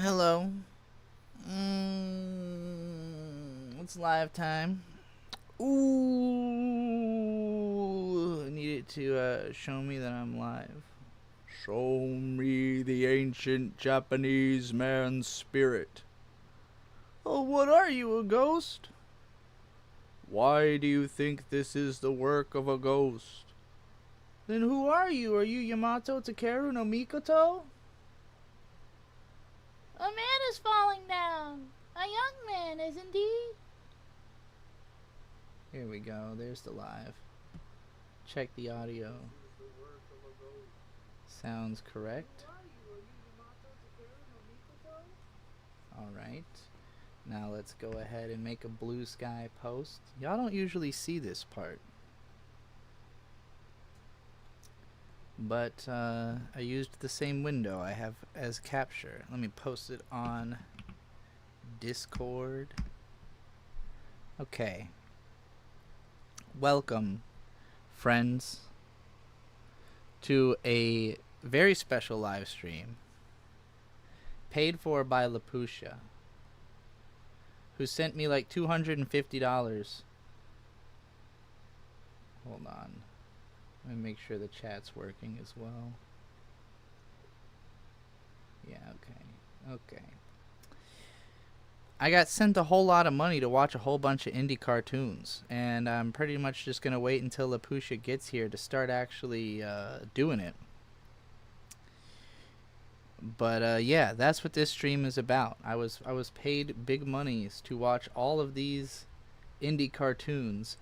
Hello. It's live time. Ooh, I need it to show me that I'm live. Show me the ancient Japanese man's spirit. Oh, what are you, a ghost? Why do you think this is the work of a ghost? Then who are you? Are you Yamato Takeru no Mikoto? A man is falling down. A young man is indeed. Here we go. There's the live. Check the audio. Sounds correct. Alright. Now let's go ahead and make a blue sky post. Y'all don't usually see this part. But I used the same window I have as capture. Let me post it on Discord. Okay. Welcome, friends, to a very special live stream paid for by Lapusha, who sent me like $250. Hold on. Let me make sure the chat's working as well. Yeah, okay. I got sent a whole lot of money to watch a whole bunch of indie cartoons, and I'm pretty much just going to wait until Lapusha gets here to start actually doing it. But yeah, that's what this stream is about. I was paid big monies to watch all of these indie cartoons.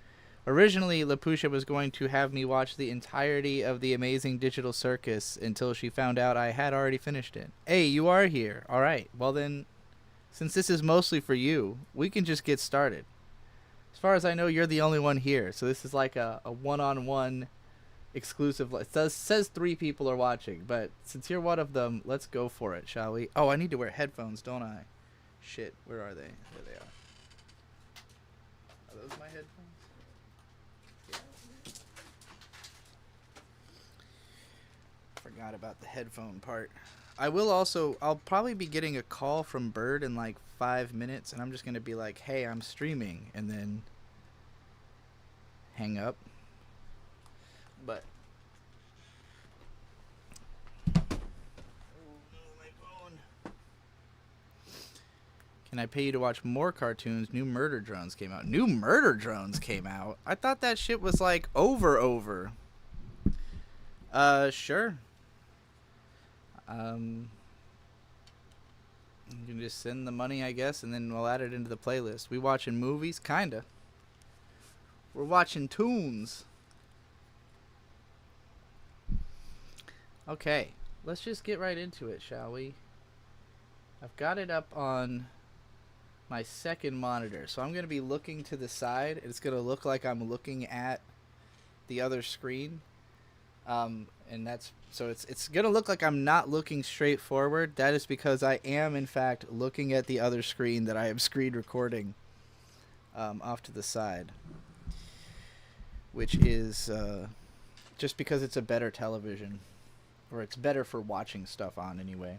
Originally, Lapusha was going to have me watch the entirety of the Amazing Digital Circus until she found out I had already finished it. Hey, you are here. All right. Well then, since this is mostly for you, we can just get started. As far as I know, you're the only one here, so this is like a one-on-one exclusive. It says 3 people are watching, but since you're one of them, let's go for it, shall we? Oh, I need to wear headphones, don't I? Shit, where are they? There they are. Are those my headphones? Yeah. Forgot about the headphone part. I'll probably be getting a call from Bird in like 5 minutes, and I'm just going to be like, hey, I'm streaming, and then hang up. But can I pay you to watch more cartoons? New Murder Drones came out. New Murder Drones came out? I thought that shit was like over. Sure. You can just send the money, I guess, and then we'll add it into the playlist. We watching movies? Kinda. We're watching tunes. Okay, let's just get right into it, shall we? I've got it up on my second monitor, so I'm going to be looking to the side. It's going to look like I'm looking at the other screen. And that's so it's going to look like I'm not looking straight forward. That is because I am in fact looking at the other screen that I am screen recording off to the side, which is just because it's a better television, or it's better for watching stuff on anyway.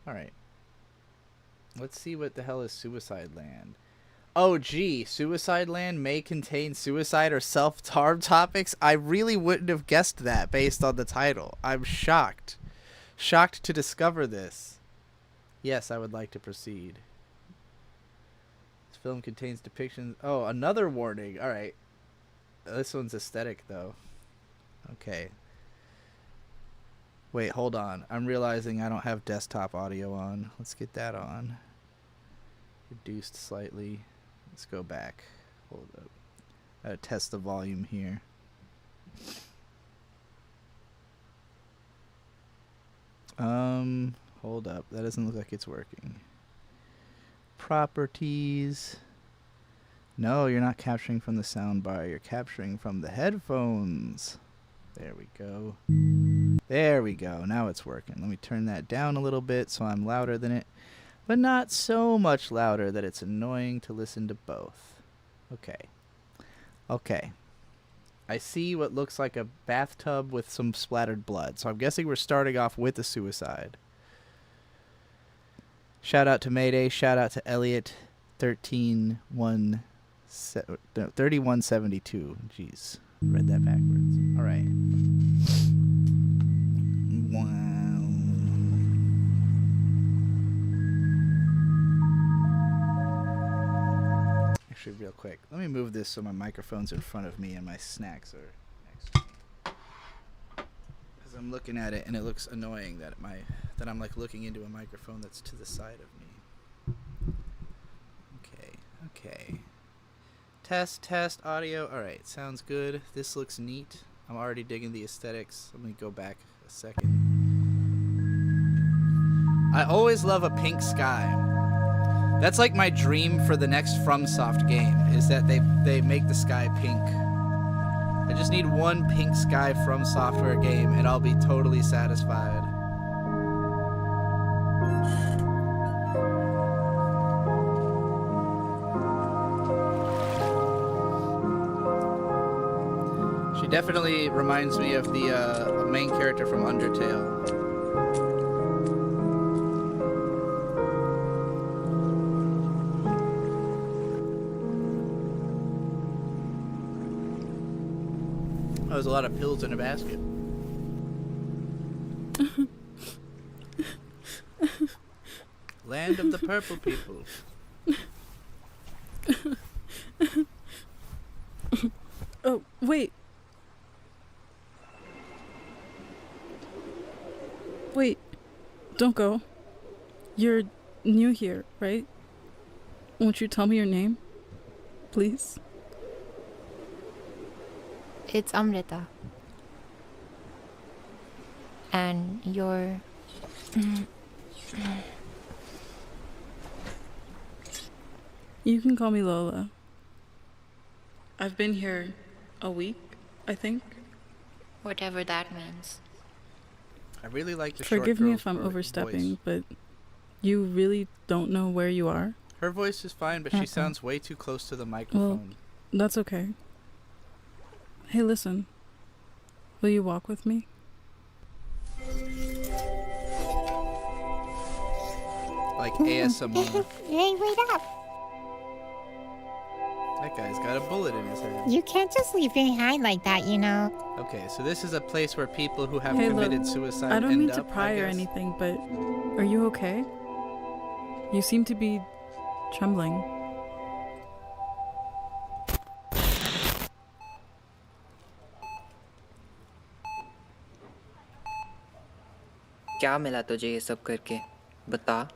All right. Let's see what the hell is Suicide Land. Oh, gee, Suicide Land may contain suicide or self-harm topics? I really wouldn't have guessed that based on the title. I'm shocked. Shocked to discover this. Yes, I would like to proceed. This film contains depictions... Oh, another warning. All right. This one's aesthetic, though. Okay. Wait, hold on. I'm realizing I don't have desktop audio on. Let's get that on. Reduced slightly. Let's go back. Hold up. Gotta test the volume here. Hold up. That doesn't look like it's working. Properties. No, you're not capturing from the soundbar. You're capturing from the headphones. There we go. There we go. Now it's working. Let me turn that down a little bit so I'm louder than it, but not so much louder that it's annoying to listen to both. Okay. I see what looks like a bathtub with some splattered blood, so I'm guessing we're starting off with a suicide. Shout out to Mayday. Shout out to Elliot 3172. Jeez. Read that backwards. All right. Wow. Actually, real quick, let me move this so my microphone's in front of me and my snacks are next to me. Because I'm looking at it and it looks annoying that I'm like looking into a microphone that's to the side of me. Okay. Test audio. All right, sounds good. This looks neat. I'm already digging the aesthetics. Let me go back a second. I always love a pink sky. That's like my dream for the next FromSoft game, is that they make the sky pink. I just need one pink sky From Software game and I'll be totally satisfied. She definitely reminds me of the main character from Undertale. Oh, there's a lot of pills in a basket. Land of the purple people. Oh, wait. Wait. Don't go. You're new here, right? Won't you tell me your name? Please? It's Amrita. And you're... You can call me Lola. I've been here a week, I think. whatever that means. I really like the short Forgive me girl's if I'm voice. overstepping, but you really don't know where you are? Her voice is fine, but she sounds way too close to the microphone. That's okay. Hey, listen. Will you walk with me? Like ASMR. Hey, wait up. That guy's got a bullet in his head. You can't just leave behind like that, you know. Okay, so this is a place where people who have Hey, committed look, suicide I don't end mean to up, pry I or guess. anything, but are you okay? You seem to be trembling. क्या मिला तुझे ये सब करके बता।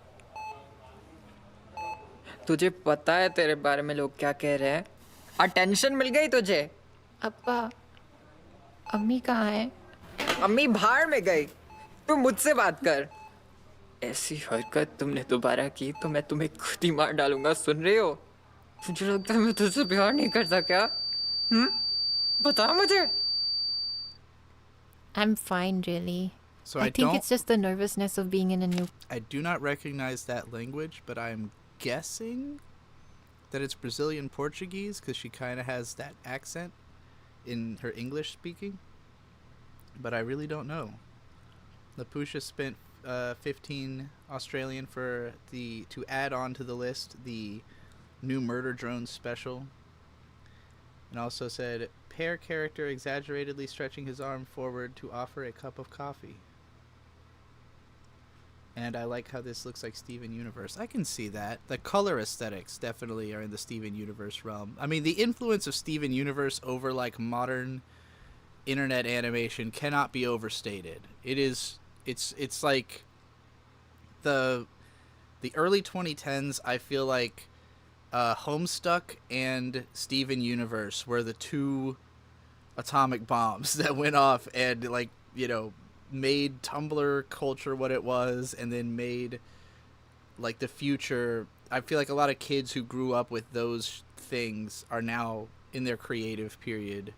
तुझे पता है तेरे बारे में लोग क्या कह रहे हैं? अटेंशन मिल गई तुझे? अब्बा, अम्मी कहाँ है? अम्मी बाहर में गई। तू मुझसे बात कर। ऐसी हरकत तुमने दोबारा की तो मैं तुम्हें खुद ही मार डालूंगा, सुन रही हो? तुझे लगता है मैं तुझसे प्यार नहीं करता क्या? बता मुझे। I'm fine, really. So I think it's just the nervousness of being in a new... I do not recognize that language, but I'm guessing that it's Brazilian Portuguese because she kind of has that accent in her English speaking. But I really don't know. Lapusha spent 15 Australian to add on to the list the new Murder Drones special. And also said, pair character exaggeratedly stretching his arm forward to offer a cup of coffee. And I like how this looks like Steven Universe. I can see that. The color aesthetics definitely are in the Steven Universe realm. I mean, the influence of Steven Universe over like modern internet animation cannot be overstated. It's like the early 2010s. I feel like Homestuck and Steven Universe were the two atomic bombs that went off and, like, you know, made Tumblr culture what it was, and then made like the future. I feel like a lot of kids who grew up with those things are now in their creative period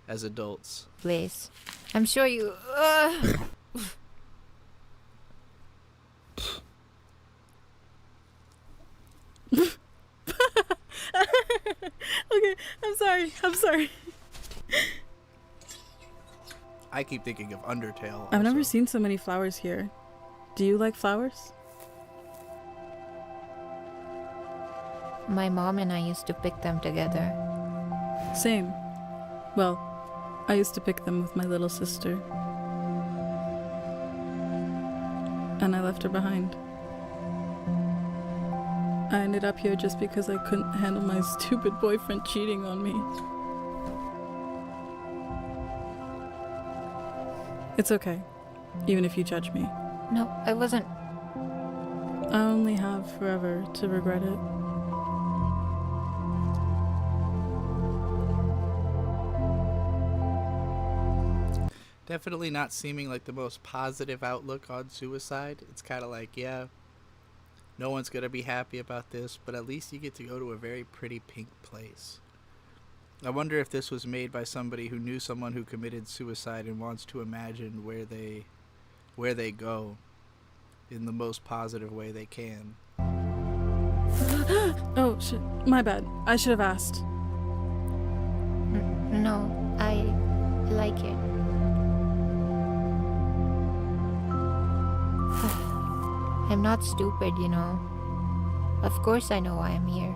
as adults. place. I'm sure you... Okay, I'm sorry. I keep thinking of Undertale. I've never also. seen so many flowers here. Do you like flowers? my mom and I used to pick them together. Same. Well, I used to pick them with my little sister. And I left her behind. I ended up here just because I couldn't handle my stupid boyfriend cheating on me. It's okay, even if you judge me. No, I wasn't. I only have forever to regret it. Definitely not seeming like the most positive outlook on suicide. It's kind of like, yeah, no one's going to be happy about this, but at least you get to go to a very pretty pink place. I wonder if this was made by somebody who knew someone who committed suicide and wants to imagine where they go in the most positive way they can. Oh, shit. My bad. I should have asked. No, I like it. I'm not stupid, you know. Of course I know why I'm here.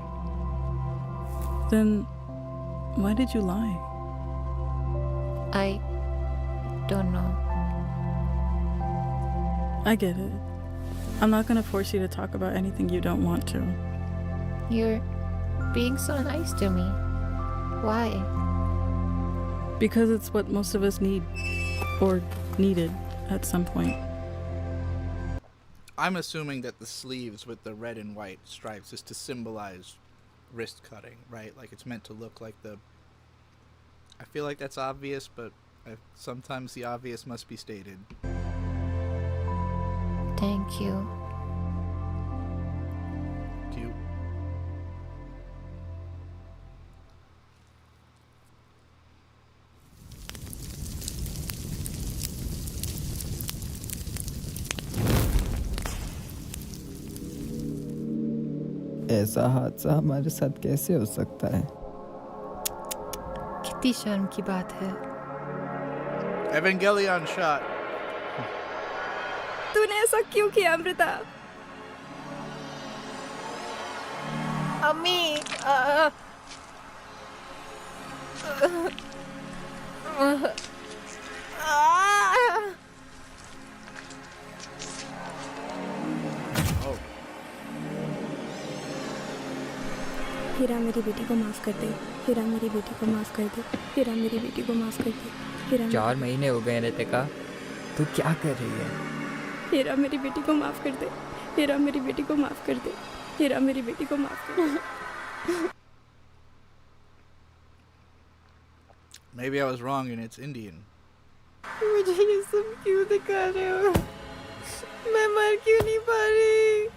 Then, why did you lie? I don't know. I get it. I'm not gonna force you to talk about anything you don't want to. You're being so nice to me. Why? Because it's what most of us need. Or needed at some point. I'm assuming that the sleeves with the red and white stripes is to symbolize wrist cutting, right? Like it's meant to look like the... I feel like that's obvious, but sometimes the obvious must be stated. Thank you. Cute. ऐसा हादसा हमारे साथ कैसे हो सकता है? कितनी शर्म की बात है. Evangelion shot. तूने ऐसा क्यों किया अमृता? अम्मी Oh. हीरा मेरी बेटी को माफ कर दे. हीरा मेरी बेटी को माफ कर दे. हीरा मेरी बेटी को माफ कर दे. हीरा 4 महीने हो गए रितिका, तू क्या कर रही है? हीरा मेरी बेटी को माफ कर दे. हीरा मेरी बेटी को माफ कर दे. हीरा मेरी बेटी को माफ कर दे. Maybe I was wrong and it's Indian. मुझे ये सब क्यों दिखा रहे हो? मैं मर क्यों नहीं पा रही?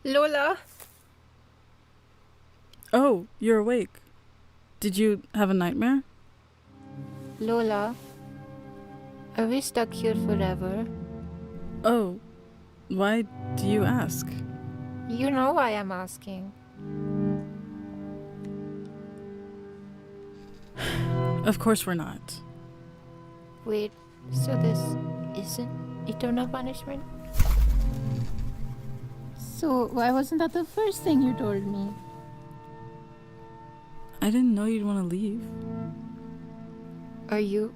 Lola. Oh, you're awake. Did you have a nightmare? Lola. Are we stuck here forever? Oh, why do you ask? You know why I'm asking. Of course we're not. Wait, so this isn't eternal punishment? So, why wasn't that the first thing you told me? I didn't know you'd want to leave. Are you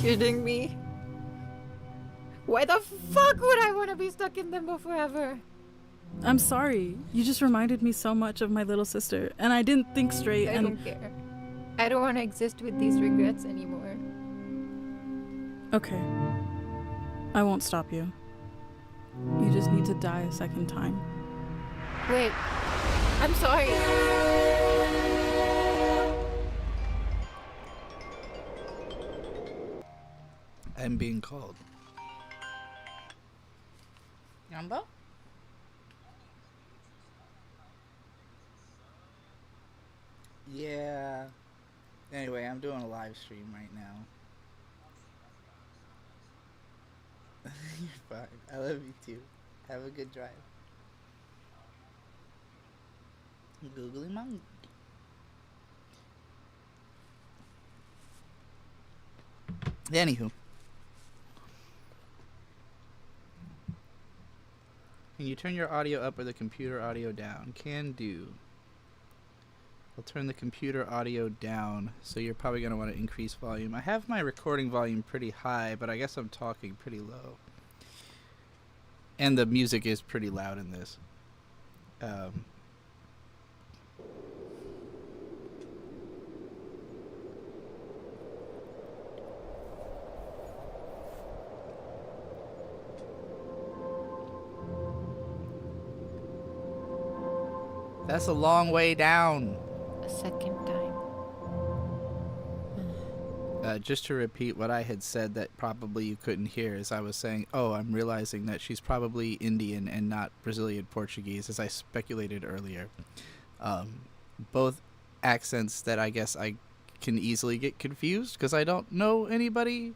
kidding me? Why the fuck would I want to be stuck in limbo forever? I'm sorry. You just reminded me so much of my little sister, and I didn't think straight. I and don't care. I don't want to exist with these regrets anymore. Okay. I won't stop you. You just need to die a second time. Wait, I'm sorry. I'm being called. Yumbo? Yeah. Anyway, I'm doing a live stream right now. You're fine. I love you too. Have a good drive. Googly monkey. Can you turn your audio up or the computer audio down? Can do. I'll turn the computer audio down, so you're probably going to want to increase volume. I have my recording volume pretty high, but I guess I'm talking pretty low. And the music is pretty loud in this. That's a long way down. A second time. Just to repeat what I had said that probably you couldn't hear, as I was saying, oh, I'm realizing that she's probably Indian and not Brazilian Portuguese, as I speculated earlier. Both accents that I guess I can easily get confused because I don't know anybody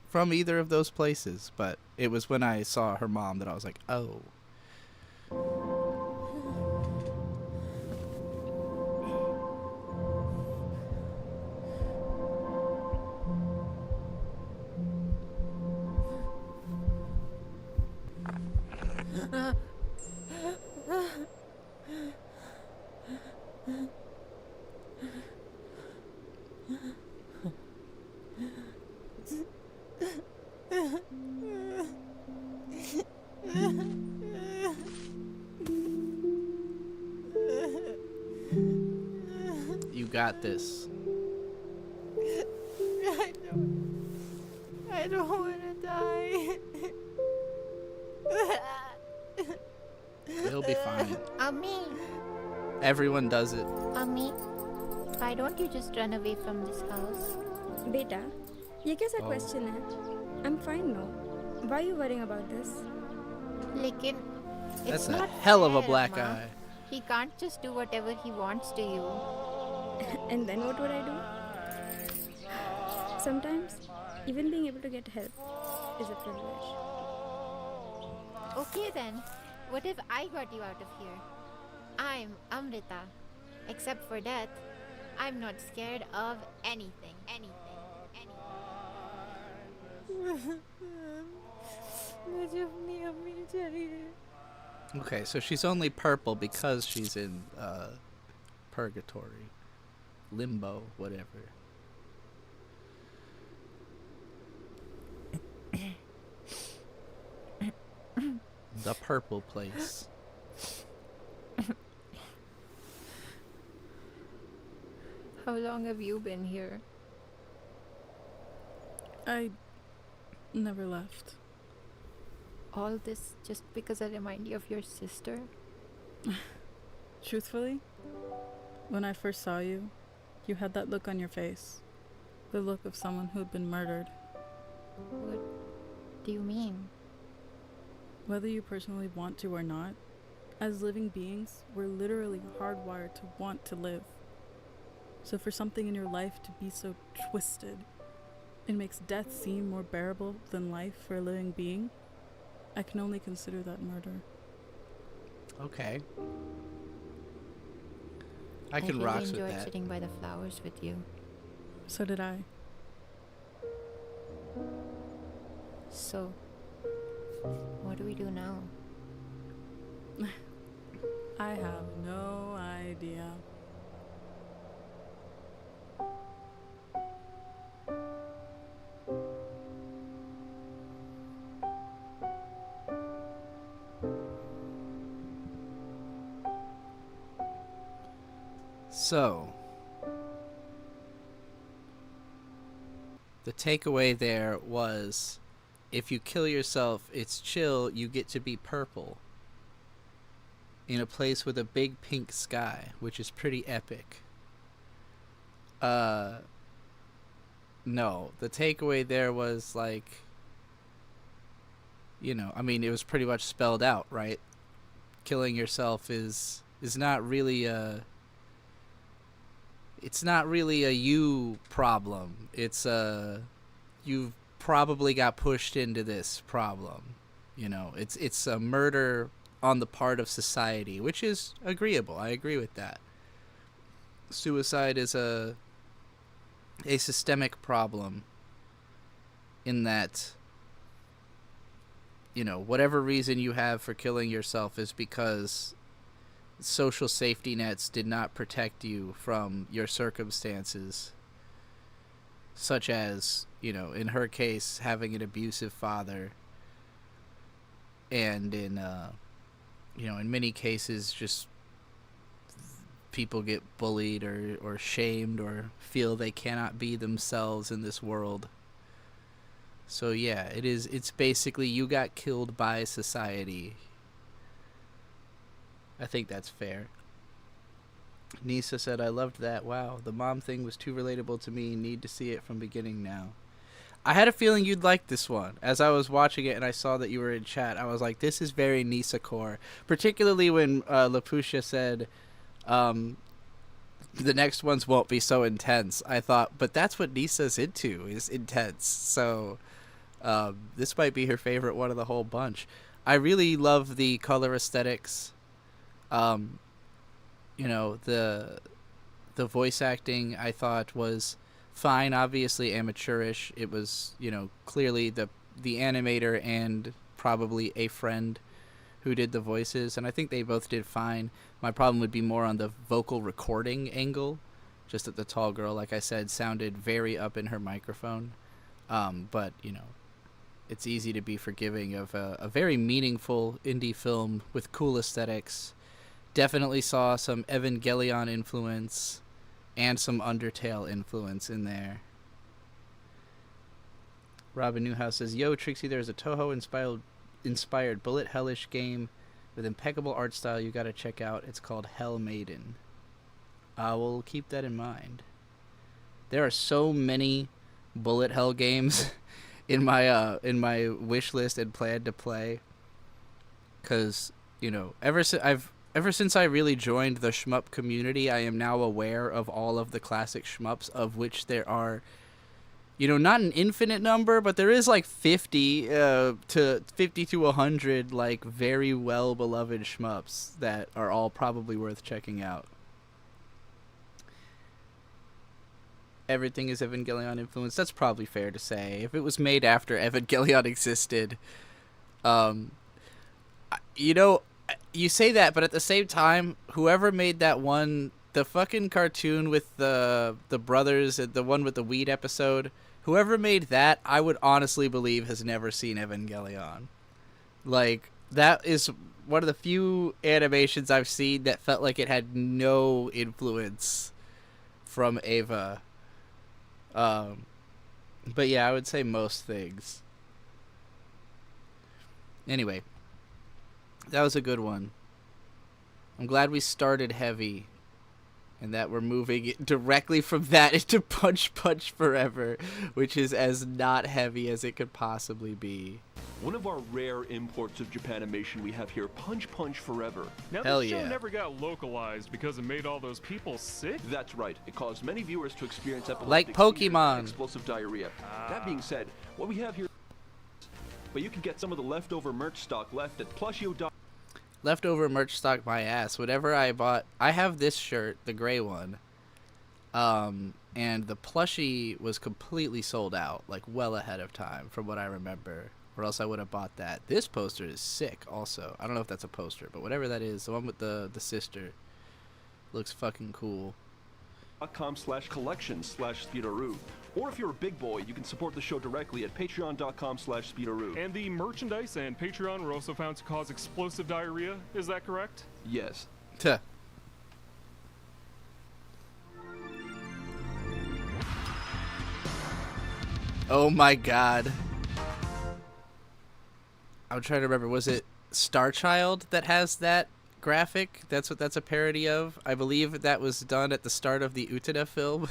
from either of those places. But it was when I saw her mom that I was like, oh. You got this. I don't want to die. It'll be fine. Ami, Everyone does it. Ami, why don't you just run away from this house? बेटा ये कैसा Oh. Question है? I'm fine now. Why are you worrying about this? लेकिन That's it's a not hell of a fair, black Amma. eye. He can't just do whatever he wants to you. And then what would I do? Sometimes even being able to get help is a privilege. Okay then, what if I got you out of here? I'm Amrita. Except for death, I'm not scared of anything. मुझे अपनी अम्मी चाहिए. Okay, so she's only purple because she's in purgatory, limbo, whatever. The purple place. How long have you been here? I never left. All this just because I remind you of your sister? Truthfully, when I first saw you, you had that look on your face. The look of someone who had been murdered. What do you mean? Whether you personally want to or not, as living beings, we're literally hardwired to want to live. So for something in your life to be so twisted, it makes death seem more bearable than life for a living being. I can only consider that murder. Okay. I can really rocks with enjoyed that. sitting by the flowers with you. So did I. So, what do we do now? I have no idea. So, the takeaway there was, if you kill yourself, it's chill, you get to be purple. In a place with a big pink sky, which is pretty epic. No, the takeaway there was like, you know, I mean, it was pretty much spelled out, right? Killing yourself is not really a... It's not really a you problem. It's you've probably got pushed into this problem. You know, it's a murder on the part of society, which is agreeable. I agree with that. Suicide is a systemic problem in that you know, whatever reason you have for killing yourself is because social safety nets did not protect you from your circumstances, such as, you know, in her case, having an abusive father, and in, you know, in many cases, just people get bullied or shamed or feel they cannot be themselves in this world. So yeah, it's basically you got killed by society. I think that's fair. Nisa said, I loved that. Wow, the mom thing was too relatable to me. Need to see it from beginning now. I had a feeling you'd like this one. As I was watching it and I saw that you were in chat, I was like, this is very Nisa core. Particularly when Lapusha said, the next ones won't be so intense. I thought, but that's what Nisa's into, is intense. So this might be her favorite one of the whole bunch. I really love the color aesthetics. You know, the voice acting I thought was fine, obviously amateurish. It was, you know, clearly the animator and probably a friend who did the voices, and I think they both did fine. My problem would be more on the vocal recording angle, just that the tall girl, like I said, sounded very up in her microphone. But, you know, it's easy to be forgiving of a very meaningful indie film with cool aesthetics. Definitely saw some Evangelion influence and some Undertale influence in there. Robin Newhouse says, yo, Trixie, there's a Toho-inspired bullet hellish game with impeccable art style you gotta check out. It's called Hell Maiden. We'll keep that in mind. There are so many bullet hell games in my wish list and plan to play. Cause, you know, ever since I really joined the shmup community, I am now aware of all of the classic shmups, of which there are, you know, not an infinite number, but there is like 50 to 100 like very well beloved shmups that are all probably worth checking out. Everything is Evangelion influenced. That's probably fair to say. If it was made after Evangelion existed, you know, you say that, but at the same time, whoever made that one, the fucking cartoon with the brothers, the one with the weed episode, whoever made that, I would honestly believe has never seen Evangelion. Like, that is one of the few animations I've seen that felt like it had no influence from Eva. But yeah, I would say most things. Anyway, that was a good one. I'm glad we started heavy and that we're moving directly from that into Punch Punch Forever, which is as not heavy as it could possibly be. One of our rare imports of Japanimation we have here, Punch Punch Forever. Now Hell this show yeah. never got localized because it made all those people sick? That's right. It caused many viewers to experience Like epileptic seizures Pokemon. and explosive diarrhea. That being said, what we have here, but you can get some of the leftover merch stock left at plushio.com. Leftover merch stock my ass. Whatever I bought, I have this shirt, the gray one. And the plushie was completely sold out, like well ahead of time from what I remember. Or else I would have bought that. This poster is sick also. I don't know if that's a poster, but whatever that is, the one with the sister looks fucking cool. .com/collections/Speedaroo. Or if you're a big boy, you can support the show directly at patreon.com/Speedaroo. And the merchandise and Patreon were also found to cause explosive diarrhea, is that correct? Yes. Tuh. Oh my god. I'm trying to remember, was it Star Child that has that graphic? That's what that's a parody of. I believe that was done at the start of the Utena film.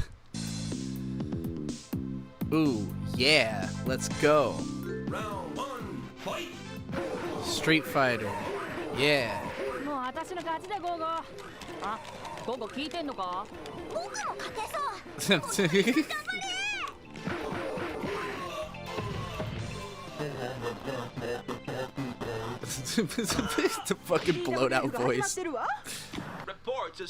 Ooh, yeah, let's go. Round one, fight. Street Fighter. Yeah. もう私の勝ちだゴーゴー。あ、ゴーゴー聞いてんのか？僕も勝てそう。頑張れ！ The fucking blown out voice. Reports is...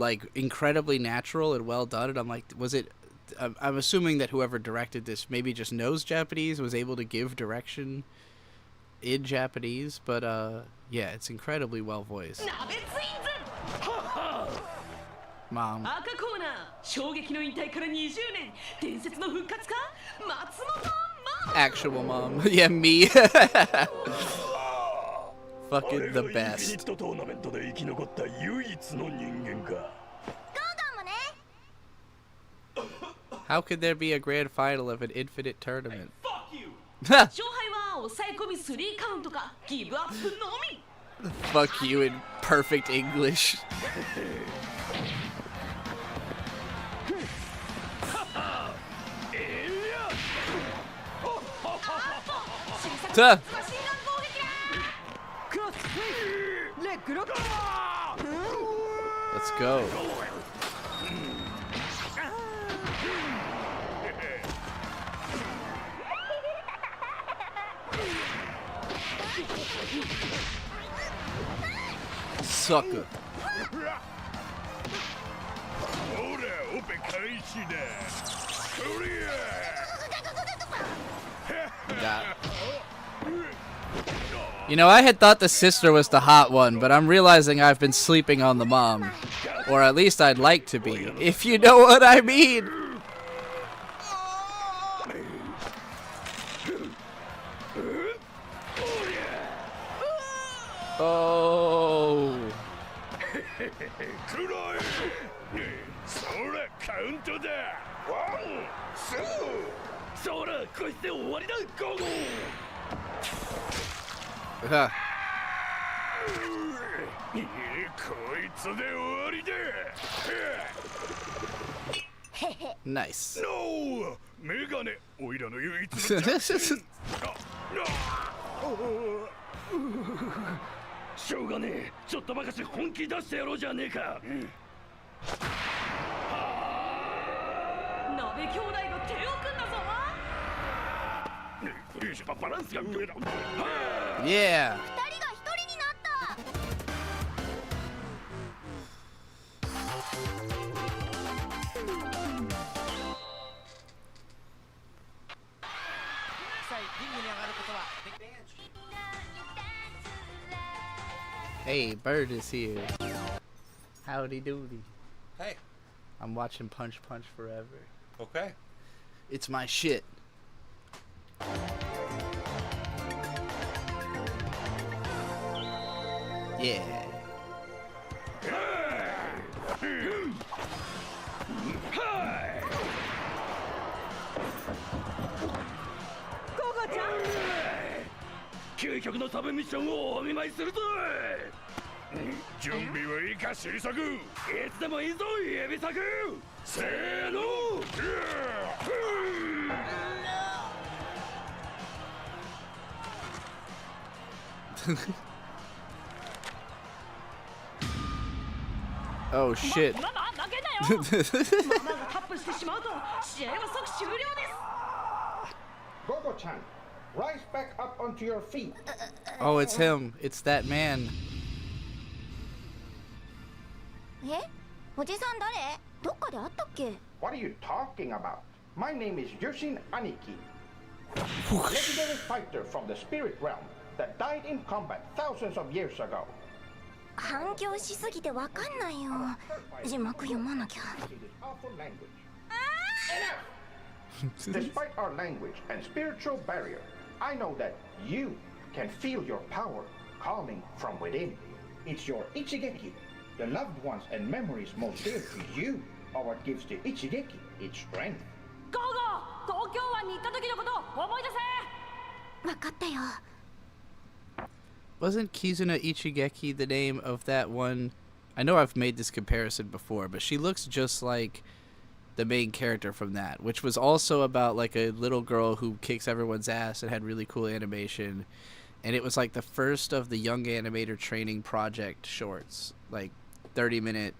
like incredibly natural and well done. And I'm like, was it? I'm assuming that whoever directed this maybe just knows Japanese, was able to give direction in Japanese, but yeah, it's incredibly well voiced. Mom. 赤コーナー衝撃の引退から20年伝説の復活か松本 Actual mom. Yeah, me. Fucking the best. インフィニットトーナメントで生き残った唯一の人間か。 How could there be a grand final of an infinite tournament? Fuck you! 勝敗は抑え込み3カウントかギブアップのみ Fuck you in perfect English. Let's go. Sucker. Yeah. You know, I had thought the sister was the hot one, but I'm realizing I've been sleeping on the mom. Or at least I'd like to be, if you know what I mean. Oh. Nice. No! メガネ、おいらの唯一のしょうがねえ、ちょっとばかし本気出してやろうじゃねえか。鍋兄弟が手を組んだぞ。バランスが見えろ。Yeah. 二人が一人になった。Hey, Bird is here. Howdy doody. Hey. I'm watching Punch Punch Forever. Okay. It's my shit. Yeah. Gogo-chan! 究極のサブミッションをお見舞いするぞ。準備はいいか、シリサク。いつでもいいぞ、指サク。せーの。Oh shit. Gogo-chan, rise back up onto your feet. Oh, it's him. It's that man. え？おじさん誰？どっかで会ったっけ？ What are you talking about? My name is Yushin Aniki. Legendary fighter from the spirit realm that died in combat thousands of years ago. 反響しすぎてわかんないよ。字幕読まなきゃ。Despite our language and spiritual barrier, I know that you can feel your power calling from within. It's your Ichigeki, the loved ones and memories most dear to you, are what gives the Ichigeki its strength. ゴーゴー、東京湾に行った時のこと思い出せ。わかったよ。Wasn't Kizuna Ichigeki the name of that one? I know I've made this comparison before, but she looks just like the main character from that, which was also about like a little girl who kicks everyone's ass and had really cool animation. And it was like the first of the Young Animator Training Project shorts, like 30-minute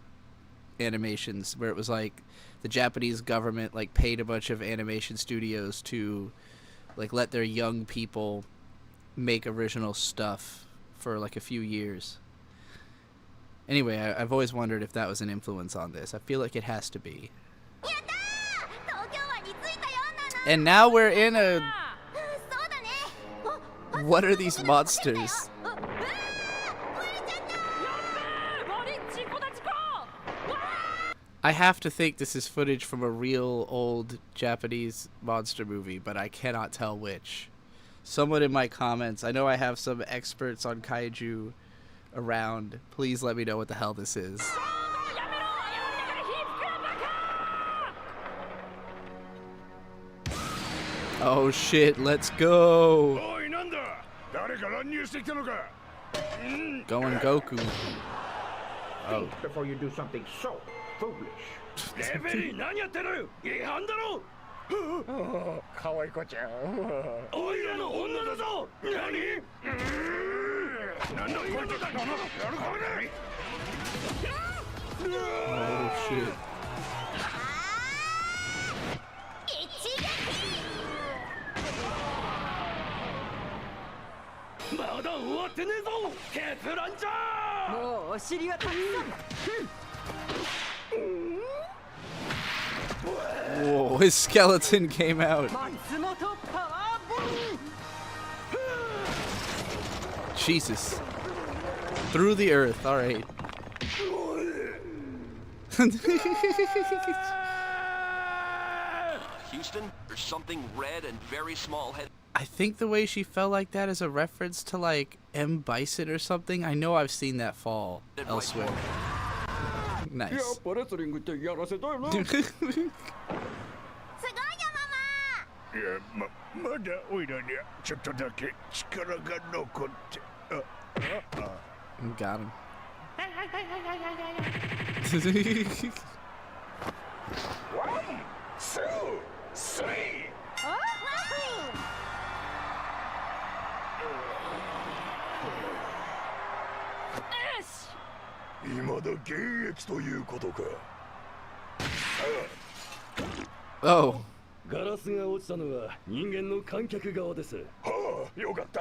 animations, where it was like the Japanese government like paid a bunch of animation studios to like let their young people make original stuff for like a few years. Anyway, I've always wondered if that was an influence on this. I feel like it has to be. And now we're in a... What are these monsters? I have to think this is footage from a real old Japanese monster movie, but I cannot tell which. Someone in my comments, I know I have some experts on kaiju around. Please let me know what the hell this is. Oh shit, let's go! Going Goku. Oh. Before you do something so foolish. Oh shit. Whoa, his skeleton came out. Jesus. Through the earth, alright. Houston, there's something red and very small head. I think the way she fell like that is a reference to like M. Bison or something. I know I've seen that fall elsewhere. Nice. Got him. Oh. ガラスが落ちたのは人間の観客側です。はあ、よかった。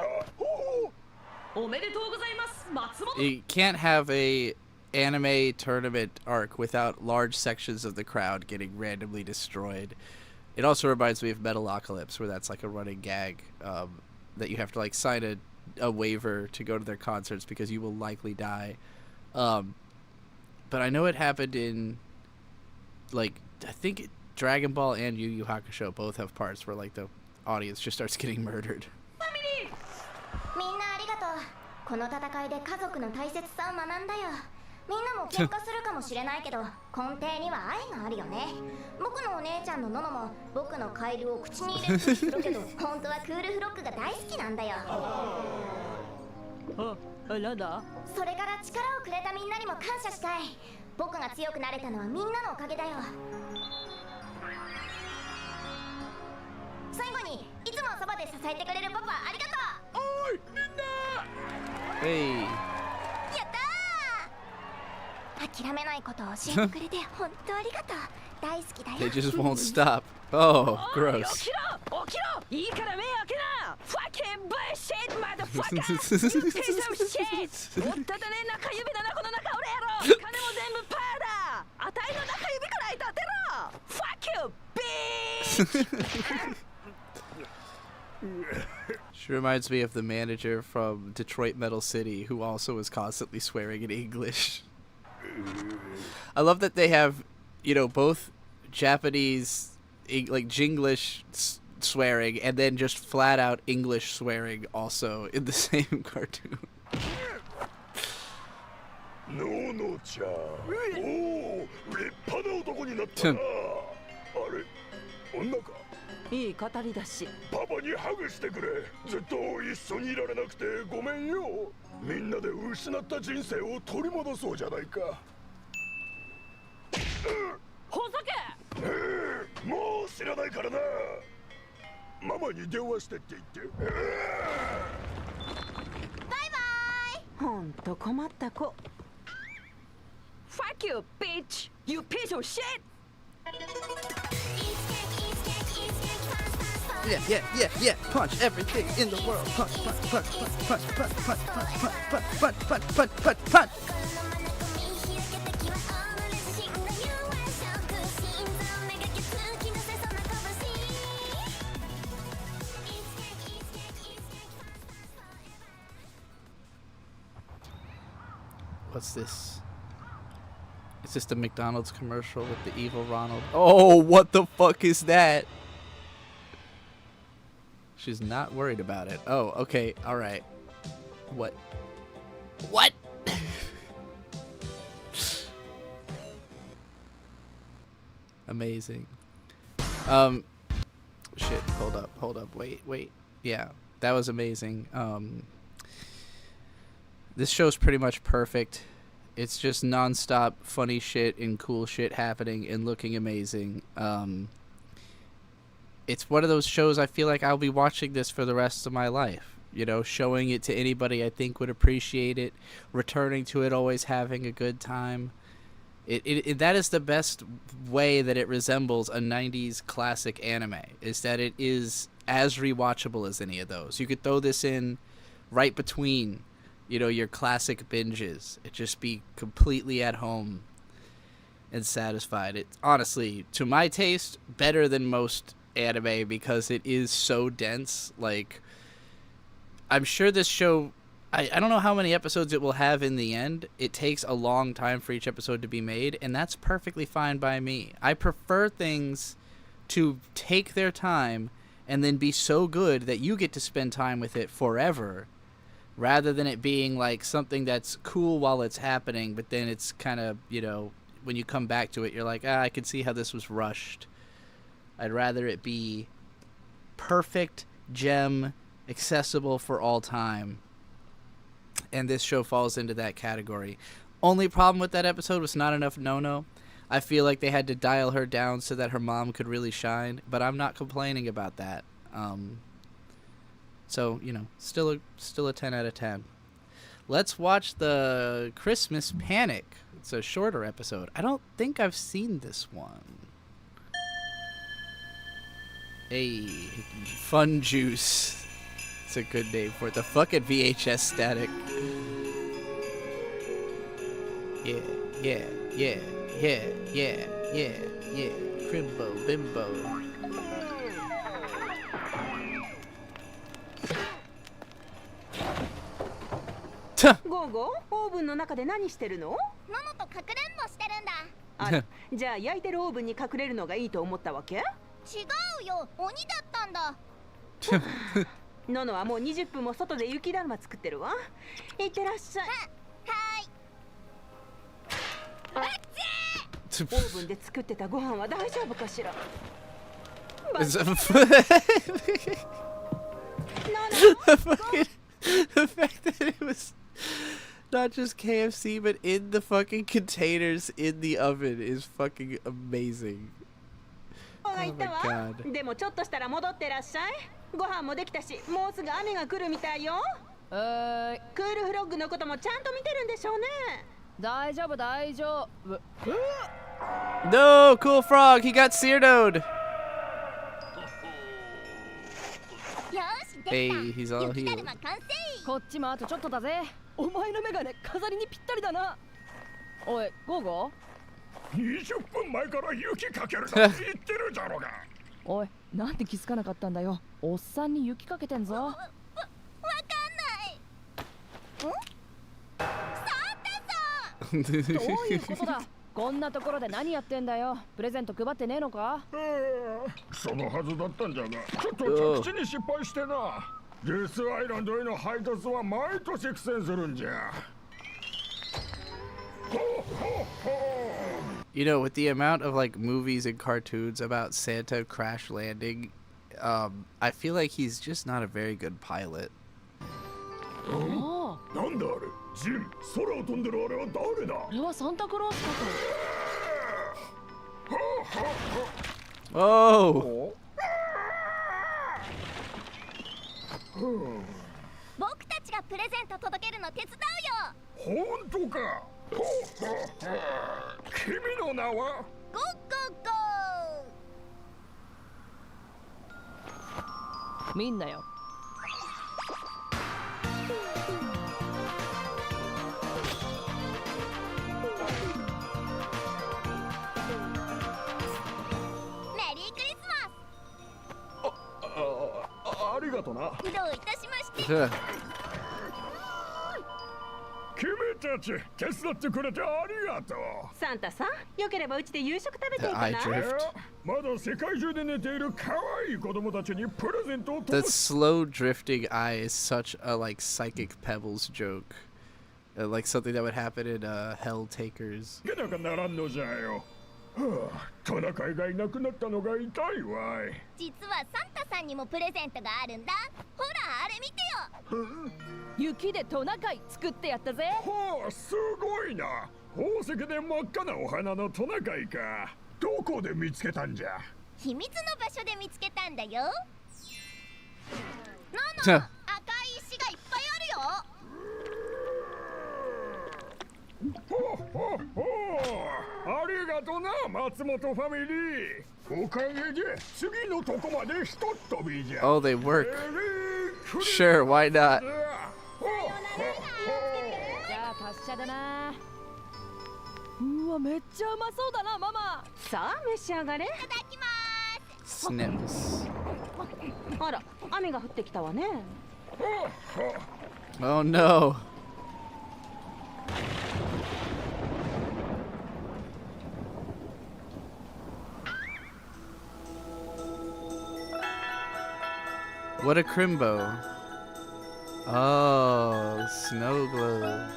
おめでとうございます、松本。 You can't have a anime tournament arc without large sections of the crowd getting randomly destroyed. It also reminds me of Metalocalypse, where that's like a running gag, that you have to like sign a waiver to go to their concerts because you will likely die. But I know it happened in, like, I think Dragon Ball and Yu Yu Hakusho both have parts where like the audience just starts getting murdered. みんなありがとう。この戦いで家族の大切さを学んだよ。みんなも喧嘩するかもしれないけど、根底には愛があるよね。僕のお姉ちゃんのノノも僕のカエルを口に入れるとするけど、本当はクールフロックが大好きなんだよ。なんだ？それから力をくれたみんなにも感謝したい。僕が強くなれたのはみんなのおかげだよ。最後にいつもそばで支えてくれるパパありがとう。おいみんな。Hey. やったー。諦めないことを教えてくれて本当ありがとう。大好きだよ。 They just won't stop. Oh, gross. 起きろ起きろ、いいから目開けな。Fucking bullshit, motherfucker! You piece of shit! おっただね中指だなこの中俺やろ。金も全部パーだ。あたいの中指くらい立てろ。Fuck you, bitch! She reminds me of the manager from Detroit Metal City, who also is constantly swearing in English. I love that they have, you know, both Japanese, like Jinglish swearing, and then just flat out English swearing also in the same cartoon. No, no, cha. Oh, 立派な男になったな。あれ、女か。いい語りだし。パパにハグしてくれ。ずっと一緒にいられなくてごめんよ。みんなで失った人生を取り戻そうじゃないか。ほざけ。もう知らないからな。ママに電話してって言って。バイバイ。ほんと困った子。Fuck you, bitch! You piece of shit! Yeah. Punch everything in the world. Punch. What's this? It's just a McDonald's commercial with the evil Ronald. Oh, what the fuck is that? She's not worried about it. Oh, okay. All right. What? What? Amazing. Shit. Hold up. Wait. Yeah, that was amazing. This show's pretty much perfect. It's just nonstop funny shit and cool shit happening and looking amazing. It's one of those shows I feel like I'll be watching this for the rest of my life. You know, showing it to anybody I think would appreciate it, returning to it, always having a good time. That is the best way that it resembles a 90s classic anime, is that it is as rewatchable as any of those. You could throw this in right between, you know, your classic binges. It just be completely at home and satisfied. It's honestly, to my taste, better than most anime because it is so dense. Like, I'm sure this show, I don't know how many episodes it will have in the end. It takes a long time for each episode to be made, and that's perfectly fine by me. I prefer things to take their time and then be so good that you get to spend time with it forever, rather than it being like something that's cool while it's happening, but then it's kind of, you know, when you come back to it, you're like, I can see how this was rushed. I'd rather it be perfect, gem, accessible for all time. And this show falls into that category. Only problem with that episode was not enough Nono. I feel like they had to dial her down so that her mom could really shine, but I'm not complaining about that. So, you know, still a 10 out of 10. Let's watch the Christmas Panic. It's a shorter episode. I don't think I've seen this one. Hey, Fun Juice. It's a good name for it. The fucking VHS static. Yeah. Crimbo, bimbo.ゴーゴー、オーブンの中で何してるの？ママとかくれんぼしてるんだ。あら、じゃあ焼いてるオーブンに隠れるのがいいと思ったわけ？違うよ、鬼だったんだ。ノノはもう20分も外で雪だるま作ってるわ。いってらっしゃい。はい。オーブンで作ってたご飯は大丈夫かしら？The fact that it was not just KFC, but in the fucking containers in the oven is fucking amazing. Oh my god. でもちょっとしたら戻ってらっしゃい。ご飯もできたし、もうすぐ雨が来るみたいよ。クールフロッグのこともちゃんと見てるんでしょうね。大丈夫。No, Cool Frog, he got Cyranoed. Hey, he's all healed. こっちもあとちょっとだぜ。お前のメガネ飾りにぴったりだな。おい、ゴーゴー？20分前から雪かけると言ってるじゃろうが。おい、なんで気づかなかったんだよ。おっさんに雪かけてんぞ。わかんない。サンタさん。どういうことだ。こんなところで何やってんだよ。プレゼント配ってねえのか？そのはずだったんじゃが、ちょっと着地に失敗してな。デスアイランドへの配達は毎年苦戦するんじゃ。You know, with the amount of like movies and cartoons about Santa crash landing, I feel like he's just not a very good pilot. なんだあれ？ジン、空を飛んでるあれは誰だ？あれはサンタクロースかと。Oh! 僕たちがプレゼント届けるの手伝うよ。本当か？君の名は？ゴッゴッゴー。みんなよ。メリークリスマス。ありがとな。どういたしまして。決めたち手伝ってくれてありがとう。サンタさん、よければうちで夕食食べていか I な。 drift. まだ世界中で寝ている可愛い子供たちにプレゼントを The slow drifting eye is such a like psychic pebbles joke. Like something that would happen in Hell Takers. けなかならんのじゃよ。はあ、トナカイがいなくなったのが痛いわい。実はサンタさんにもプレゼントがあるんだ。ほらあれ見てよ。雪でトナカイ作ってやったぜ。はあ、すごいな。宝石で真っ赤なお花のトナカイか。どこで見つけたんじゃ。秘密の場所で見つけたんだよ。赤い石がいっぱいあるよ。ほほほ、ありがとな松本ファミリー。おかげで次のとこまでひとっ飛びじゃ。 Oh, they work. Sure, why not? じゃあ達者だな。うわ、めっちゃうまそうだな、ママ。さあ召し上がれ。いただきます。 Snips. あら、雨が降ってきたわね。Oh no. What a crimbo. Oh, snow globe.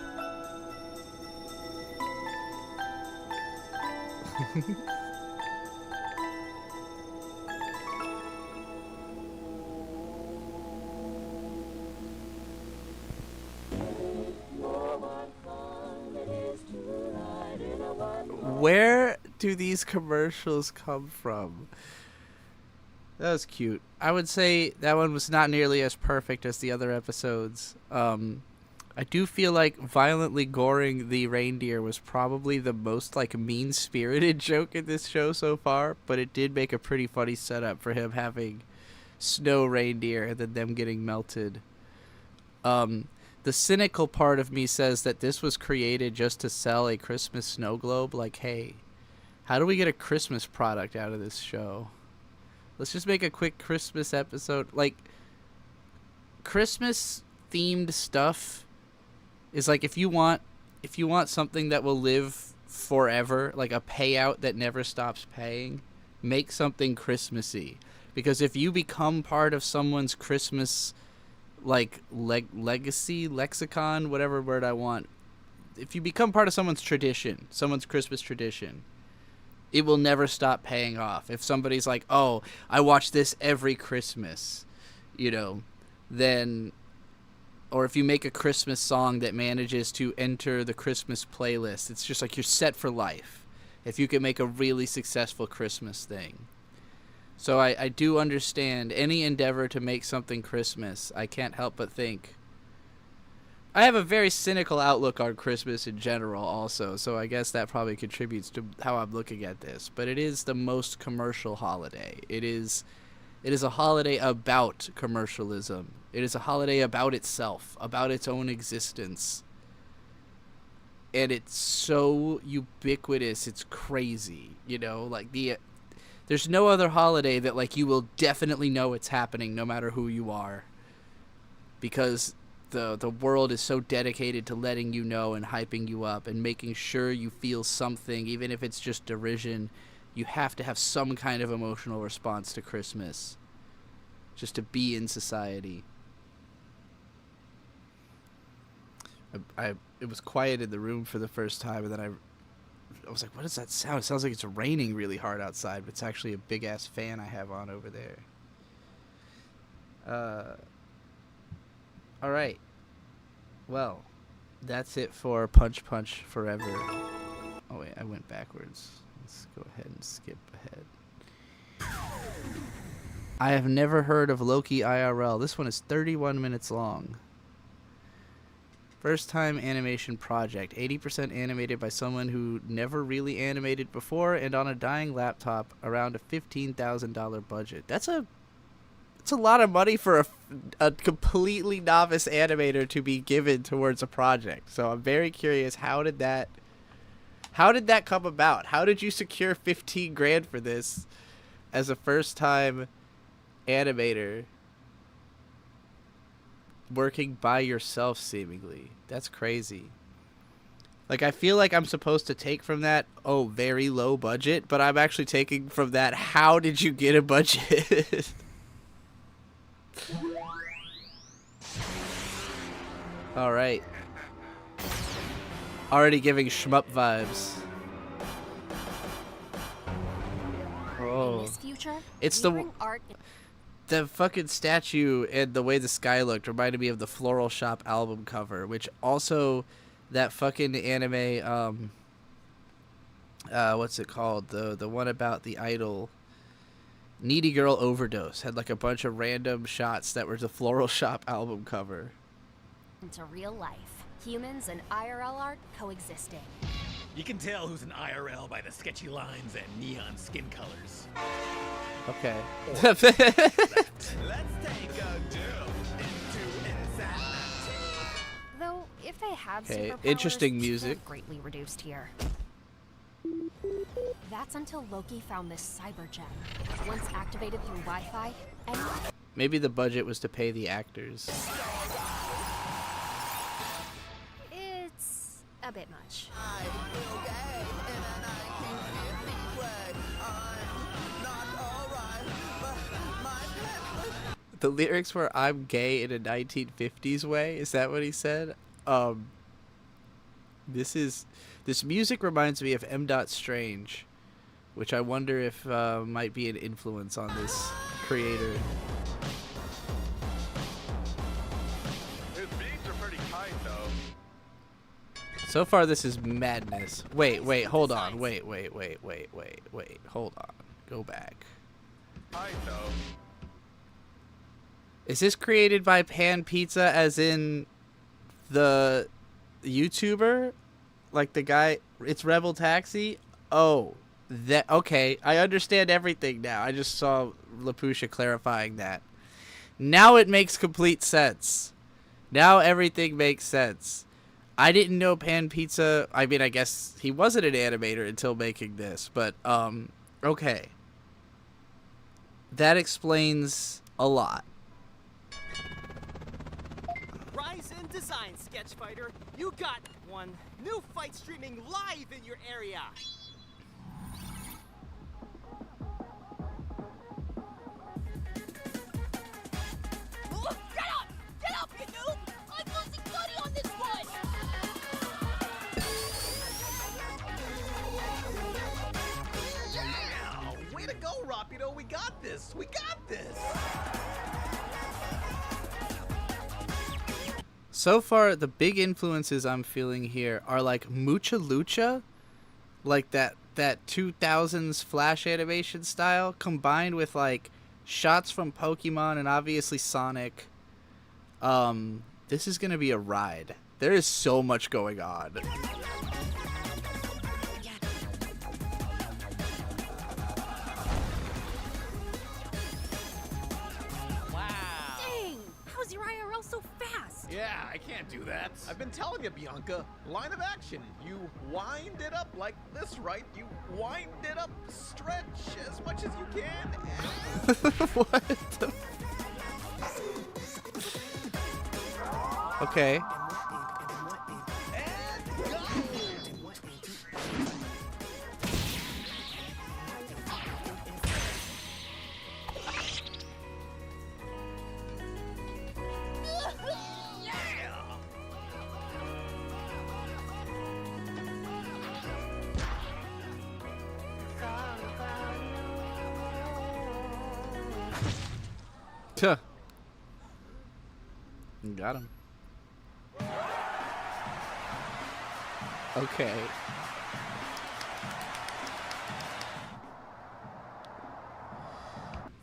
Where do these commercials come from? That was cute. I would say that one was not nearly as perfect as the other episodes. I do feel like violently goring the reindeer was probably the most like mean-spirited joke in this show so far, but it did make a pretty funny setup for him having snow reindeer and then them getting melted. The cynical part of me says that this was created just to sell a Christmas snow globe. Like, hey, how do we get a Christmas product out of this show? Let's just make a quick Christmas episode. Like, Christmas themed stuff is like if you want something that will live forever, like a payout that never stops paying, make something Christmassy. Because if you become part of someone's Christmas like legacy, lexicon, whatever word I want, if you become part of someone's tradition, someone's Christmas tradition, it will never stop paying off. If somebody's like, oh, I watch this every Christmas, you know, then, or if you make a Christmas song that manages to enter the Christmas playlist, it's just like you're set for life if you can make a really successful Christmas thing. So I do understand any endeavor to make something Christmas. I can't help but think. I have a very cynical outlook on Christmas in general also, so I guess that probably contributes to how I'm looking at this. But it is the most commercial holiday. It is a holiday about commercialism. It is a holiday about itself, about its own existence. And it's so ubiquitous, it's crazy, you know, like there's no other holiday that like you will definitely know it's happening no matter who you are. Because the world is so dedicated to letting you know and hyping you up and making sure you feel something, even if it's just derision. You have to have some kind of emotional response to Christmas just to be in society. It was quiet in the room for the first time, and then I was like, what does that sound? It sounds like it's raining really hard outside, but it's actually a big-ass fan I have on over there. Alright. Well, that's it for Punch Punch Forever. Oh wait, I went backwards. Let's go ahead and skip ahead. I have never heard of Loki IRL. This one is 31 minutes long. First time animation project. 80% animated by someone who never really animated before and on a dying laptop, around a $15,000 budget. That's a lot of money for a completely novice animator to be given towards a project. So I'm very curious, how did that come about? How did you secure 15 grand for this as a first time animator working by yourself seemingly? That's crazy. Like, I feel like I'm supposed to take from that, oh, very low budget, but I'm actually taking from that, how did you get a budget? Alright. Already giving shmup vibes. Oh. In this future, It's viewing art. the fucking statue and the way the sky looked reminded me of the Floral Shop album cover, which also that fucking anime what's it called? The one about the idol Needy Girl Overdose had like a bunch of random shots that were the Floral Shop album cover. Into real life, humans and IRL art coexisting. You can tell who's an IRL by the sketchy lines and neon skin colors. Okay. Let's take a girl into inside. Though, if they have Okay, superpowers, interesting music. they're greatly reduced here. That's until Loki found this cyber gem. Once activated through Wi-Fi, anyone Maybe the budget was to pay the actors. it's a bit much. The lyrics were "I'm gay in a 1950s way." Is that what he said? This music reminds me of M. Strange, which I wonder if might be an influence on this creator. His beats are pretty tight, though. So far, this is madness. Wait, hold on. Wait, hold on. Go back. Tight, though. Is this created by Pan Pizza, as in the YouTuber? Like the guy, it's Rebel Taxi? Oh, that, okay. I understand everything now. I just saw Lapusha clarifying that. Now it makes complete sense. Now everything makes sense. I didn't know Pan Pizza, I mean, I guess he wasn't an animator until making this, but, okay. That explains a lot. Ryzen Design Sketch Fighter, you got one. New fight streaming live in your area. Look, get up! Get up, you noob! I'm losing money on this one! Yeah! Way to go, Rapido! We got this! We got this! So far, the big influences I'm feeling here are like Mucha Lucha, like that 2000s Flash animation style, combined with like shots from Pokemon and obviously Sonic. This is gonna be a ride. There is so much going on. Dang! How's your IRL so fast? Yeah, I can't do that. I've been telling you, Bianca. Line of action. You wind it up like this, right? You wind it up, stretch as much as you can. What the? Okay. Tuh. Got him. Okay.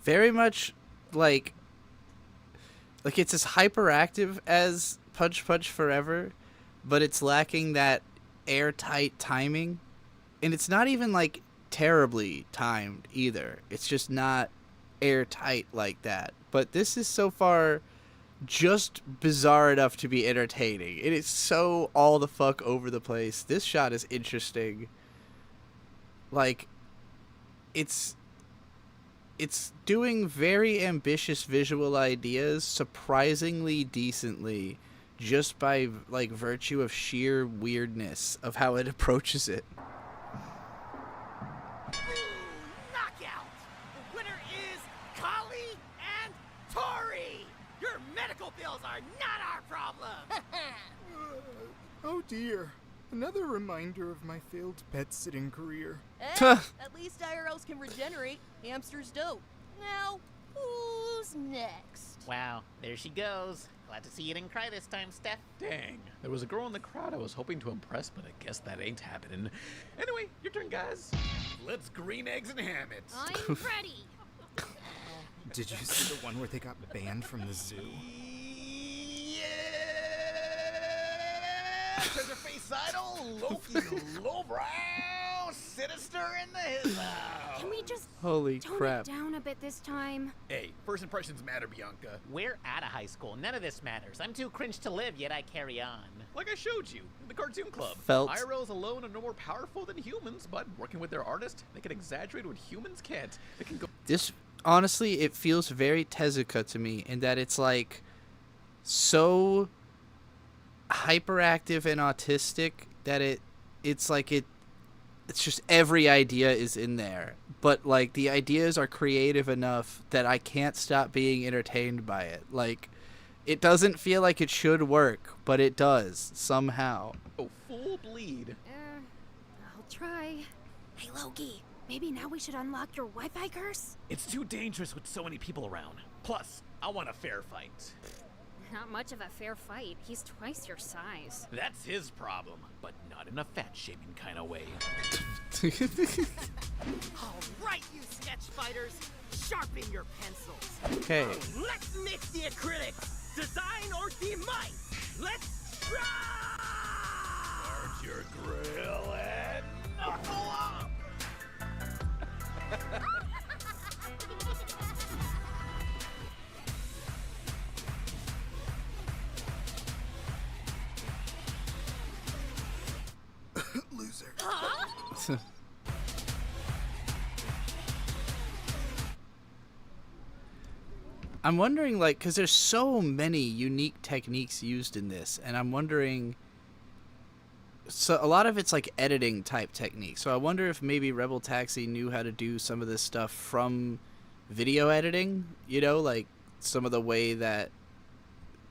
Very much like it's as hyperactive as Punch Punch Forever, but it's lacking that airtight timing. And it's not even like terribly timed either. It's just not airtight like that. But this is so far just bizarre enough to be entertaining. It is so all the fuck over the place. This shot is interesting. Like, it's doing very ambitious visual ideas surprisingly decently, just by like virtue of sheer weirdness of how it approaches it. Knockout! The winner is Kali and Tori! Your medical bills are not our problem! Oh dear. Another reminder of my failed pet sitting career. At least IRLs can regenerate. Hamsters don't. Now, who's next? Wow, there she goes. Glad to see you didn't cry this time, Steph. Dang, there was a girl in the crowd I was hoping to impress, but I guess that ain't happening. Anyway, your turn, guys. Let's green eggs and ham it. I'm ready. Did you see the one where they got banned from the zoo? Treasure face idol, Loki, lowbrow, sinister in the hizzo. Can we just Holy tone crap. it down a bit this time? Hey, first impressions matter, Bianca. We're out of high school. None of this matters. I'm too cringe to live, yet I carry on. Like I showed you, in the cartoon club. Felt. IRLs alone are no more powerful than humans, but working with their artist, they can exaggerate what humans can't. They can go. This, honestly, it feels very Tezuka to me in that it's like so hyperactive and autistic that it's like it's just every idea is in there, but like the ideas are creative enough that I can't stop being entertained by it. Like, it doesn't feel like it should work, but it does somehow. Oh, full bleed. I'll try. Hey, Loki, maybe now we should unlock your Wi-Fi curse? It's too dangerous with so many people around. Plus, I want a fair fight. Not much of a fair fight. He's twice your size. That's his problem, but not in a fat-shaming kind of way. All right, you sketch fighters, sharpen your pencils. Okay. Let's mix the acrylics. Design or demise. Let's try. Start your grill and knuckle up. Loser. I'm wondering, like, because there's so many unique techniques used in this, and I'm wondering, so a lot of it's like editing type techniques. So I wonder if maybe Rebel Taxi knew how to do some of this stuff from video editing, you know, like some of the way that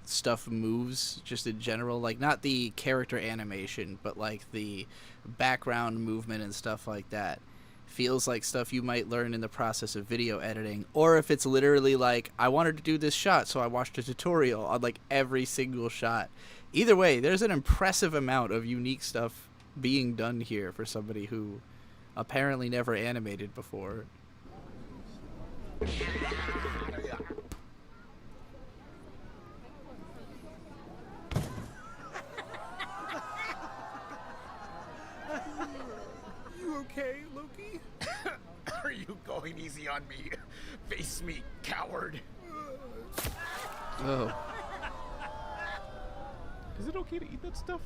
stuff moves just in general, like not the character animation, but like the background movement and stuff like that. Feels like stuff you might learn in the process of video editing, or if it's literally like, I wanted to do this shot, so I watched a tutorial on like every single shot. Either way, there's an impressive amount of unique stuff being done here for somebody who apparently never animated before. You okay, Loki? Are you going easy on me? Face me, coward. Oh. Is it okay to eat that stuff?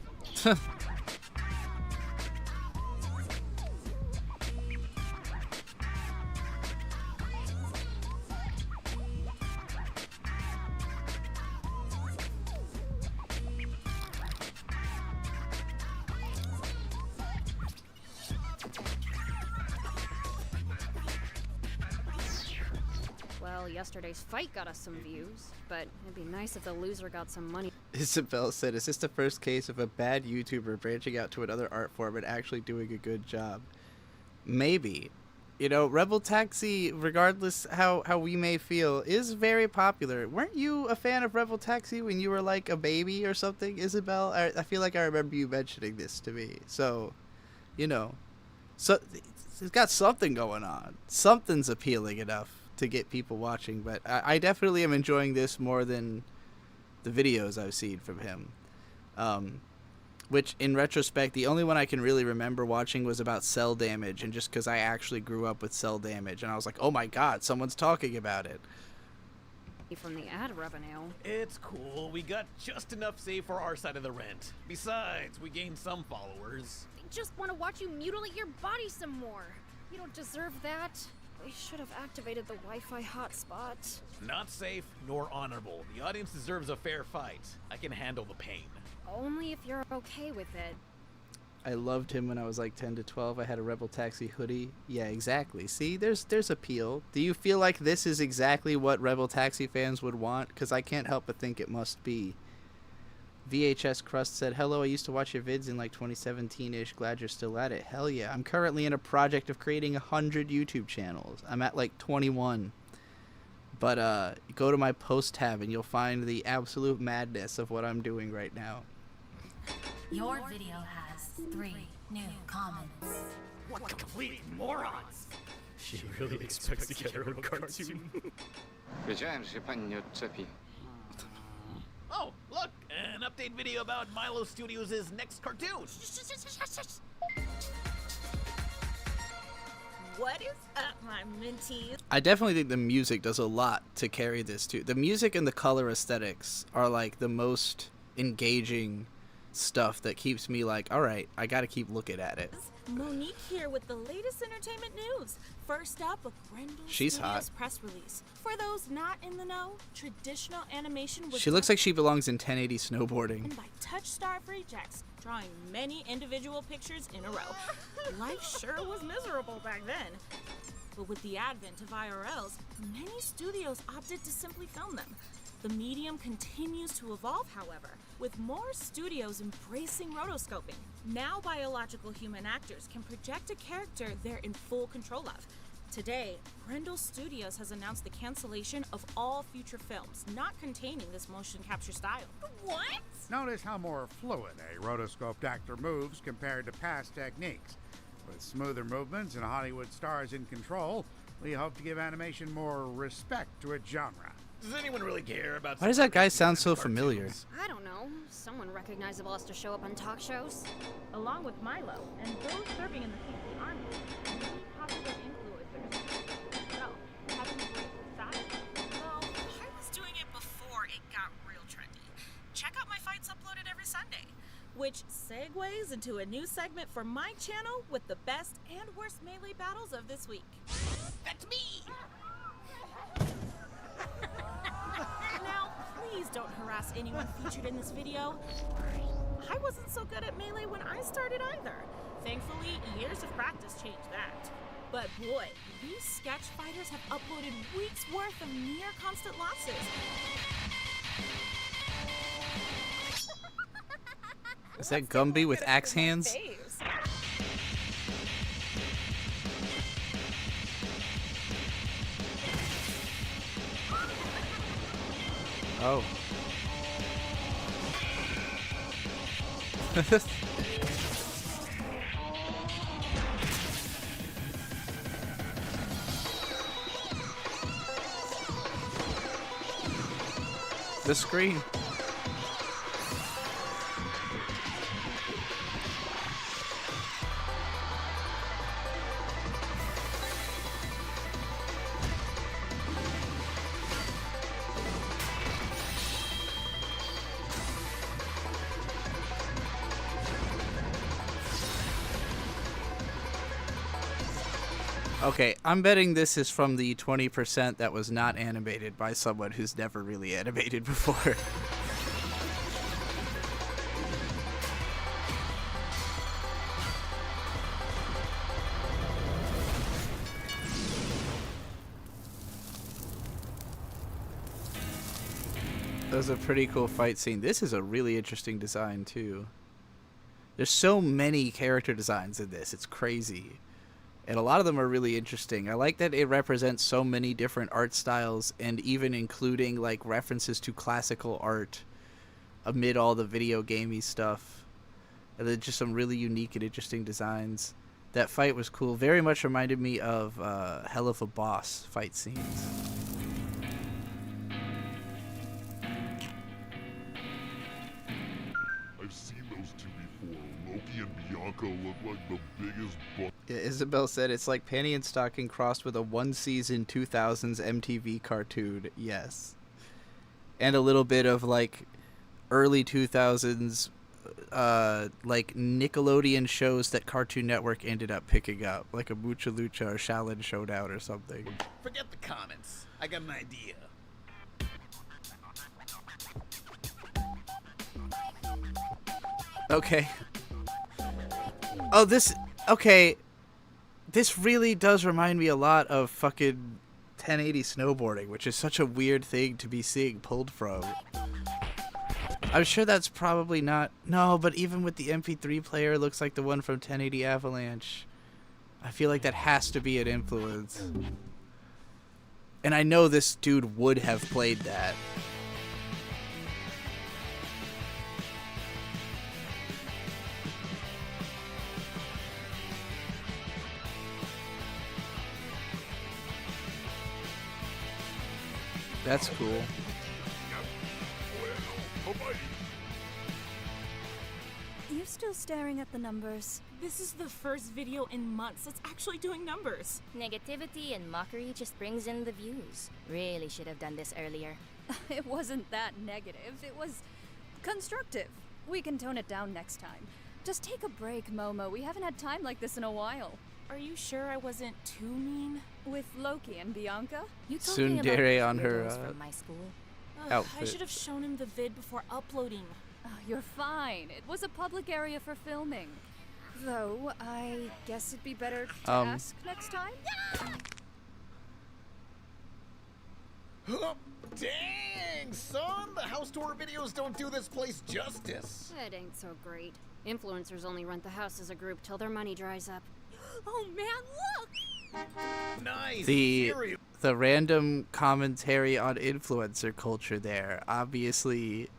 Well, yesterday's fight got us some views, but it'd be nice if the loser got some money. Isabel said, is this the first case of a bad YouTuber branching out to another art form and actually doing a good job? Maybe. You know, Rebel Taxi, regardless how we may feel, is very popular. Weren't you a fan of Rebel Taxi when you were like a baby or something, Isabel? I feel like I remember you mentioning this to me. So, you know, so it's got something going on. Something's appealing enough to get people watching, but I definitely am enjoying this more than the videos I've seen from him. Which, in retrospect, the only one I can really remember watching was about Cell Damage, and just because I actually grew up with Cell Damage, and I was like, oh my god, someone's talking about it. From the ad revenue. It's cool. We got just enough saved for our side of the rent. Besides, we gained some followers. I just want to watch you mutilate your body some more. You don't deserve that. They should have activated the Wi-Fi hotspot. Not safe nor honorable. The audience deserves a fair fight. I can handle the pain. Only if you're okay with it. I loved him when I was like 10 to 12. I had a Rebel Taxi hoodie. Yeah, exactly. See, there's appeal. Do you feel like this is exactly what Rebel Taxi fans would want? Because I can't help but think it must be. VHS Crust said, hello, I used to watch your vids in like 2017-ish. Glad you're still at it. Hell yeah. I'm currently in a project of creating 100 YouTube channels. I'm at like 21. But go to my post tab and you'll find the absolute madness of what I'm doing right now. Your video has 3 new comments. What complete morons! She really expects to get her own cartoon. Oh, look! An update video about Milo Studios' next cartoon! What is up, my minties? I definitely think the music does a lot to carry this too. The music and the color aesthetics are like the most engaging stuff that keeps me like, all right, I gotta keep looking at it. Monique here with the latest entertainment news. First up, a Grendel She's Studios hot. press release. For those not in the know, traditional animation was She looks like she belongs in 1080 snowboarding. done by Touchstar Freejax, drawing many individual pictures in a row. Life sure was miserable back then. But with the advent of IRLs, many studios opted to simply film them. The medium continues to evolve, however, with more studios embracing rotoscoping. Now biological human actors can project a character they're in full control of. Today, Grendel Studios has announced the cancellation of all future films not containing this motion capture style. What? Notice how more fluid a rotoscoped actor moves compared to past techniques. With smoother movements and Hollywood stars in control, we hope to give animation more respect to its genre. Does anyone really care about... Why does that guy sound so familiar? I don't know. Someone recognizable has to show up on talk shows. Along with Milo and those serving in the CC Army, many popular influencers as well have embraced the style. Well, I was doing it before it got real trendy. Check out my fights uploaded every Sunday, which segues into a new segment for my channel with the best and worst melee battles of this week. That's me! Now, please don't harass anyone featured in this video. I wasn't so good at melee when I started either. Thankfully, years of practice changed that. But boy, these sketch fighters have uploaded weeks worth of near constant losses. Is that Gumby with axe hands? Oh. The screen. Okay, I'm betting this is from the 20% that was not animated by someone who's never really animated before. That was a pretty cool fight scene. This is a really interesting design, too. There's so many character designs in this. It's crazy. And a lot of them are really interesting. I like that it represents so many different art styles and even including like references to classical art amid all the video gamey stuff. And then just some really unique and interesting designs. That fight was cool. Very much reminded me of Hell of a Boss fight scenes. I've seen those two before. Loki and Bianca look like the biggest Yeah, Isabel said it's like Panty and Stocking crossed with a one-season 2000s MTV cartoon. Yes. And a little bit of like early 2000s like Nickelodeon shows that Cartoon Network ended up picking up, like a Mucha Lucha or Shaolin Showdown or something. Forget the comments. I got an idea. Okay. Oh, okay. This really does remind me a lot of fucking 1080 snowboarding, which is such a weird thing to be seeing pulled from. I'm sure that's probably not... No, but even with the MP3 player, it looks like the one from 1080 Avalanche. I feel like that has to be an influence. And I know this dude would have played that. That's cool. You're still staring at the numbers. This is the first video in months that's actually doing numbers. Negativity and mockery just brings in the views. Really should have done this earlier. It wasn't that negative. It was constructive. We can tone it down next time. Just take a break, Momo. We haven't had time like this in a while. Are you sure I wasn't too mean? With Loki and Bianca? You Tsundere on her from my school. outfit. I should have shown him the vid before uploading. You're fine. It was a public area for filming. Though, I guess it'd be better to ask next time? Dang, son! The house tour videos don't do this place justice. That ain't so great. Influencers only rent the house as a group till their money dries up. Oh man, look! Nice! The random commentary on influencer culture there, obviously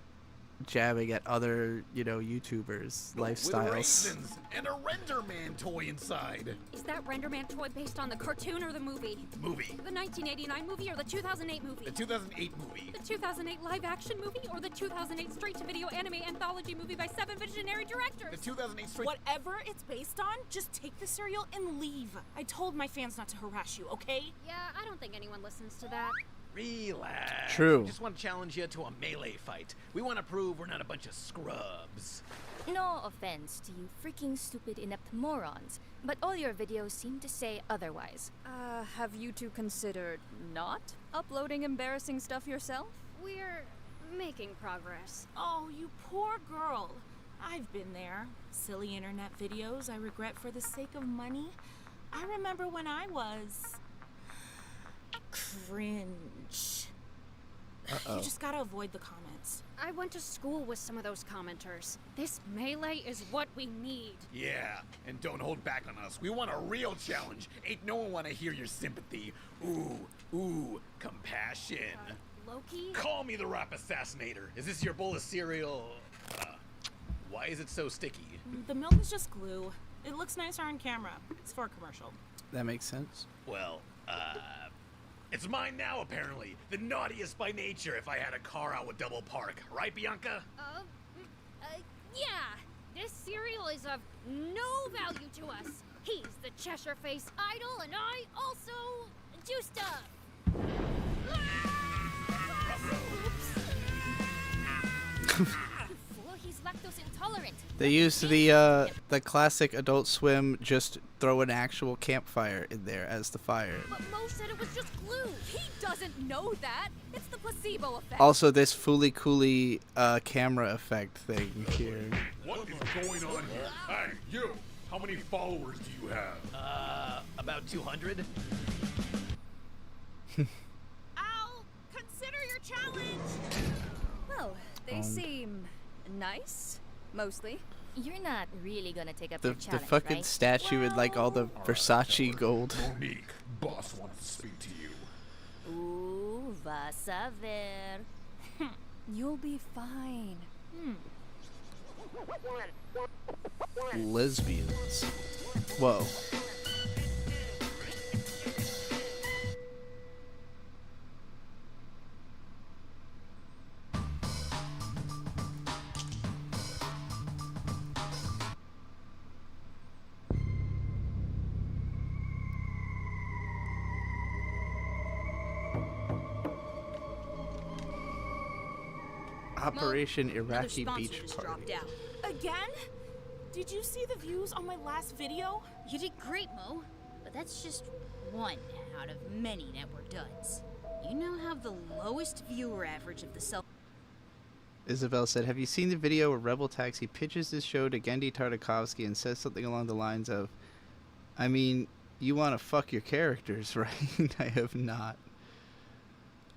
jabbing at other, YouTubers' lifestyles. With raisins and a RenderMan toy inside. Is that RenderMan toy based on the cartoon or the movie? Movie. The 1989 movie or the 2008 movie? The 2008 movie. The 2008 live-action movie or the 2008 straight-to-video anime anthology movie by 7 visionary directors? The 2008 straight... Whatever it's based on, just take the cereal and leave. I told my fans not to harass you, okay? Yeah, I don't think anyone listens to that. Relax. True. We just want to challenge you to a melee fight. We want to prove we're not a bunch of scrubs. No offense to you freaking stupid inept morons, but all your videos seem to say otherwise. Have you two considered not uploading embarrassing stuff yourself? We're making progress. Oh, you poor girl. I've been there. Silly internet videos I regret for the sake of money. I remember when I was... cringe. Uh-oh. You just gotta avoid the comments. I went to school with some of those commenters. This melee is what we need. Yeah, and don't hold back on us. We want a real challenge. Ain't no one want to hear your sympathy. Ooh, compassion. Loki? Call me the rap assassinator. Is this your bowl of cereal? Why is it so sticky? The milk is just glue. It looks nicer on camera. It's for a commercial. That makes sense. Well, it's mine now, apparently. The naughtiest by nature if I had a car out with double park. Right, Bianca? Yeah. This cereal is of no value to us. He's the Cheshire Face idol, and I also do stuff. He's lactose intolerant. They used the classic Adult Swim, just throw an actual campfire in there as the fire. But Mo said it was just glue. He doesn't know that. It's the placebo effect. Also, this Fooly Cooly camera effect thing here. What is going on here? Hey, you! How many followers do you have? About 200. I'll consider your challenge! Well, they seem nice, mostly. You're not really gonna take up The your challenge, fucking right? statue with like all the Versace gold. Monique, boss wants to speak to you. Ooh, vas a ver. You'll be fine. Lesbians. Whoa. Operation Iraqi Another sponsor Beach just Party. dropped out. Again? Did you see the views on my last video? You did great, Mo. But that's just one out of many that were duds. You now have the lowest viewer average of the self. Isabel said, have you seen the video where Rebel Taxi pitches this show to Gendy Tartakovsky and says something along the lines of, I mean, you want to fuck your characters, right? I have not.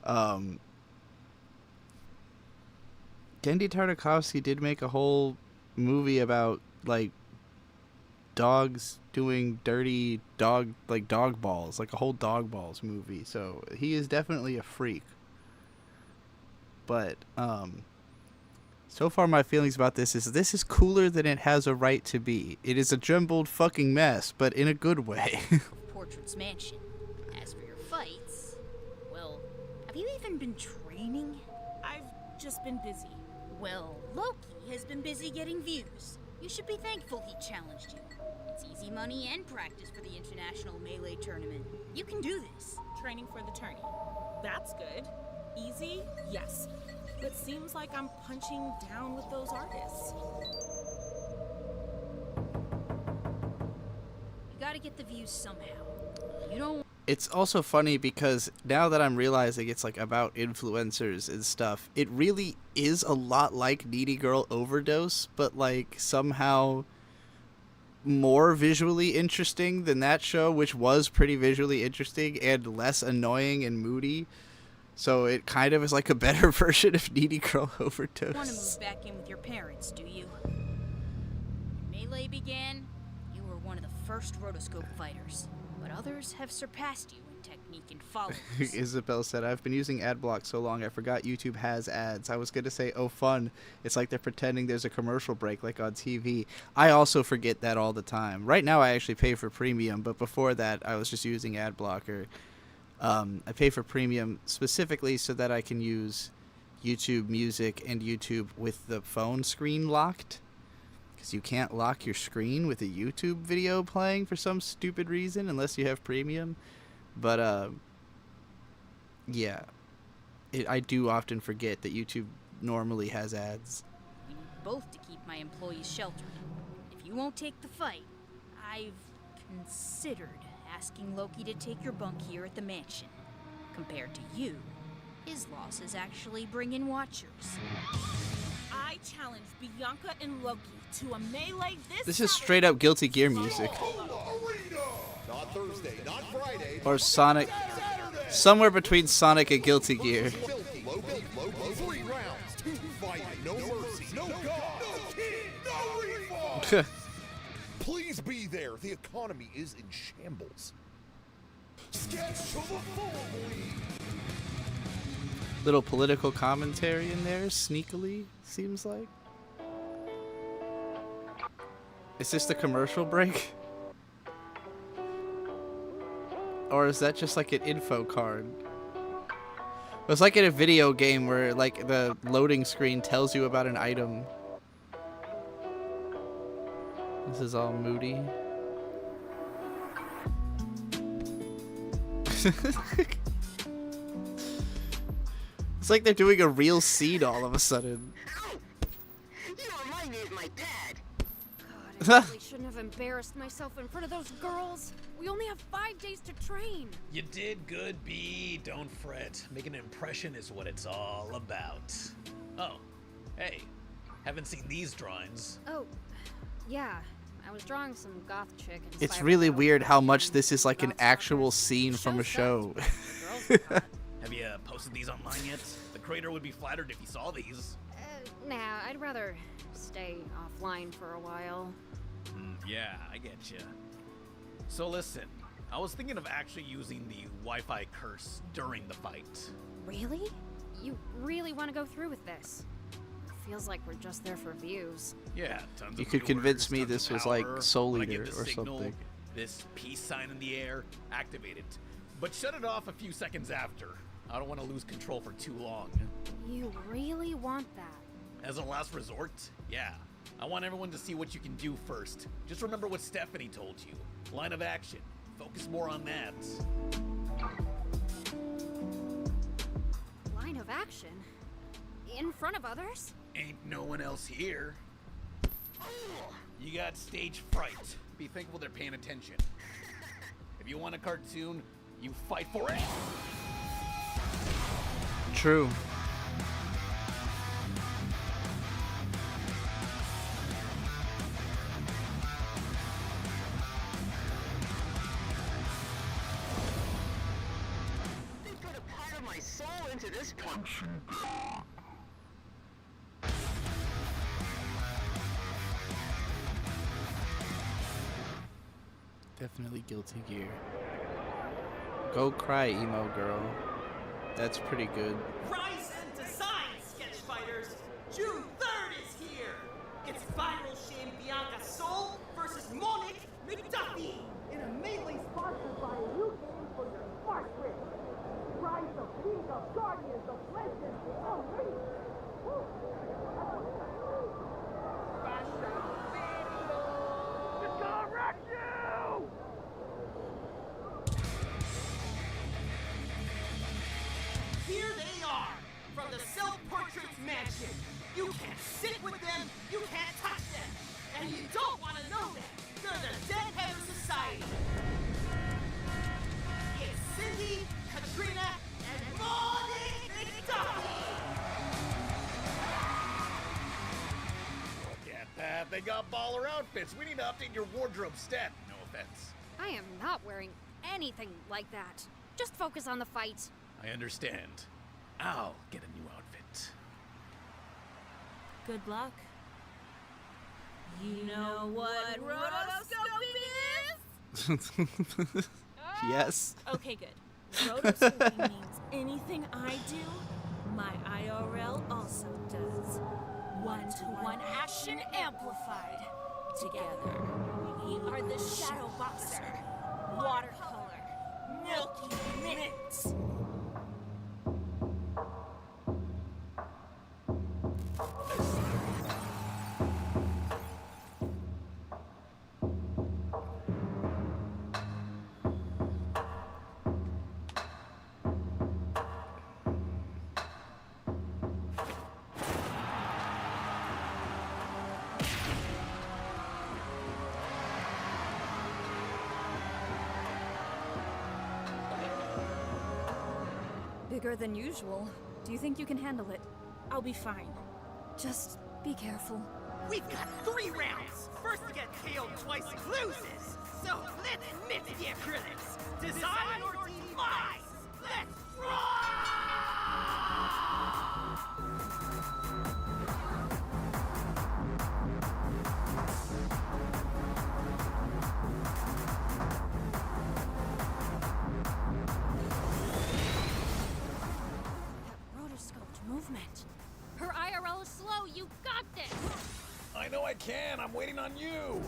Gendy Tartakovsky did make a whole movie about, like, dogs doing dirty dog balls, like a whole dog balls movie. So he is definitely a freak. But, so far my feelings about this is cooler than it has a right to be. It is a jumbled fucking mess, but in a good way. Portrait's mansion. As for your fights, well, have you even been training? I've just been busy. Well, Loki has been busy getting views. You should be thankful he challenged you. It's easy money and practice for the International Melee Tournament. You can do this. Training for the tourney. That's good. Easy? Yes. But seems like I'm punching down with those artists. You gotta get the views somehow. You don't... It's also funny because now that I'm realizing it's like about influencers and stuff, it really is a lot like Needy Girl Overdose, but like somehow more visually interesting than that show, which was pretty visually interesting and less annoying and moody. So it kind of is like a better version of Needy Girl Overdose. You want to move back in with your parents, do you? When Melee began, you were one of the first rotoscope fighters, but others have surpassed you in technique and followers. Isabel said, I've been using ad block so long I forgot YouTube has ads. I was going to say, oh fun, it's like they're pretending there's a commercial break like on TV. I also forget that all the time. Right now I actually pay for premium, but before that I was just using ad blocker. I pay for premium specifically so that I can use YouTube Music and YouTube with the phone screen locked. Because you can't lock your screen with a YouTube video playing for some stupid reason unless you have premium. But, yeah. I do often forget that YouTube normally has ads. We need both to keep my employees sheltered. If you won't take the fight, I've considered asking Loki to take your bunk here at the mansion. Compared to you, his losses actually bring in watchers. I challenge Bianca and Loki to a melee This is straight up Guilty Gear music. Not Thursday, not Friday. Or Sonic. Somewhere between Sonic and Guilty Gear. 3 rounds, 2 fighting, no mercy, no God, no king, no refund. Please be there. The economy is in shambles. Sketch to the full, Little political commentary in there, sneakily, seems like. Is this the commercial break? Or is that just like an info card? It's like in a video game where like the loading screen tells you about an item. This is all moody. It's like they're doing a real scene all of a sudden. You remind me of my dad. God, I really shouldn't have embarrassed myself in front of those girls. We only have 5 days to train. You did good, B. Don't fret. Making an impression is what it's all about. Oh, hey. Haven't seen these drawings. Oh, yeah. I was drawing some goth chick. It's really weird how much this is like an actual scene from a show. Have you posted these online yet? The creator would be flattered if he saw these. Nah, I'd rather stay offline for a while. Yeah, I get you. So listen, I was thinking of actually using the Wi-Fi curse during the fight. Really? You really want to go through with this? Feels like we're just there for views. Yeah, tons You of could convince viewers, me tons this of was like power. Soul When I Eater give the or signal, something. This peace sign in the air, activate it. But shut it off a few seconds after. I don't want to lose control for too long. You really want that? As a last resort, yeah. I want everyone to see what you can do first. Just remember what Stephanie told you. Line of action. Focus more on that. Line of action? In front of others? Ain't no one else here. You got stage fright. Be thankful they're paying attention. If you want a cartoon, you fight for it. True. They put a part of my soul into this punch. Definitely Guilty Gear. Go cry, emo girl. That's pretty good. Rise and Design, Sketch Fighters! June 3rd is here! It's Viral Shame Bianca Soul versus Monique McDuffie in a melee sponsored by a new game for your smart grid. Rise of League of Guardians of Legends Unleashed! It's gonna wreck you! Here they are, from the Self-Portraits Mansion. You can't sit with them, you can't touch them, and you don't want to know them. They're the Deadhead Society. It's Cindy, Katrina, and Monique McDuffie. Look at that. They got baller outfits. We need to update your wardrobe stat. No offense. I am not wearing anything like that. Just focus on the fight. I understand. I'll get a new outfit. Good luck. You know what rotoscoping is? Yes. Okay, good. Rotoscoping means anything I do, my IRL also does. One-to-one action amplified. Together, we are the Shadow Boxer, Watercolor, Milky Minutes. Bigger than usual. Do you think you can handle it? I'll be fine. Just be careful. We've got 3 rounds. First to get KO'd twice loses. So let's mix the acrylics. Design or demise. Let's rock! Rotoscoped movement. Her IRL is slow. You got this. I know I can. I'm waiting on you.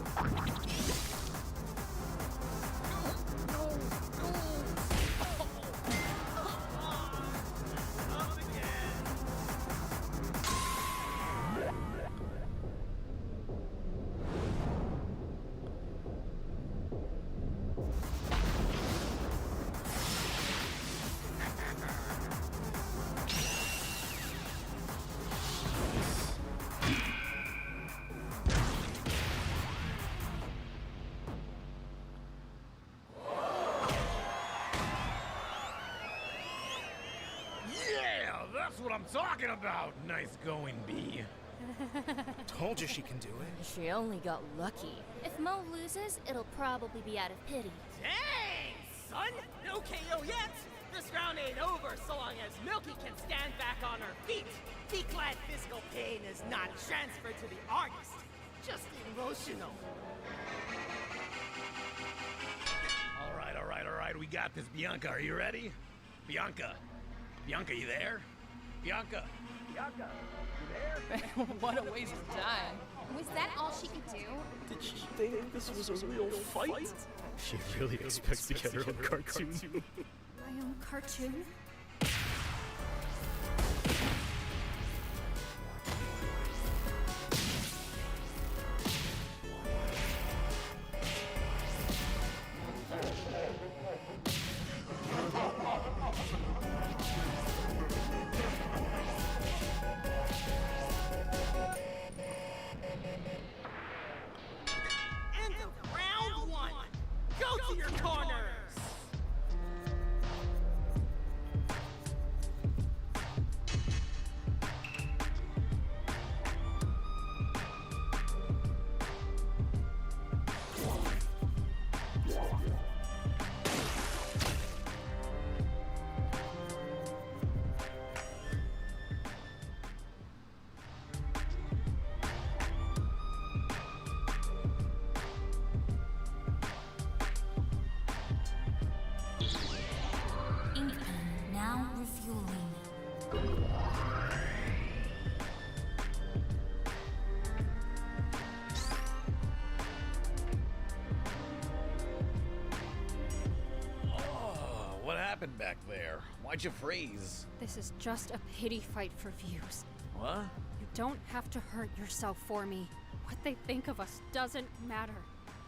That's what I'm talking about. Nice going, B. Told you she can do it. She only got lucky. If Mo loses, it'll probably be out of pity. Dang, son! No KO yet! This round ain't over so long as Milky can stand back on her feet. Declad physical pain is not transferred to the artist, just emotional. All right. We got this. Bianca, are you ready? Bianca, you there? Bianca, you there? What a waste of time. Was that all she could do? Did she think this was a real fight? She really expects to get her own cartoon. My own cartoon? happened back there? Why'd you freeze? This is just a pity fight for views. What? You don't have to hurt yourself for me. What they think of us doesn't matter.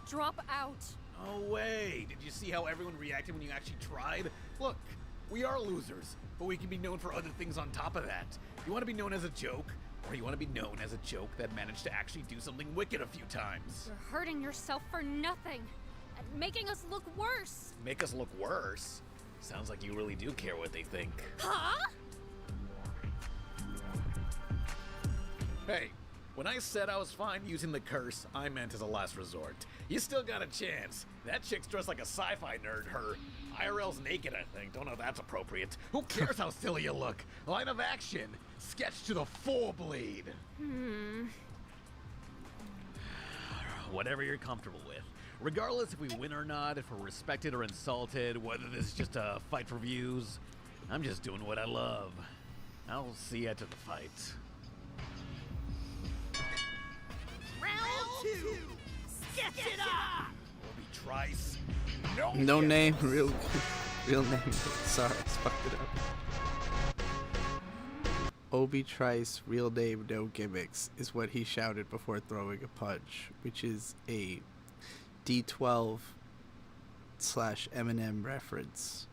Drop out. No way. Did you see how everyone reacted when you actually tried? Look, we are losers, but we can be known for other things on top of that. You want to be known as a joke, or you want to be known as a joke that managed to actually do something wicked a few times? You're hurting yourself for nothing. And making us look worse. Make us look worse? Sounds like you really do care what they think. Huh? Hey, when I said I was fine using the curse, I meant as a last resort. You still got a chance. That chick's dressed like a sci-fi nerd. Her IRL's naked, I think. Don't know if that's appropriate. Who cares how silly you look? Line of action. Sketch to the full bleed. Whatever you're comfortable with. Regardless if we win or not, if we're respected or insulted, whether this is just a fight for views, I'm just doing what I love. I'll see you after the fight. Round 2! Sketch it up! Obi Trice. No name, real name. Sorry, I fucked it up. Obi Trice, real name, no gimmicks, is what he shouted before throwing a punch, which is a D12/Eminem reference.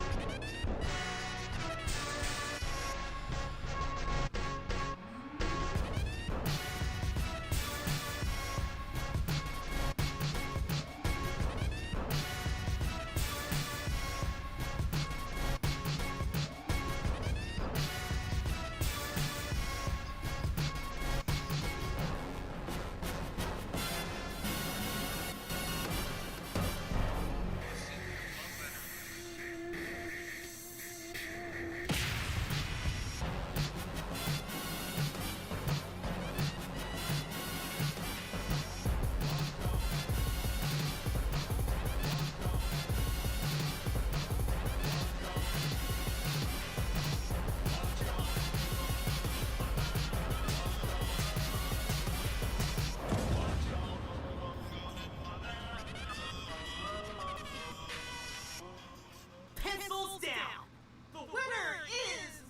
Pencils down! The winner is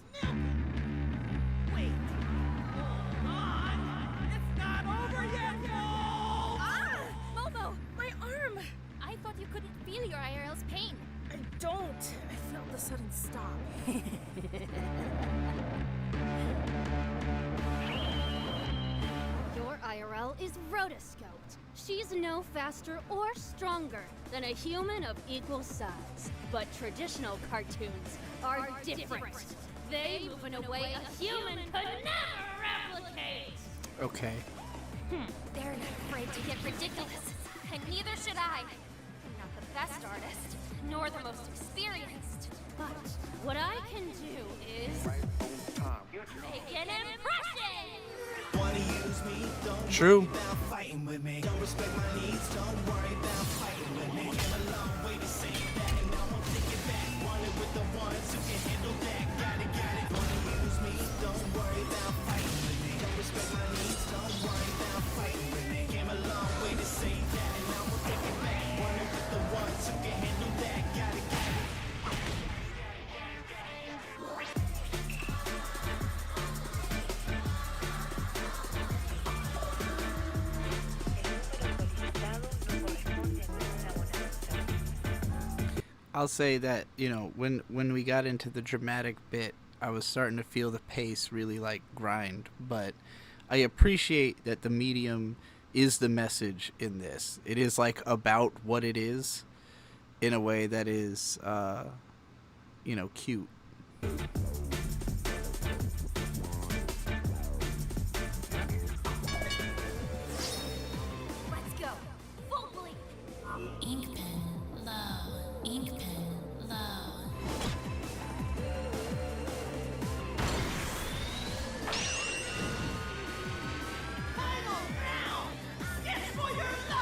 Wait, hold on! It's not over yet, y'all! Momo, my arm! I thought you couldn't feel your IRL's pain. I don't. I felt the sudden stop. Your IRL is rotoscoped. She's no faster or stronger than a human of equal size. But traditional cartoons are different. They move in a way a human could never replicate. Okay. They're not afraid to get ridiculous, and neither should I. I'm not the best artist, nor the most experienced. But what I can do is make an impression! True. Don't respect my needs, don't worry about fighting with me. Came a long way to say that, and I won't take it back. Wanted with the ones who can handle that. Got it. Wanna use me, don't worry about fighting with me. Don't respect my needs, don't worry about fighting with me. Came a long way to say that, and I won't take it back. Wanted with the ones who can handle that. Got it. I'll say that, you know, when we got into the dramatic bit, I was starting to feel the pace really like grind, but I appreciate that the medium is the message in this. It is like about what it is in a way that is you know, cute. Let's go! Full bleed! Ink pen low. Ink pen low. Final round! Sketch for your life!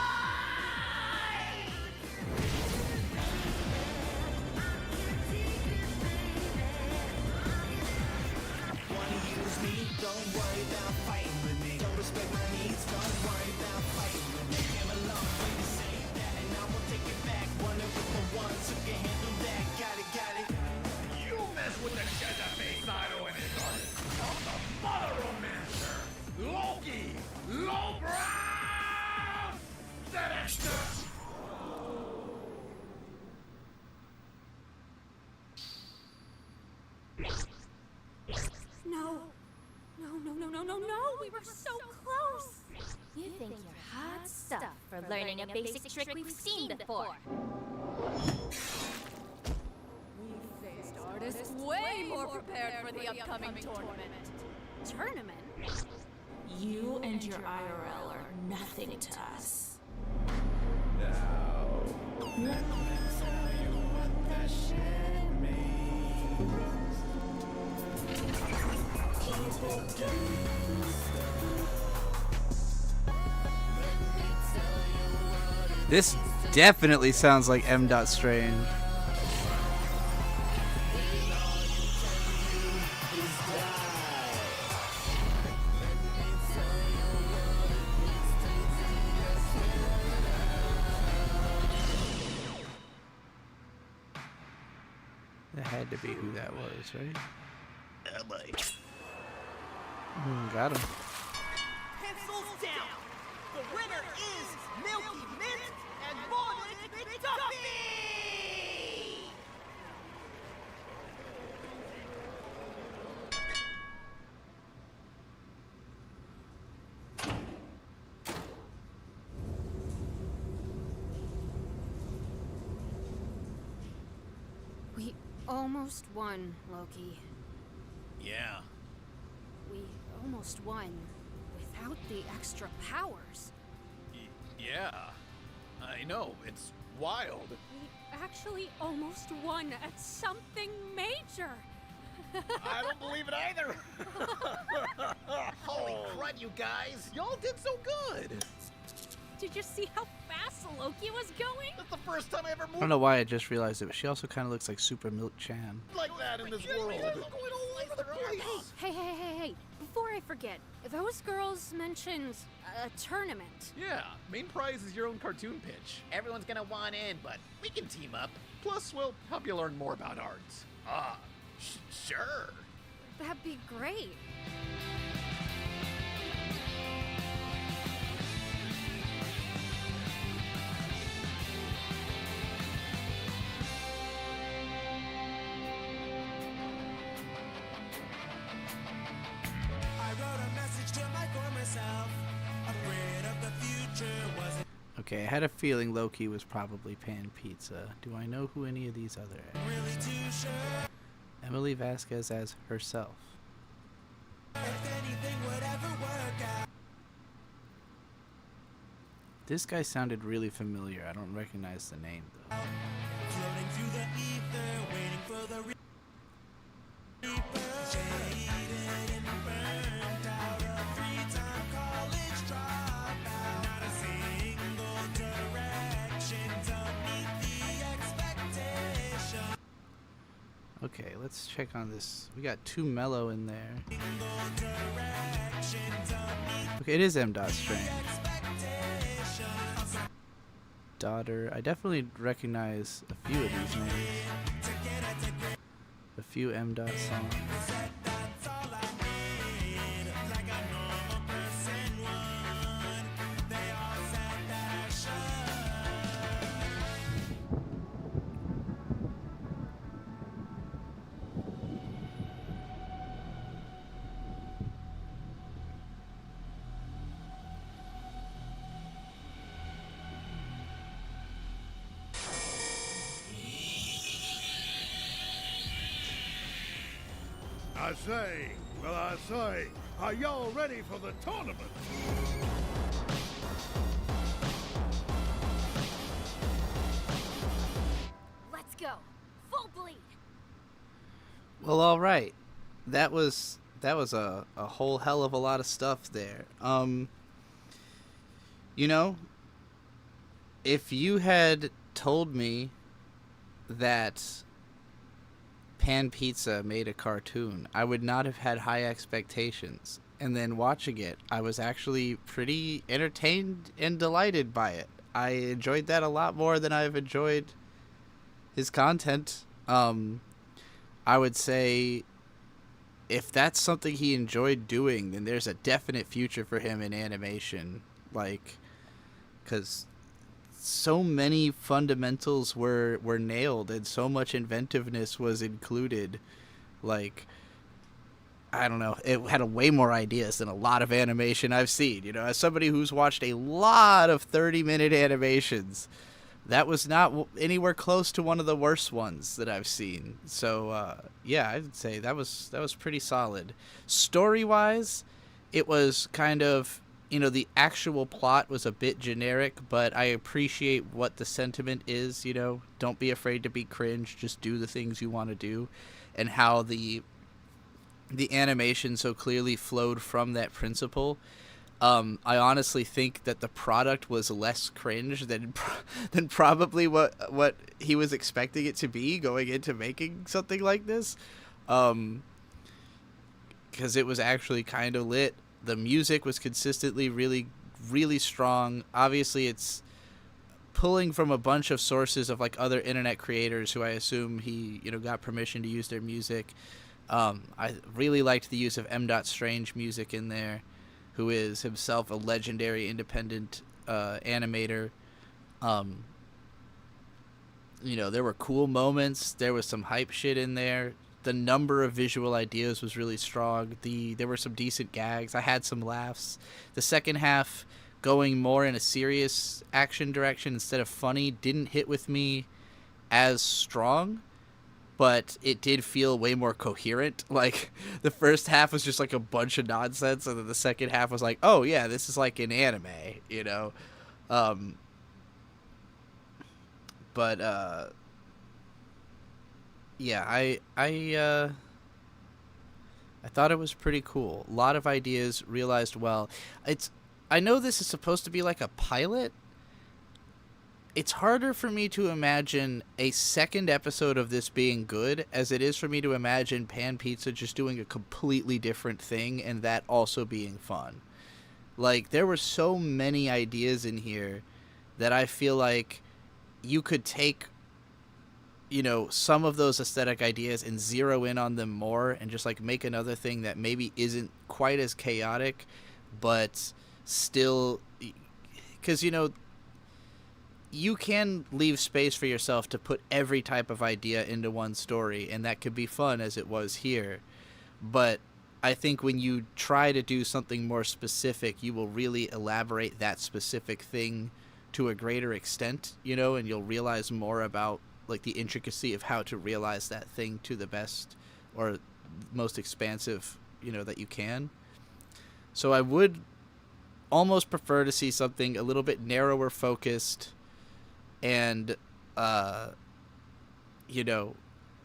No, we were so close. You think you're hot stuff for learning a basic trick we've seen before. We faced artists way more prepared for the upcoming tournament. Tournament? You and your IRL are nothing to us. Now, let me tell you what that shit means. Keep it down. This definitely sounds like M. Strange. That had to be who that was, right? Got him. Pencils down. The winner is Milky Mint and Monic McDuffie! We almost won, Loki. Yeah. We almost won without the extra powers. Yeah. I know, it's wild. We actually almost won at something major. I don't believe it either. Holy crud, you guys! Y'all did so good. Did you see how fast Loki was going? That's the first time I ever I moved don't know why I just realized it, but she also kind of looks like Super Milk Chan. like that in this world. Going all over the place. Hey, before I forget, those girls mentioned a tournament. Yeah, main prize is your own cartoon pitch. Everyone's gonna want in, but we can team up. Plus, we'll help you learn more about arts. Sure. That'd be great. I wrote a message to my former self, afraid of the future wasn't Okay, I had a feeling Loki was probably Pan Pizza. Do I know who any of these other are? really too sure. Emily Vasquez as herself. If anything would ever work out. This guy sounded really familiar. I don't recognize the name though. Floating through the ether, waiting for the reaper. Jaded and burned out, a three-time college dropout. Not a single direction to meet the expectation. Okay, let's check on this. We got 2 Mellow in there. Okay, it is M. Strange. Daughter. I definitely recognize a few of these names. A few M. songs. I say, are y'all ready for the tournament? Let's go. Full bleed. Well, all right. That was a whole hell of a lot of stuff there. You know, if you had told me that Pan Pizza made a cartoon, I would not have had high expectations. And then watching it, I was actually pretty entertained and delighted by it. I enjoyed that a lot more than I've enjoyed his content. I would say if that's something he enjoyed doing, then there's a definite future for him in animation. Like, because so many fundamentals were nailed and so much inventiveness was included. Like, I don't know, it had way more ideas than a lot of animation I've seen. You know, as somebody who's watched a lot of 30-minute animations, that was not anywhere close to one of the worst ones that I've seen. So yeah, I'd say that was pretty solid. Story-wise, it was kind of, you know, the actual plot was a bit generic, but I appreciate what the sentiment is. You know, don't be afraid to be cringe, just do the things you want to do, and how the animation so clearly flowed from that principle. I honestly think that the product was less cringe than probably what he was expecting it to be going into making something like this, because it was actually kind of lit. The music was consistently really, really strong. Obviously, it's pulling from a bunch of sources of like other internet creators who I assume he, you know, got permission to use their music. I really liked the use of M. Strange music in there, who is himself a legendary independent animator. You know, there were cool moments. There was some hype shit in there. The number of visual ideas was really strong. There were some decent gags. I had some laughs. The second half, going more in a serious action direction instead of funny, didn't hit with me as strong, but it did feel way more coherent. Like, the first half was just like a bunch of nonsense, and then the second half was like, oh yeah, this is like an anime, you know? Yeah, I thought it was pretty cool. A lot of ideas realized well. I know this is supposed to be like a pilot. It's harder for me to imagine a second episode of this being good as it is for me to imagine Pan Pizza just doing a completely different thing and that also being fun. Like, there were so many ideas in here that I feel like you could take, you know, some of those aesthetic ideas and zero in on them more and just like make another thing that maybe isn't quite as chaotic, but still, because, you know, you can leave space for yourself to put every type of idea into one story, and that could be fun as it was here. But I think when you try to do something more specific, you will really elaborate that specific thing to a greater extent, you know, and you'll realize more about like the intricacy of how to realize that thing to the best or most expansive, you know, that you can. So I would almost prefer to see something a little bit narrower focused and, you know,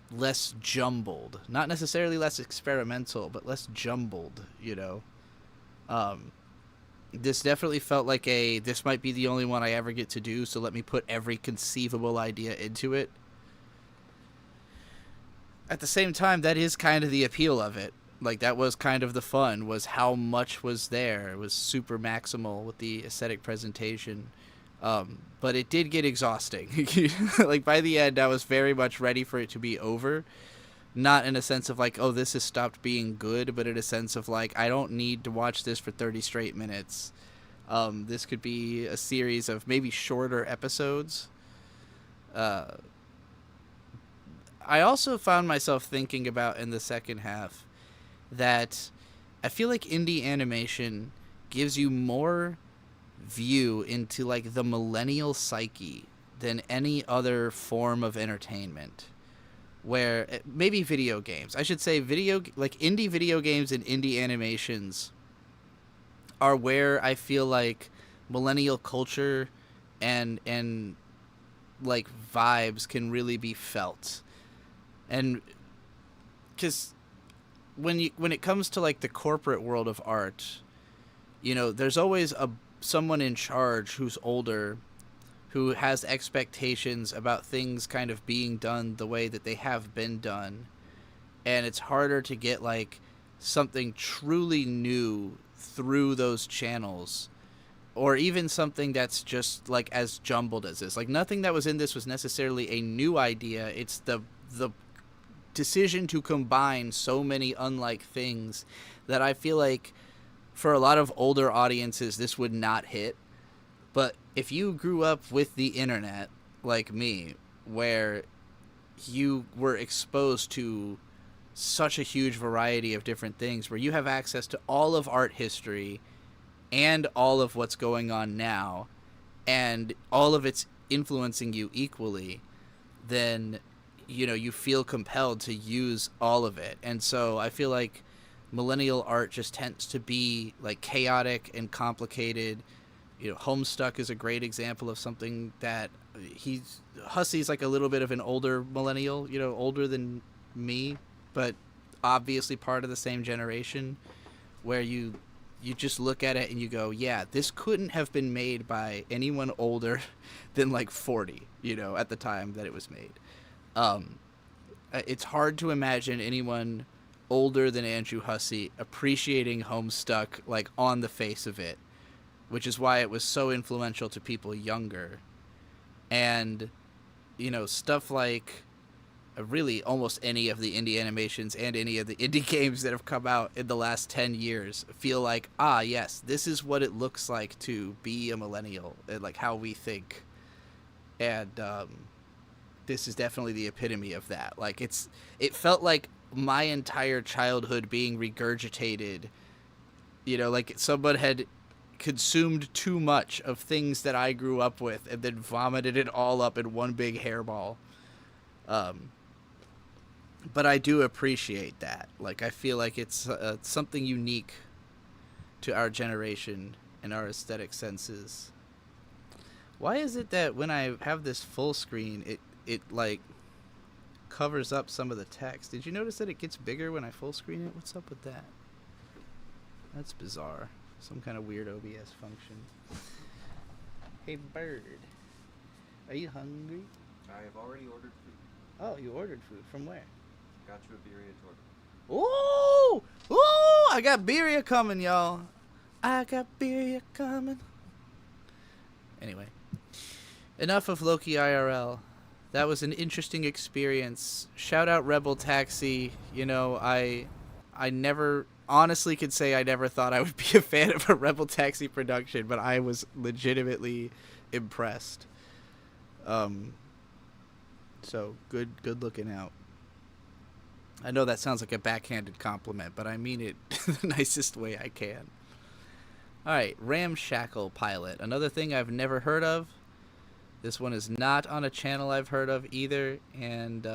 less jumbled. Not necessarily less experimental, but less jumbled, you know. This definitely felt like this might be the only one I ever get to do, so let me put every conceivable idea into it. At the same time, that is kind of the appeal of it. Like, that was kind of the fun, was how much was there. It was super maximal with the aesthetic presentation. But it did get exhausting. Like, by the end, I was very much ready for it to be over. Not in a sense of like, oh, this has stopped being good, but in a sense of like, I don't need to watch this for 30 straight minutes. This could be a series of maybe shorter episodes. I also found myself thinking about in the second half that I feel like indie animation gives you more view into like the millennial psyche than any other form of entertainment. Where maybe video games, I should say indie video games and indie animations are where I feel like millennial culture and like vibes can really be felt. And because when it comes to like the corporate world of art, you know, there's always someone in charge who's older, who has expectations about things kind of being done the way that they have been done. And it's harder to get like something truly new through those channels, or even something that's just like as jumbled as this. Like, nothing that was in this was necessarily a new idea. It's the decision to combine so many unlike things that I feel like for a lot of older audiences this would not hit. But if you grew up with the internet, like me, where you were exposed to such a huge variety of different things where you have access to all of art history and all of what's going on now, and all of it's influencing you equally, then, you know, you feel compelled to use all of it. And so I feel like millennial art just tends to be like chaotic and complicated. You know, Homestuck is a great example of something that Hussey's like a little bit of an older millennial, you know, older than me, but obviously part of the same generation, where you just look at it and you go, yeah, this couldn't have been made by anyone older than like 40, you know, at the time that it was made. It's hard to imagine anyone older than Andrew Hussey appreciating Homestuck like on the face of it, which is why it was so influential to people younger. And, you know, stuff like really almost any of the indie animations and any of the indie games that have come out in the last 10 years feel like, yes, this is what it looks like to be a millennial, and like how we think. And this is definitely the epitome of that. Like, it felt like my entire childhood being regurgitated, you know, like someone had consumed too much of things that I grew up with and then vomited it all up in one big hairball. But I do appreciate that. Like, I feel like it's something unique to our generation and our aesthetic senses. Why is it that when I have this full screen, it like covers up some of the text? Did you notice that it gets bigger when I full screen it? What's up with that? That's bizarre. Some kind of weird OBS function. Hey, bird. Are you hungry? I have already ordered food. Oh, you ordered food. From where? Got you a birria torta. Ooh! Ooh! I got birria coming, y'all. I got birria coming. Anyway. Enough of Loki IRL. That was an interesting experience. Shout out Rebel Taxi. You know, I never honestly could say I never thought I would be a fan of a Rebel Taxi production, but I was legitimately impressed. So good looking out. I know that sounds like a backhanded compliment, but I mean it the nicest way I can. Alright, Ramshackle Pilot. Another thing I've never heard of. This one is not on a channel I've heard of either, and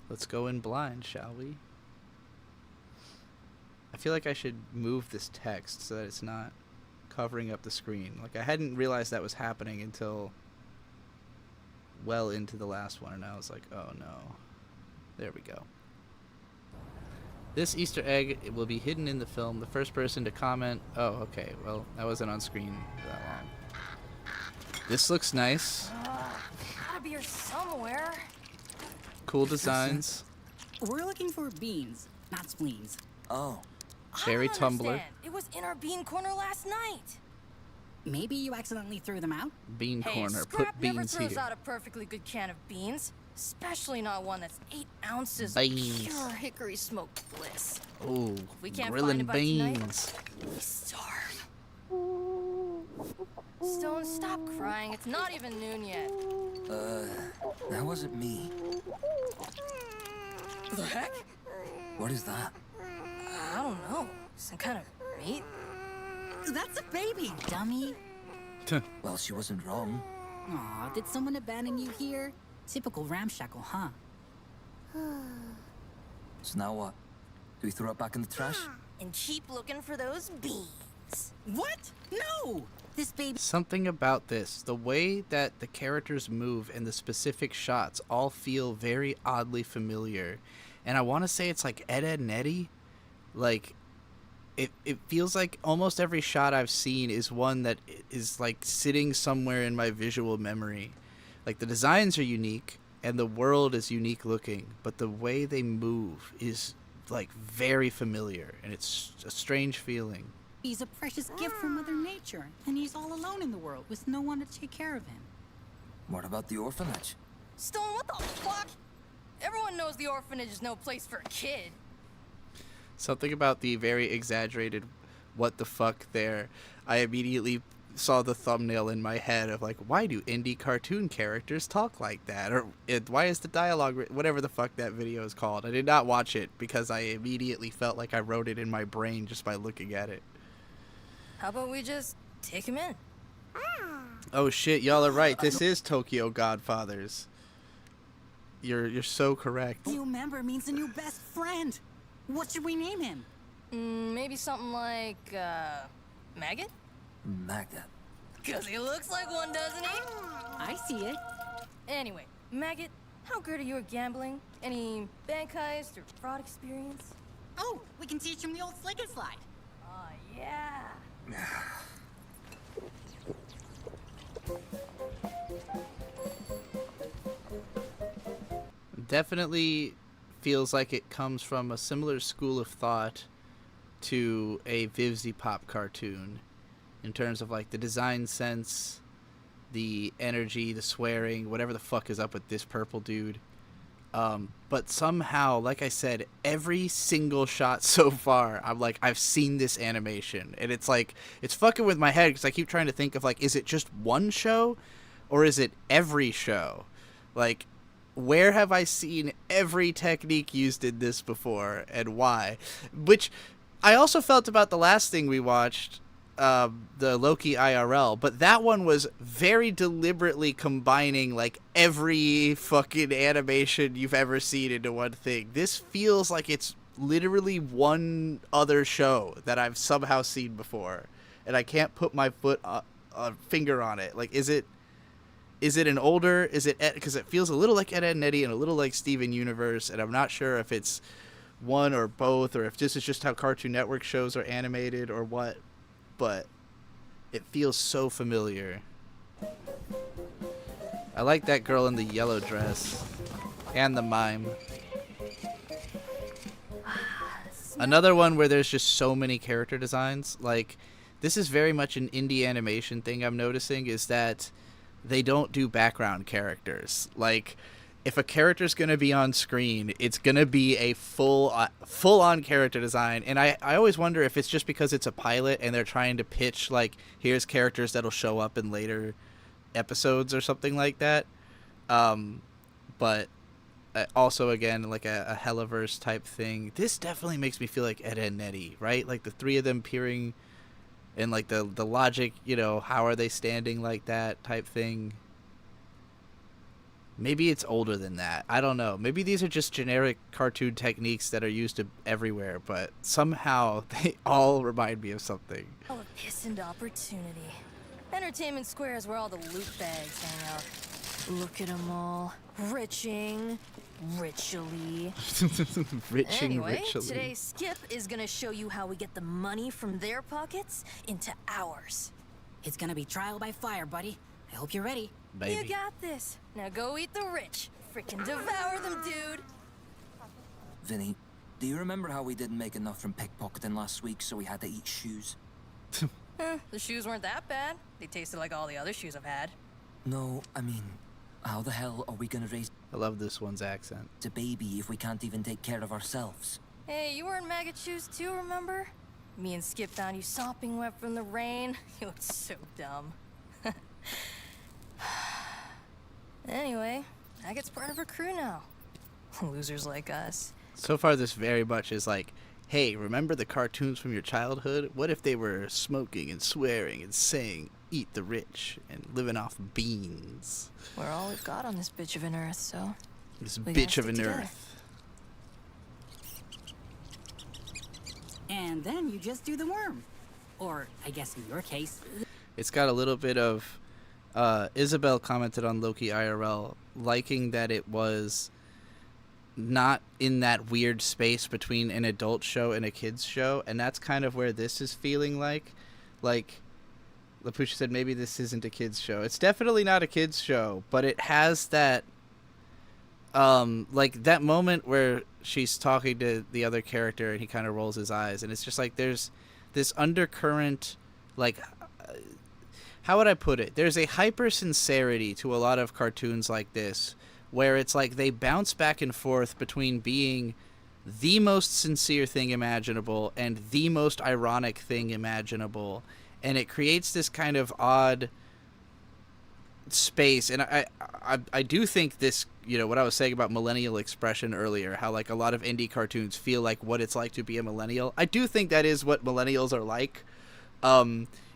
let's go in blind, shall we? I feel like I should move this text so that it's not covering up the screen. Like, I hadn't realized that was happening until well into the last one, and I was like, oh no. There we go. This Easter egg will be hidden in the film. The first person to comment... Oh, okay. Well, that wasn't on screen for that long. This looks nice. Gotta be here somewhere. Cool designs. We're looking for beans, not spleens. Oh. Very I don't Tumblr. understand. It was in our bean corner last night. Maybe you accidentally threw them out? Bean Hey, corner. Scrap Put never beans throws here. out a perfectly good can of beans. Especially not one that's 8 ounces Beans. of pure hickory smoked bliss. Ooh, If we can't grilling find it by tonight, beans. we starve. Stone, stop crying. It's not even noon yet. That wasn't me. The heck? What is that? I don't know. Some kind of meat? That's a baby, dummy. Well, she wasn't wrong. Aw, did someone abandon you here? Typical ramshackle, huh? So now what? Do we throw it back in the trash? And keep looking for those beans. What? No! This baby... Something about this, the way that the characters move and the specific shots all feel very oddly familiar. And I want to say it's like Ed, Edd n Eddy. Like, it feels like almost every shot I've seen is one that is like sitting somewhere in my visual memory. Like, the designs are unique and the world is unique looking, but the way they move is like very familiar, and it's a strange feeling. He's a precious gift from Mother Nature, and he's all alone in the world with no one to take care of him. What about the orphanage? Stone, what the fuck? Everyone knows the orphanage is no place for a kid. Something about the very exaggerated what the fuck there. I immediately saw the thumbnail in my head of like, why do indie cartoon characters talk like that? Or why is the dialogue, whatever the fuck that video is called. I did not watch it because I immediately felt like I wrote it in my brain just by looking at it. How about we just take him in? Oh shit, y'all are right. This is Tokyo Godfathers. You're so correct. New member means a new best friend. What should we name him? Maybe something like, Maggot? Maggot. Cause he looks like one, doesn't he? I see it. Anyway, Maggot, how good are you at gambling? Any bank heist or fraud experience? Oh, we can teach him the old slick and slide. Oh, yeah. Definitely feels like it comes from a similar school of thought to a Vivzy Pop cartoon in terms of like the design sense, the energy, the swearing, whatever the fuck is up with this purple dude. But somehow, like I said, every single shot so far, I'm like, I've seen this animation. And it's like, it's fucking with my head because I keep trying to think of like, is it just one show or is it every show? Like, where have I seen every technique used in this before and why? Which I also felt about the last thing we watched, the Loki IRL, but that one was very deliberately combining like every fucking animation you've ever seen into one thing. This feels like it's literally one other show that I've somehow seen before, and I can't put my finger on it. Like, is it an older, is it, because it feels a little like Ed, Edd n Eddy and a little like Steven Universe, and I'm not sure if it's one or both, or if this is just how Cartoon Network shows are animated or what, but it feels so familiar. I like that girl in the yellow dress and the mime. Another one where there's just so many character designs. Like, this is very much an indie animation thing I'm noticing, is that they don't do background characters. Like, if a character's going to be on screen, it's going to be a full-on character design. And I always wonder if it's just because it's a pilot and they're trying to pitch, like, here's characters that'll show up in later episodes or something like that. But also, again, like a Helliverse type thing. This definitely makes me feel like Ed, Edd n Eddy, right? Like, the three of them peering, and, like, the logic, you know, how are they standing like that type thing. Maybe it's older than that. I don't know. Maybe these are just generic cartoon techniques that are used low, but somehow they all remind me of something. Oh, a pissant opportunity. Entertainment Square is where all the loot bags hang out. Look at them all. Riching. Ritually. Anyway, today Skip is gonna show you how we get the money from their pockets into ours. It's gonna be trial by fire, buddy. I hope you're ready. Baby. You got this. Now go eat the rich. Frickin' devour them, dude. Vinny, do you remember how we didn't make enough from pickpocketing last week, so we had to eat shoes? The shoes weren't that bad. They tasted like all the other shoes I've had. No, I mean, how the hell are we gonna raise... I love this one's accent. ...a baby if we can't even take care of ourselves? Hey, you were in maggot shoes too, remember? Me and Skip found you sopping wet from the rain. You looked so dumb. Anyway, Maggot's part of her crew now. Losers like us. So far, this very much is like, hey, remember the cartoons from your childhood? What if they were smoking and swearing and saying, eat the rich, and living off beans? We're all we've got on this bitch of an earth, so... This bitch of an earth. And then you just do the worm. Or, I guess in your case... It's got a little bit of... Isabel commented on Loki IRL, liking that it was not in that weird space between an adult show and a kid's show, and that's kind of where this is feeling like. Like, Lapusha said, maybe this isn't a kid's show. It's definitely not a kid's show, but it has that, like, that moment where she's talking to the other character and he kind of rolls his eyes, and it's just like there's this undercurrent, like... How would I put it? There's a hyper sincerity to a lot of cartoons like this, where it's like they bounce back and forth between being the most sincere thing imaginable and the most ironic thing imaginable. and it creates this kind of odd space. And I do think this, you know, what I was saying about millennial expression earlier, how like a lot of indie cartoons feel like what it's like to be a millennial. I do think that is what millennials are like.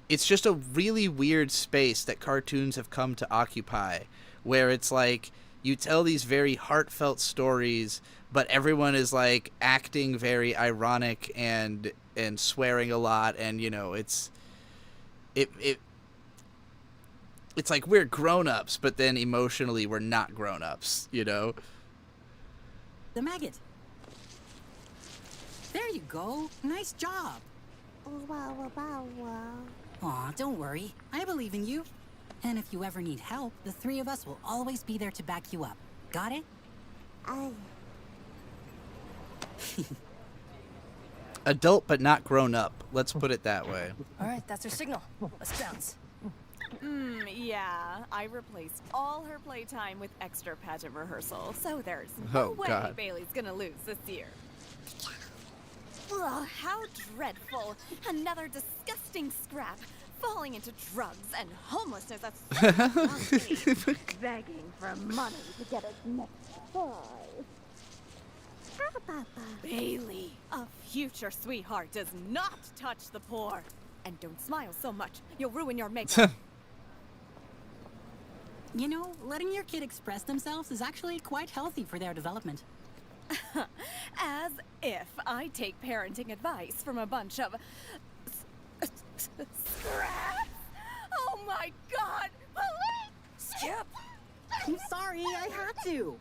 It's just a really weird space that cartoons have come to occupy, where it's like you tell these very heartfelt stories, but everyone is like acting very ironic and swearing a lot, and you know, it's like we're grown-ups, but then emotionally we're not grown-ups, you know? The maggot. There you go. Nice job. Aw, don't worry. I believe in you. And if you ever need help, the three of us will always be there to back you up. Got it? Adult but not grown up. Let's put it that way. All right, that's her signal. Let's bounce. Yeah, I replaced all her playtime with extra pageant rehearsal, so there's no Oh, way God. Bailey's gonna lose this year. Ugh, how dreadful. Another disgusting scrap. Falling into drugs and homelessness at such a young age. Begging for money to get its next toy. Bailey, a future sweetheart does not touch the poor. And don't smile so much. You'll ruin your makeup. You know, letting your kid express themselves is actually quite healthy for their development. As if I take parenting advice from a bunch of scraps. Oh my God! Police! Skip! I'm sorry, I had to.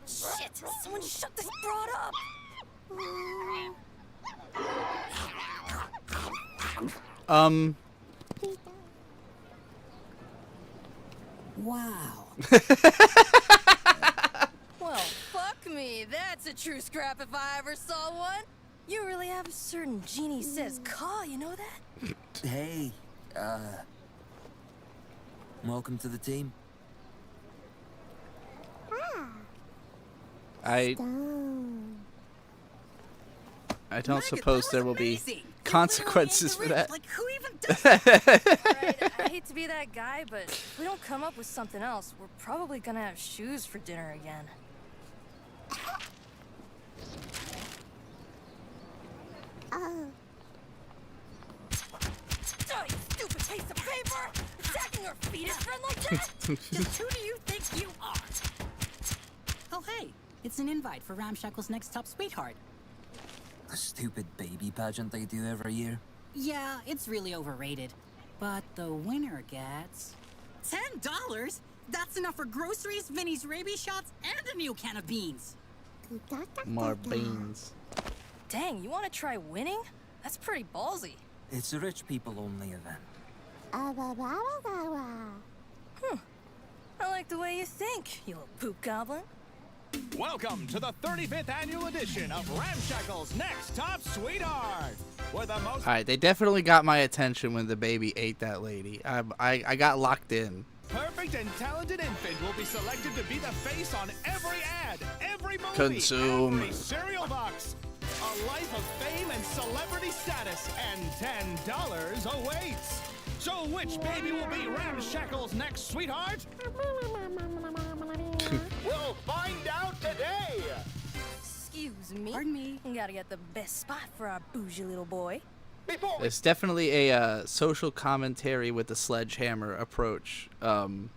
Shit! Someone shut this broad up! Wow. Well, fuck me. That's a true scrap if I ever saw one. You really have a certain Genie Says caw, you know that? Hey, welcome to the team. I don't suppose there will be consequences for that. Like, who even does that? Right, I hate to be that guy, but if we don't come up with something else, we're probably gonna have shoes for dinner again. Oh, you stupid piece of paper! Attacking our fetus friend like that? Just who do you think you are? Oh, hey, it's an invite for Ramshackle's Next Top Sweetheart. The stupid baby pageant they do every year. Yeah, it's really overrated. But the winner gets... $10? That's enough for groceries, Vinny's rabies shots, and a new can of beans. More beans. Dang, you want to try winning? That's pretty ballsy. It's a rich people only event. I like the way you think, you little poop goblin. Welcome to the 35th annual edition of Ramshackle's Next Top Sweetheart. Where the most Alright, they definitely got my attention when the baby ate that lady. I got locked in. perfect and talented infant will be selected to be the face on every ad, every movie, Consume. every cereal box. A life of fame and celebrity status, and $10 awaits. So which baby will be Ramshackle's next sweetheart? We'll find out today. Excuse me. Pardon me. Gotta get the best spot for our bougie little boy. It's definitely a social commentary with the sledgehammer approach to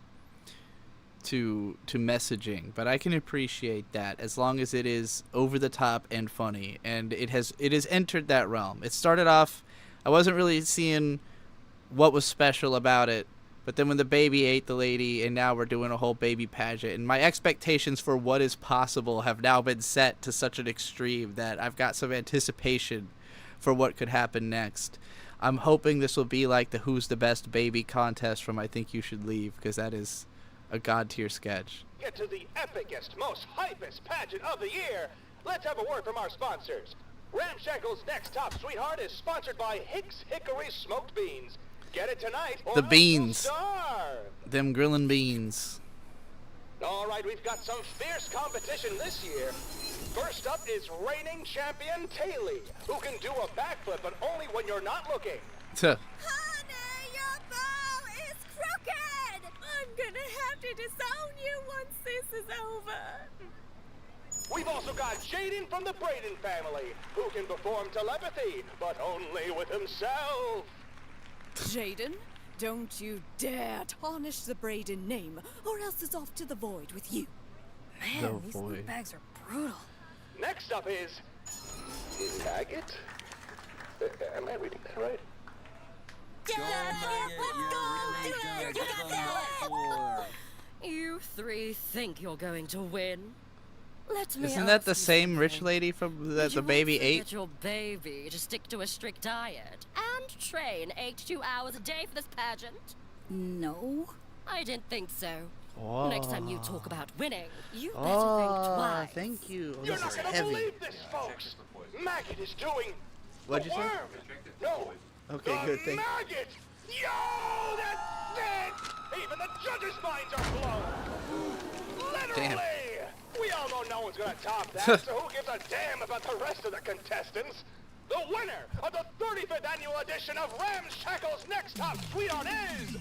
messaging, but I can appreciate that as long as it is over the top and funny, and it has entered that realm. It started off, I wasn't really seeing what was special about it, but then when the baby ate the lady, and now we're doing a whole baby pageant, and my expectations for what is possible have now been set to such an extreme that I've got some anticipation for what could happen next. I'm hoping this will be like the Who's the Best Baby contest from I Think You Should Leave, because that is a god tier sketch. Get to the epicest, most hypest pageant of the year. Let's have a word from our sponsors. Ramshackle's Next Top Sweetheart is sponsored by Hicks Hickory Smoked Beans. Get it tonight or The else beans. you'll starve. Them grillin' beans. All right, we've got some fierce competition this year. First up is reigning champion Taylor, who can do a backflip, but only when you're not looking. Tuh. gonna have to disown you once this is over. We've also got Jaden from the Braden family, who can perform telepathy, but only with himself. Jaden, don't you dare tarnish the Braden name, or else it's off to the void with you. Man, these loot bags are brutal. Next up is Maggot. Am I reading that right? You three think you're going to win? Let me Isn't that ask the you same something. rich lady from that Would the you baby want to ate? get your baby to stick to a strict diet and train 82 hours a day for this pageant? No. I didn't think so. Oh. Next time you talk about winning, you better think twice. Thank you. Oh, You're this not is gonna heavy. believe this, folks. Maggot is doing What'd you the say? worm. No. Okay, the good. Thank you. Maggot. Yo, that's it. Even the judges' minds are blown. Literally. Damn. We all know no one's gonna top that, so who gives a damn about the rest of the contestants? The winner of the 35th annual edition of Ramshackle's Next Top Sweetheart is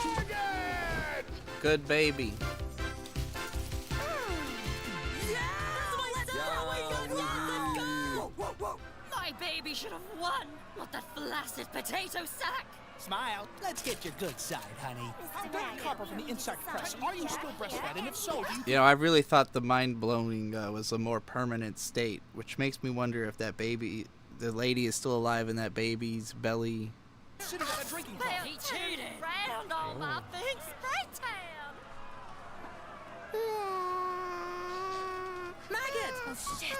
Maggot! Good baby. My baby should have won, not that flaccid potato sack. Smile. Let's get your good side, honey. Don Carper from the Inside Press. Are you still breastfed? And if so, do you You know, I really thought the mind blowing was a more permanent state, which makes me wonder if that baby, the lady, is still alive in that baby's belly. sitting at a drinking He cheated. Round all my things, spray tan. Maggot! Oh, shit.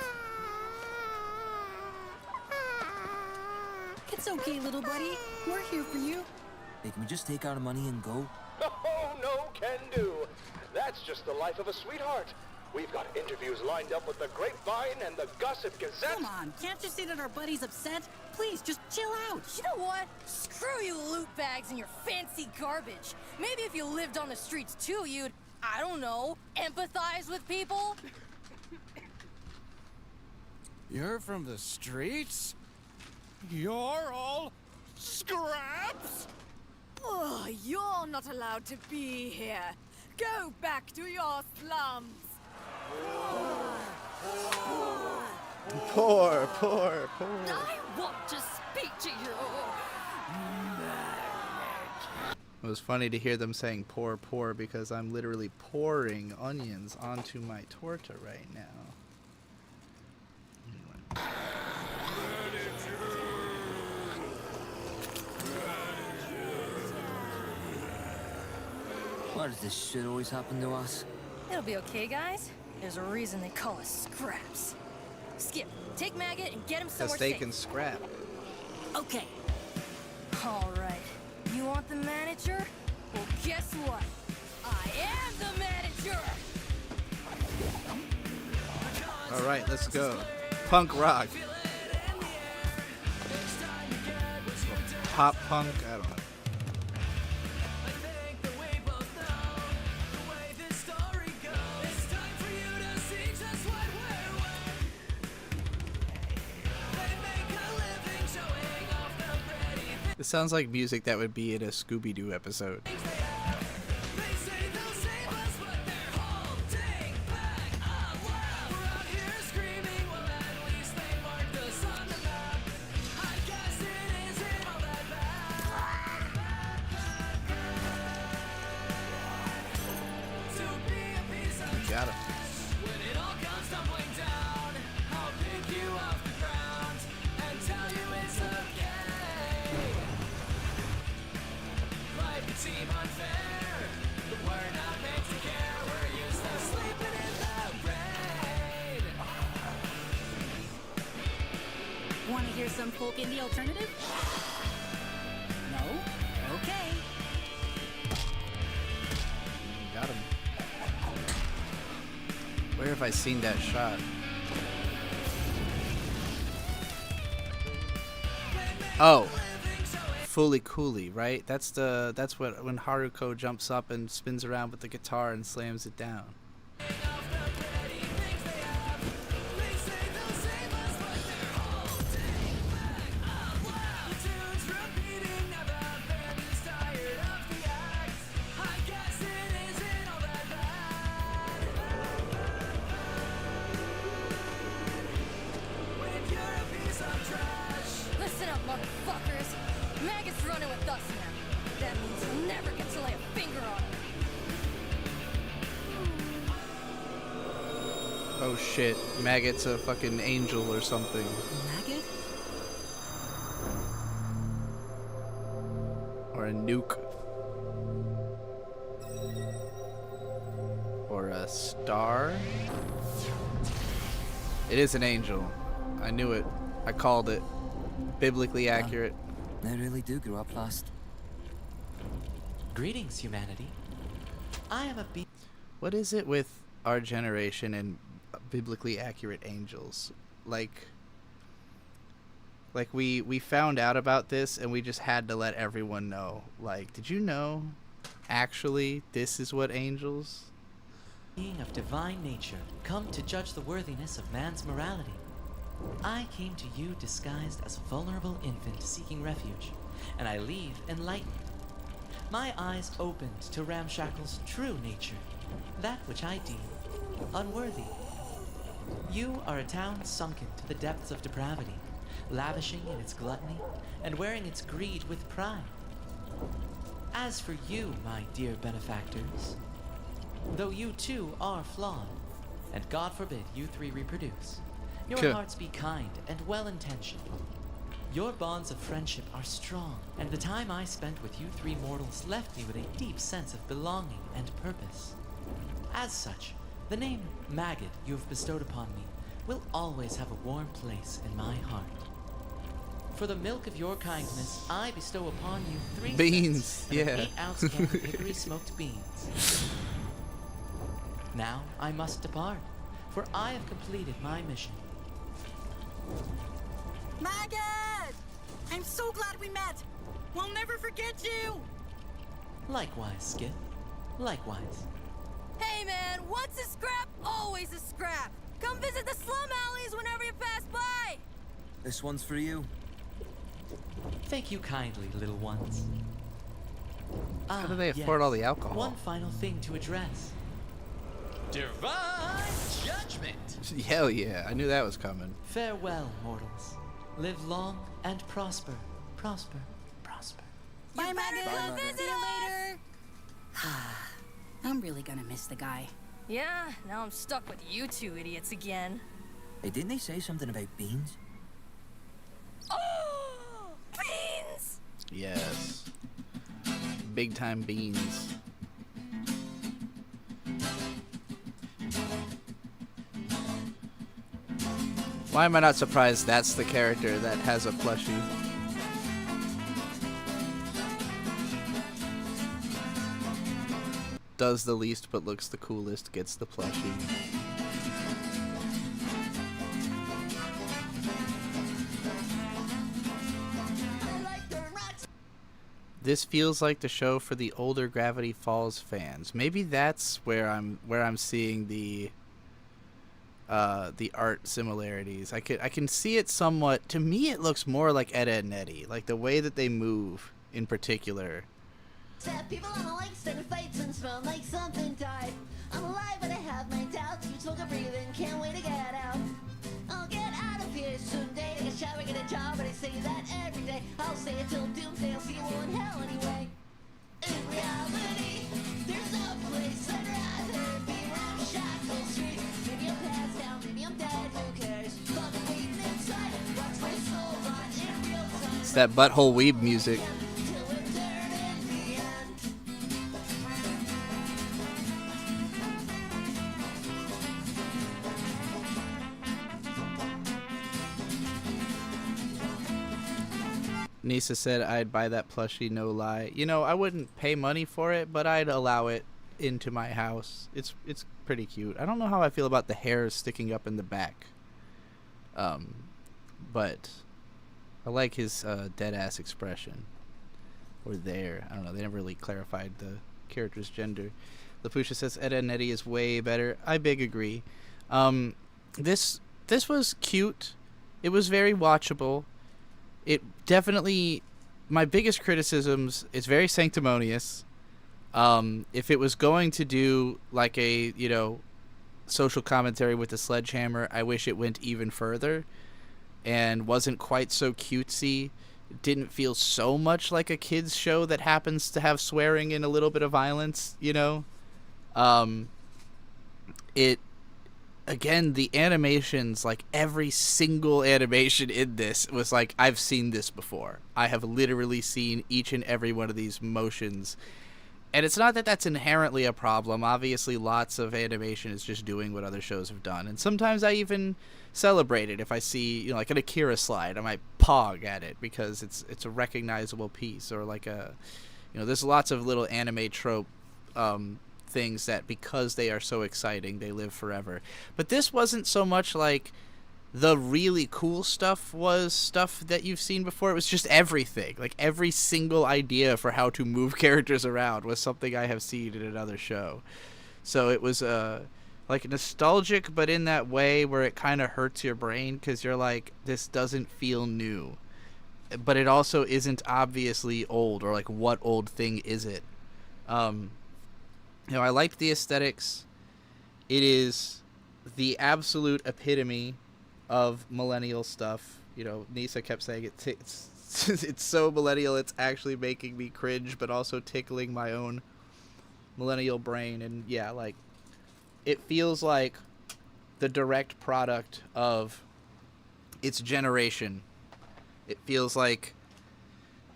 It's okay, little buddy. We're here for you. Hey, can we just take our money and go? Oh, no can do. That's just the life of a sweetheart. We've got interviews lined up with the Grapevine and the Gossip Gazette. Come on, can't you see that our buddy's upset? Please, just chill out. You know what? Screw you loot bags and your fancy garbage. Maybe if you lived on the streets too, you'd, I don't know, empathize with people? You're from the streets? You're all scraps? Oh, you're not allowed to be here. Go back to your slums. Poor. I want to speak to you. It was funny to hear them saying poor because I'm literally pouring onions onto my torta right now. Why does this shit always happen to us? It'll be okay, guys. There's a reason they call us scraps. Skip, take Maggot and get him Because somewhere they safe. can scrap. Okay. All right. You want the manager? Well, guess what? I am the manager! All right, let's go. Punk rock. Pop punk. I don't know. It sounds like music that would be in a Scooby-Doo episode. Got him. Want to hear some folk indie alternative? No? Okay. Got him. Where have I seen that shot? Oh, Fully Cooley, right? That's what when Haruko jumps up and spins around with the guitar and slams it down. Oh shit, Maggot's a fucking angel or something. Maggot? Or a nuke. Or a star. It is an angel. I knew it. I called it. Biblically accurate. They really do grow up fast. Greetings, humanity. I am a What is it with our generation and biblically accurate angels? Like we found out about this and we just had to let everyone know. Like, did you know actually this is what angels? being of divine nature, come to judge the worthiness of man's morality. I came to you disguised as a vulnerable infant seeking refuge, and I leave enlightened. My eyes opened to Ramshackle's true nature, that which I deem unworthy. You are a town sunken to the depths of depravity, lavishing in its gluttony and wearing its greed with pride. As for you, my dear benefactors, though you too are flawed, and God forbid you three reproduce, your hearts be kind and well-intentioned. Your bonds of friendship are strong, and the time I spent with you three mortals left me with a deep sense of belonging and purpose. As such, the name Maggot you have bestowed upon me will always have a warm place in my heart. For the milk of your kindness, I bestow upon you 3 beans, cents and an 8-ounce can of hickory smoked beans. Now I must depart, for I have completed my mission. Maggot! I'm so glad we met! We'll never forget you! Likewise, Skip. Likewise. Hey man, once a scrap, always a scrap! Come visit the slum alleys whenever you pass by! This one's for you. Thank you kindly, little ones. How do they afford all the alcohol? One final thing to address. Divine judgment! Hell yeah, I knew that was coming. Farewell, mortals. Live long and prosper. Prosper. Prosper. Bye, Maggot! Come visit us! Later! I'm really gonna miss the guy. Yeah, now I'm stuck with you two idiots again. Hey, didn't they say something about beans? Oh! Beans! Yes. Big time beans. Why am I not surprised that's the character that has a plushie? Does the least but looks the coolest gets the plushie. This feels like the show for the older Gravity Falls fans. Maybe that's where I'm seeing the art similarities. I can see it somewhat. To me, it looks more like Ed, Edd n Eddy, like the way that they move in particular. People on the lakes and fights and smell like something died. I'm alive, but I have my doubts. You smoke and breathe and can't wait to get out. I'll get out of here someday. Take a shower, get a job, but I say that every day. I'll say it till doomsday. I'll see you all in hell anyway. In reality, there's no place I'd rather be. Ramshackle Street. Maybe I'm passed out, maybe I'm dead. Who cares? Fuck waiting inside. Watch my soul rot in real time. It's that butthole weeb music. Nisa said I'd buy that plushie, no lie. You know, I wouldn't pay money for it, but I'd allow it into my house. It's pretty cute. I don't know how I feel about the hair sticking up in the back. But I like his dead ass expression. Or there. I don't know, they never really clarified the character's gender. Lapusha says Ed, Edd n Eddy is way better. I big agree. This was cute. It was very watchable. It definitely, my biggest criticisms, it's very sanctimonious. If it was going to do like a, you know, social commentary with a sledgehammer, I wish it went even further and wasn't quite so cutesy. It didn't feel so much like a kid's show that happens to have swearing and a little bit of violence, you know. again, the animations, like every single animation in this was like, I've seen this before. I have literally seen each and every one of these motions. And it's not that that's inherently a problem. Obviously, lots of animation is just doing what other shows have done. And sometimes I even celebrate it. If I see, you know, like an Akira slide, I might pog at it because it's a recognizable piece. Or like a, you know, there's lots of little anime trope things that because they are so exciting, they live forever. But this wasn't so much like the really cool stuff was stuff that you've seen before. It was just everything. Like every single idea for how to move characters around was something I have seen in another show. So it was like nostalgic, but in that way where it kind of hurts your brain because you're like, this doesn't feel new. But it also isn't obviously old, or like what old thing is it? You know, I liked the aesthetics. It is the absolute epitome of millennial stuff. You know, Nisa kept saying it's so millennial, it's actually making me cringe, but also tickling my own millennial brain. And yeah, like, it feels like the direct product of its generation. It feels like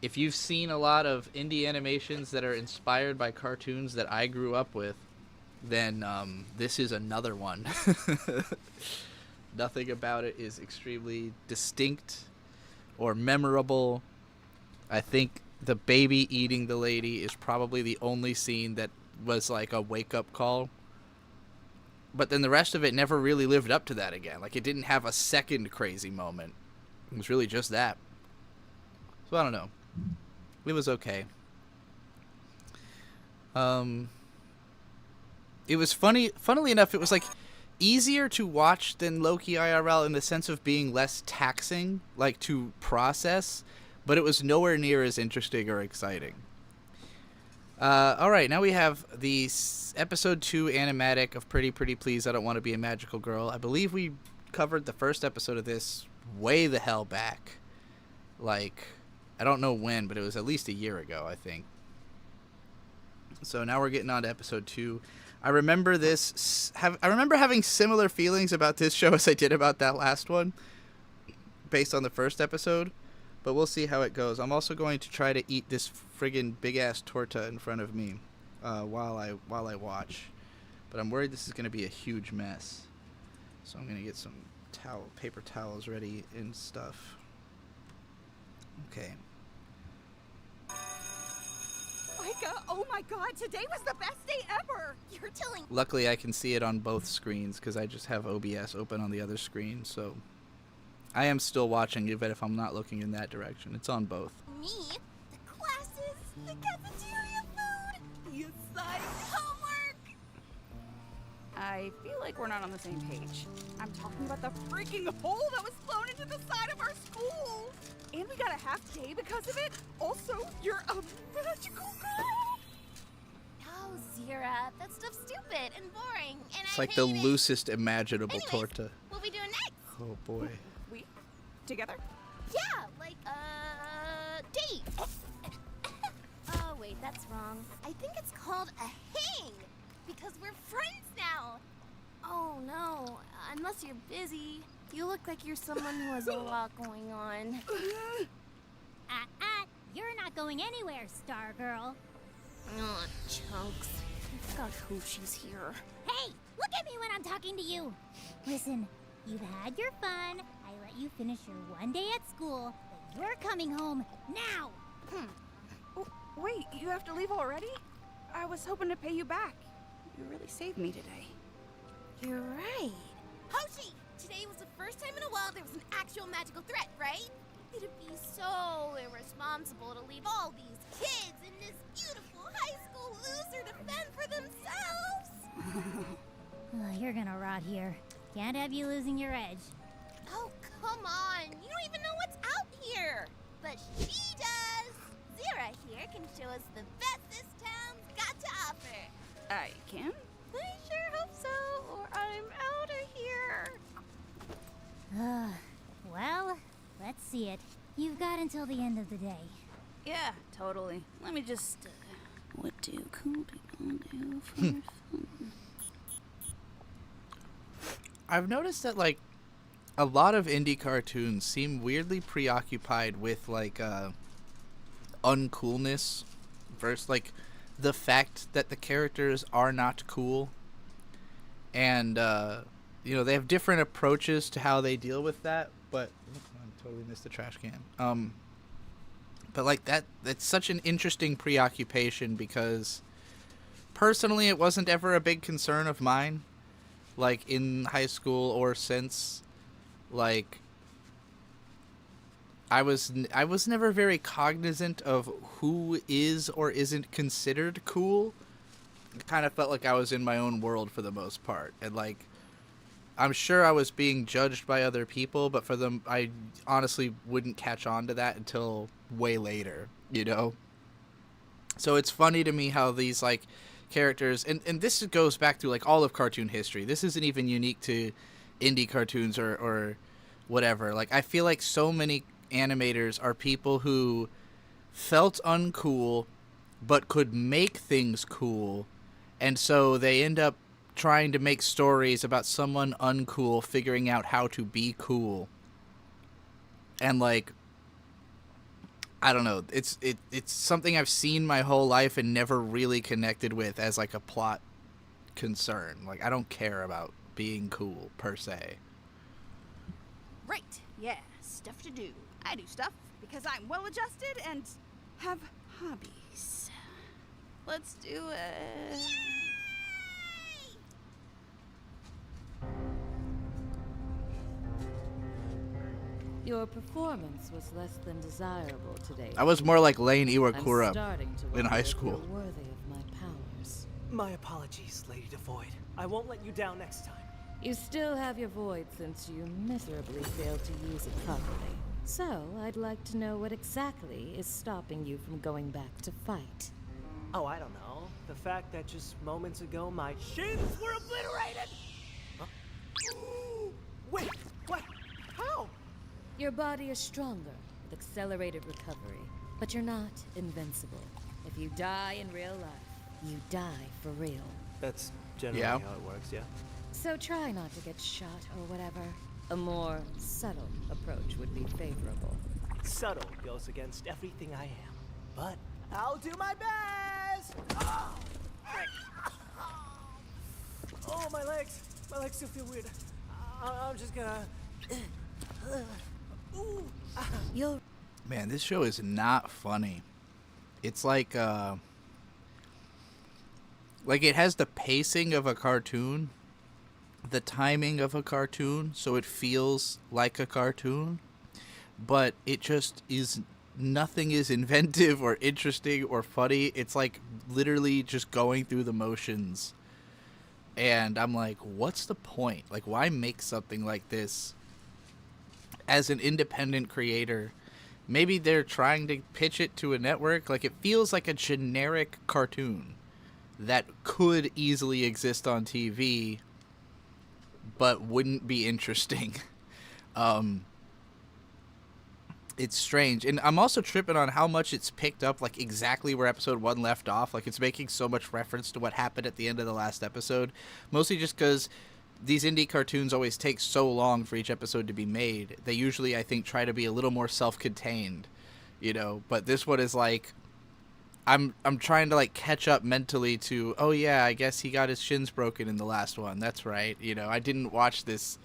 if you've seen a lot of indie animations that are inspired by cartoons that I grew up with, then this is another one. Nothing about it is extremely distinct or memorable. I think the baby eating the lady is probably the only scene that was like a wake-up call. But then the rest of it never really lived up to that again. Like, it didn't have a second crazy moment. It was really just that. So I don't know. It was okay. It was funnily enough, it was like easier to watch than Loki IRL in the sense of being less taxing, like to process, but it was nowhere near as interesting or exciting. Alright, now we have the episode 2 animatic of Pretty Pretty Please I Don't Want to Be a Magical Girl. I believe we covered the first episode of this way the hell back. Like, I don't know when, but it was at least a year ago, I think. So now we're getting on to episode 2. I remember I remember having similar feelings about this show as I did about that last one, based on the first episode, but we'll see how it goes. I'm also going to try to eat this friggin' big-ass torta in front of me while I watch, but I'm worried this is going to be a huge mess. So I'm going to get some paper towels ready and stuff. Okay. Micah, oh my god, today was the best day ever! You're telling... Luckily, I can see it on both screens because I just have OBS open on the other screen, so I am still watching, even if I'm not looking in that direction. It's on both. Me? The classes? The cafeteria food? The assigned homework? I feel like we're not on the same page. I'm talking about the freaking hole that was blown into the side of our school! And we got a half day because of it? Also, you're a magical girl! Oh, Zira, that stuff's stupid and boring, and It's I like the hate it. loosest imaginable Anyways, torta. What we doing next? Oh boy. We? Together? Yeah, like, date. Oh, wait, that's wrong. I think it's called a hang, because we're friends now. Oh, no, unless you're busy. You look like you're someone who has a lot going on. You're not going anywhere, Star Girl. Oh, chunks. I forgot who she's here. Hey, look at me when I'm talking to you. Listen, you've had your fun. I let you finish your one day at school, but you're coming home now. Oh, wait, you have to leave already? I was hoping to pay you back. You really saved me today. You're right. Hoshi! Today was the first time in a while there was an actual magical threat, right? It'd be so irresponsible to leave all these kids in this beautiful high school loser to fend for themselves. You're gonna rot here. Can't have you losing your edge. Oh, come on. You don't even know what's out here. But she does. Zira here can show us the best this town's got to offer. I can? I sure hope so, or I'm out of here. Well, let's see it. You've got until the end of the day. Yeah, totally. Let me just... what do cool people do first? I've noticed that like a lot of indie cartoons seem weirdly preoccupied with like uncoolness versus like the fact that the characters are not cool, and you know, they have different approaches to how they deal with that. But I totally missed the trash can. But like that's such an interesting preoccupation because personally it wasn't ever a big concern of mine, like in high school or since. Like I was never very cognizant of who is or isn't considered cool. It kind of felt like I was in my own world for the most part, and like I'm sure I was being judged by other people, but for them, I honestly wouldn't catch on to that until way later, you know? So it's funny to me how these, like, characters, and this goes back through, like, all of cartoon history. This isn't even unique to indie cartoons or whatever. Like, I feel like so many animators are people who felt uncool, but could make things cool, and so they end up trying to make stories about someone uncool figuring out how to be cool. And like, I don't know, it's something I've seen my whole life and never really connected with as like a plot concern. Like, I don't care about being cool per se. Right, yeah, stuff to do. I do stuff because I'm well adjusted and have hobbies. Let's do it. Your performance was less than desirable today. I was more like Lane I'm Iwakura starting to in wonder high if school. you're worthy of my powers. My apologies, Lady Devoid. I won't let you down next time. You still have your void since you miserably failed to use it properly. So, I'd like to know what exactly is stopping you from going back to fight. Oh, I don't know. The fact that just moments ago my shins were obliterated! Huh? Wait, what? How? Your body is stronger, with accelerated recovery, but you're not invincible. If you die in real life, you die for real. That's generally Yeah. how it works, yeah? So try not to get shot or whatever. A more subtle approach would be favorable. Subtle goes against everything I am. But I'll do my best! Oh, frick. Oh, my legs. My legs still feel weird. I'm just gonna... Ooh. You'll... Man, this show is not funny. It's like it has the pacing of a cartoon, the timing of a cartoon, so it feels like a cartoon, but it just is, nothing is inventive or interesting or funny. It's like literally just going through the motions. And I'm like, what's the point? Like, why make something like this as an independent creator? Maybe they're trying to pitch it to a network. Like, it feels like a generic cartoon that could easily exist on TV, but wouldn't be interesting. It's strange. And I'm also tripping on how much it's picked up, like, exactly where episode 1 left off. Like, it's making so much reference to what happened at the end of the last episode. Mostly just because these indie cartoons always take so long for each episode to be made. They usually, I think, try to be a little more self-contained, you know. But this one is like, I'm trying to, like, catch up mentally to, oh yeah, I guess he got his shins broken in the last one. That's right. You know, I didn't watch this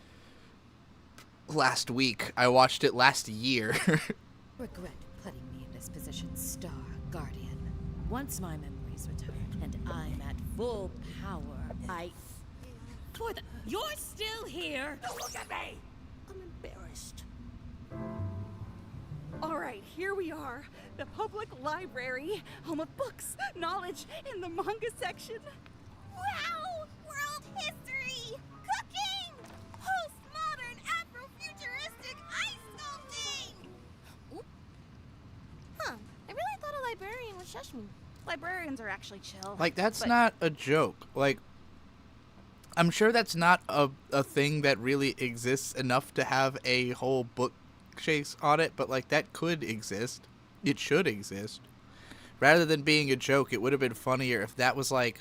last week. I watched it last year. Regret putting me in this position, Star Guardian. Once my memories return and I'm at full power, You're still here! Don't look at me! I'm embarrassed. All right, here we are. The public library, home of books, knowledge, in the manga section. Wow! World history! Cooking! Postmodern Afrofuturistic ice sculpting! Oop. Huh. I really thought a librarian would shush me. Librarians are actually chill. Like, that's but not a joke. Like, I'm sure that's not a thing that really exists enough to have a whole bookcase on it, but, like, that could exist. It should exist. Rather than being a joke, it would have been funnier if that was, like...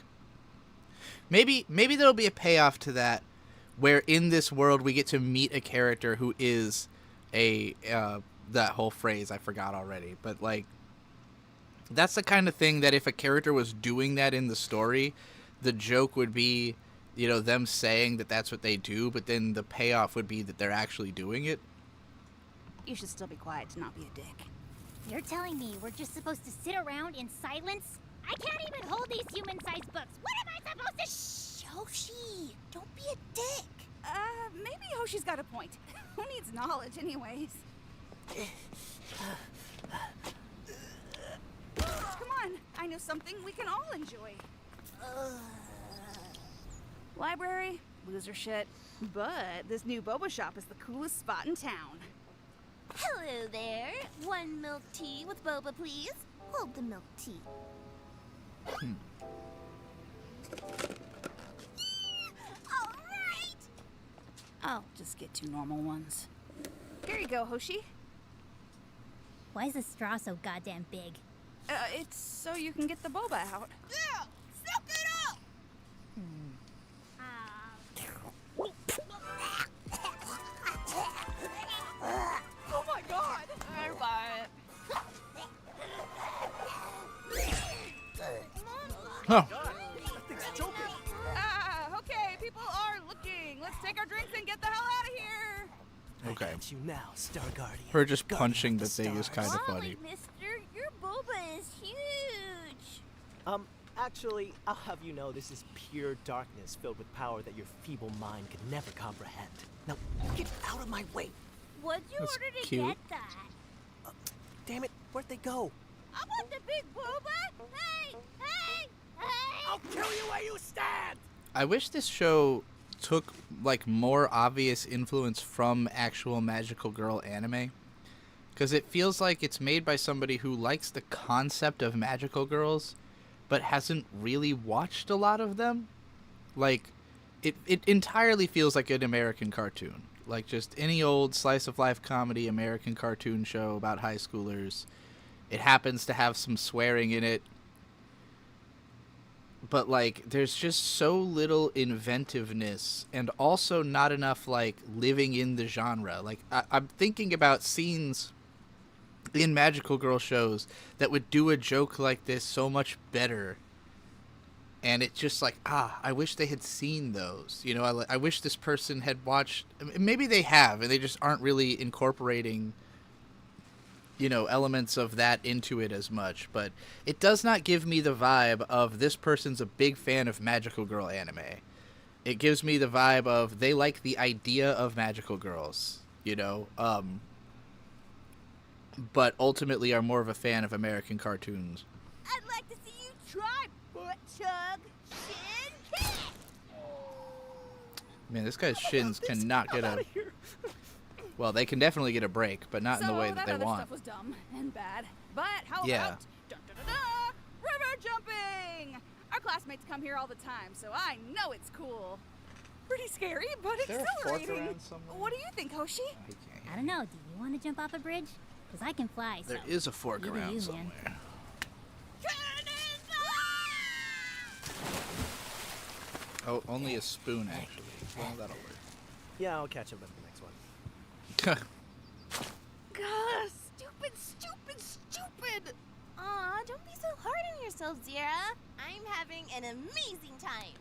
Maybe there'll be a payoff to that where in this world we get to meet a character who is a that whole phrase I forgot already, but like that's the kind of thing that if a character was doing that in the story, the joke would be, you know, them saying that that's what they do, but then the payoff would be that they're actually doing it. You should still be quiet to not be a dick. You're telling me we're just supposed to sit around in silence? I can't even hold these human-sized books. What am I supposed to? Shh, Hoshi, don't be a dick. Maybe Hoshi's got a point. Who needs knowledge, anyways? Come on, I know something we can all enjoy. Library, loser shit. But this new boba shop is the coolest spot in town. Hello there. One milk tea with boba, please. Hold the milk tea. All right. I'll just get 2 normal ones. Here you go, Hoshi. Why is the straw so goddamn big? It's so you can get the boba out. Yeah, suck it up. Oh my god! I buy it. Huh. Okay, people are looking. Let's take our drinks and get the hell out of here. Okay. You now, Star Guardian. Her just punching the thing is kind of funny. Mister, your boba is huge. Actually, I'll have you know this is pure darkness filled with power that your feeble mind could never comprehend. Now, get out of my way. What'd you That's order to cute. get that? Damn it, where'd they go? I want the big boba. Hey, hey, hey. I'll kill you where you stand. I wish this show took like more obvious influence from actual Magical Girl anime, because it feels like it's made by somebody who likes the concept of magical girls but hasn't really watched a lot of them. Like it entirely feels like an American cartoon, like just any old slice of life comedy American cartoon show about high schoolers. It happens to have some swearing in it, but like there's just so little inventiveness and also not enough like living in the genre. Like I'm thinking about scenes in Magical Girl shows that would do a joke like this so much better, and it just like I wish they had seen those, you know. I wish this person had watched. Maybe they have and they just aren't really incorporating, you know, elements of that into it as much. But it does not give me the vibe of this person's a big fan of Magical Girl anime. It gives me the vibe of they like the idea of magical girls, you know, but ultimately are more of a fan of American cartoons. I'd like to see you try foot chug shin kick. Man, this guy's shins cannot get a... Well, they can definitely get a break, but not in the way that they other want. stuff was dumb and bad. But how Yeah. about river jumping? Our classmates come here all the time, so I know it's cool. Pretty scary, but there a fork exhilarating. around somewhere? What do you think, Hoshi? I don't know. Do you want to jump off a bridge? Because I can fly. There so is a fork you do around you, man. somewhere. Oh, only a spoon, actually. Well, that'll work. Yeah, I'll catch up with the next one. God, stupid. Aw, don't be so hard on yourself, Zira. I'm having an amazing time.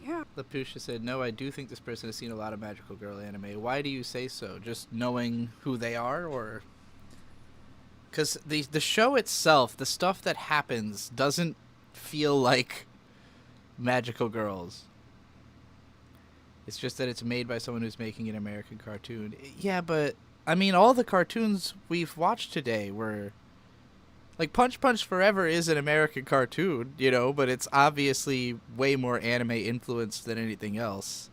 Yeah. Lapusha said, no, I do think this person has seen a lot of Magical Girl anime. Why do you say so? Just knowing who they are, or... Because the show itself, the stuff that happens, doesn't feel like Magical Girls. It's just that it's made by someone who's making an American cartoon. Yeah, but, I mean, all the cartoons we've watched today were... Like, Punch Punch Forever is an American cartoon, you know, but it's obviously way more anime influenced than anything else.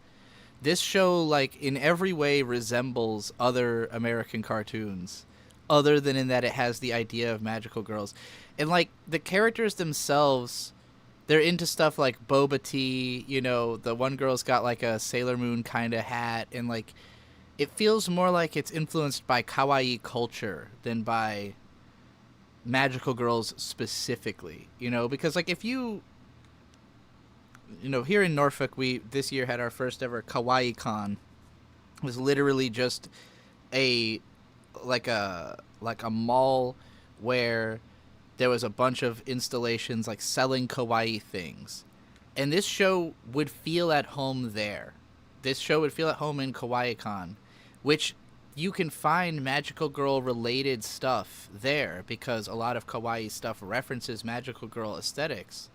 This show, like, in every way resembles other American cartoons, other than in that it has the idea of magical girls. And, like, the characters themselves, they're into stuff like boba tea, you know, the one girl's got, like, a Sailor Moon kind of hat, and, like, it feels more like it's influenced by kawaii culture than by magical girls specifically, you know, because like if you here in Norfolk, we this year had our first ever Kawaii Con. It was literally just a mall where there was a bunch of installations like selling kawaii things. And this show would feel at home there. This show would feel at home in Kawaii Con, which you can find Magical Girl related stuff there because a lot of kawaii stuff references Magical Girl aesthetics.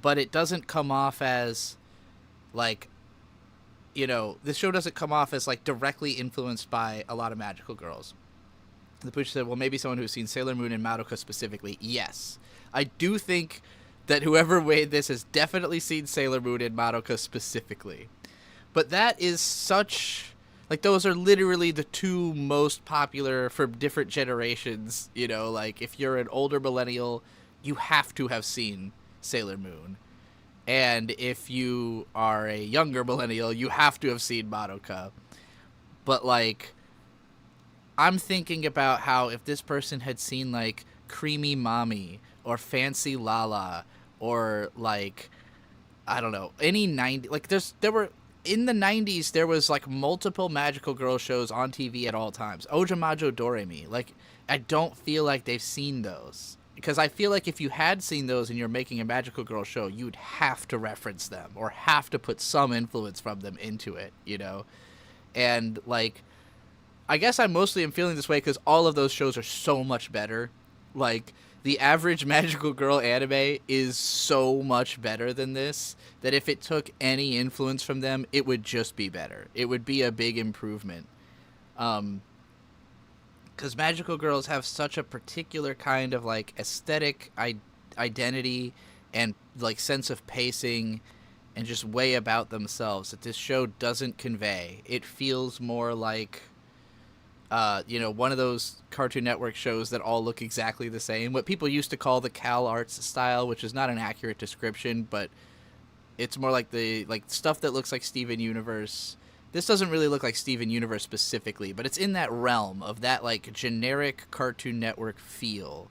But it doesn't come off as like, this show doesn't come off as like directly influenced by a lot of Magical Girls. The Pooch said, well, maybe someone who's seen Sailor Moon and Madoka specifically. Yes. I do think that whoever made this has definitely seen Sailor Moon and Madoka specifically. But that is such... Like, those are literally the two most popular for different generations. Like, if you're an older millennial, you have to have seen Sailor Moon. And if you are a younger millennial, you have to have seen Madoka. But, like, I'm thinking about how if this person had seen, like, Creamy Mommy or Fancy Lala or, like, I don't know, any 90... Like, in the 90s, there was, like, multiple Magical Girl shows on TV at all times. Ojamajo Doremi. Like, I don't feel like they've seen those. Because I feel like if you had seen those and you're making a Magical Girl show, you'd have to reference them or have to put some influence from them into it, And, like, I guess I mostly am feeling this way because all of those shows are so much better. Like, the average Magical Girl anime is so much better than this that if it took any influence from them, it would just be better. It would be a big improvement. Because Magical Girls have such a particular kind of, like, aesthetic identity and, like, sense of pacing and just way about themselves that this show doesn't convey. It feels more like... one of those Cartoon Network shows that all look exactly the same. What people used to call the Cal Arts style, which is not an accurate description, but it's more like the stuff that looks like Steven Universe. This doesn't really look like Steven Universe specifically, but it's in that realm of that like generic Cartoon Network feel.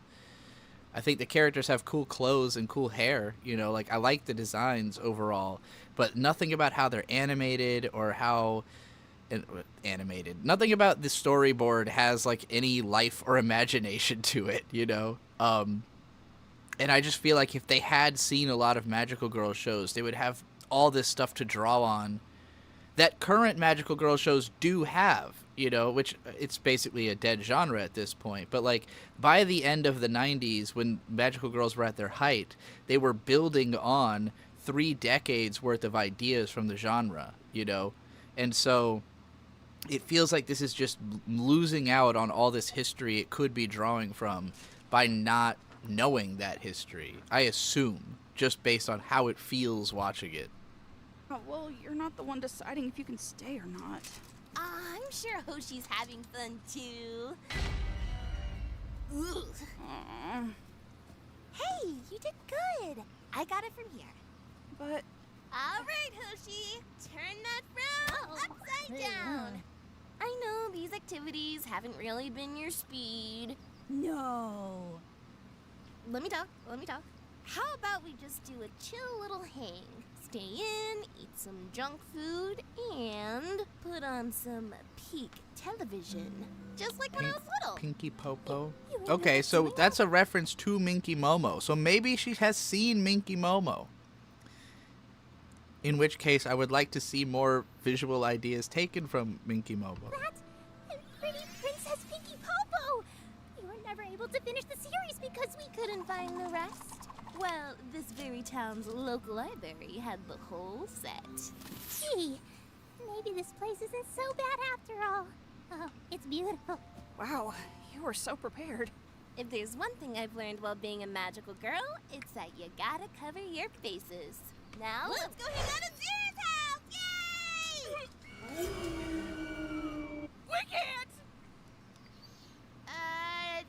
I think the characters have cool clothes and cool hair, like I like the designs overall, but nothing about how they're animated or how animated. Nothing about the storyboard has like any life or imagination to it, and I just feel like if they had seen a lot of Magical Girl shows, they would have all this stuff to draw on that current Magical Girl shows do have, which it's basically a dead genre at this point. But like by the end of the 90s, when Magical Girls were at their height, they were building on 3 decades worth of ideas from the genre, and so it feels like this is just losing out on all this history it could be drawing from by not knowing that history, I assume, just based on how it feels watching it. Oh, well, you're not the one deciding if you can stay or not. I'm sure Hoshi's having fun too. Ooh. Hey, you did good. I got it from here. But... All right, Hoshi. Turn that frown upside down. I know these activities haven't really been your speed. No. Let me talk. How about we just do a chill little hang? Stay in, eat some junk food, and put on some peak television. Just like when I was little. Pinky Popo? Okay, so that's a reference to Minky Momo. So maybe she has seen Minky Momo. In which case, I would like to see more visual ideas taken from Minky Momo. Rat and pretty Princess Pinky Popo! We were never able to finish the series because we couldn't find the rest. Well, this very town's local library had the whole set. Gee, maybe this place isn't so bad after all. Oh, it's beautiful. Wow, you were so prepared. If there's one thing I've learned while being a magical girl, it's that you gotta cover your faces. Now, let's go hang out at Zira's house! Yay! We can't!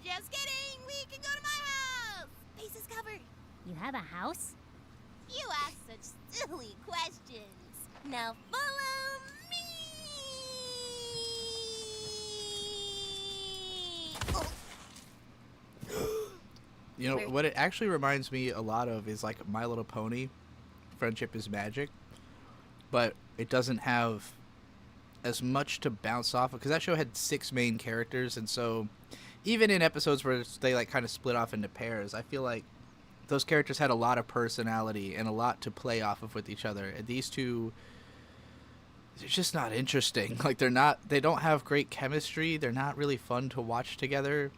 Just kidding! We can go to my house! Faces covered. You have a house? You ask such silly questions. Now follow me! What it actually reminds me a lot of is like My Little Pony. friendship is magic, but it doesn't have as much to bounce off of, because that show had 6 main characters, and so even in episodes where they like kind of split off into pairs, I feel like those characters had a lot of personality and a lot to play off of with each other. And these two, they're just not interesting. Like they don't have great chemistry. They're not really fun to watch together.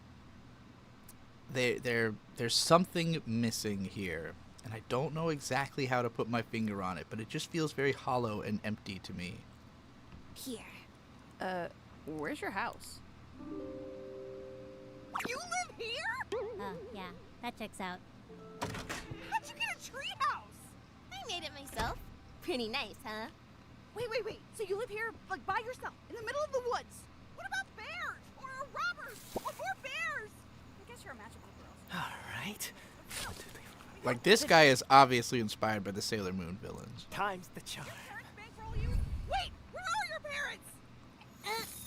There's something missing here, and I don't know exactly how to put my finger on it, but it just feels very hollow and empty to me. Here. Where's your house? You live here? Oh, yeah, that checks out. How'd you get a treehouse? I made it myself. Pretty nice, huh? Wait. So you live here, like, by yourself, in the middle of the woods? What about bears? Or robbers? Or more bears? I guess you're a magical girl. Alright. Like, this guy is obviously inspired by the Sailor Moon villains. Time's the charm. Wait, where are your parents?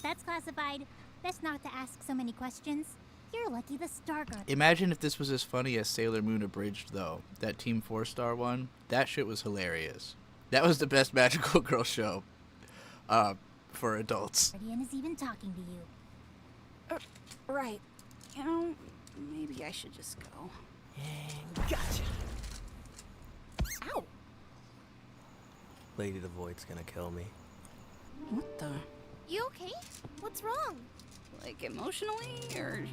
That's classified. Best not to ask so many questions. You're lucky the star got. Imagine if this was as funny as Sailor Moon Abridged, though. That Team 4-Star one. That shit was hilarious. That was the best magical girl show for adults. Guardian is even talking to you. Right. You know, maybe I should just go. And gotcha. Ow! Lady the Void's gonna kill me. What the? You okay? What's wrong? Like emotionally, or?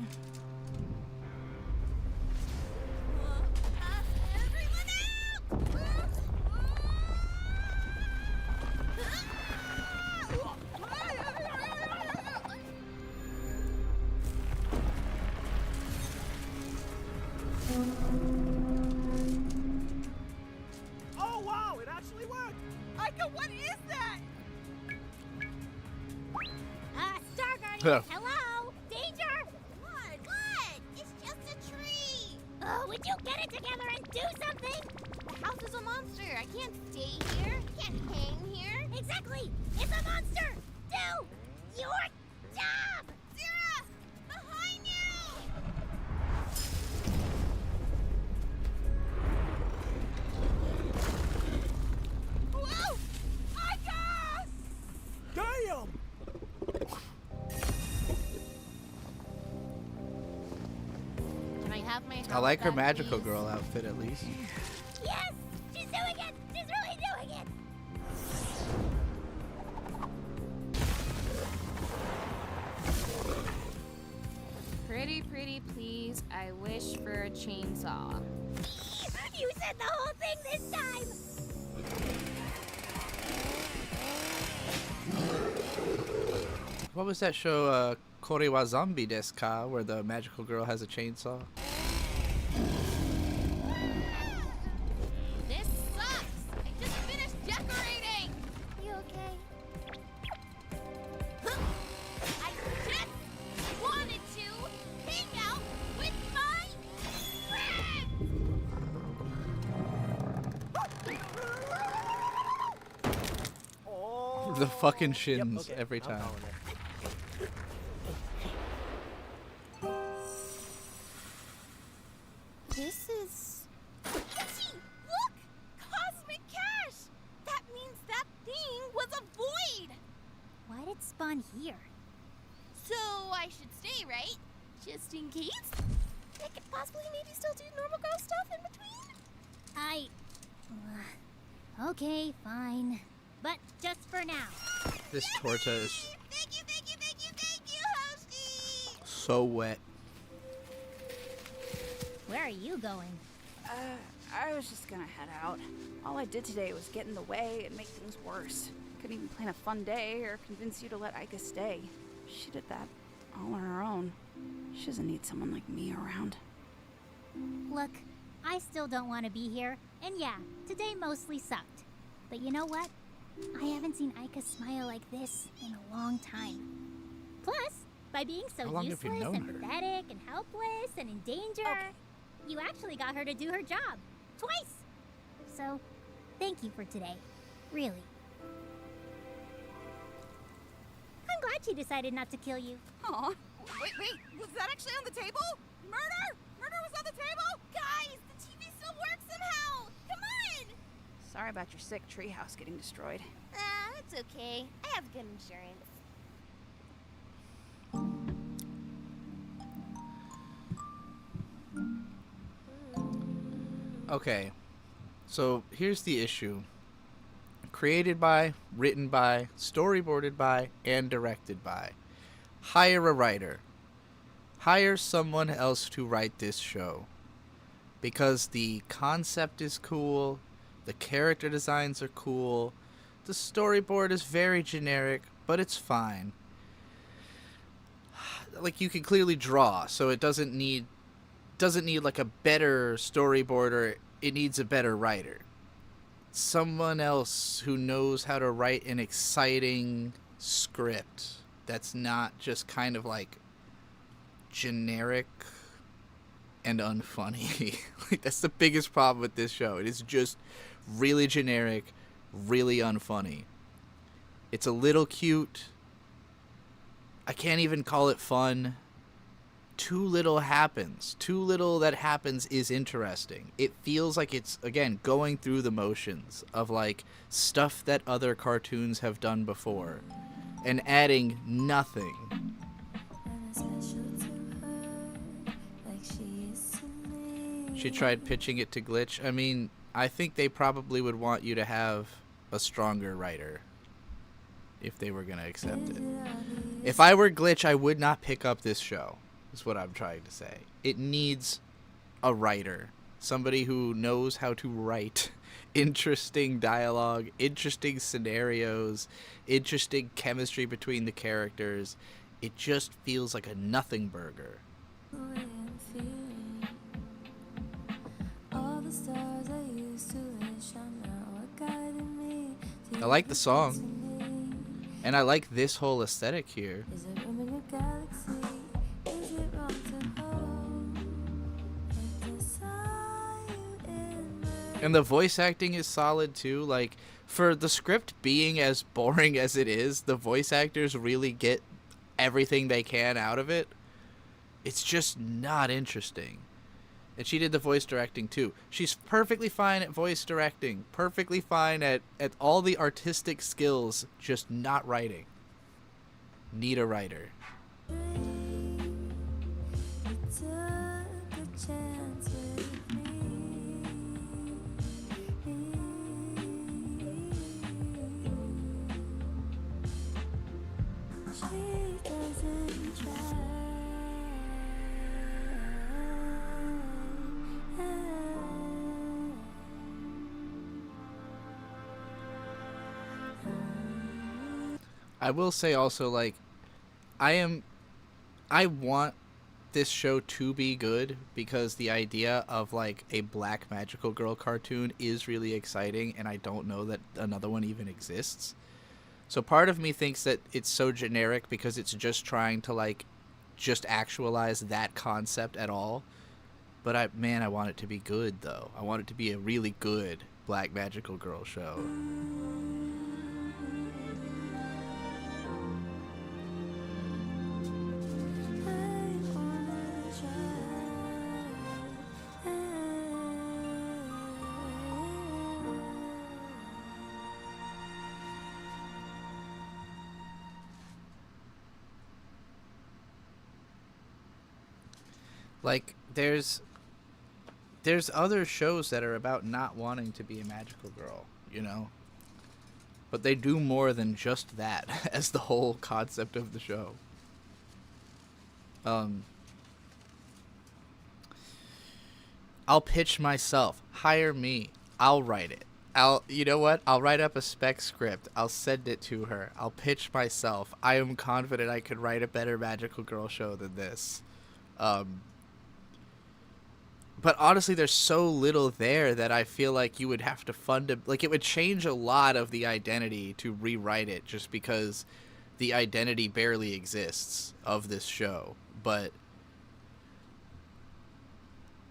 Oh wow, it actually worked! Aika, what is that? Star Guardian, hello? Danger! What? It's just a tree! Oh, would you get it together and do something? The house is a monster. I can't stay here. I can't hang here. Exactly! It's a monster! Do your job! Zira! Behind you! Whoa! Aika! Damn! Can I have my I like her house back, magical please? girl outfit at least. Yes! She's doing it! She's really doing it! Pretty please. I wish for a chainsaw. You said the whole thing this time! What was that show, Kore wa Zombie desu ka, where the magical girl has a chainsaw? This sucks! I just finished decorating! You okay? I just wanted to hang out with my friends! The fucking shins every time. This is... Look! Cosmic Cash! That means that thing was a void! Why did it spawn here? So I should stay, right? Just in case? I could possibly maybe still do normal girl stuff in between? Okay, fine. But just for now. This torta is Thank you, Hosty! so wet. Where are you going? I was just gonna head out. All I did today was get in the way and make things worse. Couldn't even plan a fun day or convince you to let Aika stay. She did that all on her own. She doesn't need someone like me around. Look, I still don't want to be here. And yeah, today mostly sucked. But you know what? I haven't seen Aika smile like this in a long time. Plus, by being How so long have you useless known and her? pathetic and helpless and in danger, you actually got her to do her job. Twice! So, thank you for today. Really. I'm glad she decided not to kill you. Aw. Wait, was that actually on the table? Murder? Murder was on the table? Guys, the TV still works somehow! Come on! Sorry about your sick treehouse getting destroyed. It's okay. I have good insurance. Okay, so here's the issue. Created by, written by, storyboarded by, and directed by. Hire a writer. Hire someone else to write this show. Because the concept is cool, the character designs are cool, the storyboard is very generic, but it's fine. Like, you can clearly draw, so it doesn't need like a better storyboarder, it needs a better writer. Someone else who knows how to write an exciting script that's not just kind of like generic and unfunny. Like, that's the biggest problem with this show. It is just really generic, really unfunny. It's a little cute. I can't even call it fun. Too little happens. Too little that happens is interesting. It feels like it's, again, going through the motions of, like, stuff that other cartoons have done before and adding nothing. She tried pitching it to Glitch. I mean, I think they probably would want you to have a stronger writer if they were going to accept it. If I were Glitch, I would not pick up this show. Is what I'm trying to say. It needs a writer, somebody who knows how to write interesting dialogue, interesting scenarios, interesting chemistry between the characters. It just feels like a nothing burger. I like the song, and I like this whole aesthetic here. And the voice acting is solid too. Like, for the script being as boring as it is, the voice actors really get everything they can out of it. It's just not interesting. And she did the voice directing too. She's perfectly fine at voice directing, perfectly fine at all the artistic skills, just not writing. Need a writer. I will say also, like, I want this show to be good because the idea of, like, a black magical girl cartoon is really exciting, and I don't know that another one even exists. So part of me thinks that it's so generic because it's just trying to, like, just actualize that concept at all. But I want it to be good, though. I want it to be a really good black magical girl show. Like, there's other shows that are about not wanting to be a magical girl, you know? But they do more than just that as the whole concept of the show. I'll pitch myself. Hire me. I'll write it. You know what? I'll write up a spec script. I'll send it to her. I'll pitch myself. I am confident I could write a better magical girl show than this. But honestly, there's so little there that I feel like you would have to fund it. Like, it would change a lot of the identity to rewrite it just because the identity barely exists of this show. But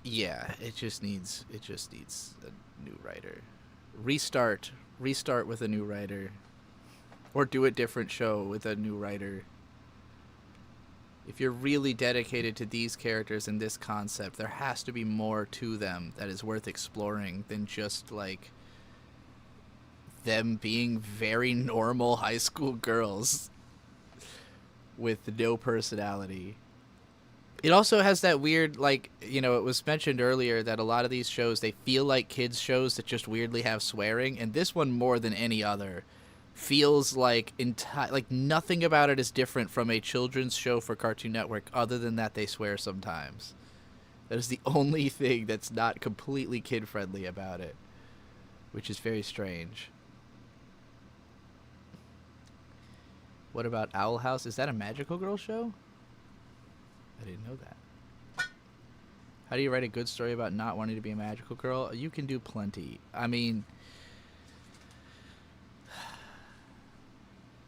yeah, it just needs a new writer. Restart with a new writer, or do a different show with a new writer. If you're really dedicated to these characters and this concept, there has to be more to them that is worth exploring than just, like, them being very normal high school girls with no personality. It also has that weird, like, you know, it was mentioned earlier that a lot of these shows, they feel like kids shows that just weirdly have swearing, and this one more than any other feels like like nothing about it is different from a children's show for Cartoon Network other than that they swear sometimes. That is the only thing that's not completely kid-friendly about it, which is very strange. What about Owl House? Is that a Magical Girl show? I didn't know that. How do you write a good story about not wanting to be a magical girl? You can do plenty. I mean,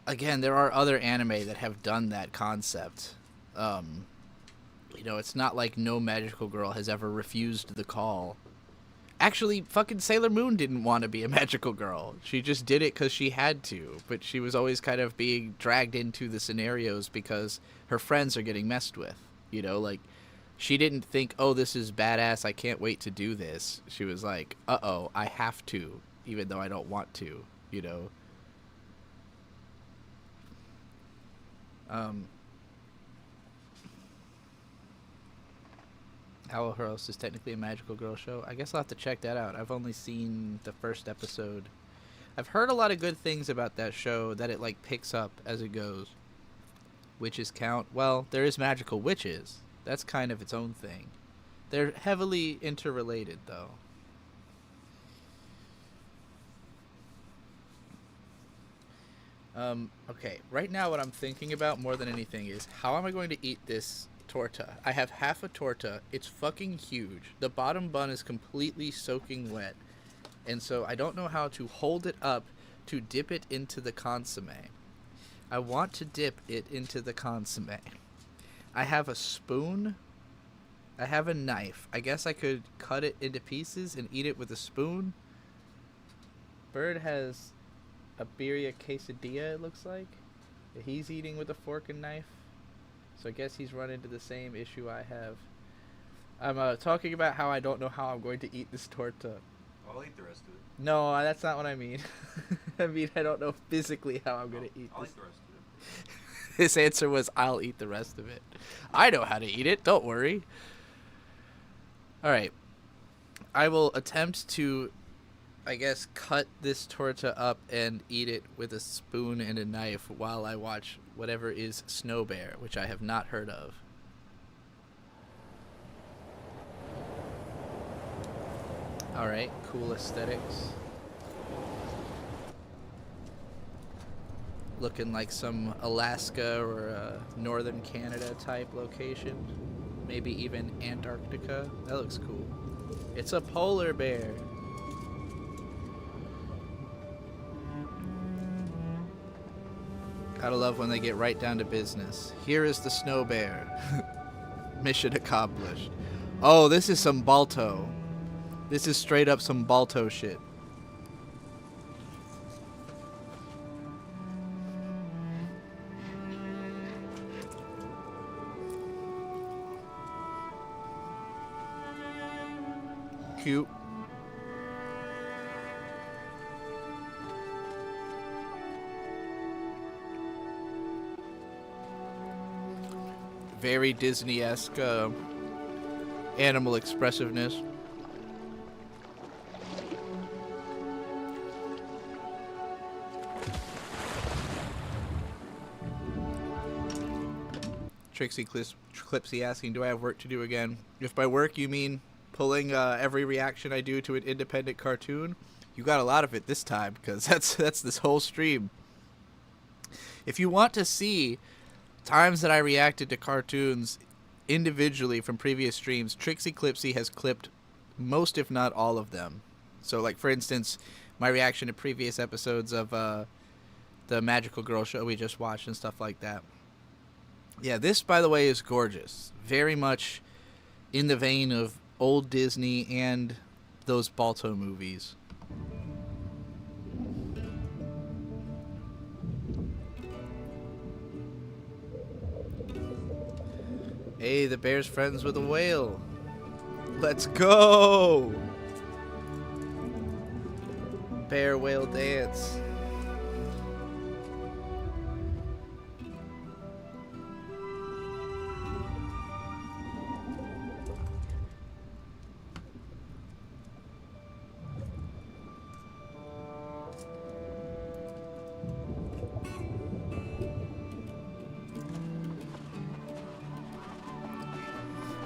again, there are other anime that have done that concept. You know, it's not like no magical girl has ever refused the call. Actually, fucking Sailor Moon didn't want to be a magical girl. She just did it because she had to. But she was always kind of being dragged into the scenarios because her friends are getting messed with. You know, like, she didn't think, oh, this is badass, I can't wait to do this. She was like, uh-oh, I have to, even though I don't want to, you know. Owl House is technically a magical girl show. I guess I'll have to check that out. I've only seen the first episode. I've heard a lot of good things about that show, that it, like, picks up as it goes. Witches count? Well, there is magical witches. That's kind of its own thing. They're heavily interrelated, though. Okay, right now what I'm thinking about more than anything is, how am I going to eat this torta? I have half a torta. It's fucking huge. The bottom bun is completely soaking wet. And so I don't know how to hold it up to dip it into the consomme. I want to dip it into the consomme. I have a spoon. I have a knife. I guess I could cut it into pieces and eat it with a spoon. Bird has a birria quesadilla, it looks like. He's eating with a fork and knife. So I guess he's run into the same issue I have. I'm talking about how I don't know how I'm going to eat this torta. I'll eat the rest of it. No, that's not what I mean. I mean, I don't know physically how I'm going to eat I'll this. eat the rest of it. His answer was, I'll eat the rest of it. I know how to eat it, don't worry. Alright. I will attempt to, I guess, cut this torta up and eat it with a spoon and a knife while I watch whatever is Snow Bear, which I have not heard of. Alright, cool aesthetics. Looking like some Alaska or northern Canada type location. Maybe even Antarctica. That looks cool. It's a polar bear. Gotta love when they get right down to business. Here is the Snow Bear. Mission accomplished. Oh, this is some Balto. This is straight up some Balto shit. Cute. Very Disney-esque animal expressiveness. Trixie Clipsy asking, do I have work to do again? If by work you mean pulling every reaction I do to an independent cartoon, you got a lot of it this time, because that's this whole stream. If you want to see times that I reacted to cartoons individually from previous streams, Trixie Clipsy has clipped most, if not all of them. So, like, for instance, my reaction to previous episodes of the Magical Girl show we just watched and stuff like that. Yeah, this, by the way, is gorgeous. Very much in the vein of old Disney and those Balto movies. Hey, the bear's friends with a whale. Let's go! bear whale dance.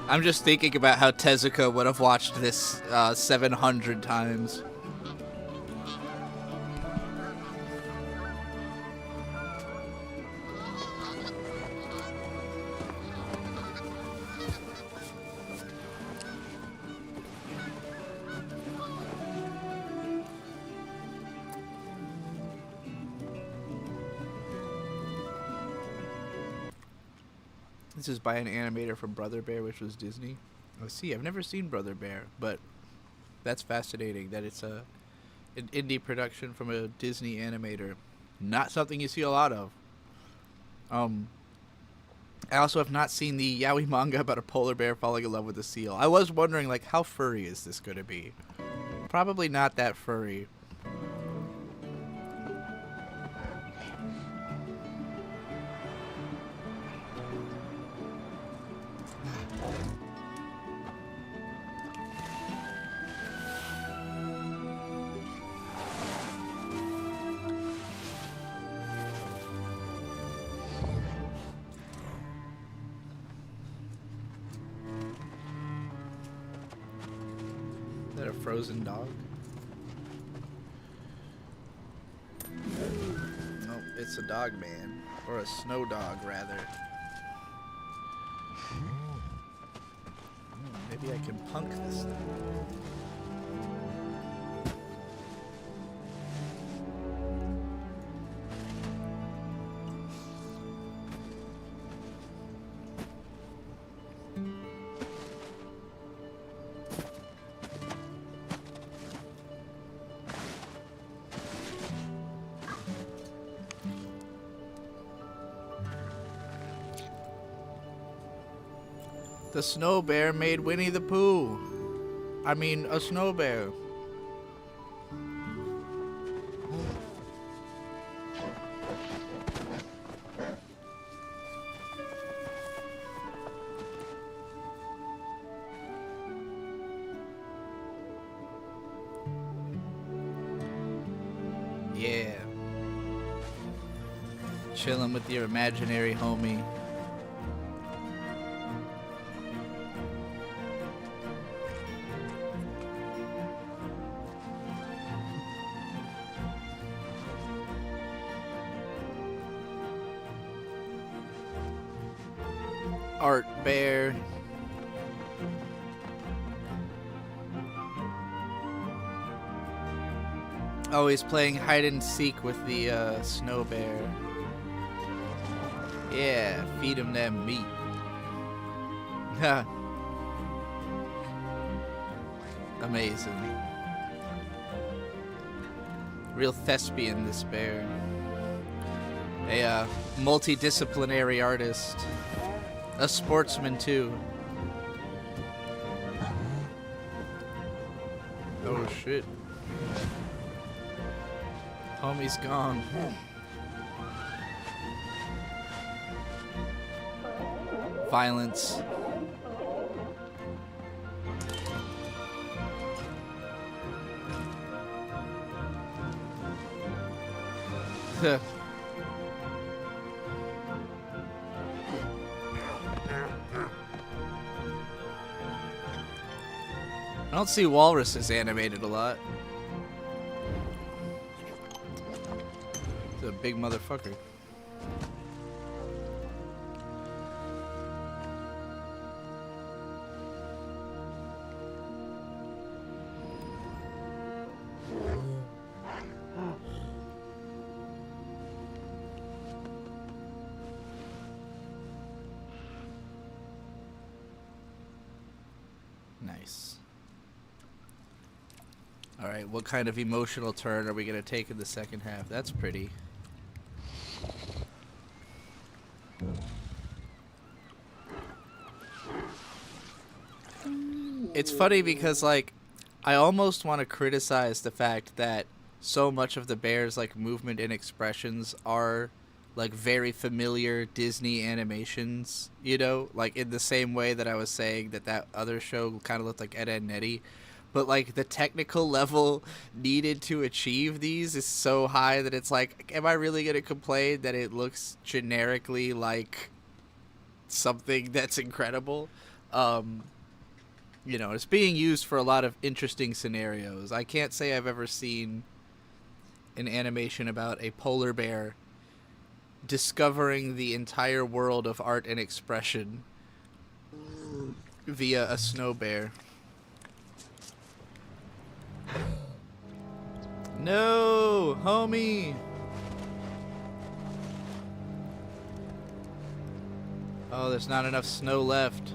I'm just thinking about how Tezuka would have watched this 700 times. This is by an animator from Brother Bear, which was Disney. Let's see, I've never seen Brother Bear, but that's fascinating that it's an indie production from a Disney animator. Not something you see a lot of. I also have not seen the yaoi manga about a polar bear falling in love with a seal. I was wondering, like, how furry is this going to be? Probably not that furry. Frozen dog? Nope, it's a dog man. Or a snow dog, rather. Maybe I can punk this thing. The snow bear made Winnie the Pooh. I mean, a snow bear. Yeah. Chilling with your imaginary homie. Art Bear. Oh, he's playing hide and seek with the snow bear. Yeah, feed him that meat. Amazing. Real thespian, this bear. A multidisciplinary artist. A sportsman, too. Oh, shit. Homie's gone. Violence. I don't see walruses animated a lot. It's a big motherfucker. Nice. Alright, what kind of emotional turn are we going to take in the second half? That's pretty. It's funny because, like, I almost want to criticize the fact that so much of the bear's like movement and expressions are like very familiar Disney animations, you know, like in the same way that I was saying that other show kind of looked like Ed, Edd n Eddy. But like the technical level needed to achieve these is so high that it's like, am I really going to complain that it looks generically like something that's incredible? You know, it's being used for a lot of interesting scenarios. I can't say I've ever seen an animation about a polar bear discovering the entire world of art and expression via a snow bear. No, homie. Oh, there's not enough snow left.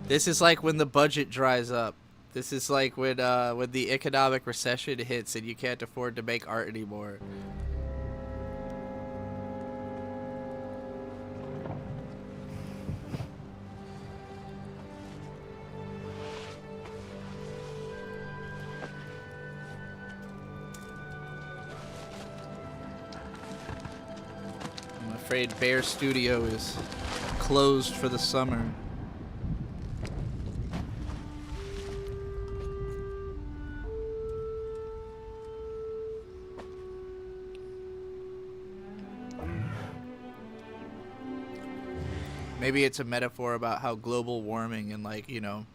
This is like when the budget dries up. This is like when the economic recession hits and you can't afford to make art anymore. I'm afraid Bear Studio is closed for the summer. Maybe it's a metaphor about how global warming and, like, you know,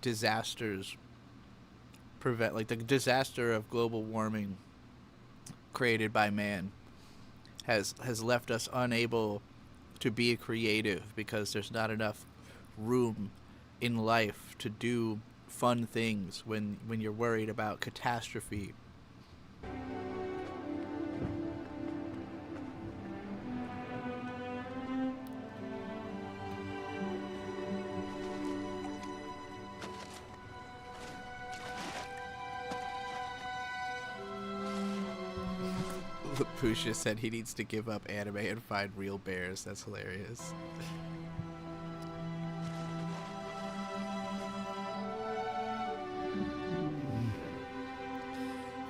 disasters prevent, like, the disaster of global warming created by man has left us unable to be creative because there's not enough room in life to do fun things when you're worried about catastrophe. Pusha said he needs to give up anime and find real bears. That's hilarious.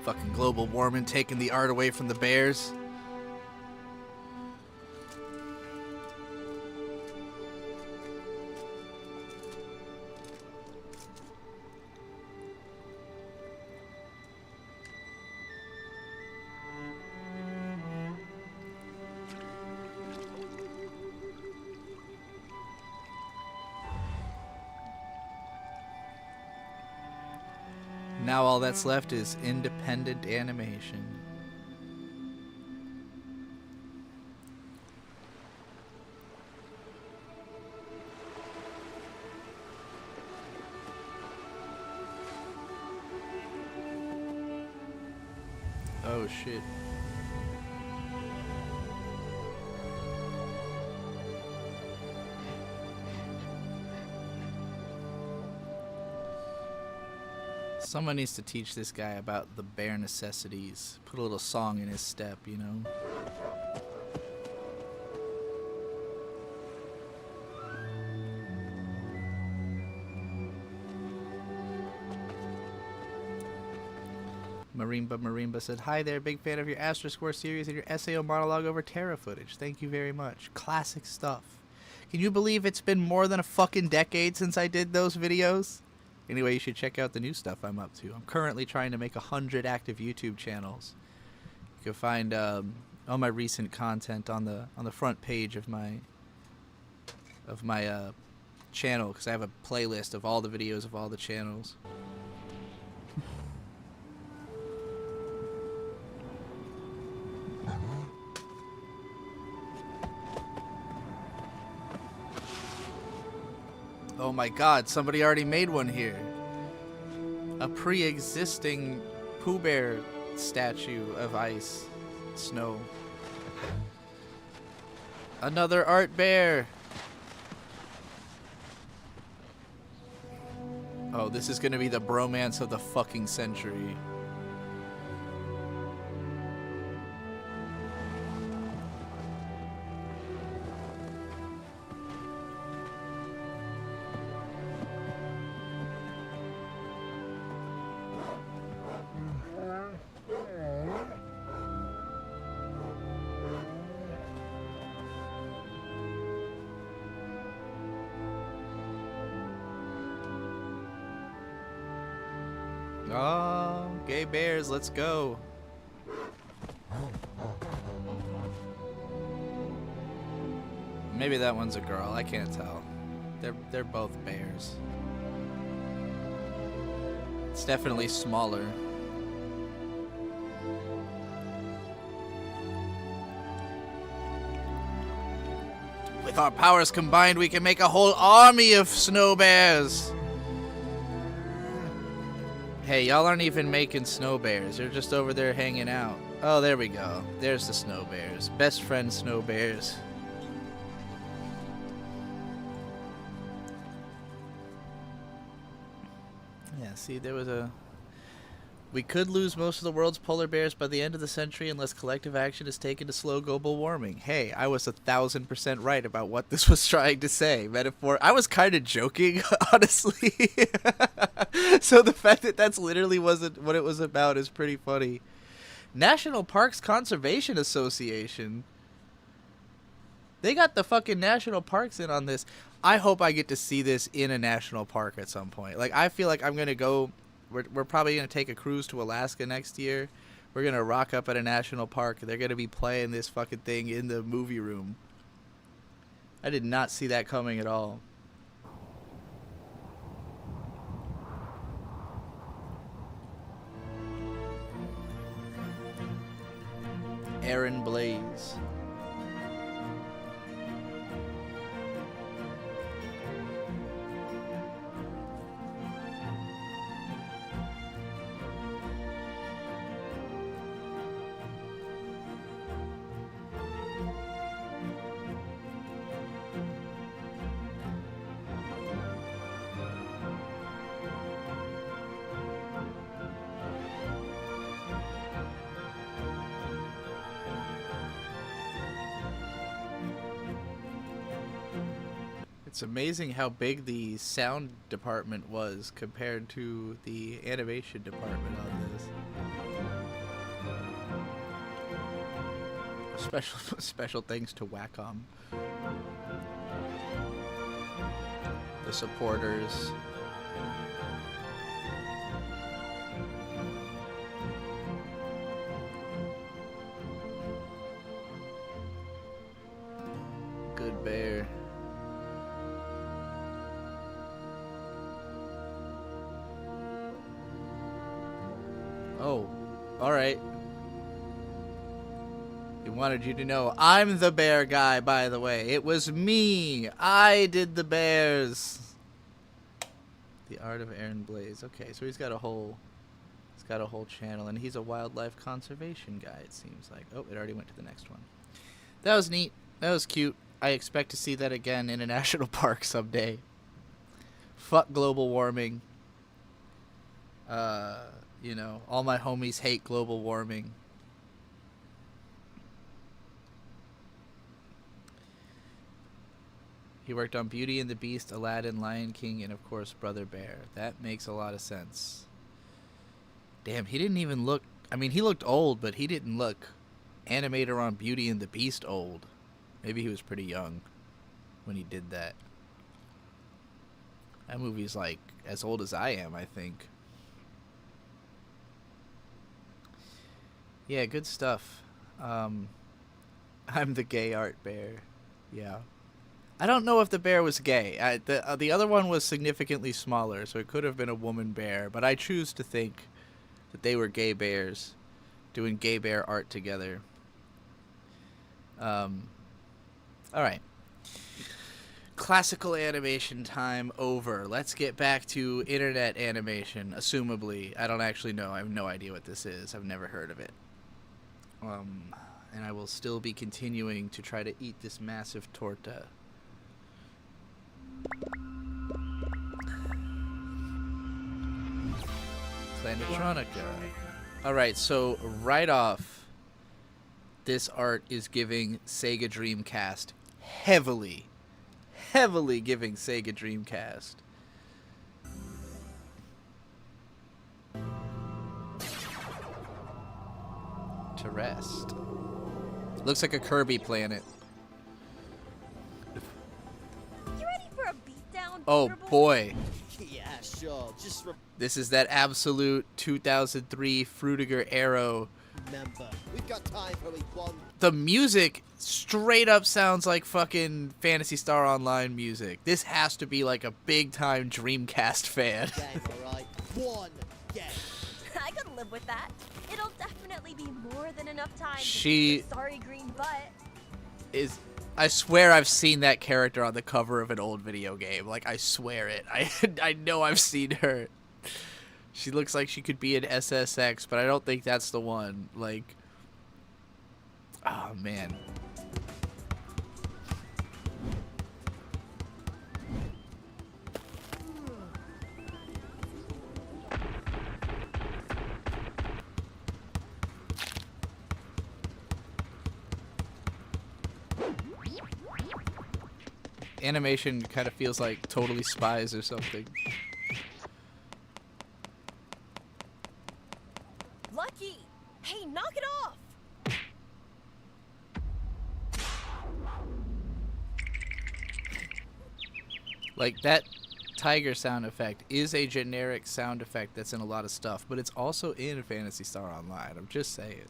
Fucking global warming taking the art away from the bears. Now all that's left is independent animation. Oh shit. Someone needs to teach this guy about the bare necessities. Put a little song in his step, you know? Marimba said, "Hi there, big fan of your Astro Square series and your SAO monologue over Terra footage. Thank you very much. Classic stuff. Can you believe it's been more than a fucking decade since I did those videos? Anyway, you should check out the new stuff I'm up to. I'm currently trying to make 100 active YouTube channels. You can find all my recent content on the front page of my channel, because I have a playlist of all the videos of all the channels." Oh my god, somebody already made one here. A pre-existing Pooh Bear statue of ice, snow. Another art bear. Oh, this is gonna be the bromance of the fucking century. Oh, gay bears, let's go. Maybe that one's a girl. I can't tell. They're both bears. It's definitely smaller. With our powers combined, we can make a whole army of snow bears. Hey, y'all aren't even making snow bears. They're just over there hanging out. Oh, there we go. There's the snow bears. Best friend snow bears. Yeah, see, there was a... We could lose most of the world's polar bears by the end of the century unless collective action is taken to slow global warming. Hey, I was 1,000% right about what this was trying to say. Metaphor. I was kind of joking, honestly. So the fact that that's literally wasn't what it was about is pretty funny. National Parks Conservation Association. They got the fucking national parks in on this. I hope I get to see this in a national park at some point. Like, I feel like I'm going to go... We're probably going to take a cruise to Alaska next year. We're going to rock up at a national park. They're going to be playing this fucking thing in the movie room. I did not see that coming at all. Aaron Blaze. It's amazing how big the sound department was compared to the animation department on this. Special thanks to Wacom. The supporters. Good bear. Oh, alright. He wanted you to know I'm the bear guy, by the way. It was me. I did the bears. The Art of Aaron Blaze. Okay, so he's got a whole channel, and he's a wildlife conservation guy, it seems like. Oh, it already went to the next one. That was neat. That was cute. I expect to see that again in a national park someday. Fuck global warming. You know, all my homies hate global warming. He worked on Beauty and the Beast, Aladdin, Lion King, and of course Brother Bear. That makes a lot of sense. Damn, he didn't even look... I mean, he looked old, but he didn't look animator on Beauty and the Beast old. Maybe he was pretty young when he did that. That movie's like as old as I am, I think. Yeah, good stuff. I'm the gay art bear. Yeah. I don't know if the bear was gay. The other one was significantly smaller, so it could have been a woman bear. But I choose to think that they were gay bears doing gay bear art together. All right. Classical animation time over. Let's get back to internet animation, assumably. I don't actually know. I have no idea what this is. I've never heard of it. And I will still be continuing to try to eat this massive torta. Planetronica. Alright, so right off, this art is giving Sega Dreamcast heavily giving Sega Dreamcast. To rest. Looks like a Kirby planet. You ready for a beatdown? Oh boy. Yeah, sure. Sure, just This is that absolute 2003 Frutiger Arrow. remember, we've got time for only one. The music straight up sounds like fucking Phantasy Star Online music. This has to be like a big time Dreamcast fan. Game, alright? One game. I could live with that. It'll definitely be more than enough time She- to keep your sorry green butt. I swear I've seen that character on the cover of an old video game. Like, I swear it. I know I've seen her. She looks like she could be an SSX, but I don't think that's the one. Like, oh man. Animation kind of feels like Totally Spies or something. Lucky! Hey, knock it off! Like, that tiger sound effect is a generic sound effect that's in a lot of stuff, but it's also in Phantasy Star Online. I'm just saying.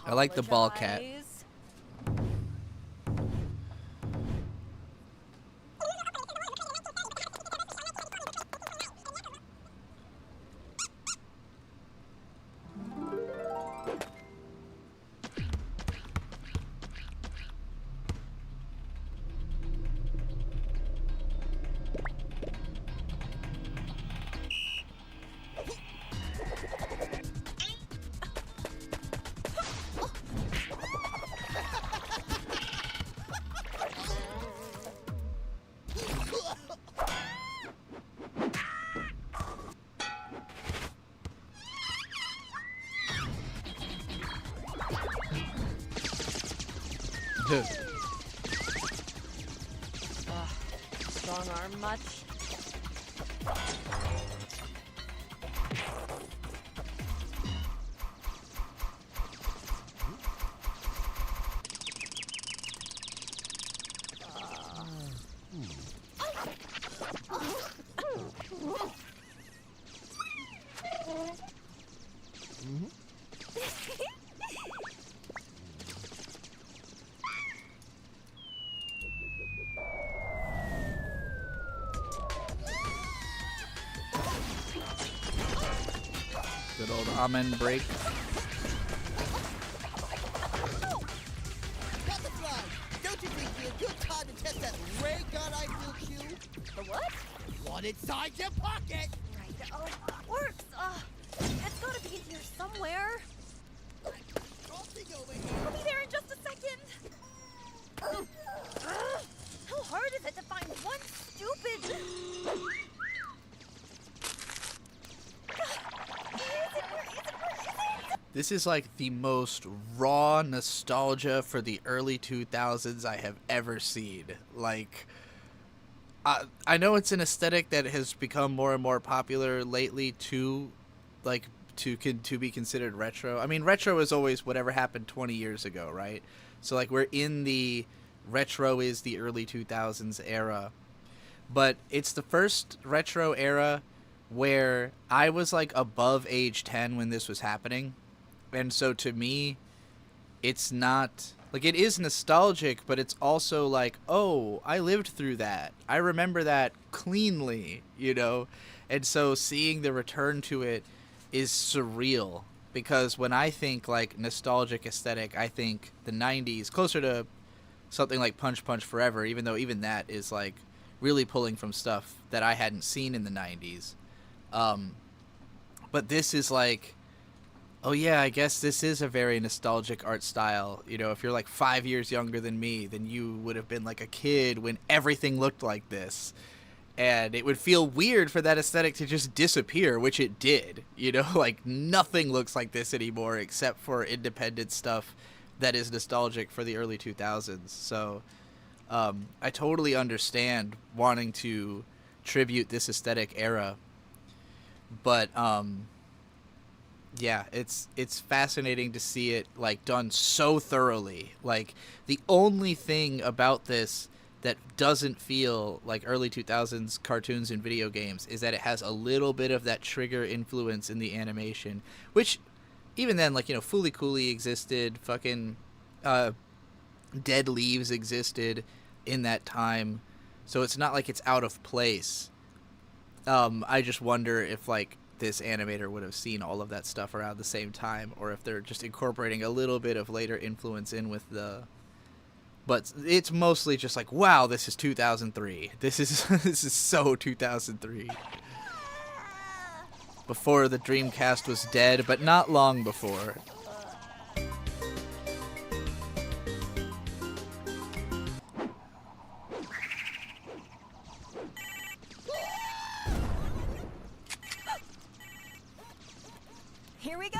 I like the ball cat. Strong arm much? Good old Amen break. Butterfly, don't you think it'd be a good time to test that ray gun I built you? The what? One inside your pocket. Right. Oh, works. It's gotta be in here somewhere. Something over here. I'll be there in just a second. How hard is it to find one stupid... This is like the most raw nostalgia for the early 2000s I have ever seen. Like, I know it's an aesthetic that has become more and more popular lately to be considered retro. I mean, retro is always whatever happened 20 years ago, right? So like we're in the retro is the early 2000s era. But it's the first retro era where I was like above age 10 when this was happening. And so to me, it's not like, it is nostalgic, but it's also like, oh, I lived through that. I remember that cleanly, you know? And so seeing the return to it is surreal, because when I think like nostalgic aesthetic, I think the 90s, closer to something like Punch Punch Forever, even though even that is like really pulling from stuff that I hadn't seen in the 90s. But this is like, oh yeah, I guess this is a very nostalgic art style. You know, if you're like 5 years younger than me, then you would have been like a kid when everything looked like this. And it would feel weird for that aesthetic to just disappear, which it did. You know, like nothing looks like this anymore except for independent stuff that is nostalgic for the early 2000s. So I totally understand wanting to tribute this aesthetic era. But yeah, it's fascinating to see it like done so thoroughly. Like the only thing about this that doesn't feel like early 2000s cartoons and video games is that it has a little bit of that trigger influence in the animation, which even then, like, you know, Fooly Cooly existed, fucking Dead Leaves existed in that time, so it's not like it's out of place. I just wonder if, like, this animator would have seen all of that stuff around the same time, or if they're just incorporating a little bit of later influence in with the... But it's mostly just like, wow, this is 2003. This is so 2003. Before the Dreamcast was dead, but not long before. Here we go.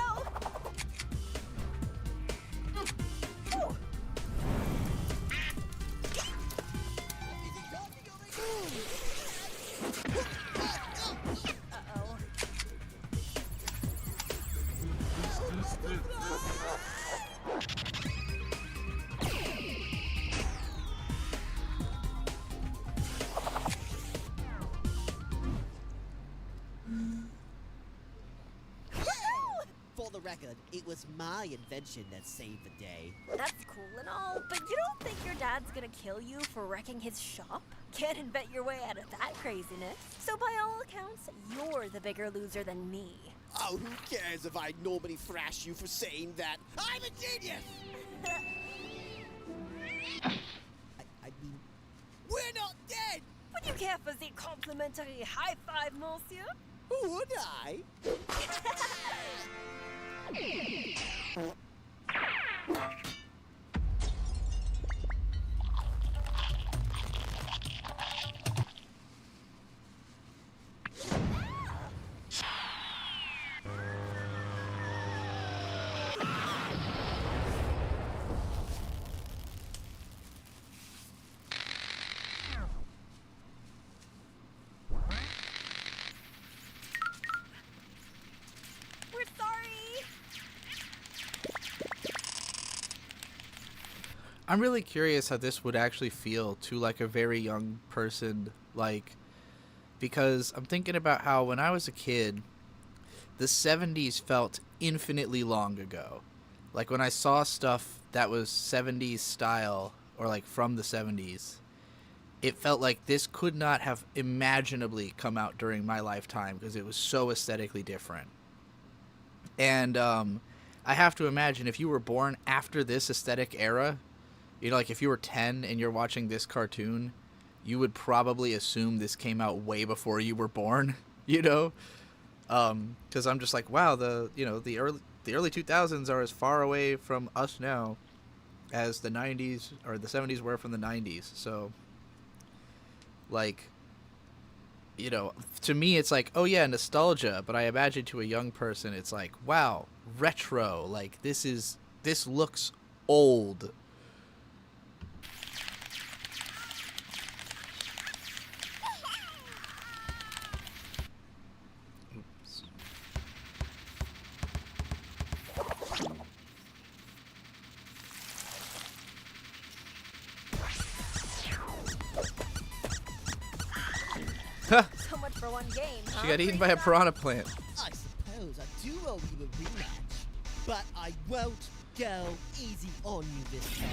For the record, it was my invention that saved the day. That's cool and all, but you don't think your dad's gonna kill you for wrecking his shop? Can't invent your way out of that craziness. So by all accounts, you're the bigger loser than me. Oh, who cares if I normally thrash you for saying that? I'm a genius! I mean, we're not dead! Would you care for the complimentary high five, monsieur? Would I? We're sorry! I'm really curious how this would actually feel to, like, a very young person, like, because I'm thinking about how when I was a kid, the 70s felt infinitely long ago. Like, when I saw stuff that was 70s style, or, like, from the 70s, it felt like this could not have imaginably come out during my lifetime because it was so aesthetically different. And I have to imagine if you were born after this aesthetic era, you know, like if you were 10 and you're watching this cartoon, you would probably assume this came out way before you were born, you know? Because I'm just like, wow, the early 2000s are as far away from us now as the 90s or the 70s were from the 90s. So, like, you know, to me it's like, oh yeah, nostalgia, but I imagine to a young person it's like, wow, retro, like this looks old. So much for one game, huh? She got eaten by a piranha plant. I suppose I do owe you a rematch, but I won't go easy on you this time.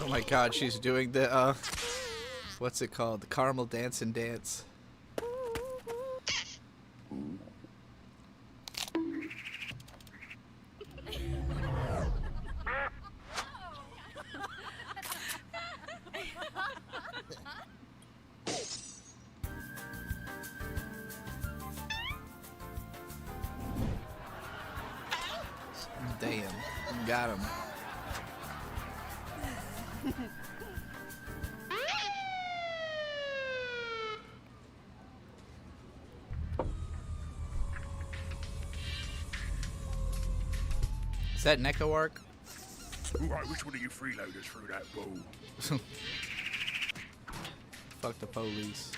Oh my god, she's doing the, what's it called? The caramel dance and dance. Damn. got him. Is that Neko Arc? Right, which one of you freeloaders threw that ball? Fuck the police.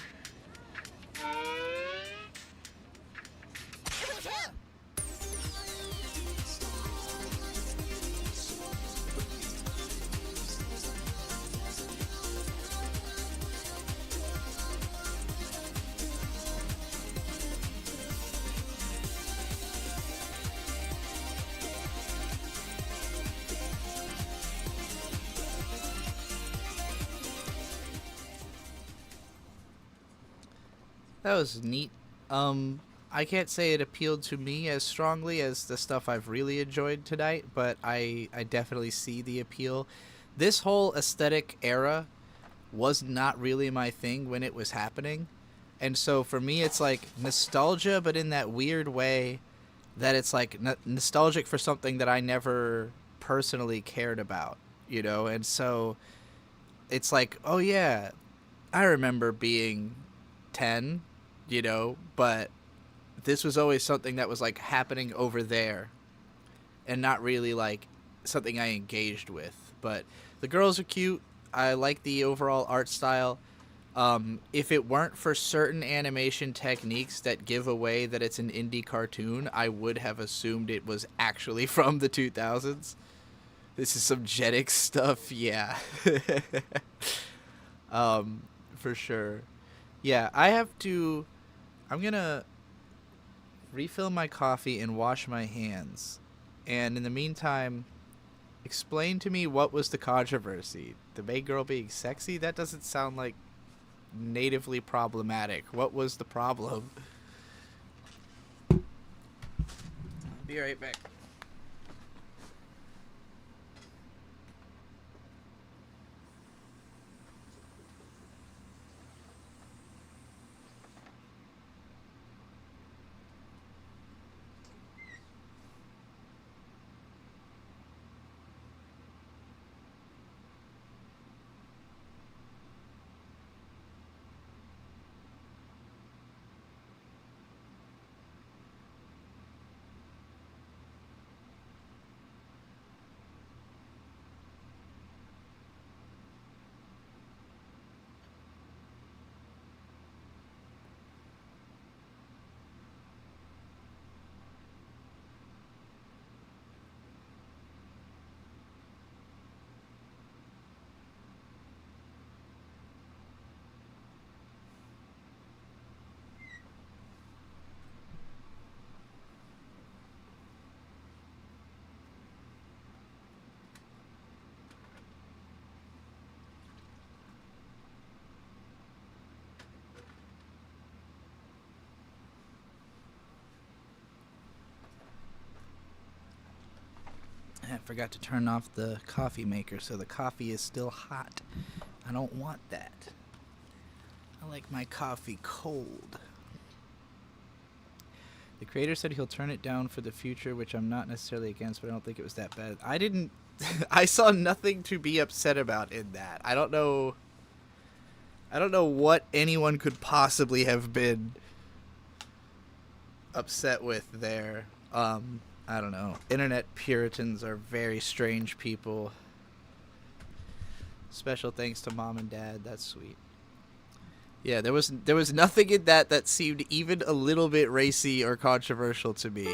That was neat. I can't say it appealed to me as strongly as the stuff I've really enjoyed tonight, but I definitely see the appeal. This whole aesthetic era was not really my thing when it was happening. And so for me, it's like nostalgia, but in that weird way that it's like nostalgic for something that I never personally cared about, you know? And so it's like, oh yeah, I remember being 10, you know, but this was always something that was like happening over there and not really like something I engaged with. But the girls are cute. I like the overall art style. If it weren't for certain animation techniques that give away that it's an indie cartoon, I would have assumed it was actually from the 2000s. This is some Jetix stuff, yeah. For sure. Yeah, I'm gonna refill my coffee and wash my hands. And in the meantime, explain to me what was the controversy. The main girl being sexy? That doesn't sound like natively problematic. What was the problem? Be right back. I forgot to turn off the coffee maker, so the coffee is still hot. I don't want that. I like my coffee cold. The creator said he'll turn it down for the future, which I'm not necessarily against, but I don't think it was that bad. I didn't... I saw nothing to be upset about in that. I don't know what anyone could possibly have been upset with there. I don't know. Internet Puritans are very strange people. Special thanks to Mom and Dad. That's sweet. Yeah, there was nothing in that seemed even a little bit racy or controversial to me.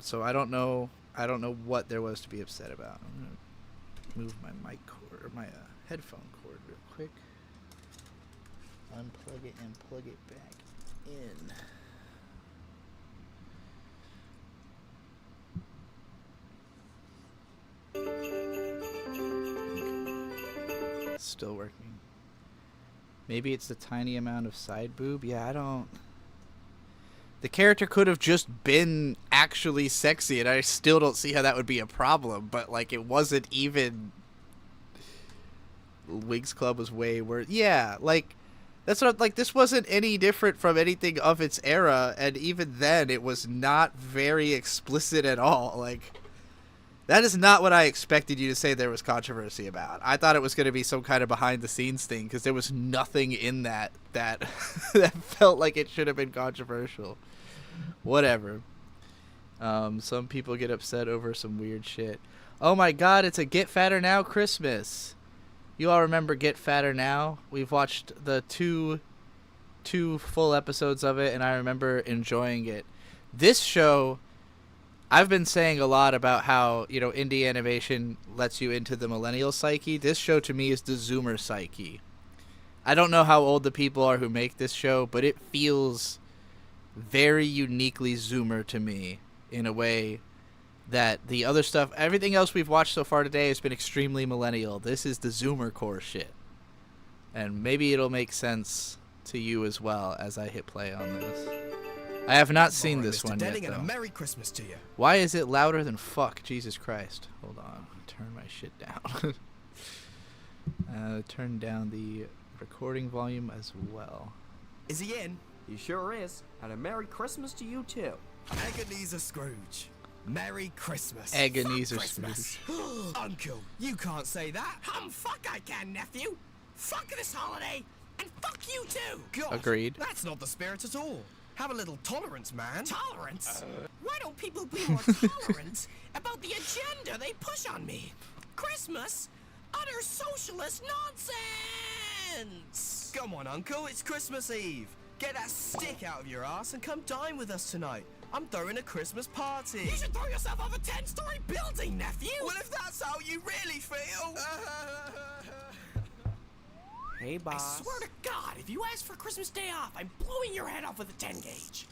So I don't know what there was to be upset about. I'm gonna move my mic cord or my headphone cord real quick. Unplug it and plug it back in. Still working. Maybe it's the tiny amount of side boob. Yeah, I don't... The character could have just been actually sexy, and I still don't see how that would be a problem. But, like, it wasn't even... Winx Club was way worse. Yeah, like, That's what, like, this wasn't any different from anything of its era, and even then, it was not very explicit at all. Like, that is not what I expected you to say there was controversy about. I thought it was going to be some kind of behind-the-scenes thing, because there was nothing in that that felt like it should have been controversial. Whatever. Some people get upset over some weird shit. Oh my god, it's a Get Fatter Now Christmas. You all remember Get Fatter Now? We've watched the two full episodes of it, and I remember enjoying it. This show, I've been saying a lot about how, you know, indie animation lets you into the millennial psyche. This show to me is the Zoomer psyche. I don't know how old the people are who make this show, but it feels very uniquely Zoomer to me in a way that the other stuff, everything else we've watched so far today has been extremely millennial. This is the Zoomer core shit. And maybe it'll make sense to you as well as I hit play on this. I have not seen this one yet, though. And a Merry Christmas to you. Why is it louder than fuck? Jesus Christ. Hold on. Turn my shit down. Turn down the recording volume as well. Is he in? He sure is. And a Merry Christmas to you, too. Ebenezer Scrooge. Merry Christmas. Ebenezer Scrooge. Uncle, you can't say that. Fuck I can, nephew. Fuck this holiday. And fuck you too. God, agreed. That's not the spirit at all. Have a little tolerance, man. Tolerance? Why don't people be more tolerant about the agenda they push on me? Christmas? Utter socialist nonsense! Come on, Uncle, it's Christmas Eve. Get that stick out of your ass and come dine with us tonight. I'm throwing a Christmas party. You should throw yourself off a 10-story building, nephew! Well, if that's how you really feel... Hey, boss. I swear to God, if you ask for Christmas Day off, I'm blowing your head off with a 10-gauge.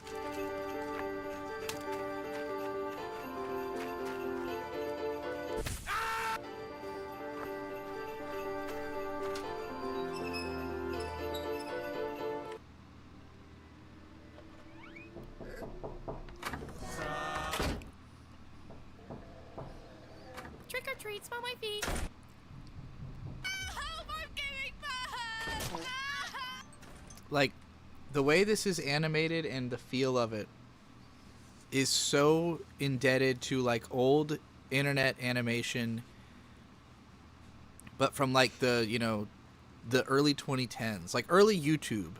Trick or treat, smell my feet. Like, the way this is animated and the feel of it is so indebted to, like, old internet animation, but from, like, the, you know, the early 2010s, like early YouTube.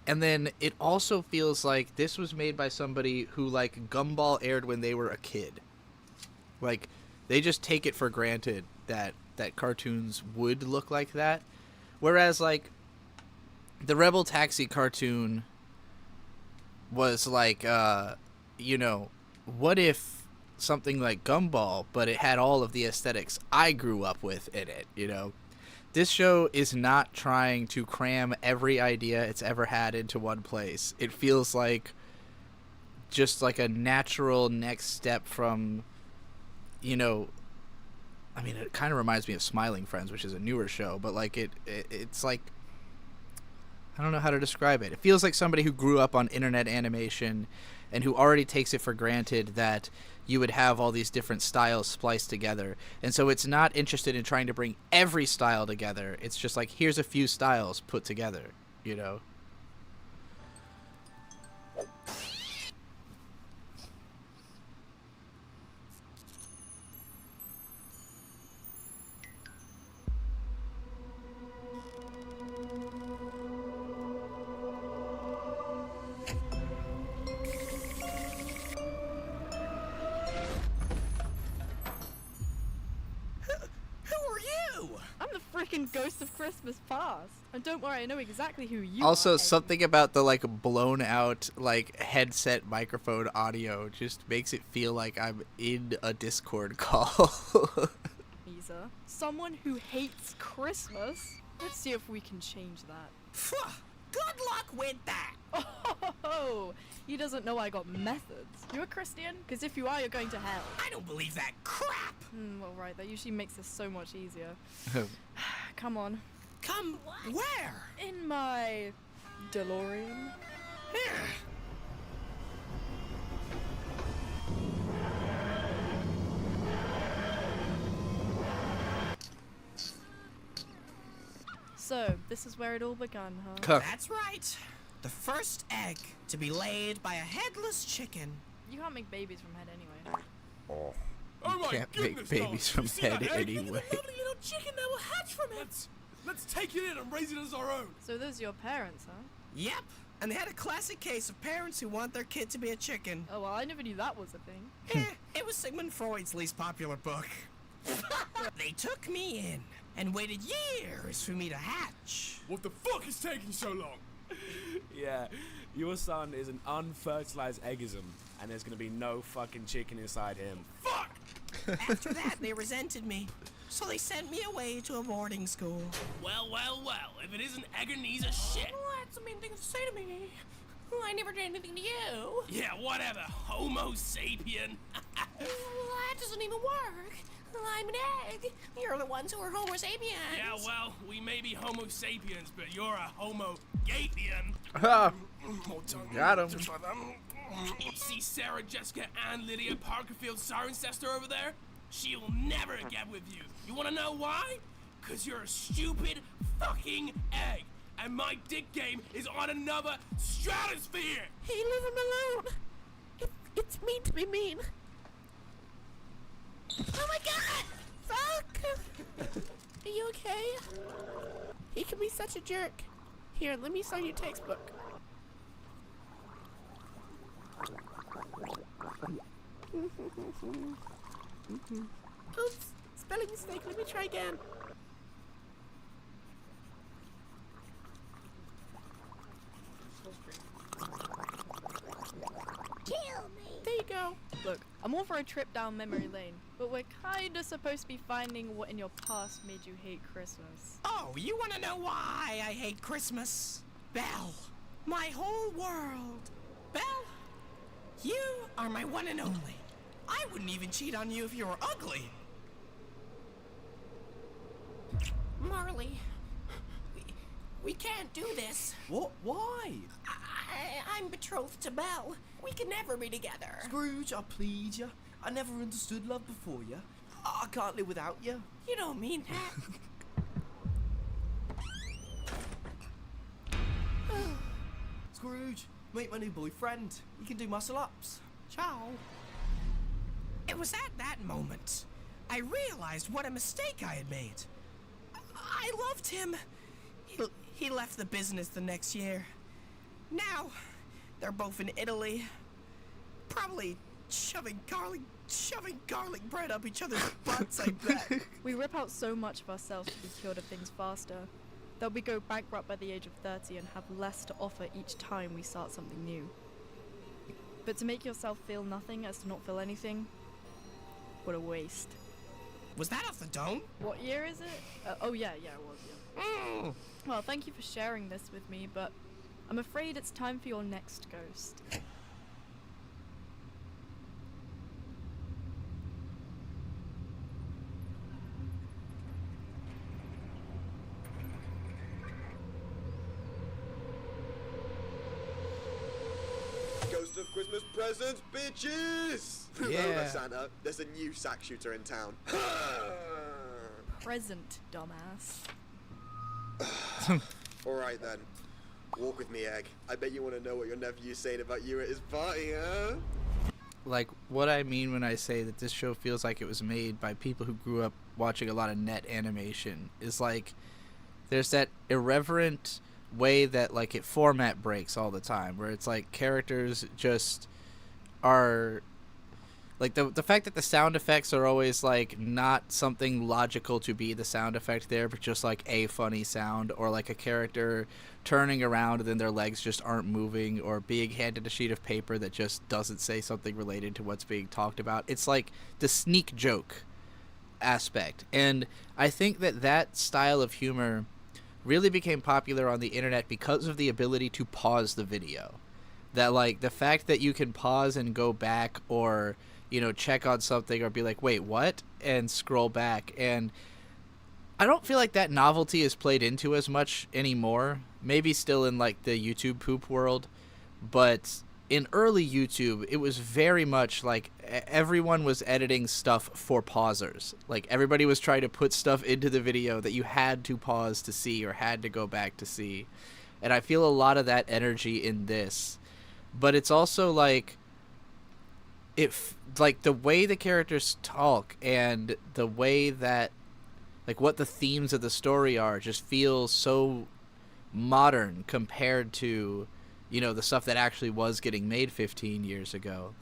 And then it also feels like this was made by somebody who, like, Gumball aired when they were a kid. Like, they just take it for granted that cartoons would look like that. Whereas, like, the Rebel Taxi cartoon was like, you know, what if something like Gumball, but it had all of the aesthetics I grew up with in it, you know? This show is not trying to cram every idea it's ever had into one place. It feels like just like a natural next step from, you know, I mean, it kind of reminds me of Smiling Friends, which is a newer show, but like it's like, I don't know how to describe it. It feels like somebody who grew up on internet animation and who already takes it for granted that you would have all these different styles spliced together. And so it's not interested in trying to bring every style together. It's just like, here's a few styles put together, you know? Ghost of Christmas Past. And don't worry, I know exactly who you Also, are. something about the, like, blown out, like, headset microphone audio just makes it feel like I'm in a Discord call. Lisa, someone who hates Christmas. Let's see if we can change that. Good luck with that! Oh, he doesn't know I got methods. You a Christian? Because if you are, you're going to hell. I don't believe that crap! Well, right, that usually makes this so much easier. Come on. Come where? In my DeLorean. So, this is where it all began, huh? That's right. The first egg to be laid by a headless chicken. You can't make babies from head anyway. Oh. You can't make babies from head anyway. Lovely little chicken that will hatch from it. Let's take it in and raise it as our own. So those are your parents, huh? Yep. And they had a classic case of parents who want their kid to be a chicken. Oh, well, I never knew that was a thing. It was Sigmund Freud's least popular book. They took me in and waited years for me to hatch. What the fuck is taking so long? Yeah, your son is an unfertilized eggism, and there's gonna be no fucking chicken inside him. Fuck! After that, they resented me. So they sent me away to a boarding school. Well, if it isn't Ebenezer shit. That's a mean thing to say to me. I never did anything to you. Yeah, whatever, Homo sapien. That doesn't even work. I'm an egg. You're the ones who are Homo sapiens. Yeah, well, we may be Homo sapiens, but you're a Homo gapian. Got him. See Sarah, Jessica, and Lydia Parkerfield's Sirencester over there? She'll never get with you. You wanna know why? 'Cause you're a stupid fucking egg. And my dick game is on another stratosphere. Hey, leave him alone. It's mean to be mean. Oh my god! Fuck! Are you okay? He can be such a jerk. Here, let me sign your textbook. Oops, spelling mistake. Let me try again. Kill me! There you go. Look, I'm all for a trip down memory lane, but we're kinda supposed to be finding what in your past made you hate Christmas. Oh, you wanna know why I hate Christmas? Belle. My whole world. Belle, you are my one and only. I wouldn't even cheat on you if you were ugly. Marley, we can't do this. What? Why? I'm betrothed to Belle. We can never be together. Scrooge, I plead you. I never understood love before you. I can't live without you. You don't mean that. Scrooge, meet my new boyfriend. He can do muscle-ups. Ciao. It was at that moment I realized what a mistake I had made. I loved him. He left the business the next year. Now, they're both in Italy. Probably shoving garlic bread up each other's butts, I bet. We rip out so much of ourselves to be cured of things faster that we go bankrupt by the age of 30 and have less to offer each time we start something new. But to make yourself feel nothing as to not feel anything, what a waste. Was that off the dome? What year is it? Oh yeah, it was, yeah. Well, thank you for sharing this with me, but I'm afraid it's time for your next ghost. Ghost of Christmas presents, bitches! Yeah. Remember, Santa, there's a new sack shooter in town. Present, dumbass. Alright then. Walk with me, Egg. I bet you want to know what your nephew's saying about you at his party, huh? Like, what I mean when I say that this show feels like it was made by people who grew up watching a lot of net animation is like there's that irreverent way that like it format breaks all the time, where it's like characters just are like the fact that the sound effects are always like not something logical to be the sound effect there, but just like a funny sound, or like a character turning around and then their legs just aren't moving, or being handed a sheet of paper that just doesn't say something related to what's being talked about. It's like the sneak joke aspect, and I think that style of humor really became popular on the internet because of the ability to pause the video. That like the fact that you can pause and go back, or you know, check on something or be like, wait, what? And scroll back. And I don't feel like that novelty is played into as much anymore. Maybe still in like the YouTube poop world, but in early YouTube, it was very much like everyone was editing stuff for pausers. Like everybody was trying to put stuff into the video that you had to pause to see or had to go back to see. And I feel a lot of that energy in this. But it's also like like the way the characters talk and the way that like what the themes of the story are just feels so modern compared to, you know, the stuff that actually was getting made 15 years ago.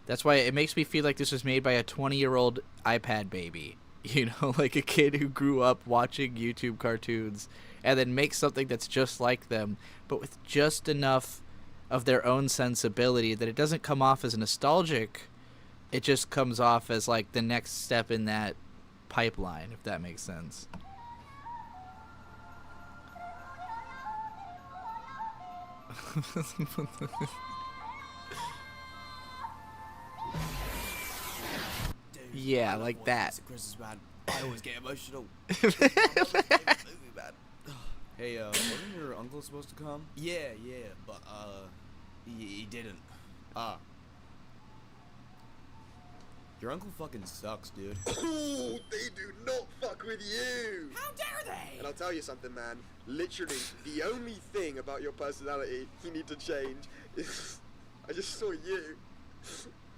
That's why it makes me feel like this was made by a 20-year-old iPad baby, you know, like a kid who grew up watching YouTube cartoons and then makes something that's just like them, but with just enough of their own sensibility that it doesn't come off as nostalgic. It just comes off as like the next step in that pipeline, if that makes sense. Yeah, like that. Christmas, man. I always get emotional. Hey, wasn't your uncle supposed to come? Yeah, but he didn't. Your uncle fucking sucks, dude. Ooh, they do not fuck with you. How dare they? And I'll tell you something, man. Literally, the only thing about your personality you need to change is... I just saw you.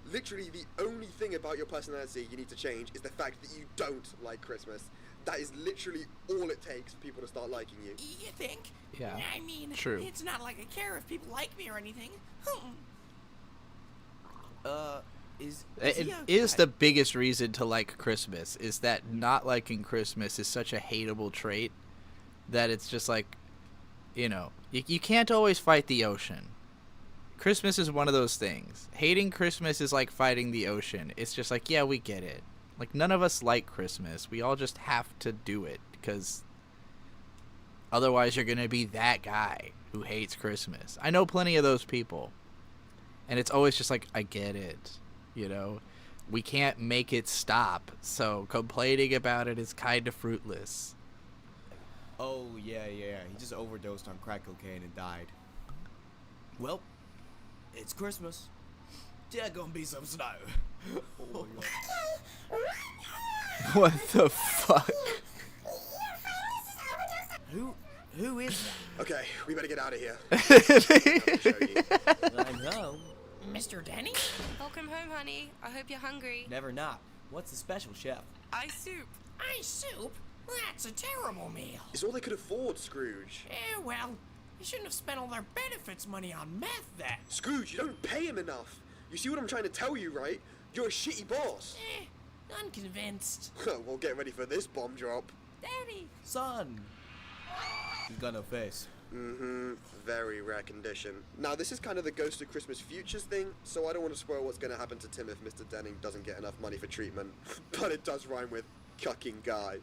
Literally, the only thing about your personality you need to change is the fact that you don't like Christmas. That is literally all it takes for people to start liking you. You think? Yeah. I mean, true. It's not like I care if people like me or anything. It is the biggest reason to like Christmas, is that not liking Christmas is such a hateable trait that it's just like, you know, you can't always fight the ocean. Christmas is one of those things. Hating Christmas is like fighting the ocean. It's just like, yeah, we get it. Like, none of us like Christmas. We all just have to do it because otherwise you're going to be that guy who hates Christmas. I know plenty of those people. And it's always just like, I get it. You know, we can't make it stop. So complaining about it is kind of fruitless. Oh, yeah. He just overdosed on crack cocaine and died. Well, it's Christmas. There gonna be some snow. Oh my God. What the fuck? Who is that? Okay, we better get out of here. I know. Mr. Denny? Welcome home, honey. I hope you're hungry. Never not. What's the special, chef? Ice soup. Ice soup? That's a terrible meal. It's all they could afford, Scrooge. Well, you shouldn't have spent all their benefits money on meth then. Scrooge, you don't pay him enough. You see what I'm trying to tell you, right? You're a shitty boss. Unconvinced. Well, get ready for this bomb drop. Daddy. Son. He's got no face. Mm-hmm. Very rare condition. Now, this is kind of the Ghost of Christmas Futures thing, so I don't want to spoil what's going to happen to Tim if Mr. Denning doesn't get enough money for treatment. But it does rhyme with cucking guy.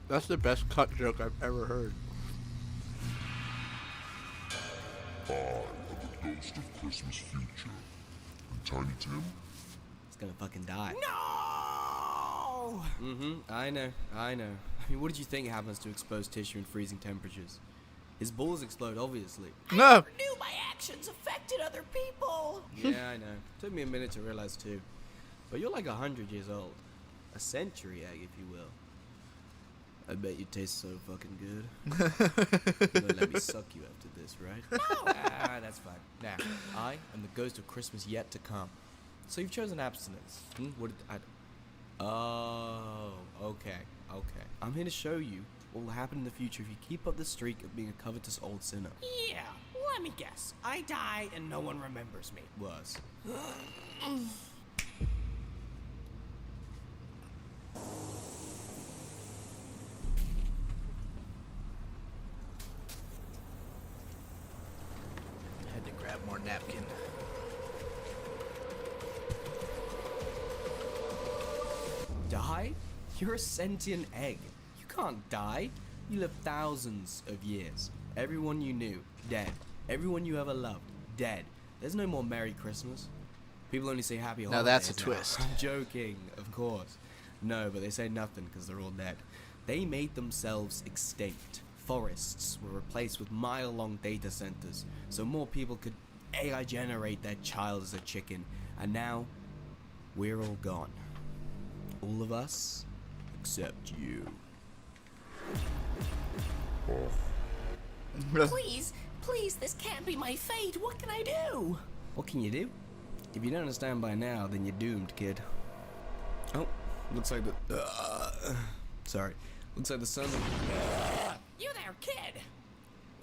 That's the best cut joke I've ever heard. I am the Ghost of Christmas Future. And Tiny Tim? He's gonna fucking die. No! I know. I mean, what did you think happens to exposed tissue in freezing temperatures? His balls explode, obviously. No! I never knew my actions affected other people. Yeah, I know. Took me a minute to realize too. But you're like 100 years old. A century egg, if you will. I bet you taste so fucking good. You're gonna let me suck you after this, right? No! That's fine. Now, I am the ghost of Christmas yet to come. So you've chosen abstinence. What did I... Oh, okay. I'm here to show you what will happen in the future if you keep up the streak of being a covetous old sinner. Yeah, let me guess. I die and no one remembers me. Worse. Had to grab more napkin. Die? You're a sentient egg. You can't die. You live thousands of years. Everyone you knew, dead. Everyone you ever loved, dead. There's no more Merry Christmas. People only say Happy Holidays. Now that's a now. twist. I'm joking, of course. No, but they say nothing because they're all dead. They made themselves extinct. Forests were replaced with mile-long data centers, so more people could AI generate their child as a chicken. And now, we're all gone. All of us, except you. Please, this can't be my fate. What can I do? What can you do? If you don't understand by now, then you're doomed, kid. Oh, looks like the... sorry. Looks like the sun... You there, kid!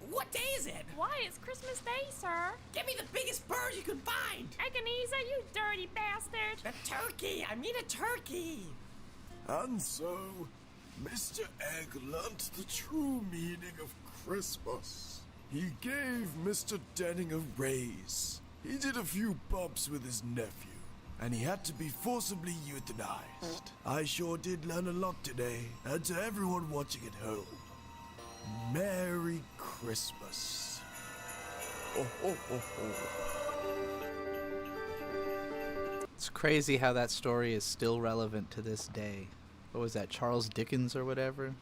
What day is it? Why, it's Christmas Day, sir. Give me the biggest bird you can find! Ebenezer, you dirty bastard. The turkey! I mean a turkey! And so, Mr. Egg learnt the true meaning of Christmas. He gave Mr. Denning a raise. He did a few bumps with his nephew, and he had to be forcibly euthanized. I sure did learn a lot today, and to everyone watching at home, Merry Christmas. Oh, oh, oh, oh. It's crazy how that story is still relevant to this day. What was that, Charles Dickens or whatever?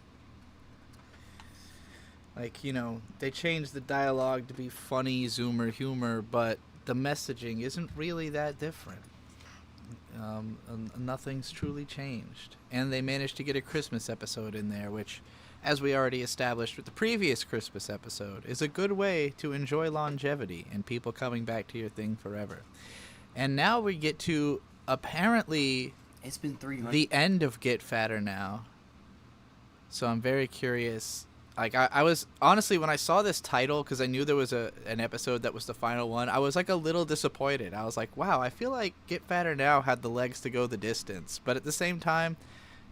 Like, you know, they changed the dialogue to be funny, zoomer humor, but the messaging isn't really that different. Nothing's truly changed. And they managed to get a Christmas episode in there, which, as we already established with the previous Christmas episode, is a good way to enjoy longevity and people coming back to your thing forever. And now we get to, apparently, it's been 300. The end of Get Fatter Now. So I'm very curious. Like, I was, honestly, when I saw this title, because I knew there was an episode that was the final one, I was, like, a little disappointed. I was like, wow, I feel like Get Fatter Now had the legs to go the distance. But at the same time,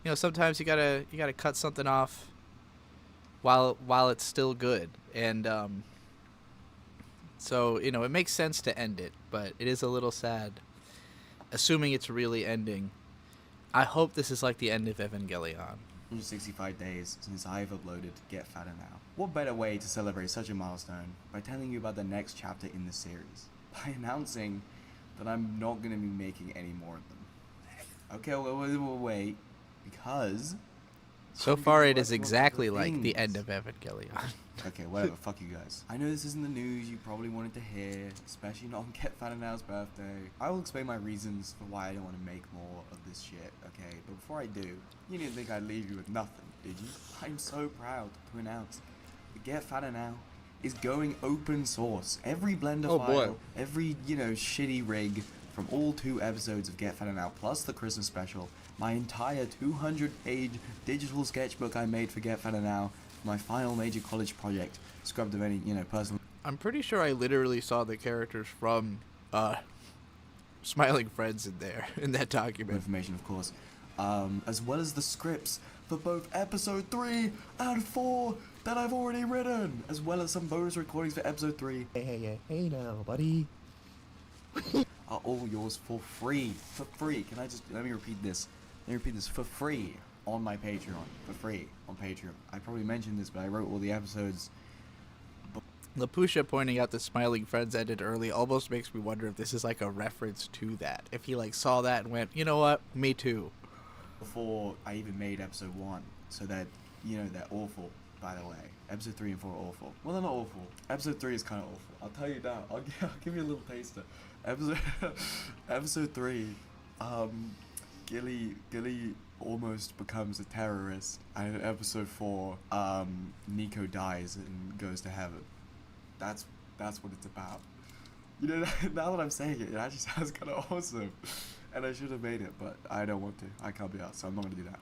you know, sometimes you gotta cut something off while it's still good. And, so, you know, it makes sense to end it, but it is a little sad, assuming it's really ending. I hope this is like the end of Evangelion. 165 days since I've uploaded Get Fatter Now. What better way to celebrate such a milestone by telling you about the next chapter in the series, by announcing that I'm not going to be making any more of them. Okay, we'll wait, because... So far it is exactly like the end of Evangelion. Okay, whatever, fuck you guys. I know this isn't the news you probably wanted to hear, especially not on Get Fatter Now's birthday. I will explain my reasons for why I don't want to make more of this shit, okay? But before I do, you didn't think I'd leave you with nothing, did you? I'm so proud to announce that Get Fatter Now is going open source. Every Blender file, every, you know, shitty rig from all 2 episodes of Get Fatter Now, plus the Christmas special, my entire 200-page digital sketchbook I made for Get Fatter Now, my final major college project, scrubbed of any, you know, personal... I'm pretty sure I literally saw the characters from Smiling Friends in there, in that document. Information, of course. As well as the scripts for both episode 3 and 4 that I've already written, as well as some bonus recordings for episode 3. Hey now, buddy. Are all yours for free. For free. Can I just, let me repeat this. For free on my Patreon. For free on Patreon. I probably mentioned this, but I wrote all the episodes. Lapusha pointing out that Smiling Friends ended early almost makes me wonder if this is like a reference to that. If he like saw that and went, you know what, me too. Before I even made episode 1. So that, you know, they're awful, by the way. Episode 3 and 4 are awful. Well, they're not awful. Episode 3 is kind of awful. I'll tell you now. I'll give you a little taster. Episode 3, Gilly almost becomes a terrorist, and in episode 4, Nico dies and goes to heaven. That's what it's about. You know, now that I'm saying it, it actually sounds kind of awesome, and I should have made it, but I don't want to. I can't be out, so I'm not gonna do that.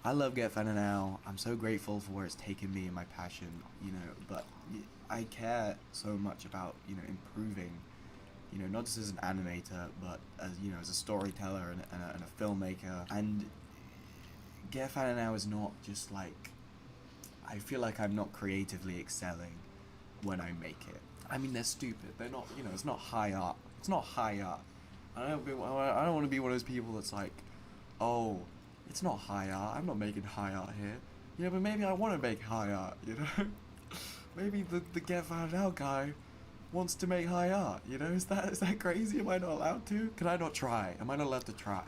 I love Get Fatter Now. I'm so grateful for where it's taken me and my passion, you know, but I care so much about, you know, improving, you know, not just as an animator, but as, you know, as a storyteller and a filmmaker. And Get Fatter Now is not just like, I feel like I'm not creatively excelling when I make it. I mean, they're stupid. They're not, you know, it's not high art. It's not high art. I don't want to be one of those people that's like, oh, it's not high art. I'm not making high art here. You know, but maybe I want to make high art, you know? Maybe the Get Fatter Now guy wants to make high art, you know? Is that crazy? Am I not allowed to? Can I not try? Am I not allowed to try?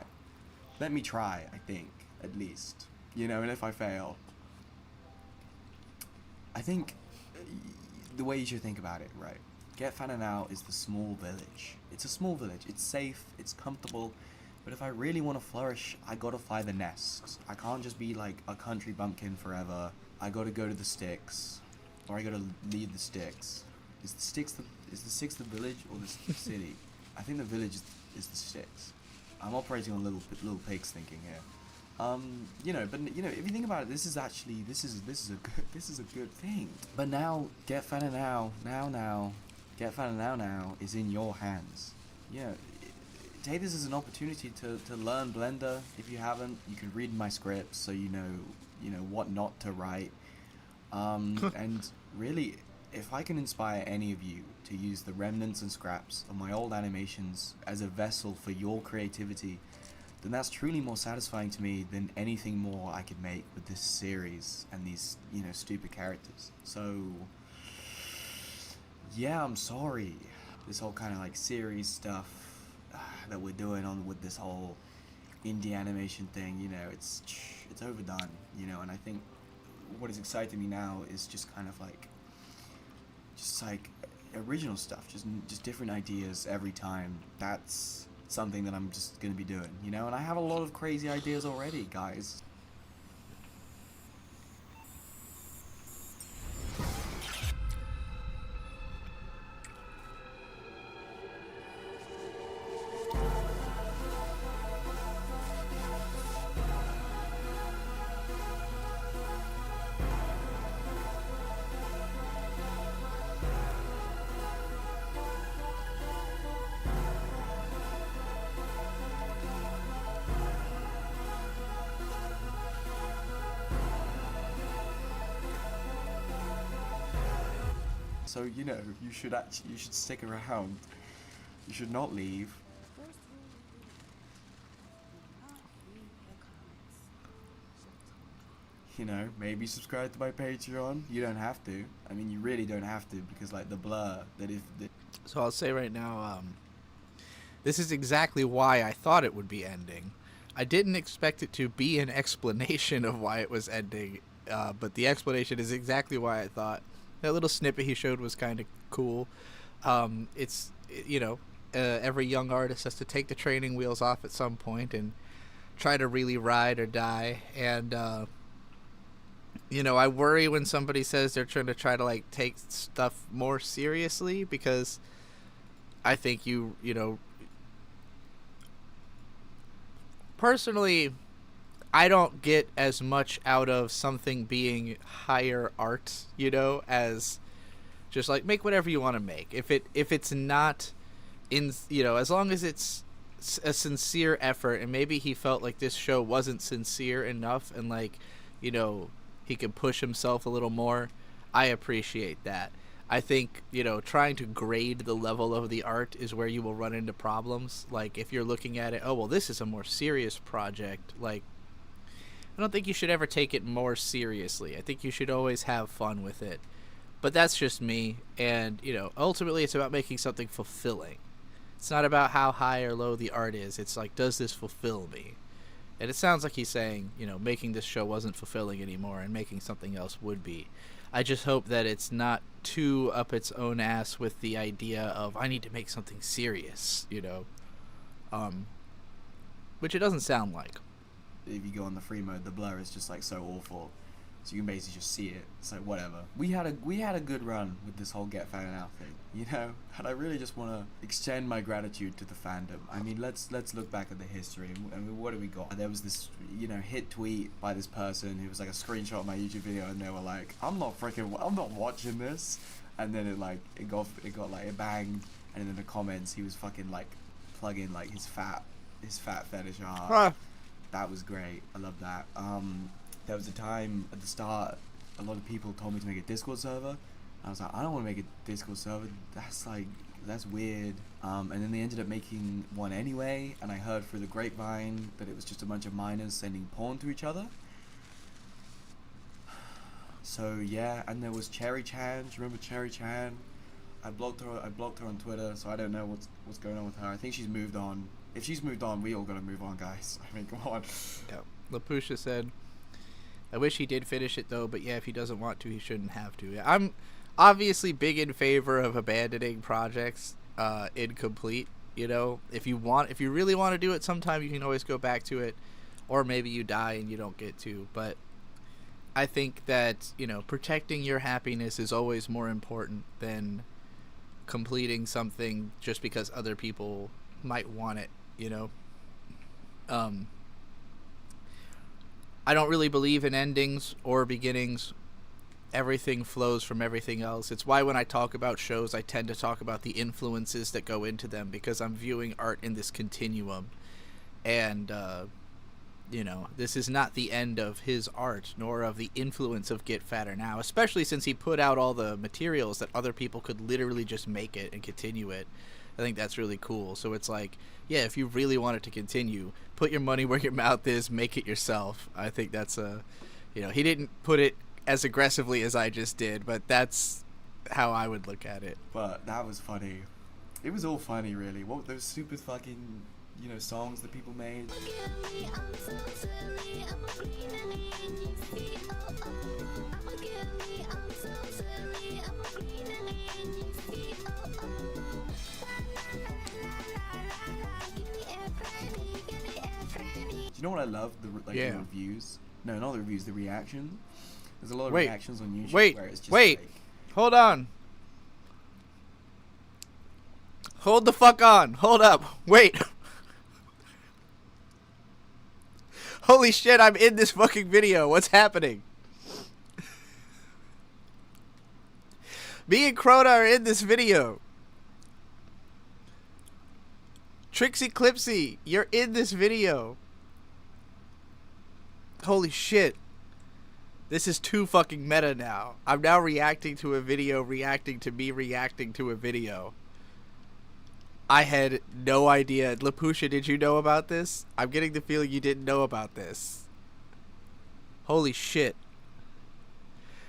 Let me try, I think, at least. You know, and if I fail, I think the way you should think about it, right? Get Fananao is the small village. It's a small village. It's safe. It's comfortable. But if I really want to flourish, I gotta fly the nests. I can't just be like a country bumpkin forever. I gotta go to the sticks, or I gotta lead the sticks. Is the sticks the village or the city? I think the village is the sticks. I'm operating on little pigs thinking here. You know, but you know, if you think about it, this is a good thing. But now, Get Fananao now is in your hands. You know, take this as an opportunity to learn Blender. If you haven't, you can read my scripts so you know what not to write. And really, if I can inspire any of you to use the remnants and scraps of my old animations as a vessel for your creativity, then that's truly more satisfying to me than anything more I could make with this series and these, you know, stupid characters. So, yeah, I'm sorry. This whole kind of like series stuff that we're doing on with this whole indie animation thing, you know, it's overdone, you know, and I think what is exciting me now is just kind of like, original stuff, just different ideas every time. That's something that I'm just gonna be doing, you know, and I have a lot of crazy ideas already, guys. So, you know, you should stick around. You should not leave. You know, maybe subscribe to my Patreon. You don't have to. I mean, you really don't have to, because like the blur that if the... So I'll say right now, this is exactly why I thought it would be ending. I didn't expect it to be an explanation of why it was ending, but the explanation is exactly why I thought. That little snippet he showed was kind of cool. It's, you know, every young artist has to take the training wheels off at some point and try to really ride or die. And, you know, I worry when somebody says they're trying to like take stuff more seriously, because I think you know, personally, I don't get as much out of something being higher art, you know, as just like make whatever you want to make. If it's not in, you know, as long as it's a sincere effort, and maybe he felt like this show wasn't sincere enough, and like, you know, he could push himself a little more, I appreciate that. I think, you know, trying to grade the level of the art is where you will run into problems. Like if you're looking at it, oh well, this is a more serious project, like, I don't think you should ever take it more seriously. I think you should always have fun with it. But that's just me. And, you know, ultimately it's about making something fulfilling. It's not about how high or low the art is. It's like, does this fulfill me? And it sounds like he's saying, you know, making this show wasn't fulfilling anymore and making something else would be. I just hope that it's not too up its own ass with the idea of, I need to make something serious, you know. Which it doesn't sound like. If you go on the free mode, the blur is just like so awful, so you can basically just see it. It's like whatever. We had a good run with this whole Get Fananao thing, you know, and I really just want to extend my gratitude to the fandom. I mean, let's look back at the history. I mean, what do we got? There was this, you know, hit tweet by this person who was like a screenshot of my YouTube video, and they were like, I'm not watching this, and then it got like it banged, and in the comments he was fucking like plugging like his fat fetish art. That was great. I love that. There was a time at the start, a lot of people told me to make a Discord server. I was like, I don't want to make a Discord server. That's weird. And then they ended up making one anyway, and I heard through the grapevine that it was just a bunch of minors sending porn to each other. So yeah, and there was Cherry Chan. Do you remember Cherry Chan? I blocked her on Twitter, so I don't know what's going on with her. I think she's moved on. If she's moved on, we all gotta move on, guys. I mean, come on. Yeah. Lapusha said, I wish he did finish it though, but yeah, if he doesn't want to, he shouldn't have to. I'm obviously big in favor of abandoning projects incomplete. You know, if you really want to do it sometime, you can always go back to it, or maybe you die and you don't get to. But I think that, you know, protecting your happiness is always more important than completing something just because other people might want it, you know. I don't really believe in endings or beginnings. Everything flows from everything else. It's why when I talk about shows, I tend to talk about the influences that go into them, because I'm viewing art in this continuum. And, you know, this is not the end of his art, nor of the influence of Get Fatter Now, especially since he put out all the materials that other people could literally just make it and continue it. I think that's really cool. So it's like, yeah, if you really want it to continue, put your money where your mouth is, make it yourself. I think that's you know, he didn't put it as aggressively as I just did, but that's how I would look at it. But that was funny. It was all funny, really. What those super fucking, you know, songs that people made. Do you know what I love? The reviews. No, not the reviews. The reaction. There's a lot of reactions on YouTube where it's just like, hold on. Hold the fuck on. Hold up. Wait. Holy shit, I'm in this fucking video. What's happening? Me and Crota are in this video. Trixie Clipsy, you're in this video. Holy shit. This is too fucking meta now. I'm now reacting to a video, reacting to me reacting to a video. I had no idea. Lapusha, did you know about this? I'm getting the feeling you didn't know about this. Holy shit.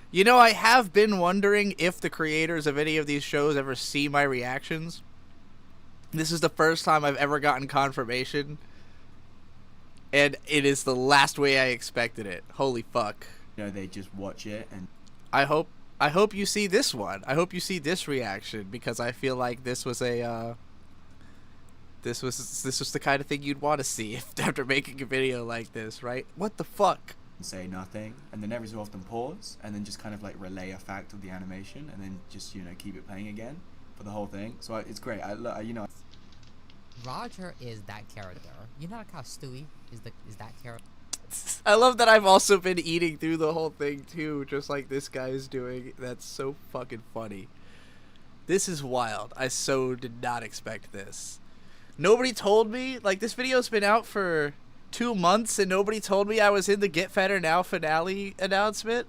You know, I have been wondering if the creators of any of these shows ever see my reactions. This is the first time I've ever gotten confirmation. And it is the last way I expected it. Holy fuck. You know, they just watch it and... I hope you see this one. I hope you see this reaction, because I feel like this was a this was the kind of thing you'd want to see after making a video like this, right? What the fuck? Say nothing, and then every so often pause, and then just kind of like relay a fact of the animation, and then just, you know, keep it playing again for the whole thing. So it's great. You know, Roger is that character. You know how Stewie is that character. I love that I've also been eating through the whole thing too, just like this guy is doing. That's so fucking funny. This is wild. I so did not expect this. Nobody told me. Like, this video's been out for 2 months and nobody told me I was in the Get Fatter Now finale announcement.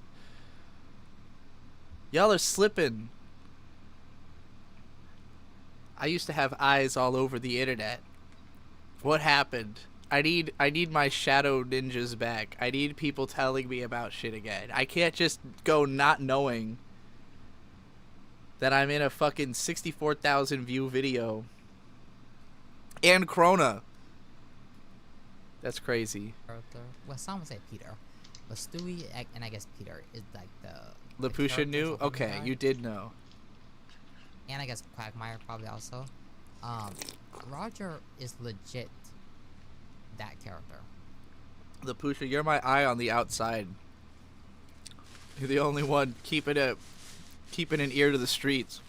Y'all are slipping. I used to have eyes all over the internet. What happened? I need my shadow ninjas back. I need people telling me about shit again. I can't just go not knowing that I'm in a fucking 64,000 view video. And Krona. That's crazy. Well, some would say Peter, but Stewie and I guess Peter is like the Lapusha knew? Okay, you did know. And I guess Quagmire probably also. Roger is legit that character. Lapusha, you're my eye on the outside. You're the only one keeping an ear to the streets.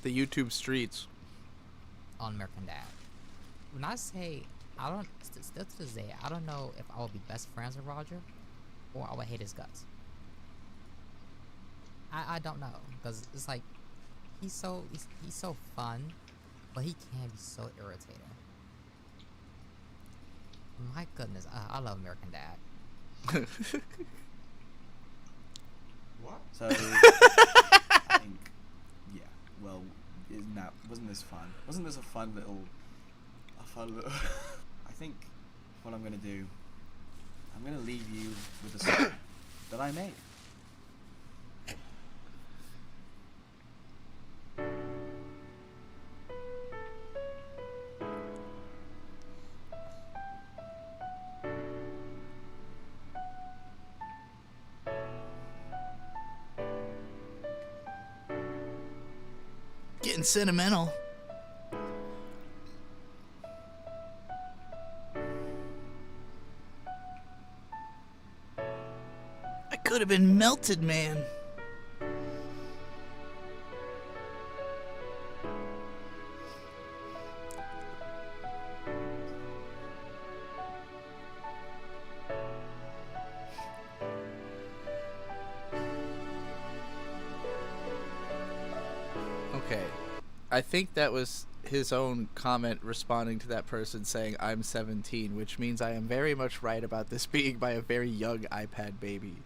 The YouTube streets. On American Dad. When I say, I don't, still to this day, I don't know if I will be best friends with Roger or I will hate his guts. I don't know, because it's like, he's so fun, but he can be so irritating. My goodness, I love American Dad. What? So, I think, yeah, well, wasn't this fun? Wasn't this a fun little, I think what I'm gonna do, I'm gonna leave you with a song that I made. getting sentimental. I could have been melted, man. Okay. I think that was his own comment responding to that person saying I'm 17, which means I am very much right about this being by a very young iPad baby.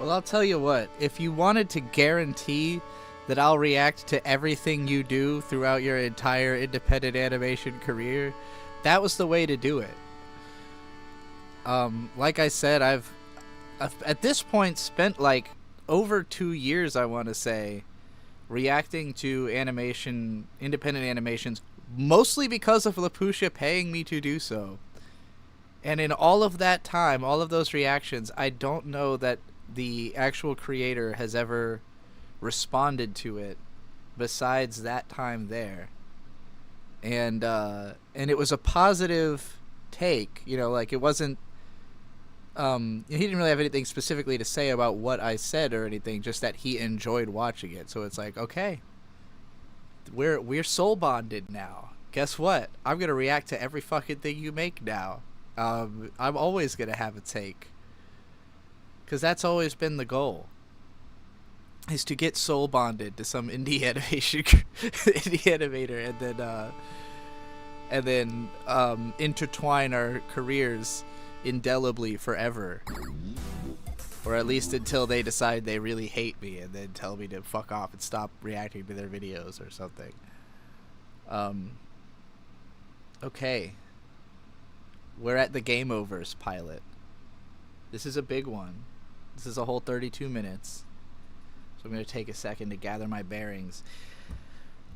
Well, I'll tell you what, if you wanted to guarantee that I'll react to everything you do throughout your entire independent animation career, that was the way to do it. Like I said, I've at this point spent like over 2 years, I want to say, reacting to independent animations, mostly because of Lapusha paying me to do so. And in all of that time, all of those reactions, I don't know that the actual creator has ever responded to it besides that time there. And it was a positive take, you know, like it wasn't he didn't really have anything specifically to say about what I said or anything, just that he enjoyed watching it. So it's like, okay, we're soul bonded now. Guess what? I'm gonna react to every fucking thing you make now. I'm always gonna have a take. Because that's always been the goal, is to get soul bonded to some indie animation indie animator, and then intertwine our careers indelibly forever, or at least until they decide they really hate me and then tell me to fuck off and stop reacting to their videos or something. Okay, we're at the Game Overs pilot. This is a big one. This is a whole 32 minutes. So I'm going to take a second to gather my bearings.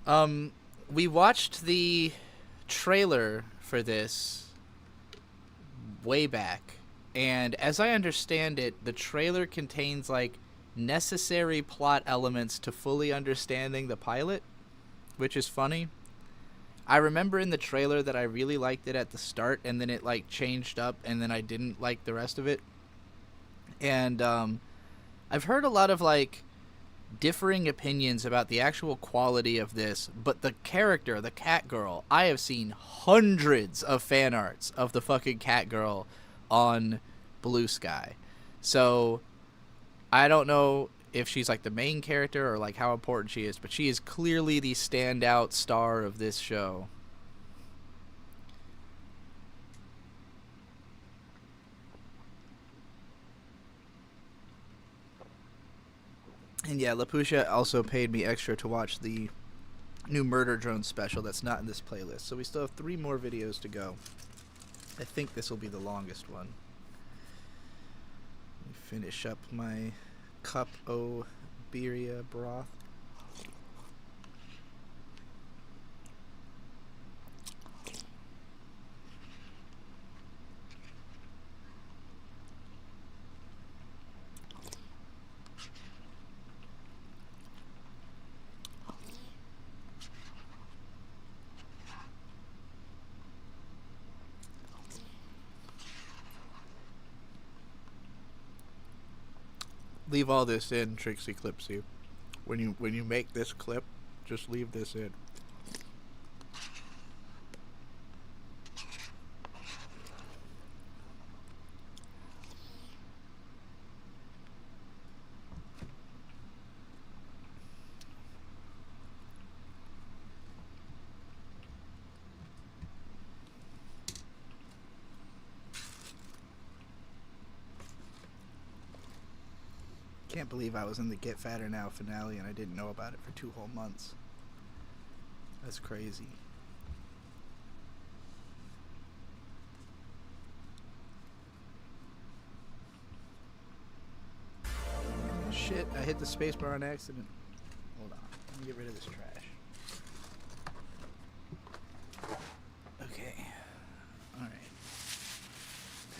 We watched the trailer for this way back. And as I understand it, the trailer contains like necessary plot elements to fully understanding the pilot, which is funny. I remember in the trailer that I really liked it at the start, and then it like changed up, and then I didn't like the rest of it. And I've heard a lot of like differing opinions about the actual quality of this, but the character, the cat girl, I have seen hundreds of fan arts of the fucking cat girl on Blue Sky. So I don't know if she's like the main character or like how important she is, but she is clearly the standout star of this show. And yeah, Lapusha also paid me extra to watch the new Murder Drone special that's not in this playlist. So we still have 3 more videos to go. I think this will be the longest one. Let me finish up my cup o' birria broth. Leave all this in, Trixie Clipsy. When you make this clip, just leave this in. Can't believe I was in the Get Fatter Now finale and I didn't know about it for 2 whole months. That's crazy. Shit, I hit the spacebar on accident. Hold on, let me get rid of this trash. Okay. Alright.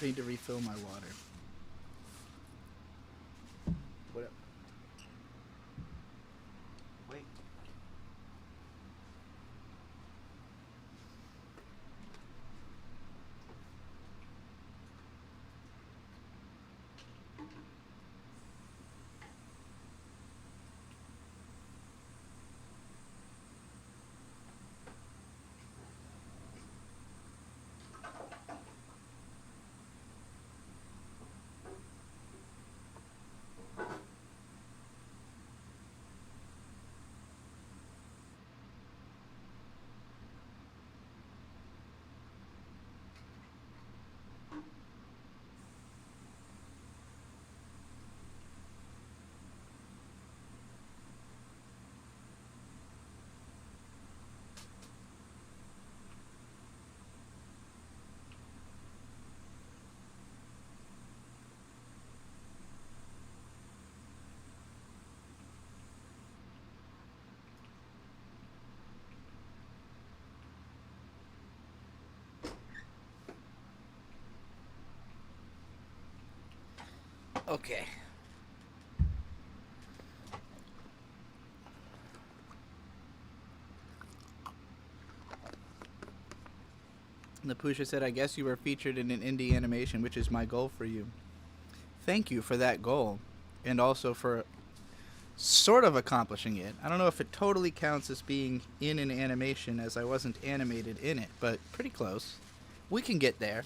I need to refill my water. What up? Wait. Okay. Napusha said, I guess you were featured in an indie animation, which is my goal for you. Thank you for that goal. And also for sort of accomplishing it. I don't know if it totally counts as being in an animation, as I wasn't animated in it, but pretty close. We can get there.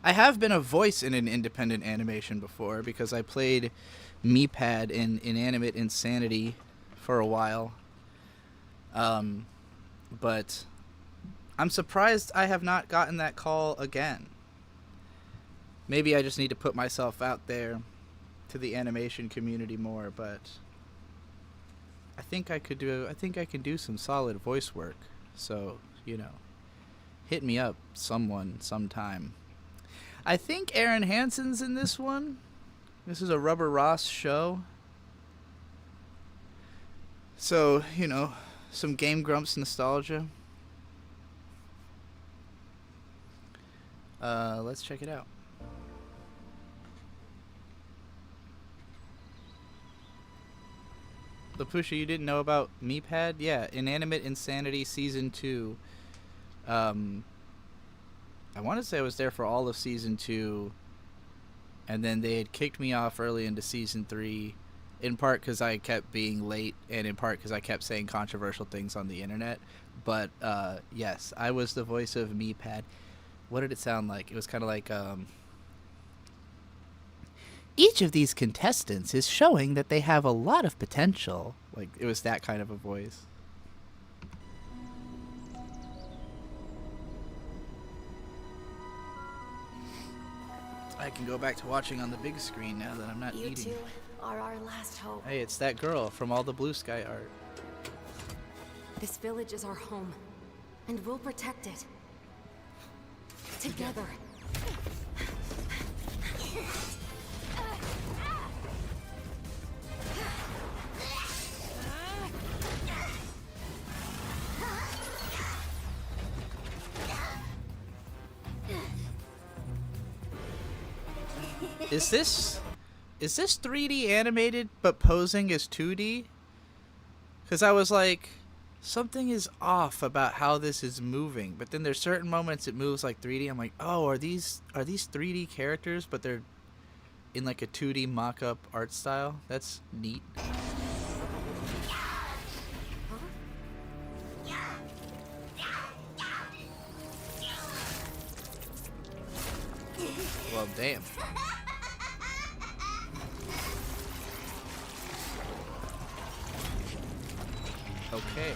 I have been a voice in an independent animation before because I played Meepad in Inanimate Insanity for a while. But I'm surprised I have not gotten that call again. Maybe I just need to put myself out there to the animation community more, but I think I can do some solid voice work. So, you know, hit me up sometime. I think Aaron Hansen's in this one. This is a Rubber Ross show. So, you know, some Game Grumps nostalgia. Let's check it out. Lapusha, you didn't know about Meepad? Yeah, Inanimate Insanity Season 2. I want to say I was there for all of Season 2, and then they had kicked me off early into Season 3, in part because I kept being late, and in part because I kept saying controversial things on the internet. But, yes, I was the voice of Meepad. What did it sound like? It was kind of like, each of these contestants is showing that they have a lot of potential. Like, it was that kind of a voice. I can go back to watching on the big screen now that I'm not eating. You two, are our last hope. Hey, it's that girl from all the Blue Sky art. This village is our home, and we'll protect it. Together. Is this 3D animated but posing as 2D? Because I was like, something is off about how this is moving, but then there's certain moments it moves like 3D. I'm like, oh, are these 3D characters, but they're in like a 2D mock-up art style? That's neat. Well, damn. Okay.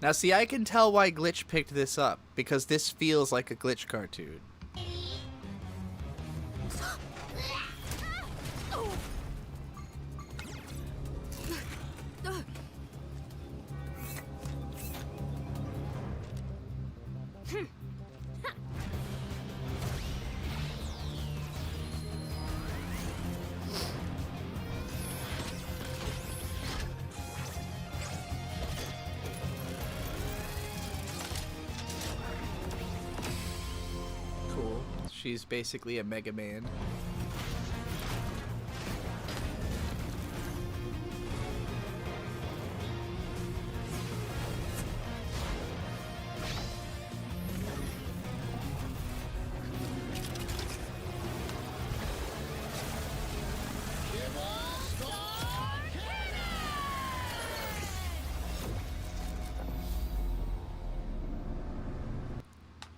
Now see, I can tell why Glitch picked this up, because this feels like a Glitch cartoon. Cool. She's basically a Mega Man.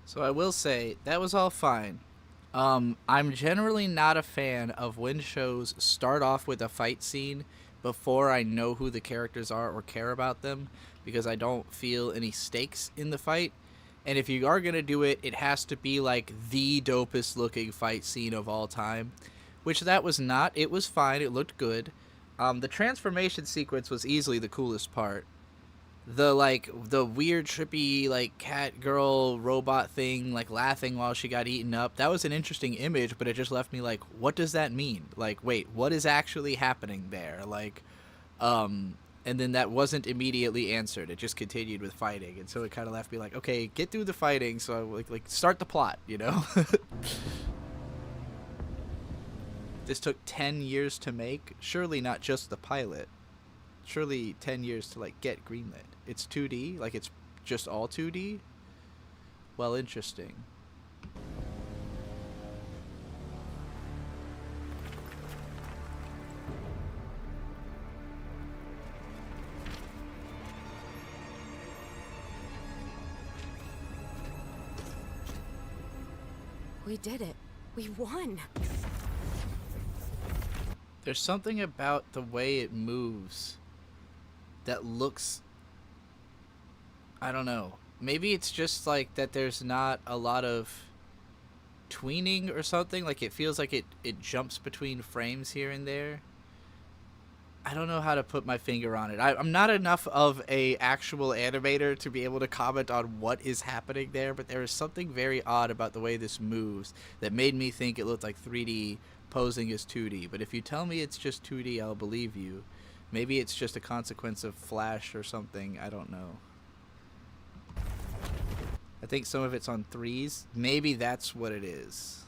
So I will say, that was all fine. I'm generally not a fan of when shows start off with a fight scene before I know who the characters are or care about them, because I don't feel any stakes in the fight. And if you are going to do it, it has to be like the dopest looking fight scene of all time, which that was not. It was fine. It looked good. The transformation sequence was easily the coolest part. The weird trippy like cat girl robot thing like laughing while she got eaten up, that was an interesting image, but it just left me like, what does that mean? Like, wait, what is actually happening there? Like, and then that wasn't immediately answered. It just continued with fighting, and so it kind of left me like, okay, get through the fighting, so like start the plot, you know. This took 10 years to make. Surely not just the pilot. Surely 10 years to like get greenlit. It's 2D, like it's just all 2D. Well, interesting. We did it. We won. There's something about the way it moves that looks, I don't know, maybe it's just like that there's not a lot of tweening or something, like it feels like it jumps between frames here and there. I don't know how to put my finger on it. I'm not enough of a actual animator to be able to comment on what is happening there, but there is something very odd about the way this moves that made me think it looked like 3D posing as 2D. But if you tell me it's just 2D, I'll believe you. Maybe it's just a consequence of Flash or something. I don't know. I think some of it's on 3s. Maybe that's what it is.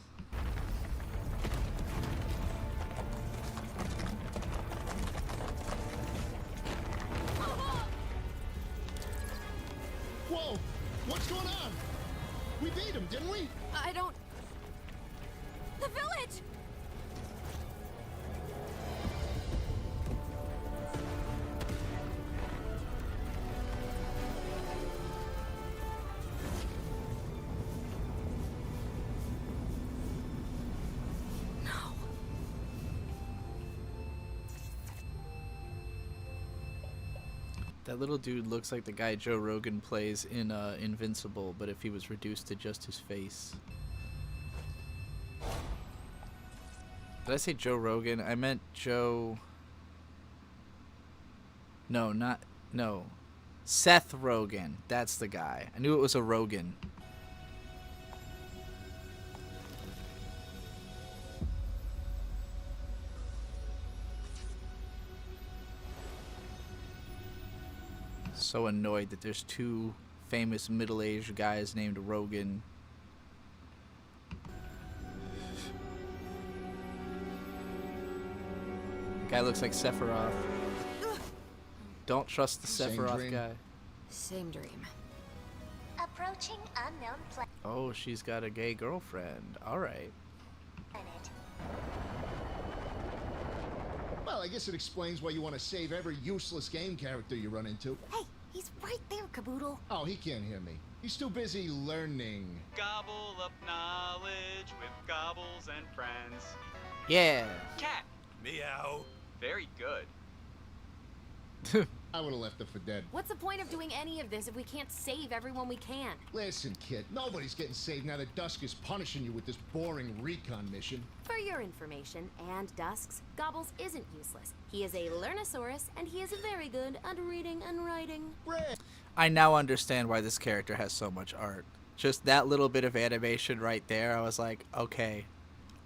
Whoa! What's going on? We beat him, didn't we? I don't... The village! That little dude looks like the guy Joe Rogan plays in Invincible, but if he was reduced to just his face. Did I say Joe Rogan? I meant Joe... No. Seth Rogen. That's the guy. I knew it was a Rogan. So annoyed that there's two famous middle-aged guys named Rogan. Guy looks like Sephiroth. Don't trust the Same Sephiroth dream. guy. Same dream. Approaching unknown planet. Oh, she's got a gay girlfriend. Alright. Well, I guess it explains why you want to save every useless game character you run into. Hey, he's right there, Caboodle. Oh, he can't hear me. He's too busy learning. Gobble up knowledge with gobbles and friends. Yeah. Cat. Meow. Very good. I would have left her for dead. What's the point of doing any of this if we can't save everyone we can? Listen, kid, nobody's getting saved now that Dusk is punishing you with this boring recon mission. For your information, and Dusk's, Gobbles isn't useless. He is a Learnosaurus, and he is very good at reading and writing. I now understand why this character has so much art. Just that little bit of animation right there, I was like, okay,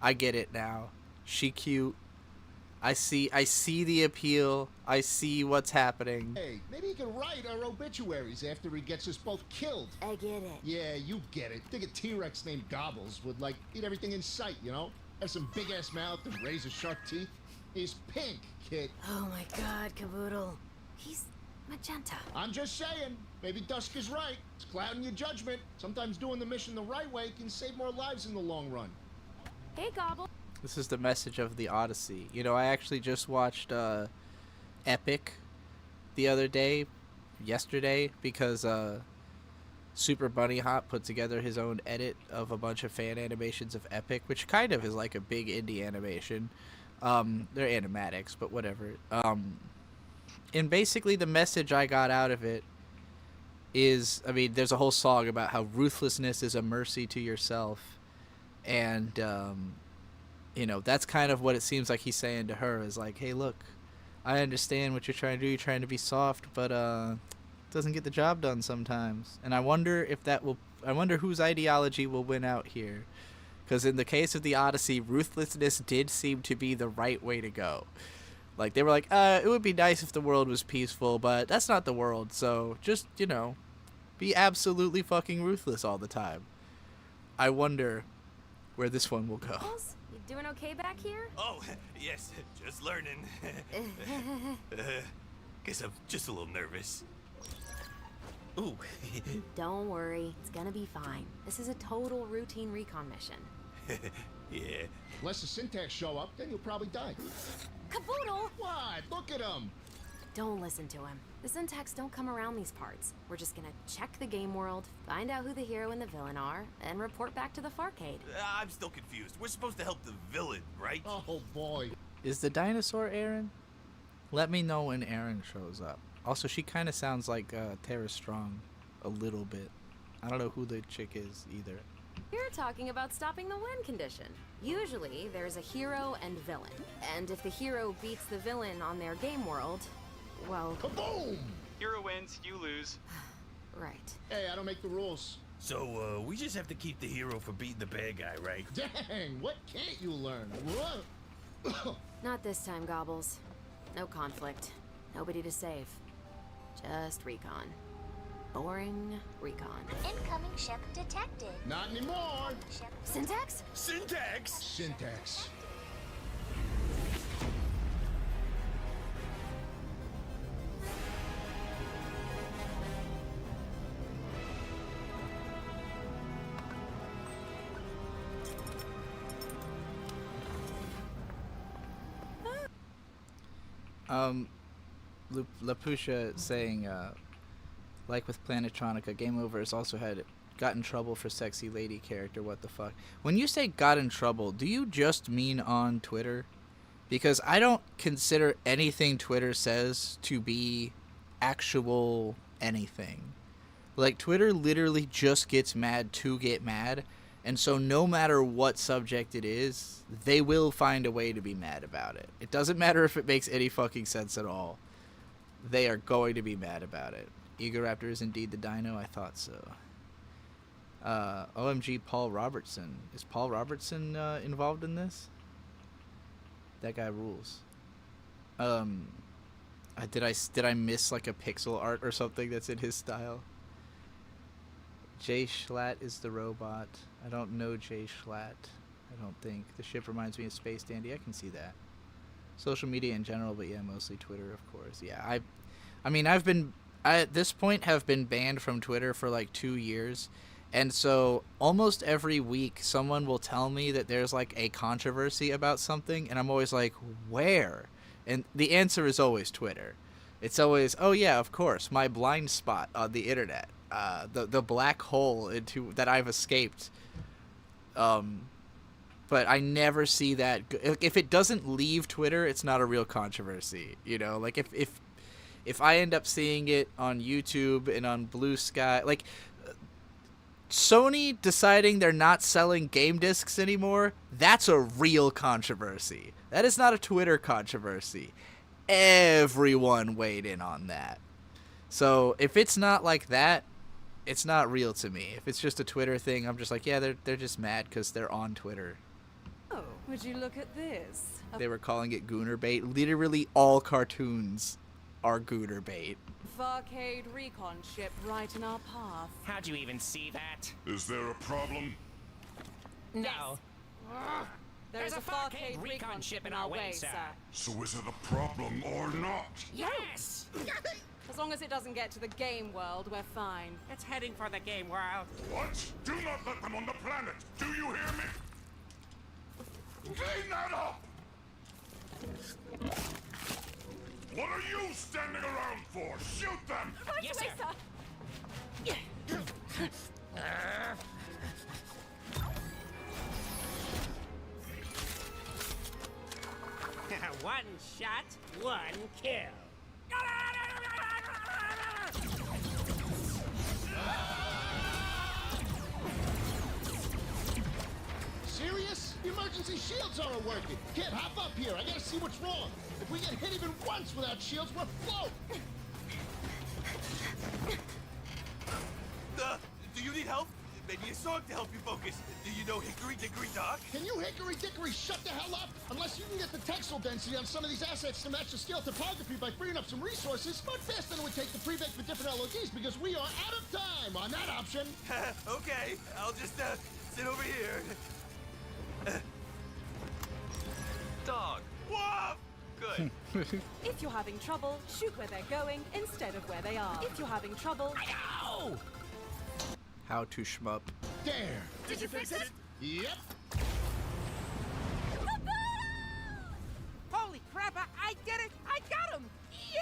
I get it now. She cute. I see the appeal. I see what's happening. Hey, maybe he can write our obituaries after he gets us both killed. I get it. Yeah, you get it. Think a T-Rex named Gobbles would, like, eat everything in sight, you know? Have some big-ass mouth and razor-sharp teeth. He's pink, kid. Oh my god, Caboodle. He's magenta. I'm just saying. Maybe Dusk is right. It's clouding your judgment. Sometimes doing the mission the right way can save more lives in the long run. Hey, Gobble. This is the message of the Odyssey. You know, I actually just watched Epic the other day, yesterday, because Super Bunny Hop put together his own edit of a bunch of fan animations of Epic, which kind of is like a big indie animation. They're animatics, but whatever. And basically the message I got out of it is, I mean, there's a whole song about how ruthlessness is a mercy to yourself. And, you know, that's kind of what it seems like he's saying to her, is like, hey, look, I understand what you're trying to do. You're trying to be soft, but it doesn't get the job done sometimes. And I wonder if I wonder whose ideology will win out here. Because in the case of the Odyssey, ruthlessness did seem to be the right way to go. Like, they were like, it would be nice if the world was peaceful, but that's not the world. So just, you know, be absolutely fucking ruthless all the time. I wonder where this one will go. You doing okay back here? Oh, yes, just learning. Guess I'm just a little nervous. Ooh. Don't worry, it's gonna be fine. This is a total routine recon mission. Yeah. Unless the Syntax show up, then you'll probably die. Caboodle! What? Look at him! Don't listen to him. The Syntax don't come around these parts. We're just gonna check the game world, find out who the hero and the villain are, and report back to the Farcade. I'm still confused. We're supposed to help the villain, right? Oh, boy. Is the dinosaur Aaron? Let me know when Aaron shows up. Also, she kind of sounds like Tara Strong a little bit. I don't know who the chick is either. You're talking about stopping the win condition. Usually, there's a hero and villain. And if the hero beats the villain on their game world, well... Kaboom! Hero wins, you lose. Right. Hey, I don't make the rules. So, we just have to keep the hero from beating the bad guy, right? Dang, what can't you learn? What? Not this time, Gobbles. No conflict. Nobody to save. Just recon. Boring recon. Incoming ship detected. Not anymore! Syntax? Syntax? Syntax. Lapusha saying, like with Planetronica, Game Over has also got in trouble for sexy lady character. What the fuck? When you say got in trouble, do you just mean on Twitter? Because I don't consider anything Twitter says to be actual anything. Like, Twitter literally just gets mad to get mad, and so no matter what subject it is, they will find a way to be mad about it. It doesn't matter if it makes any fucking sense at all. They are going to be mad about it. Egoraptor is indeed the dino? I thought so. OMG Paul Robertson. Is Paul Robertson involved in this? That guy rules. Did I miss like a pixel art or something that's in his style? Jay Schlatt is the robot. I don't know Jay Schlatt. I don't think. The ship reminds me of Space Dandy. I can see that. Social media in general, but yeah, mostly Twitter, of course. Yeah, I mean, I at this point have been banned from Twitter for like 2 years. And so almost every week someone will tell me that there's like a controversy about something, and I'm always like, where? And the answer is always Twitter. It's always, oh yeah, of course, my blind spot on the internet, the black hole into that I've escaped. But I never see that. If it doesn't leave Twitter, it's not a real controversy. You know, like if I end up seeing it on YouTube and on Blue Sky, like Sony deciding they're not selling game discs anymore, that's a real controversy. That is not a Twitter controversy. Everyone weighed in on that. So if it's not like that, it's not real to me. If it's just a Twitter thing, I'm just like, yeah, they're just mad because they're on Twitter. Oh, would you look at this? They were calling it Gooner bait. Literally all cartoons are Gooner bait. Varcade recon ship right in our path. How'd you even see that? Is there a problem? No. There's a Varcade recon ship in our way, sir. So is it a problem or not? Yes! As long as it doesn't get to the game world, we're fine. It's heading for the game world. What? Do not let them on the planet! Do you hear me? Clean that up! What are you standing around for? Shoot them! Right yes, away, sir. One shot, one kill. Serious? The emergency shields aren't working. Kid, hop up here. I gotta see what's wrong. If we get hit even once without shields, we're float. Do you need help? Maybe a song to help you focus. Do you know Hickory Dickory Dock? Can you Hickory Dickory shut the hell up? Unless you can get the textile density on some of these assets to match the scale topography by freeing up some resources, much faster than it would take to pre-bake with different LODs because we are out of time on that option. Okay, I'll just sit over here. Dog. Woof! Good. If you're having trouble, shoot where they're going instead of where they are. If you're having trouble... Ow! How to shmup. There. Did you fix it? Yep. Holy crap, I did it! I got him! Yeah!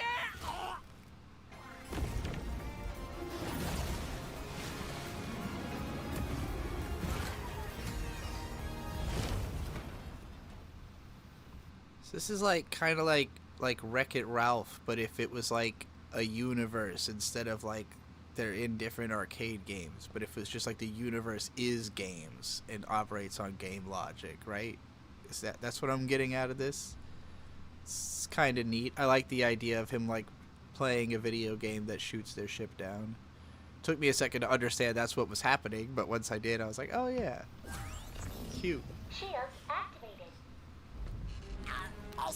So this is like kind of like Wreck-It Ralph, but if it was like a universe instead of like they're in different arcade games, but if it's just like the universe is games and operates on game logic, right? That's what I'm getting out of this? It's kind of neat. I like the idea of him like playing a video game that shoots their ship down. Took me a second to understand that's what was happening, but once I did, I was like, oh yeah. Cute. Shields activated. Oh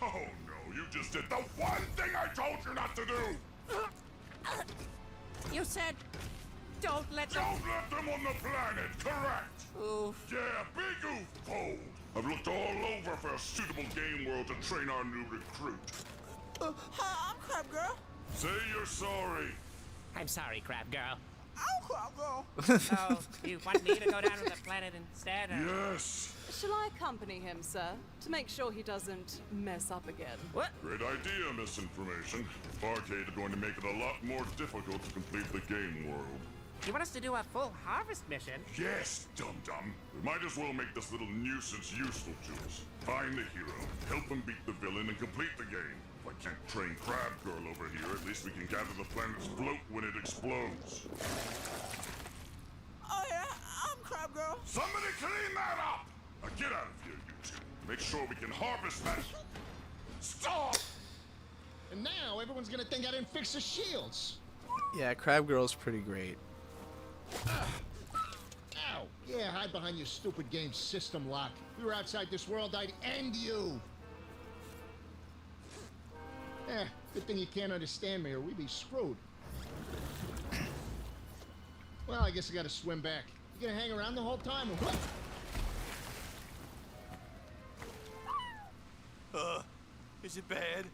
no, you just did the one thing I told you not to do! You said, don't let them... Don't let them on the planet, correct? Oof. Yeah, big oof, Cole. I've looked all over for a suitable game world to train our new recruit. Hi, I'm Crab Girl. Say you're sorry. I'm sorry, Crab Girl. I'm Crab Girl. Oh, you want me to go down to the planet instead? Or... Yes. Shall I accompany him, sir, to make sure he doesn't mess up again? What? Great idea, misinformation. Barcade is going to make it a lot more difficult to complete the game world. You want us to do a full harvest mission? Yes, dum-dum. We might as well make this little nuisance useful to us. Find the hero, help him beat the villain, and complete the game. If I can't train Crab Girl over here, at least we can gather the planet's float when it explodes. Oh yeah, I'm Crab Girl. Somebody clean that up! Now get out of here, you two. Make sure we can harvest that. Stop! And now everyone's gonna think I didn't fix the shields. Yeah, Crab Girl's pretty great. Ow! Yeah, hide behind your stupid game system lock. If you were outside this world, I'd end you. Good thing you can't understand me or we'd be screwed. Well, I guess I gotta swim back. You gonna hang around the whole time or what? Is it bad?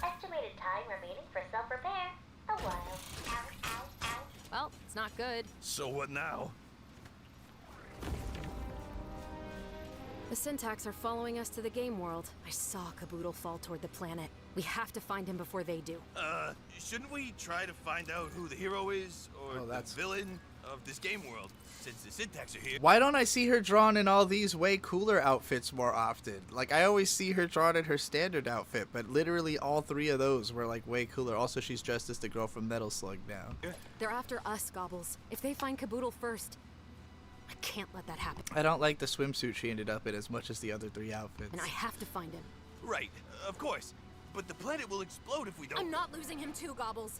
Estimated time remaining for self-repair. A while. Ow, ow, ow. Well, it's not good. So what now? The Syntax are following us to the game world. I saw Caboodle fall toward the planet. We have to find him before they do. Shouldn't we try to find out who the hero is or the villain of this game world, since the Syntax are here? Why don't I see her drawn in all these way cooler outfits more often? Like, I always see her drawn in her standard outfit, but literally all three of those were, like, way cooler. Also, she's dressed as the girl from Metal Slug now. They're after us, Gobbles. If they find Caboodle first, I can't let that happen. I don't like the swimsuit she ended up in as much as the other three outfits. And I have to find him. Right, of course. But the planet will explode if we don't. I'm not losing him too, Gobbles.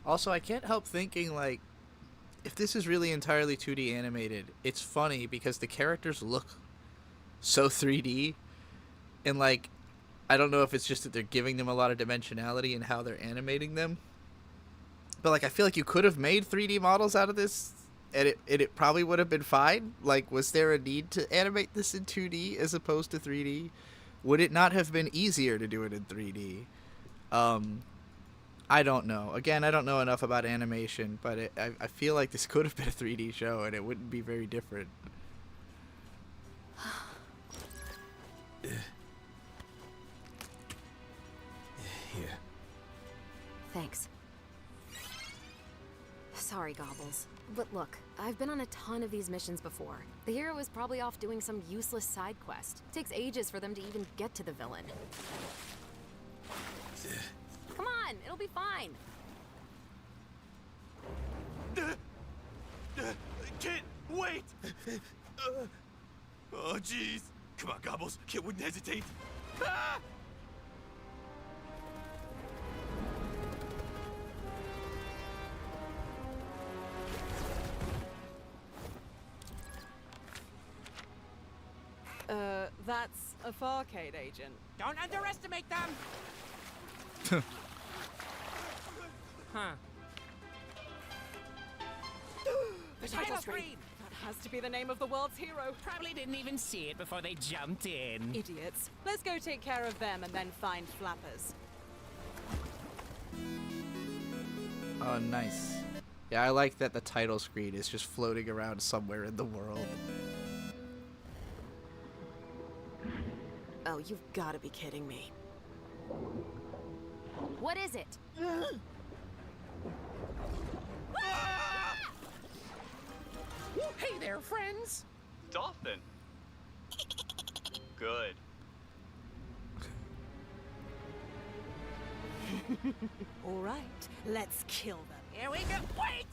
Also, I can't help thinking, like, if this is really entirely 2D animated, it's funny because the characters look so 3D. And, like, I don't know if it's just that they're giving them a lot of dimensionality in how they're animating them. But, like, I feel like you could have made 3D models out of this, and it probably would have been fine. Like, was there a need to animate this in 2D as opposed to 3D? Would it not have been easier to do it in 3D? I don't know. Again, I don't know enough about animation, but I feel like this could have been a 3D show, and it wouldn't be very different. Here. Thanks. Sorry, Gobbles. But look, I've been on a ton of these missions before. The hero is probably off doing some useless side quest. It takes ages for them to even get to the villain. Come on, it'll be fine. Kid, wait! Oh, jeez. Come on, Gobbles. Kid wouldn't hesitate. Ah! That's a Farcade agent. Don't underestimate them! Huh. The title screen! That has to be the name of the world's hero. Probably didn't even see it before they jumped in. Idiots. Let's go take care of them and then find Flappers. Oh, nice. Yeah, I like that the title screen is just floating around somewhere in the world. Oh, you've got to be kidding me. What is it? Hey there, friends! Dolphin. Good. All right, let's kill them. Here we go. Wait!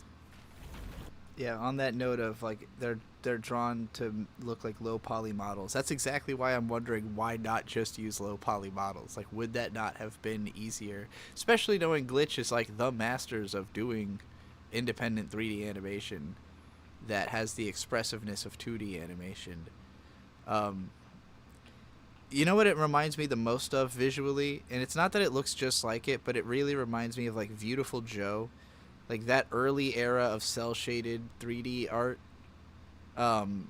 Yeah, on that note of, like, they're drawn to look like low poly models. That's exactly why I'm wondering why not just use low poly models. Like, would that not have been easier? Especially knowing Glitch is like the masters of doing independent 3D animation that has the expressiveness of 2D animation. You know what it reminds me the most of visually? And it's not that it looks just like it, but it really reminds me of, like, Viewtiful Joe. Like, that early era of cel-shaded 3D art. And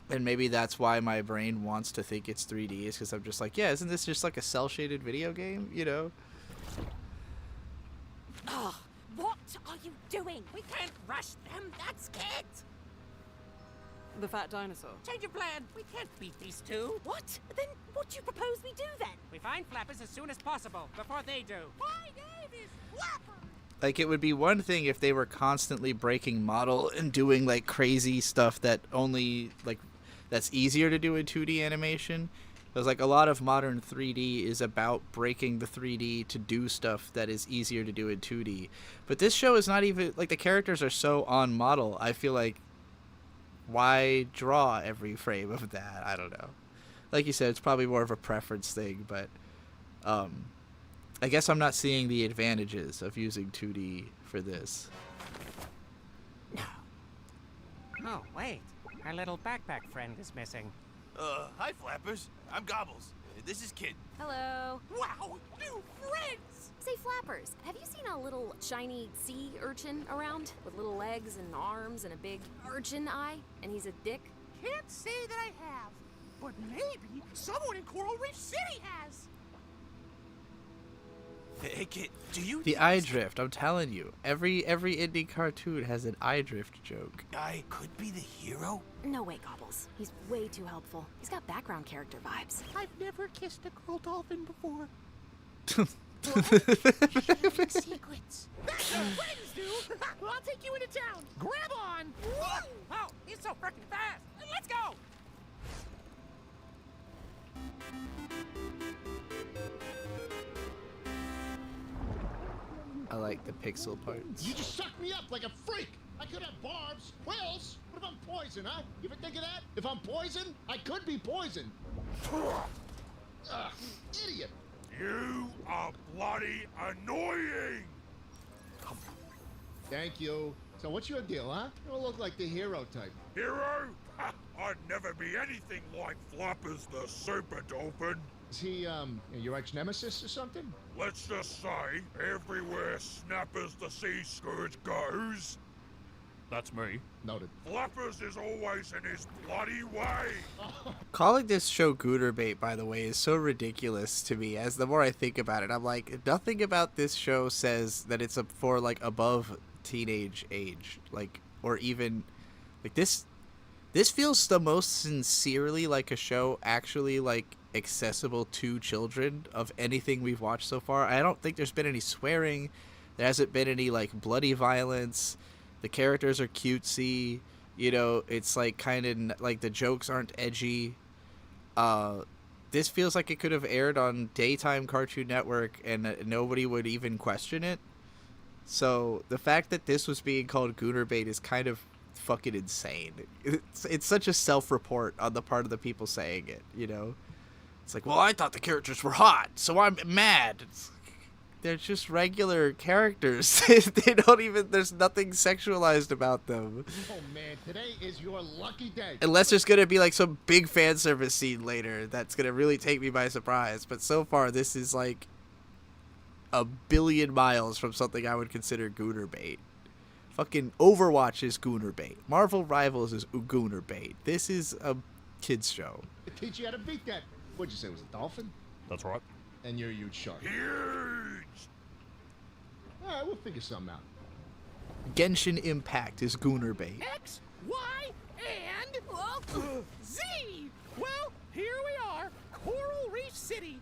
maybe that's why my brain wants to think it's 3D, is because I'm just like, yeah, isn't this just like a cel-shaded video game, you know? Oh, what are you doing? We can't rush them. That's it. The fat dinosaur. Change of plan. We can't beat these two. What? Then what do you propose we do then? We find Flappers as soon as possible, before they do. My name is Flapper. Like, it would be one thing if they were constantly breaking model and doing, like, crazy stuff that only, like, that's easier to do in 2D animation. Because, like, a lot of modern 3D is about breaking the 3D to do stuff that is easier to do in 2D. But this show is not even, like, the characters are so on model. I feel like, why draw every frame of that? I don't know. Like you said, it's probably more of a preference thing, but I guess I'm not seeing the advantages of using 2D for this. Oh, wait. Our little backpack friend is missing. Hi, Flappers. I'm Gobbles. This is Kid. Hello. Wow, new friends! Say, Flappers, have you seen a little shiny sea urchin around? With little legs and arms and a big urchin eye? And he's a dick? Can't say that I have, but maybe someone in Coral Reef City has. Hey, Kid, do you... The eye drift, I'm telling you. Every indie cartoon has an eye drift joke. Guy could be the hero? No way, Gobbles. He's way too helpful. He's got background character vibes. I've never kissed a girl dolphin before. Secrets. That's what friends do. I'll take you into town. Grab on. Oh, he's so freaking fast. Let's go. I like the pixel parts. You just sucked me up like a freak. I could have barbs, quills. What if I'm poison, huh? You ever think of that? If I'm poison, I could be poison. Ugh, idiot. You are bloody annoying! Thank you. So what's your deal, huh? You don't look like the hero type. Hero? Ha, I'd never be anything like Flappers the Super Dolphin. Is he, your ex-nemesis or something? Let's just say, everywhere Snappers the Sea Scourge goes... That's me. Noted. Flappers is always in his bloody way! Calling this show Gooner Bait, by the way, is so ridiculous to me. As the more I think about it, I'm like, nothing about this show says that it's for, like, above teenage age. Like, or even, like, this feels the most sincerely like a show actually, like, accessible to children of anything we've watched so far. I don't think there's been any swearing. There hasn't been any, like, bloody violence. The characters are cutesy. You know, it's, like, kind of, like, the jokes aren't edgy. This feels like it could have aired on daytime Cartoon Network and nobody would even question it. So the fact that this was being called Gooner Bait is kind of fucking insane. It's such a self-report on the part of the people saying it, you know? It's like, well, I thought the characters were hot, so I'm mad. They're just regular characters. They don't even, there's nothing sexualized about them. Oh man, today is your lucky day. Unless there's going to be like some big fan service scene later that's going to really take me by surprise. But so far, this is like a billion miles from something I would consider Gooner Bait. Fucking Overwatch is Gooner Bait. Marvel Rivals is Gooner Bait. This is a kids show. To teach you how to beat that. What'd you say, it was a dolphin? That's right. And you're a huge shark. Huge! Alright, we'll figure something out. Genshin Impact is Gooner Bait. X, Y, and Z. Well, here we are, Coral Reef City.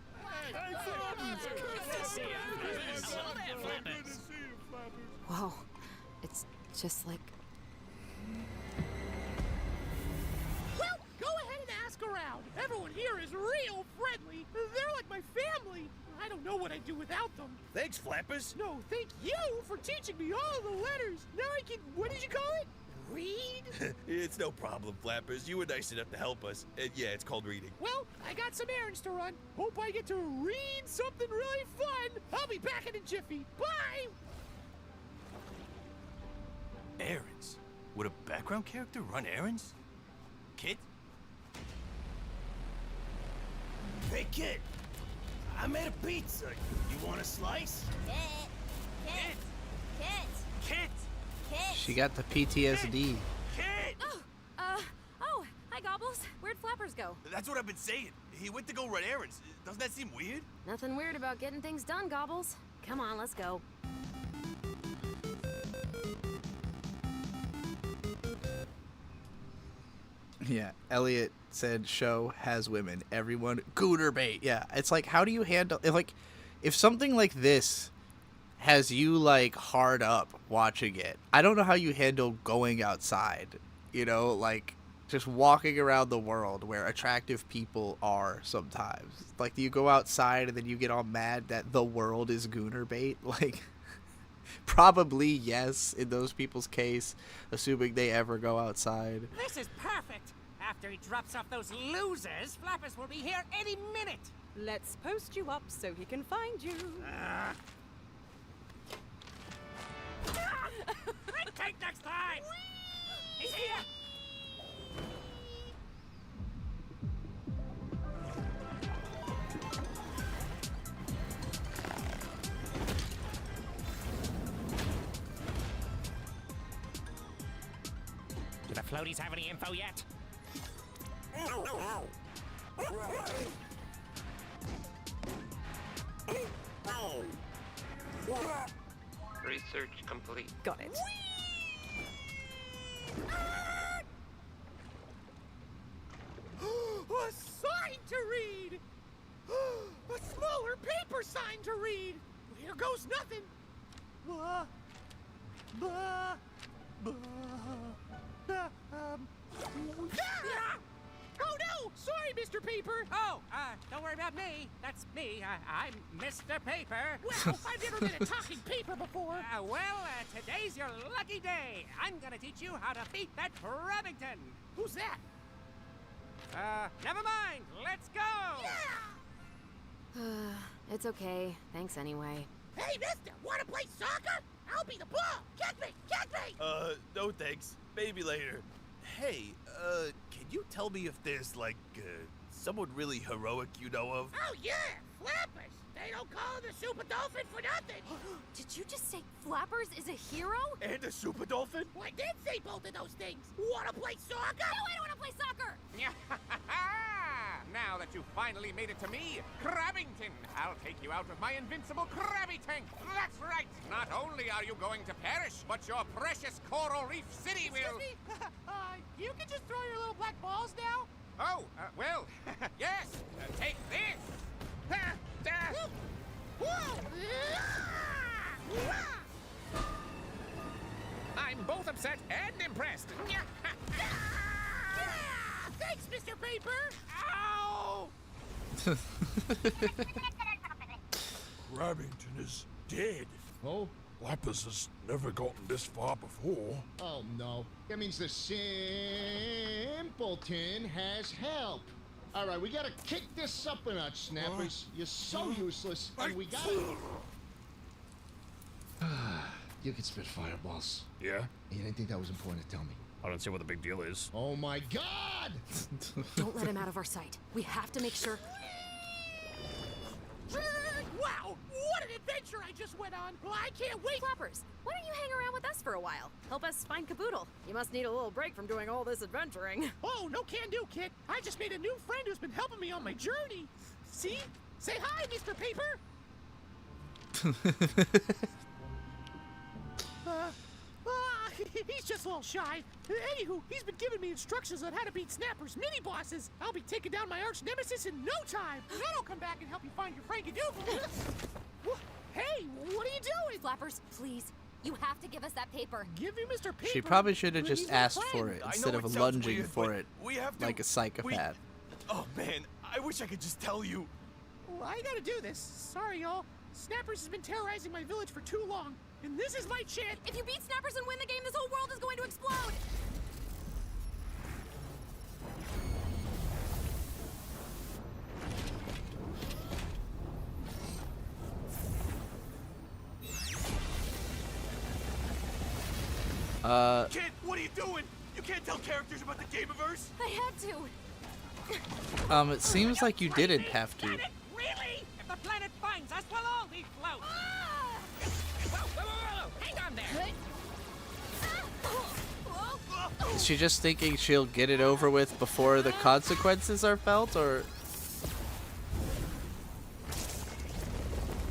Whoa, it's just like... Well, go ahead and ask around. Everyone here is real friendly. They're like my family. I don't know what I'd do without them. Thanks, Flappers. No, thank you for teaching me all the letters. Now I can, what did you call it? Read? It's no problem, Flappers. You were nice enough to help us. Yeah, it's called reading. Well, I got some errands to run. Hope I get to read something really fun. I'll be back in a jiffy. Bye! Errands? Would a background character run errands? Kid? Hey, Kid! I made a pizza. You want a slice? Kid! She got the PTSD. Oh, hi, Gobbles. Where'd Flappers go? That's what I've been saying. He went to go run errands. Doesn't that seem weird? Nothing weird about getting things done, Gobbles. Come on, let's go. Yeah, Elliot said show has women. Everyone gooner bait. Yeah, it's like, how do you handle if something like this has you like hard up watching it? I don't know how you handle going outside. You know, like just walking around the world where attractive people are sometimes. Like, do you go outside and then you get all mad that the world is gooner bait? Like, probably yes in those people's case, assuming they ever go outside. This is perfect. After he drops off those losers, Flappers will be here any minute. Let's post you up so he can find you. Take next time. He's here. Do the floaties have any info yet? Research complete. Got it. A sign to read! A smaller paper sign to read! Here goes nothing! Blah, blah, blah, Oh no! Sorry, Mr. Paper! Oh, don't worry about me. That's me. I'm Mr. Paper. Well, I've never been a talking paper before. Today's your lucky day. I'm gonna teach you how to beat that Remington. Who's that? Never mind. Let's go. It's okay. Thanks anyway. Hey, mister, wanna play soccer? I'll be the ball. Get me! Get me! No thanks. Maybe later. Hey, can you tell me if there's, like, someone really heroic you know of? Oh, yeah! Flappers! They don't call him the Super Dolphin for nothing! Did you just say Flappers is a hero? And a Super Dolphin? Well, I did say both of those things! Wanna play soccer? No, I don't wanna play soccer! Now that you finally made it to me, Crabbington, I'll take you out with my invincible Krabby Tank. That's right. Not only are you going to perish, but your precious Coral Reef City will... Excuse me? You can just throw your little black balls now? Oh, well, yes. Take this. I'm both upset and impressed. Thanks, Mr. Paper! Ow! Crabbington is dead. Oh? Flappers has never gotten this far before. Oh, no. That means the simpleton has help. All right, we gotta kick this up a notch, Snappers. You're so useless, and we gotta... You can spit fireballs. Yeah? You didn't think that was important to tell me. I don't see what the big deal is. Oh my God! Don't let him out of our sight. We have to make sure. Wow! What an adventure I just went on! Well, I can't wait! Flappers, why don't you hang around with us for a while? Help us find Caboodle. You must need a little break from doing all this adventuring. Oh, no can do, kid. I just made a new friend who's been helping me on my journey. See? Say hi, Mr. Paper! He's just a little shy. Anywho, he's been giving me instructions on how to beat Snapper's mini-bosses. I'll be taking down my arch nemesis in no time. Then I'll come back and help you find your Frankie-Doodle. Hey, what are you doing? Flappers, please. You have to give us that paper. Give me Mr. Paper. She probably should have He's just my asked friend. for it I instead know of it sounds lunging weird, for but it we have to, like a psychopath. Oh, man. I wish I could just tell you. Well, I gotta do this. Sorry, y'all. Snappers has been terrorizing my village for too long, and this is my chance. If you beat Snappers and win the game, this whole world is going to explode! Kid, what are you doing? You can't tell characters about the Gameverse? I had to. It seems like you didn't have to. Really? If the planet finds us, we'll all be float. Whoa. Hang on there. Is she just thinking she'll get it over with before the consequences are felt, or?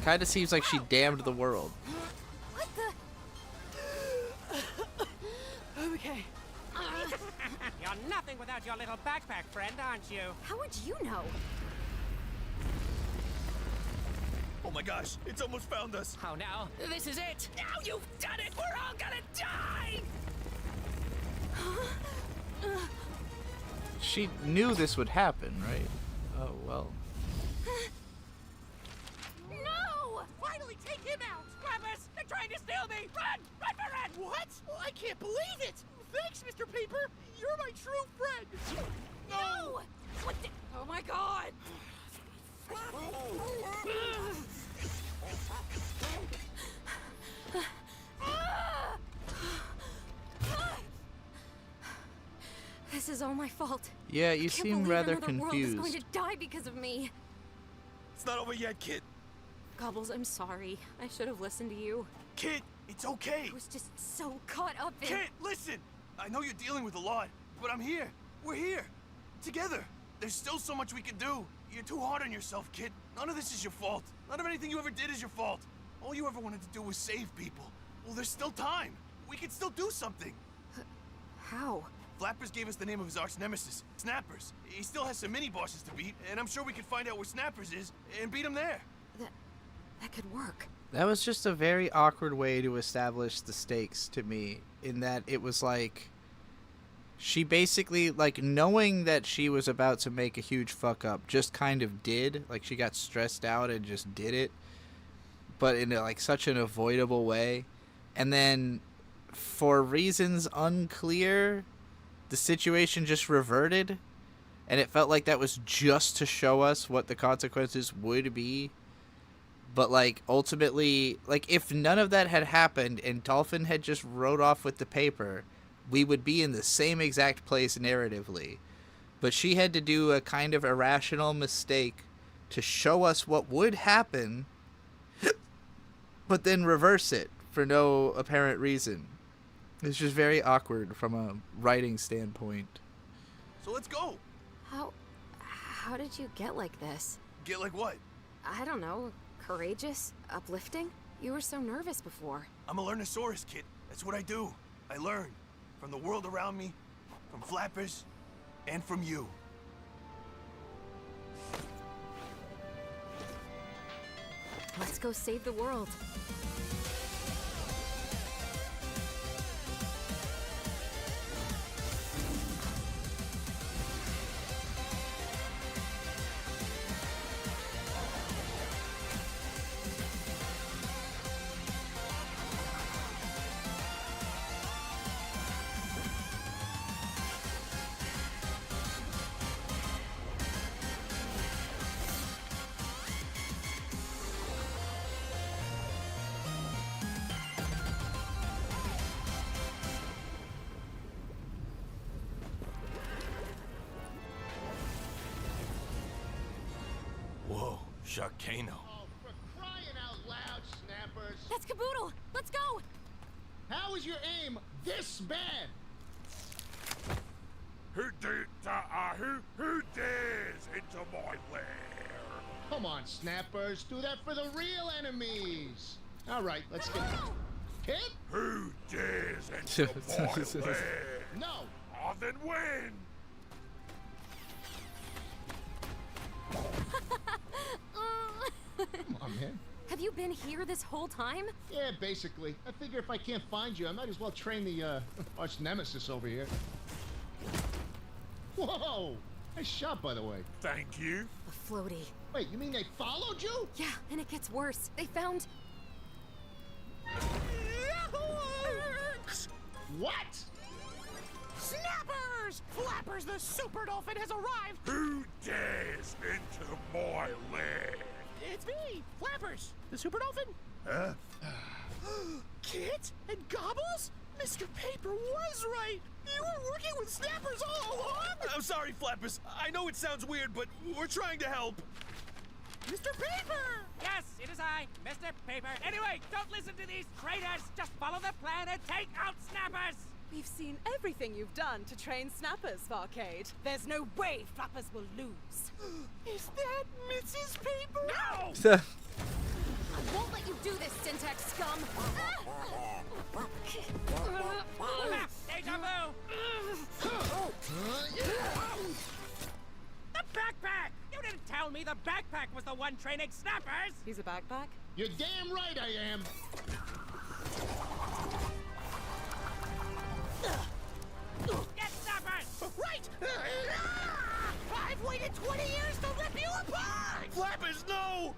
Kinda seems like she damned the world. What the? Okay. You're nothing without your little backpack friend, aren't you? How would you know? Oh my gosh, it's almost found us. Oh no, this is it. Now you've done it! We're all gonna die! She knew this would happen, right? Oh, well. No! Finally take him out! Flappers, they're trying to steal me! Run! Run for it! What? Well, I can't believe it! Thanks, Mr. Paper! You're my true friend! No! What the? Oh my god! This is all my fault. Yeah, you I can't seem believe rather another world is going confused. to die because of me. It's not over yet, Kit. Gobbles, I'm sorry. I should have listened to you. Kit, it's okay. I was just so caught up in... Kit, listen! I know you're dealing with a lot, but I'm here. We're here. Together. There's still so much we can do. You're too hard on yourself, Kit. None of this is your fault. None of anything you ever did is your fault. All you ever wanted to do was save people. Well, there's still time. We can still do something. How? Flappers gave us the name of his arch nemesis, Snappers. He still has some mini-bosses to beat, and I'm sure we could find out where Snappers is and beat him there. That could work. That was just a very awkward way to establish the stakes to me, in that it was like she basically, like, knowing that she was about to make a huge fuck up, just kind of did. Like, she got stressed out and just did it, but in like such an avoidable way. And then, for reasons unclear, the situation just reverted, and it felt like that was just to show us what the consequences would be. But, like, ultimately, like, if none of that had happened and Dolphin had just rode off with the paper, we would be in the same exact place narratively. But she had to do a kind of irrational mistake to show us what would happen, but then reverse it for no apparent reason. It's just very awkward from a writing standpoint. So let's go. How did you get like this? Get like what? I don't know. Courageous? Uplifting? You were so nervous before. I'm a Learnosaurus, Kid. That's what I do. I learn. From the world around me, from Flappers, and from you. Let's go save the world. Whoa, Sharkano. Oh, for crying out loud, Snappers! That's Caboodle! Let's go! How is your aim this bad? Who dares into my lair? Come on, Snappers. Do that for the real enemies. All right, let's get... Kid? Who dares into my lair? No. Oh, then win! Come on, man. Have you been here this whole time? Yeah, basically. I figure if I can't find you, I might as well train the, arch nemesis over here. Whoa! Nice shot, by the way. Thank you. A floaty. Wait, you mean they followed you? Yeah, and it gets worse. They found... What? Snappers! Flappers, the super dolphin has arrived! Who dares into my lair? It's me, Flappers, the super dolphin. Huh? Kit and Gobbles? Mr. Paper was right! You were working with Snappers all along! I'm sorry, Flappers. I know it sounds weird, but we're trying to help. Mr. Paper! Yes, it is I, Mr. Paper. Anyway, don't listen to these traitors. Just follow the plan and take out Snappers. We've seen everything you've done to train Snappers, Farcade. There's no way Flappers will lose. Is that Mrs. Paper? No! I won't let you do this, Syntax scum! Deja vu! one training snappers! He's a backpack? You're damn right I am. Get snappers! Right! I've waited 20 years to rip you apart! Flappers, no!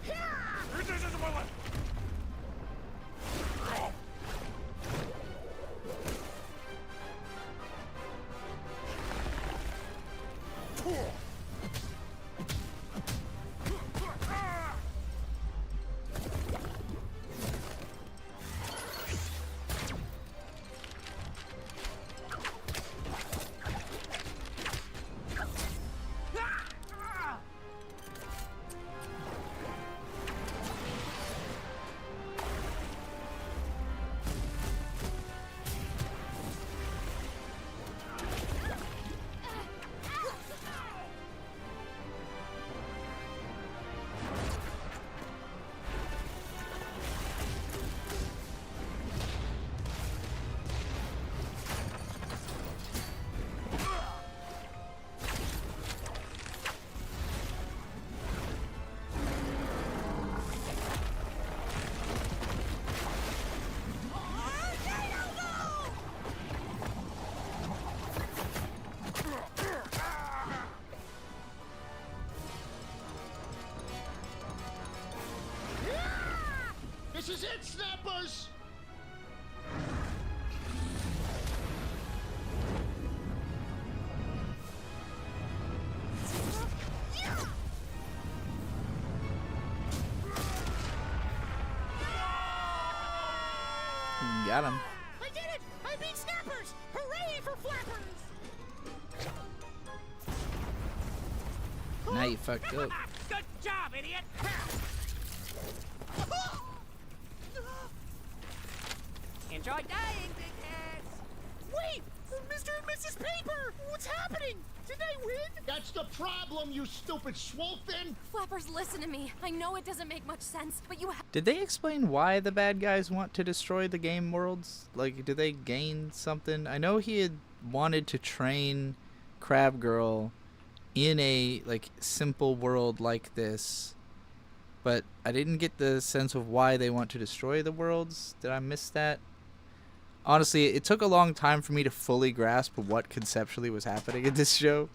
This is it, Snappers! Got him. I did it! I beat snappers! Hooray for flappers! Now you fucked up. Good job, idiot! Enjoy dying, big heads! Wait! Mr. and Mrs. Paper! What's happening? Did I win? That's the problem, you stupid swolefin! Flappers, listen to me. I know it doesn't make much sense, but you have. Did they explain why the bad guys want to destroy the game worlds? Like, do they gain something? I know he had wanted to train Crab Girl in a, like, simple world like this, but I didn't get the sense of why they want to destroy the worlds. Did I miss that? Honestly, it took a long time for me to fully grasp what conceptually was happening in this show.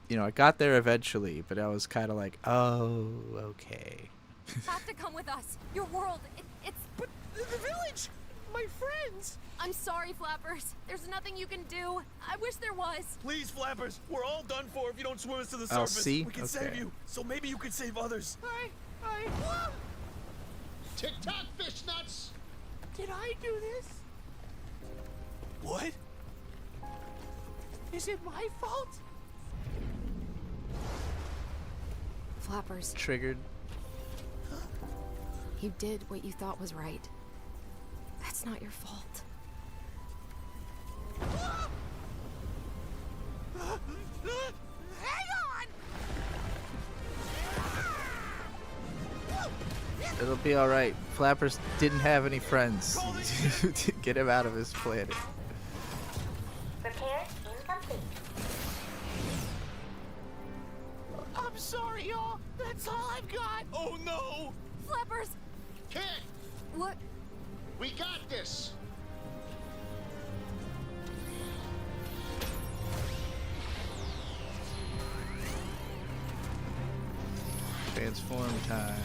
You know, I got there eventually, but I was kind of like, oh, okay. You have to come with us. Your world, it's. But the village! My friends! I'm sorry, Flappers. There's nothing you can do. I wish there was. Please, Flappers, we're all done for if you don't swim us to the Oh, surface. see? We can Okay. save you, so maybe you could save others. Tick-tock, fish nuts! Did I do this? What? Is it my fault? Flappers, Triggered. you did what you thought was right. That's not your fault. Hang on! It'll be alright. Flappers didn't have any friends. Get him out of his planet. Repairs incomplete. I'm sorry, y'all. That's all I've got. Oh no! Flappers! Kid, What? we got this! Transform time.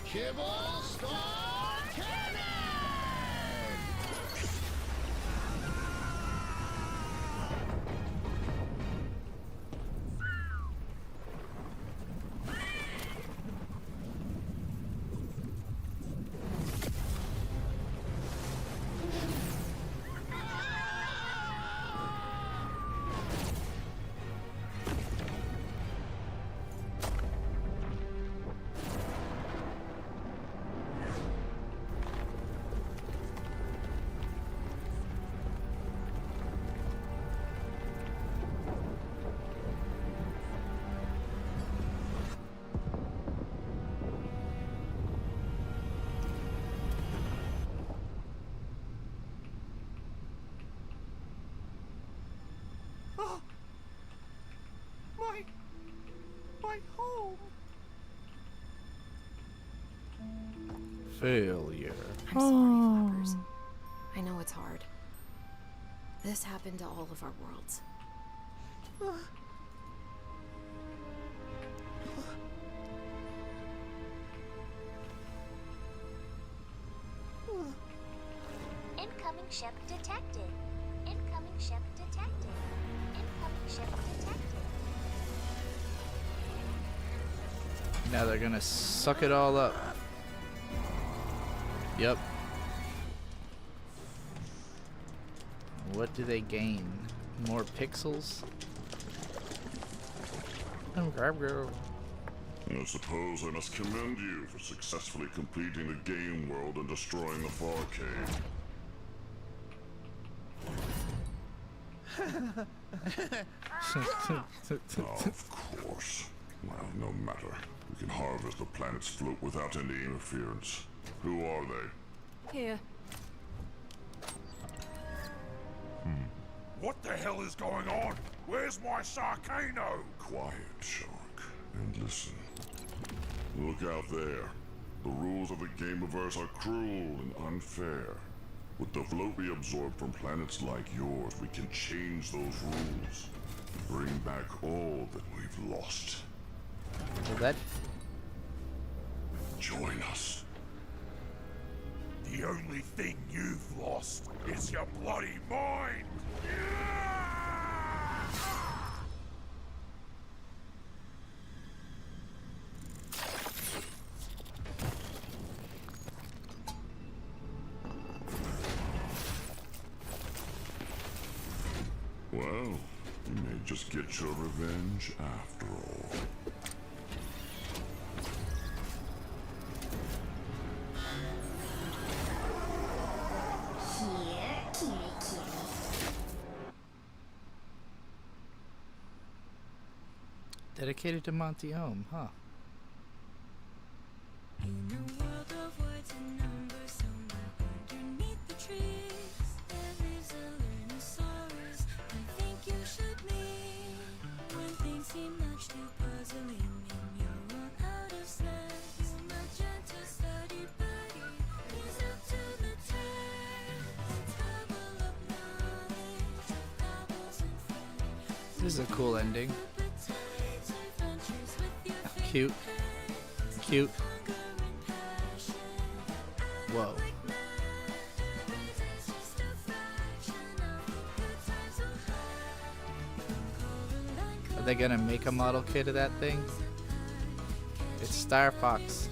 Kibble Star Cannon! Failure. I'm sorry, Flappers. I know it's hard. This happened to all of our worlds. Incoming ship detected. Incoming ship detected. Incoming ship detected. Now they're gonna suck it all up. Yep. What do they gain? More pixels? I suppose I must commend you for successfully completing the game world and destroying the Farcade. Of course. Well, no matter. We can harvest the planet's float without any interference. Who are they? Here. What the hell is going on? Where's my Sarcano? Quiet, Shark, and listen. Look out there. The rules of the Gameverse are cruel and unfair. With the float we absorb from planets like yours, we can change those rules. Bring back all that we've lost. Well, that... Join us. The only thing you've lost is your bloody mind! Well, you may just get your revenge after all. Here, kitty kitty. Dedicated to Monty Ohm, huh? In a world of words and numbers, somewhere underneath the trees, there lives a Learnosaurus. I think you should meet. When things seem much too puzzling and you're run out of sense, my gentle, sturdy buddy is up to the test. Bubble up knowledge of gobbles and friends. This is a cool ending. Cute. Cute. Whoa. Are they gonna make a model kit of that thing? It's Star Fox.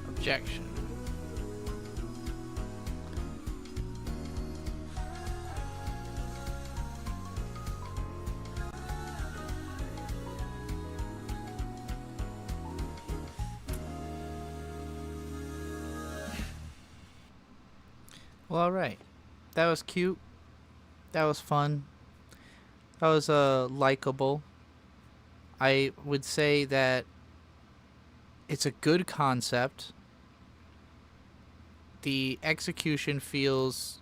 Objection. Well, alright. That was cute. That was fun. That was likable. I would say that it's a good concept. The execution feels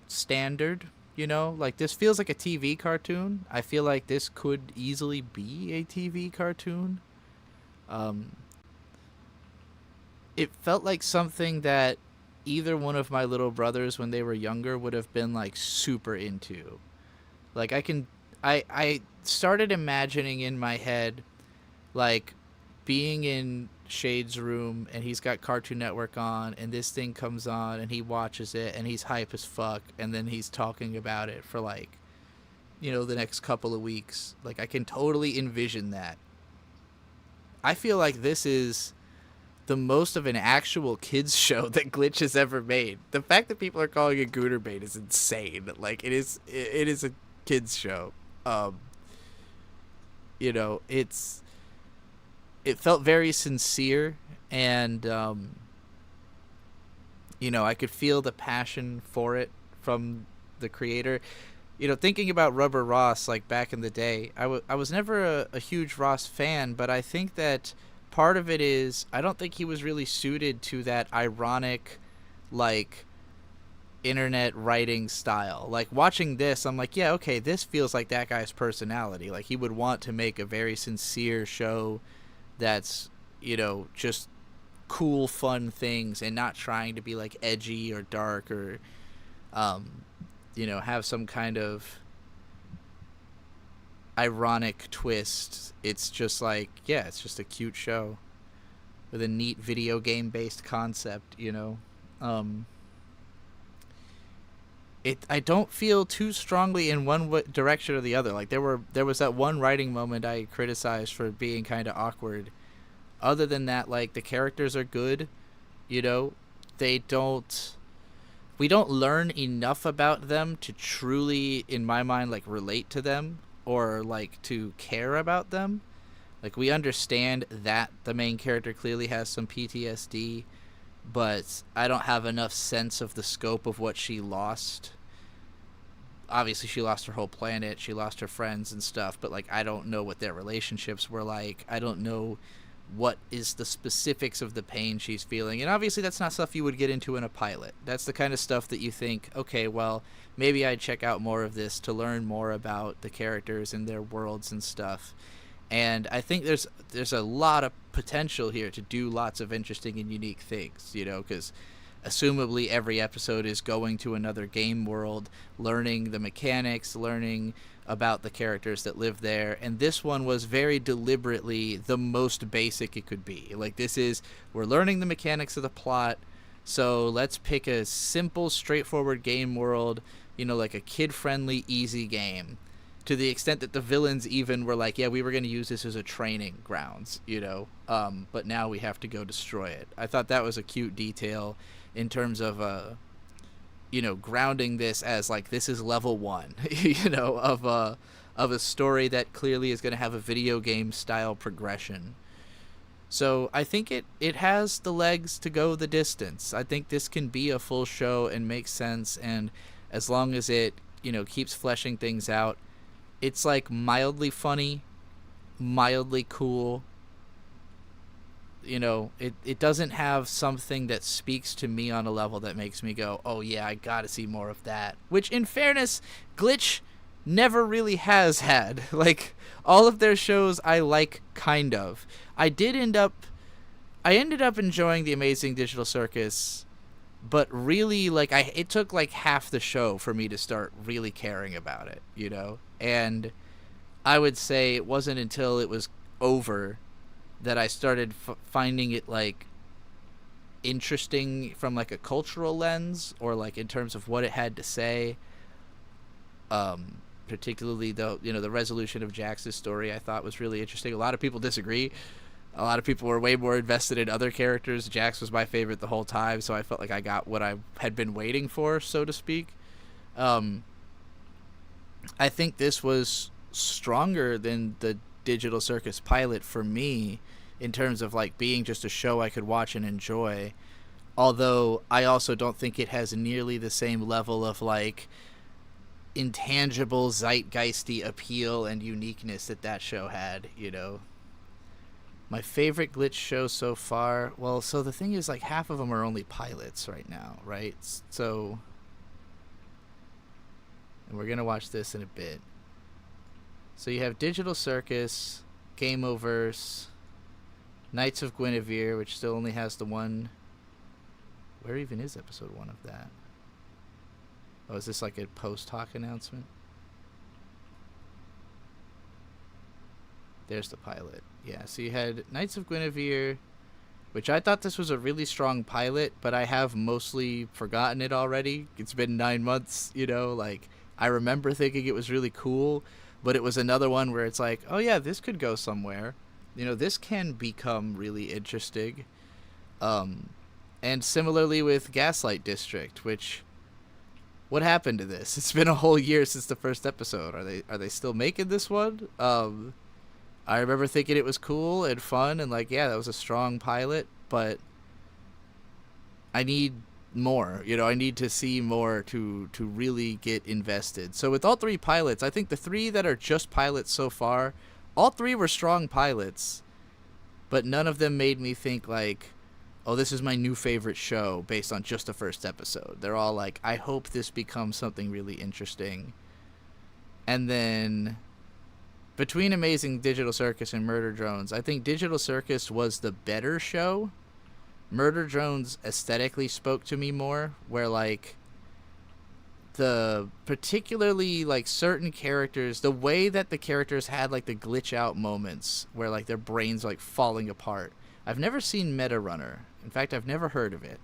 standard, you know? Like, this feels like a TV cartoon. I feel like this could easily be a TV cartoon. It felt like something that either one of my little brothers when they were younger would have been, like, super into. Like, I started imagining in my head, like, being in Shade's room and he's got Cartoon Network on and this thing comes on and he watches it and he's hype as fuck and then he's talking about it for, like, you know, the next couple of weeks. Like, I can totally envision that. I feel like this is the most of an actual kids show that Glitch has ever made. The fact that people are calling it Gooterbait is insane. Like, it is a kids show. You know, it felt very sincere, and you know, I could feel the passion for it from the creator. You know, thinking about Rubber Ross, like, back in the day, I was never a huge Ross fan, but I think that part of it is I don't think he was really suited to that ironic, like, internet writing style. Like, watching this, I'm like, yeah, okay, this feels like that guy's personality. Like, he would want to make a very sincere show that's, you know, just cool, fun things and not trying to be, like, edgy or dark or, you know, have some kind of ironic twist. It's just like, yeah, it's just a cute show with a neat video game based concept, you know. I don't feel too strongly in one direction or the other. Like, there was that one writing moment I criticized for being kind of awkward. Other than that, like, the characters are good, you know. We don't learn enough about them to truly, in my mind, like, relate to them or, like, to care about them. Like, we understand that the main character clearly has some PTSD, but I don't have enough sense of the scope of what she lost. Obviously, she lost her whole planet, she lost her friends and stuff, but, like, I don't know what their relationships were like. I don't know what is the specifics of the pain she's feeling. And obviously, that's not stuff you would get into in a pilot. That's the kind of stuff that you think, okay, well, maybe I'd check out more of this to learn more about the characters and their worlds and stuff. And I think there's a lot of potential here to do lots of interesting and unique things, you know, because assumably every episode is going to another game world, learning the mechanics, learning about the characters that live there. And this one was very deliberately the most basic it could be. Like, we're learning the mechanics of the plot, so let's pick a simple, straightforward game world, you know, like a kid-friendly, easy game. To the extent that the villains even were like, yeah, we were going to use this as a training grounds, you know, but now we have to go destroy it. I thought that was a cute detail in terms of, you know, grounding this as, like, this is level 1, you know, of a story that clearly is going to have a video game style progression. So I think it has the legs to go the distance. I think this can be a full show and make sense, and as long as it, you know, keeps fleshing things out, it's, like, mildly funny, mildly cool. You know, it doesn't have something that speaks to me on a level that makes me go, oh yeah, I gotta see more of that. Which, in fairness, Glitch never really has had. Like, all of their shows I like, kind of. I ended up enjoying The Amazing Digital Circus, but really, like, it took, like, half the show for me to start really caring about it, you know? And I would say it wasn't until it was over that I started finding it, like, interesting from, like, a cultural lens, or, like, in terms of what it had to say. Particularly, though, you know, the resolution of Jax's story I thought was really interesting. A lot of people disagree. A lot of people were way more invested in other characters. Jax was my favorite the whole time, so I felt like I got what I had been waiting for, so to speak. I think this was stronger than the Digital Circus pilot for me in terms of, like, being just a show I could watch and enjoy. Although I also don't think it has nearly the same level of, like, intangible zeitgeisty appeal and uniqueness that show had, you know. My favorite Glitch show so far, well, so the thing is, like, half of them are only pilots right now, right? So, and we're gonna watch this in a bit. So you have Digital Circus, Game Overs, Knights of Guinevere, which still only has the one. Where even is episode 1 of that? Oh, is this like a post-hoc announcement? There's the pilot. Yeah, so you had Knights of Guinevere, which I thought this was a really strong pilot, but I have mostly forgotten it already. It's been 9 months, you know, like, I remember thinking it was really cool, but it was another one where it's like, oh yeah, this could go somewhere. You know, this can become really interesting. And similarly with Gaslight District, which, what happened to this? It's been a whole year since the first episode. Are they still making this one? I remember thinking it was cool and fun and, like, yeah, that was a strong pilot, but I need more. You know, I need to see more to really get invested. So with all 3 pilots, I think the 3 that are just pilots so far, all 3 were strong pilots. but none of them made me think like, oh, this is my new favorite show based on just the first episode. They're all like, I hope this becomes something really interesting. And then between Amazing Digital Circus and Murder Drones, I think Digital Circus was the better show. Murder Drones aesthetically spoke to me more, where like the particularly like certain characters, the way that the characters had like the glitch out moments where like their brains like falling apart. I've never seen Meta Runner. In fact, I've never heard of it.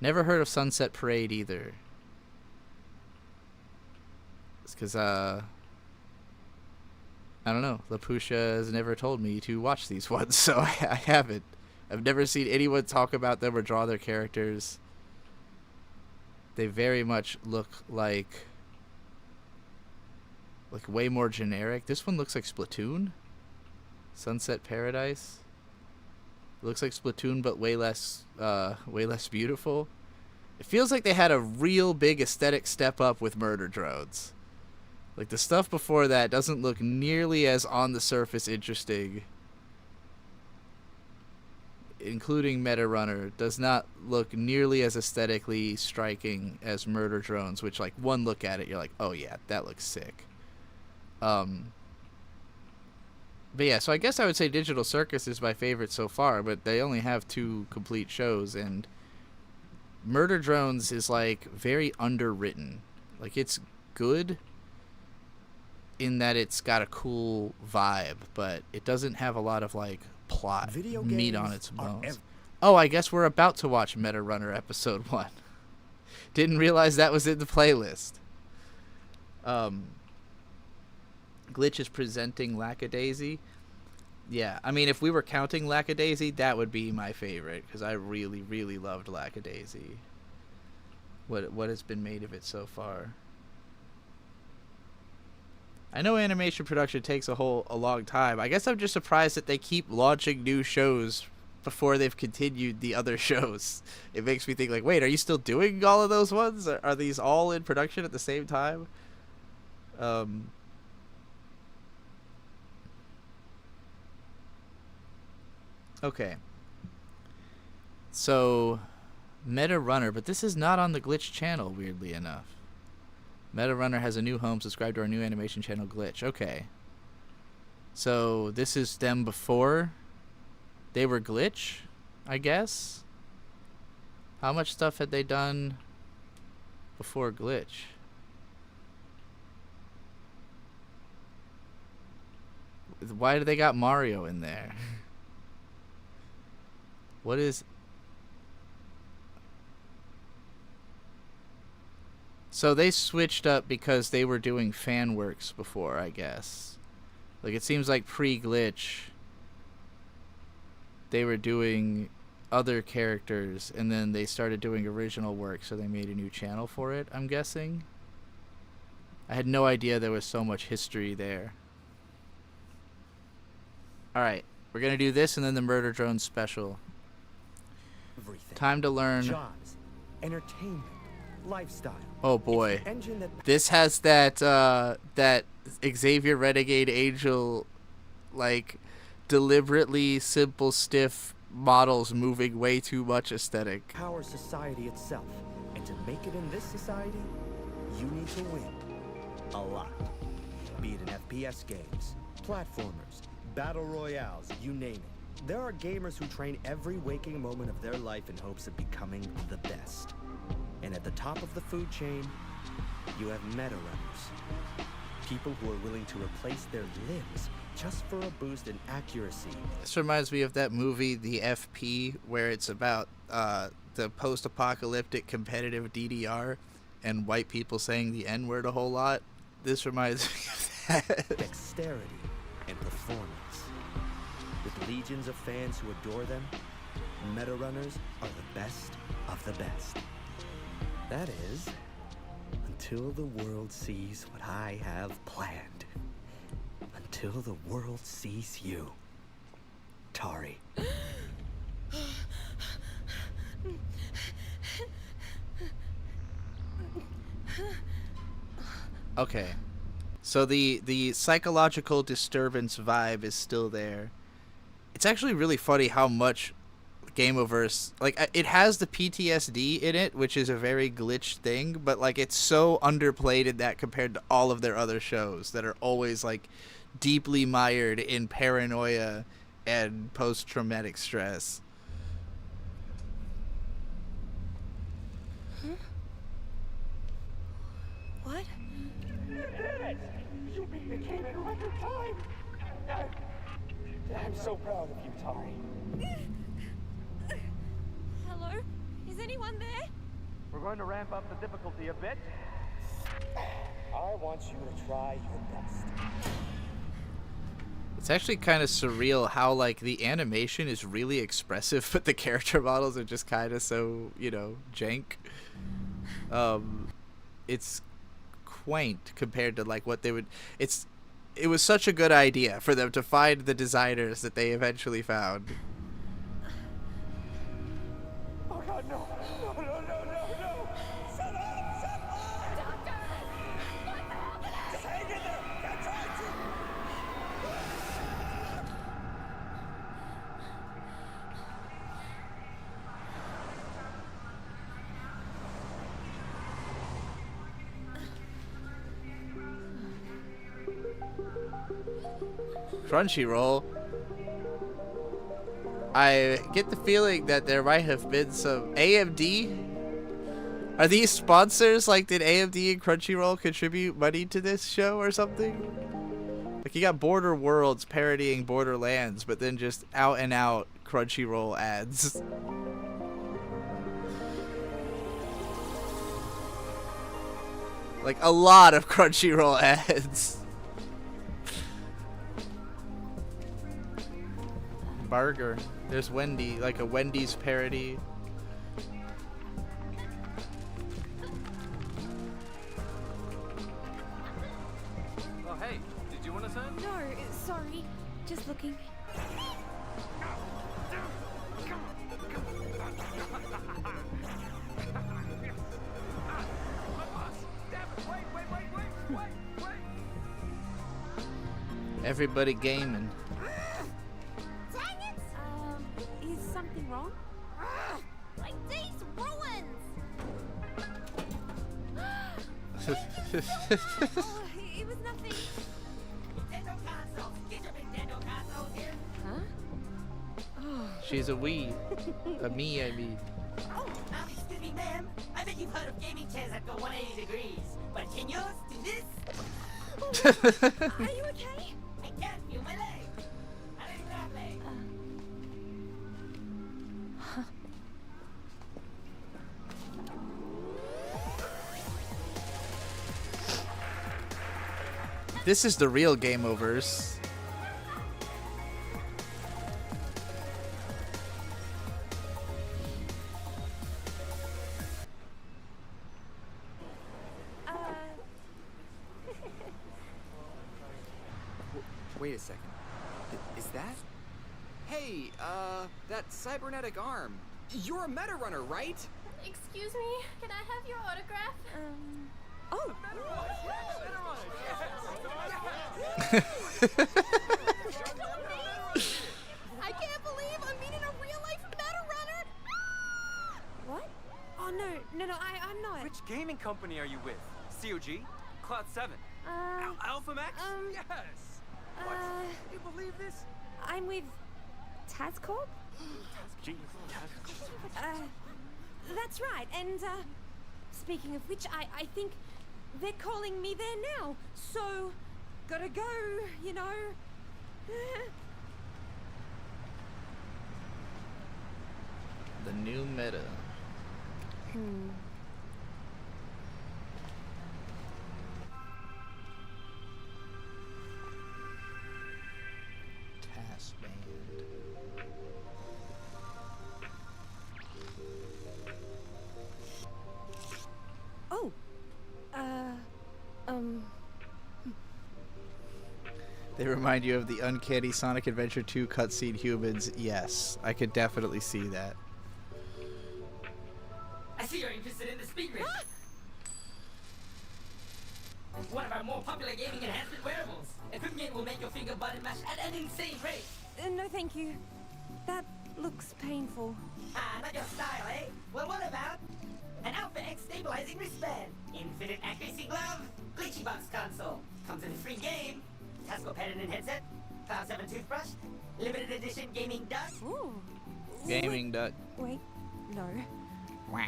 Never heard of Sunset Parade either. It's because I don't know, LaPusha has never told me to watch these ones, so I haven't. I've never seen anyone talk about them or draw their characters. They very much look like way more generic. This one looks like Splatoon. Sunset Paradise. It looks like Splatoon, but way less beautiful. It feels like they had a real big aesthetic step up with Murder Drones. Like the stuff before that doesn't look nearly as on the surface interesting. Including Meta Runner, does not look nearly as aesthetically striking as Murder Drones, which like one look at it, you're like, oh yeah, that looks sick. But yeah, so I guess I would say Digital Circus is my favorite so far, but they only have 2 complete shows, and Murder Drones is like very underwritten. Like it's good in that it's got a cool vibe, but it doesn't have a lot of like plot meat on its bones. Oh, I guess we're about to watch Meta Runner episode 1. Didn't realize that was in the playlist. Glitch is presenting Lackadaisy. Yeah, I mean, if we were counting Lackadaisy, that would be my favorite, because I really, really loved Lackadaisy. What has been made of it so far. I know animation production takes a long time. I guess I'm just surprised that they keep launching new shows before they've continued the other shows. It makes me think like, wait, are you still doing all of those ones? Are these all in production at the same time? Okay. So, Meta Runner, but this is not on the Glitch channel, weirdly enough. Meta Runner has a new home. Subscribe to our new animation channel, Glitch. Okay. So, this is them before they were Glitch, I guess? How much stuff had they done before Glitch? Why do they got Mario in there? What is... So they switched up because they were doing fan works before, I guess. Like, it seems like pre-Glitch, they were doing other characters, and then they started doing original work, so they made a new channel for it, I'm guessing. I had no idea there was so much history there. Alright, we're gonna do this and then the Murder Drones special. Everything. Time to learn. Jobs, entertainment, lifestyle. Oh boy, this has that that Xavier Renegade Angel, like, deliberately simple, stiff models moving way too much aesthetic. Power society itself, and to make it in this society, you need to win a lot. Be it in FPS games, platformers, battle royales, you name it. There are gamers who train every waking moment of their life in hopes of becoming the best. And at the top of the food chain, you have Meta Runners. People who are willing to replace their limbs just for a boost in accuracy. This reminds me of that movie, The FP, where it's about the post-apocalyptic competitive DDR and white people saying the N-word a whole lot. This reminds me of that. Dexterity and performance. With legions of fans who adore them, Meta Runners are the best of the best. That is, until the world sees what I have planned. Until the world sees you, Tari. Okay, so the psychological disturbance vibe is still there. it's actually really funny how much Gameoverse, like, it has the PTSD in it, which is a very glitched thing, but like it's so underplayed in that compared to all of their other shows that are always like deeply mired in paranoia and post-traumatic stress. What? You did it! You beat the game in record time! I'm so proud of you, Tari. Hello? Is anyone there? We're going to ramp up the difficulty a bit. I want you to try your best. It's actually kind of surreal how like the animation is really expressive, but the character models are just kind of so, you know, jank. It's quaint compared to like what they would. It was such a good idea for them to find the designers that they eventually found. Oh God, no! No, no, no, no, no! Shut up! Shut up! Doctor! What the hell did I... Just hang in there! I'm trying to... Crunchyroll. I get the feeling that there might have been some AMD. Are these sponsors? Like, did AMD and Crunchyroll contribute money to this show or something? Like, you got Border Worlds parodying Borderlands, but then just out and out Crunchyroll ads. Like, a lot of Crunchyroll ads. Burger. There's Wendy, like a Wendy's parody. Oh, hey, did you want to sign? No, sorry. Just looking. Everybody gaming. Is something wrong? My day's ruined! Oh, it was nothing. Nintendo consoles! Get your Nintendo consoles here! Huh? She's a we. A me, I mean. Oh, excuse me, ma'am. I bet you've heard of gaming chairs that go 180 degrees. But can yours do this? Are you okay? I can't feel my leg. I don't even have legs. This is the real Game Overs. Wait a second. Is that? Hey, that cybernetic arm. You're a meta runner, right? Excuse me, can I have your autograph? Oh! I can't believe I'm meeting a real-life meta runner! What? Oh, no, I'm not. Which gaming company are you with? COG? Cloud 7? Alpha Max? Yes! What? You believe this? I'm with Tazcorp? That's right, and, speaking of which, I think they're calling me there now, so gotta go, you know. The new meta. Taskband. Oh. They remind you of the uncanny Sonic Adventure 2 cutscene humans. Yes, I could definitely see that. I see you're interested in the speed race. One of our more popular gaming enhancement wearables. Equipment will make your finger button mash at an insane rate. No, thank you. That looks painful. Ah, not your style, eh? Well, what about an Alpha X stabilizing wristband, infinite accuracy glove, glitchy box console, comes in a free game, Tasco pen and headset, Cloud 7 toothbrush, limited edition gaming duck. Ooh. Gaming duck. Wait, no.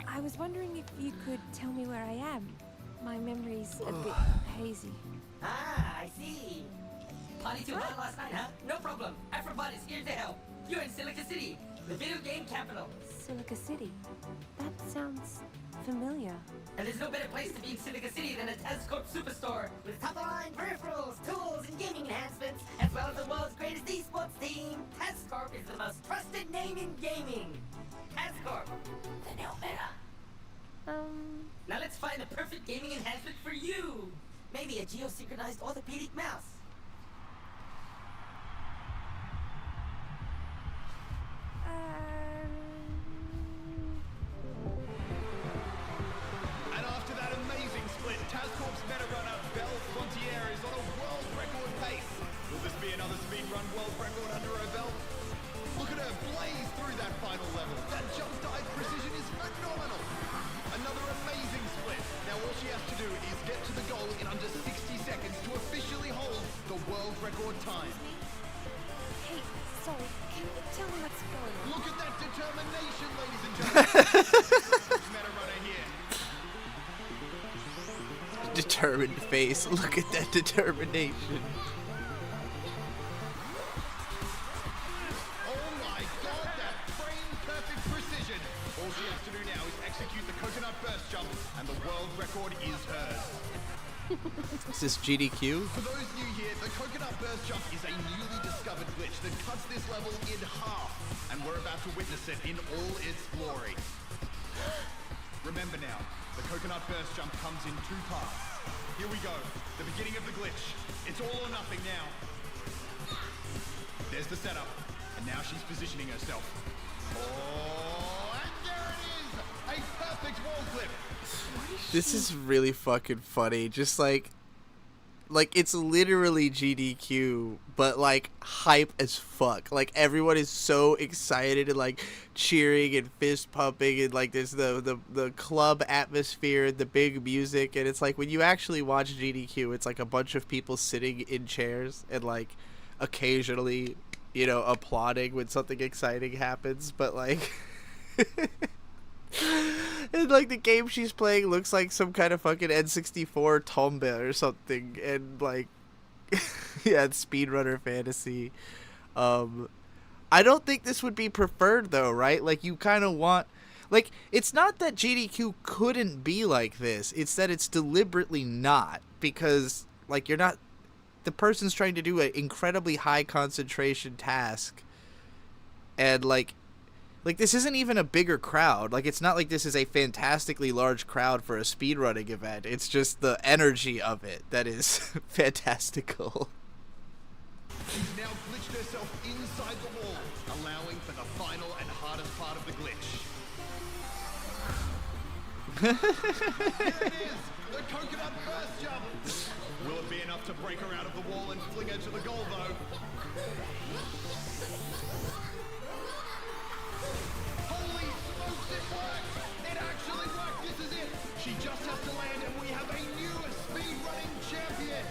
I was wondering if you could tell me where I am. My memory's a bit hazy. Ah, I see. Party too hard last night, huh? No problem. Afrobot is here to help. You're in Silica City, the video game capital. Silica City. That sounds familiar. And there's no better place to be in Silica City than a Tazcorp Superstore with top-of-the-line peripherals, tools, and gaming enhancements, as well as the world's greatest esports team. Tazcorp is the most trusted name in gaming. Tazcorp, the new meta. Now let's find the perfect gaming enhancement for you. Maybe a geosynchronized orthopedic mouse. And after that amazing split, Tazcorp's meta runner Belle Frontier is on a world record pace. Will this be another speedrun world record under her belt? Look at her blaze through that final level. That jump dive precision is phenomenal. Another amazing split. Now all she has to do is get to the goal in under 60 seconds to officially hold the world record time. Hey, sorry, can you tell me what's going on? Look at that determination, ladies and gentlemen. Meta runner here. Determined face. Look at that determination. Oh my god, that frame-perfect precision. All she has to do now is execute the coconut burst jump, and the world record is hers. Is this GDQ? For those new here, the coconut burst jump is a newly discovered glitch that cuts this level in half, and we're about to witness it in all its glory. Remember now, the coconut burst jump comes in 2 parts. Here we go, the beginning of the glitch. It's all or nothing now. There's the setup, and now she's positioning herself. Oh, and there it is! A perfect wall flip! This is really fucking funny. Just like it's literally GDQ, but like hype as fuck. Like everyone is so excited and like cheering and fist pumping, and like there's the club atmosphere, the big music, and it's like when you actually watch GDQ, it's like a bunch of people sitting in chairs and like occasionally, you know, applauding when something exciting happens, but like and like the game she's playing looks like some kind of fucking N64 Tomba or something, and like yeah, it's speedrunner fantasy. I don't think this would be preferred though, right? Like you kind of want, like, it's not that GDQ couldn't be like this, it's that it's deliberately not, because like you're not, the person's trying to do an incredibly high concentration task, and like this isn't even a bigger crowd. Like, it's not like this is a fantastically large crowd for a speedrunning event. It's just the energy of it that is fantastical. She's now glitched herself inside the wall, allowing for the final and hardest part of the glitch. Here it is, the coconut burst jump. Will it be enough to break her out of the wall and fling her to the goal, though? Holy smokes, it worked! It actually worked, this is it! She just has to land and we have a new speedrunning champion!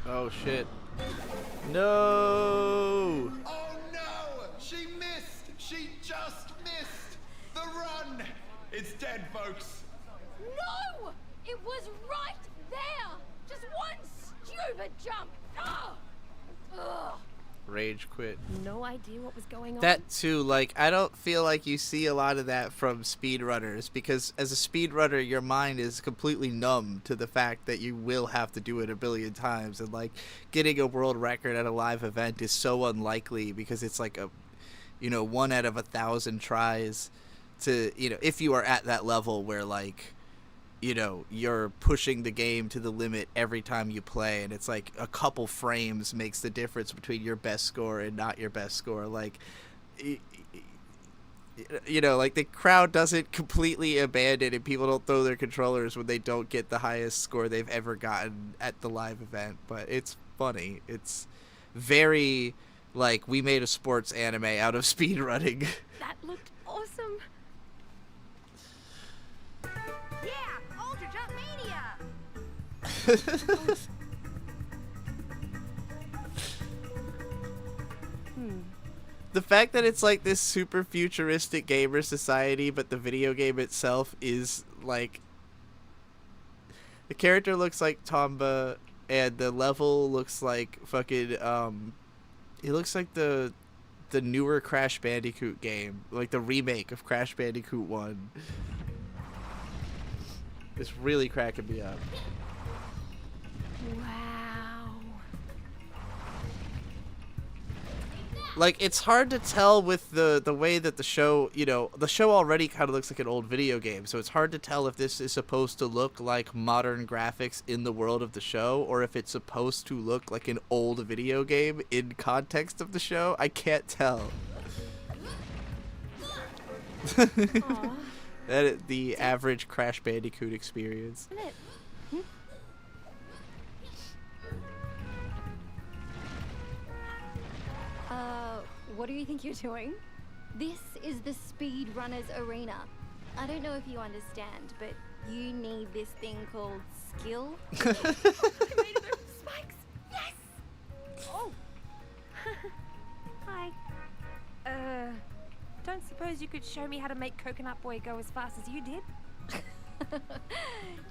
Oh shit. No! Oh no! She missed! She just missed! The run! It's dead, folks. No! It was right there! Just one stupid jump! Ugh! Ugh! Rage quit. No idea what was going on. That too, like, I don't feel like you see a lot of that from speedrunners, because as a speedrunner, your mind is completely numb to the fact that you will have to do it a billion times, and like getting a world record at a live event is so unlikely because it's like a, you know, 1 out of 1,000 tries to, you know, if you are at that level where like, you know, you're pushing the game to the limit every time you play, and it's like a couple frames makes the difference between your best score and not your best score. Like, you know, like the crowd doesn't completely abandon and people don't throw their controllers when they don't get the highest score they've ever gotten at the live event, but it's funny. It's very like we made a sports anime out of speedrunning. That looked awesome. Yeah, Ultra Jump Mania. The fact that it's like this super futuristic gamer society, but the video game itself is like the character looks like Tomba, and the level looks like fucking it looks like the newer Crash Bandicoot game, like the remake of Crash Bandicoot 1. It's really cracking me up. Wow. Like, it's hard to tell with the way that the show, you know, the show already kind of looks like an old video game, so it's hard to tell if this is supposed to look like modern graphics in the world of the show, or if it's supposed to look like an old video game in context of the show. I can't tell. That is the average Crash Bandicoot experience. What do you think you're doing? This is the Speedrunners Arena. I don't know if you understand, but you need this thing called skill. Spikes! Yes! Oh! Hi. Don't suppose you could show me how to make Coconut Boy go as fast as you did?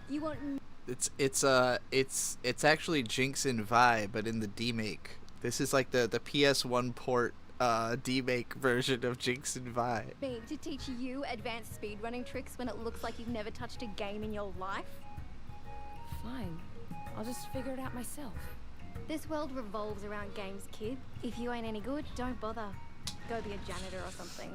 You want... It's actually Jinx and Vi, but in the demake. This is like the PS1 port demake version of Jinx and Vi. Me to teach you advanced speedrunning tricks when it looks like you've never touched a game in your life? Fine. I'll just figure it out myself. This world revolves around games, kid. If you ain't any good, don't bother. Go be a janitor or something.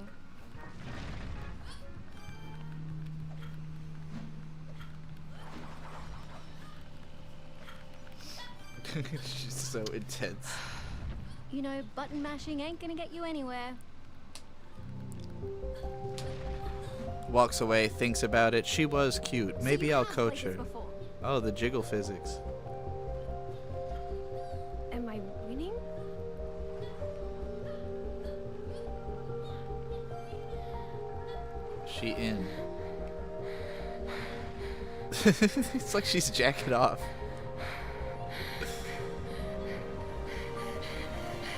She's so intense. You know, button mashing ain't gonna get you anywhere. Walks away, thinks about it. She was cute. Maybe I'll coach her. Before. Oh, the jiggle physics. Am I winning? She in. It's like she's jacking off.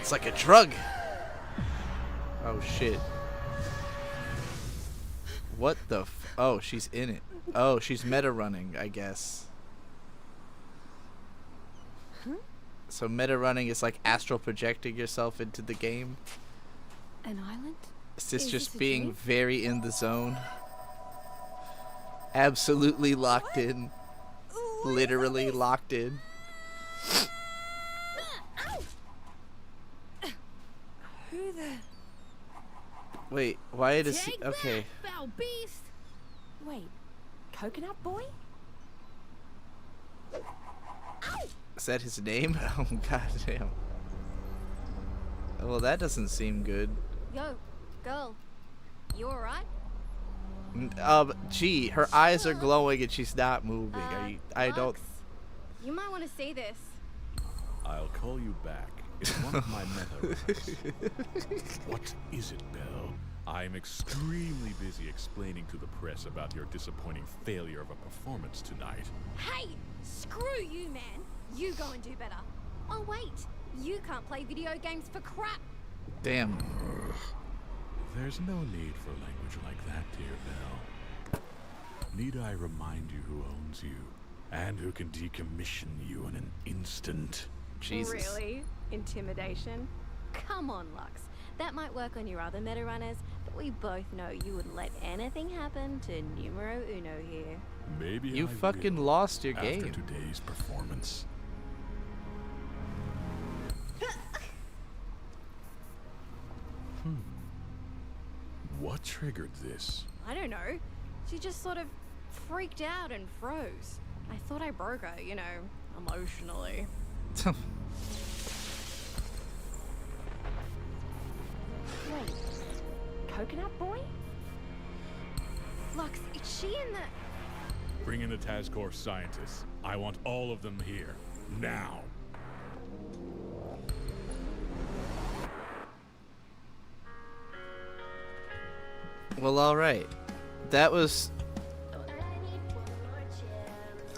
It's like a drug. Oh shit. What the oh, she's in it. Oh, she's meta running, I guess. Huh? So meta running is like astral projecting yourself into the game. An island? Is this Is just this a being dream? very in the zone? Absolutely locked in. Literally locked in. Who the... Wait, why does he... Okay. Foul beast! Wait, Coconut Boy? Is that his name? Oh, god damn. Well, that doesn't seem good. Yo, girl. You alright? Gee, her eyes are glowing and she's not moving. Are you... I don't... You might want to see this. I'll call you back. It's one of my meta runs. What is it, Belle? I'm extremely busy explaining to the press about your disappointing failure of a performance tonight. Hey! Screw you, man! You go and do better. Oh, wait. You can't play video games for crap. Damn. There's no need for language like that, dear Belle. Need I remind you who owns you, and who can decommission you in an instant? Jesus. Really? Intimidation? Come on, Lux. That might work on your other meta runners, but we both know you would let anything happen to numero uno here. Maybe You I fucking will lost your after game. today's performance. What triggered this? I don't know. She just sort of freaked out and froze. I thought I broke her, you know, emotionally. Wait, Coconut Boy? Lux, is she in the... Bring in the Tazcore scientists. I want all of them here. Now. Well, all right. That was.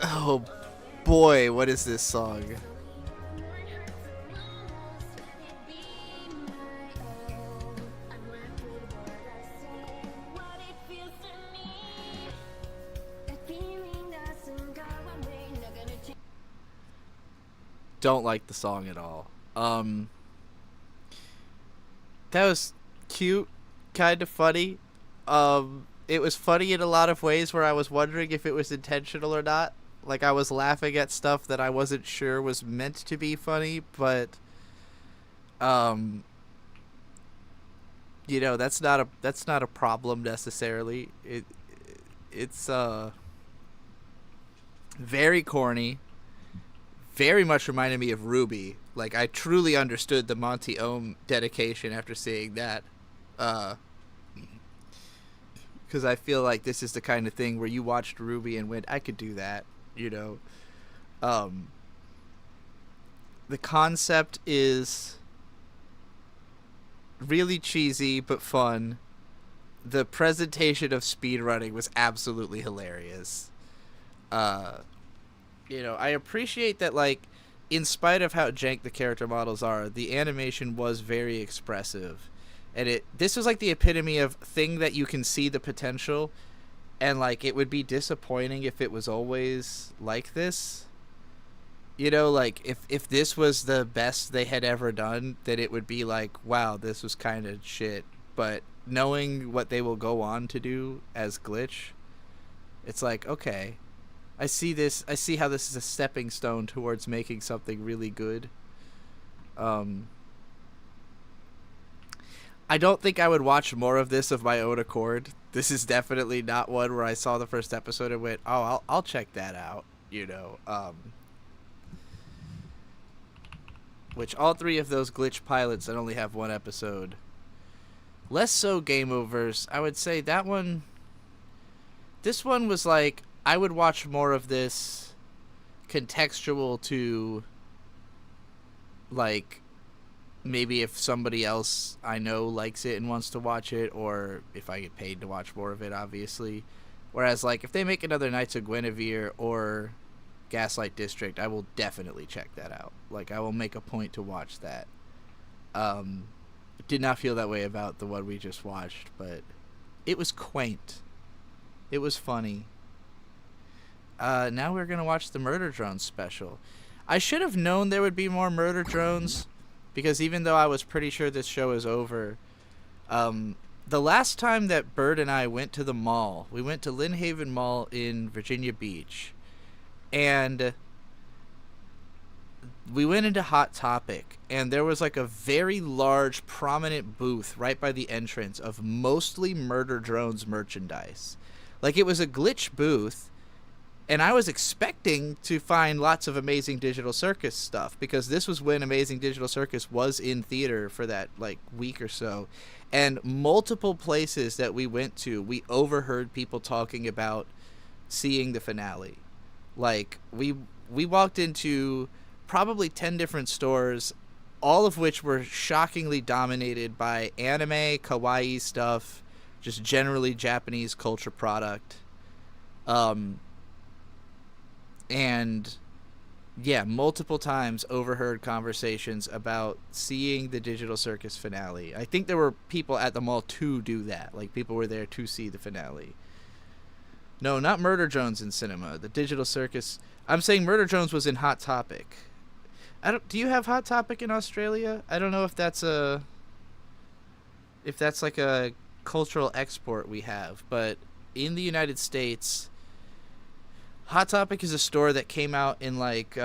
Oh boy, what is this song? Don't like the song at all. That was cute, kind of funny. It was funny in a lot of ways where I was wondering if it was intentional or not. Like, I was laughing at stuff that I wasn't sure was meant to be funny, but you know, that's not a problem necessarily. It's very corny. Very much reminded me of Ruby. Like, I truly understood the Monty Ohm dedication after seeing that. Because I feel like this is the kind of thing where you watched Ruby and went, I could do that, you know. The concept is really cheesy but fun. The presentation of speedrunning was absolutely hilarious. You know, I appreciate that, like, in spite of how jank the character models are, the animation was very expressive. And this was like the epitome of thing that you can see the potential, and like it would be disappointing if it was always like this. You know, like if this was the best they had ever done, then it would be like, wow, this was kind of shit. But knowing what they will go on to do as Glitch, it's like, okay, I see this. I see how this is a stepping stone towards making something really good. I don't think I would watch more of this of my own accord. This is definitely not one where I saw the first episode and went, oh, I'll check that out, you know. Which all three of those Glitch pilots that only have one episode. Less so Game Overs. I would say that one... This one was like, I would watch more of this contextual to, like, maybe if somebody else I know likes it and wants to watch it, or if I get paid to watch more of it, obviously. Whereas, like, if they make another Knights of Guinevere or Gaslight District, I will definitely check that out. Like, I will make a point to watch that. Did not feel that way about the one we just watched, but it was quaint. It was funny. Now we're going to watch the Murder Drones special. I should have known there would be more Murder Drones, because even though I was pretty sure this show is over, the last time that Bird and I went to the mall, we went to Lynn Haven Mall in Virginia Beach, and we went into Hot Topic, and there was like a very large, prominent booth right by the entrance of mostly Murder Drones merchandise. Like, it was a Glitch booth, and I was expecting to find lots of Amazing Digital Circus stuff, because this was when Amazing Digital Circus was in theater for that, like, week or so. And multiple places that we went to, we overheard people talking about seeing the finale. Like, we walked into probably 10 different stores, all of which were shockingly dominated by anime, kawaii stuff, just generally Japanese culture product. And yeah, multiple times overheard conversations about seeing the Digital Circus finale. I think there were people at the mall to do that. Like, people were there to see the finale. No, not Murder Drones in cinema. The Digital Circus... I'm saying Murder Drones was in Hot Topic. Do you have Hot Topic in Australia? I don't know if that's like a cultural export we have, but in the United States... Hot Topic is a store that came out in, like,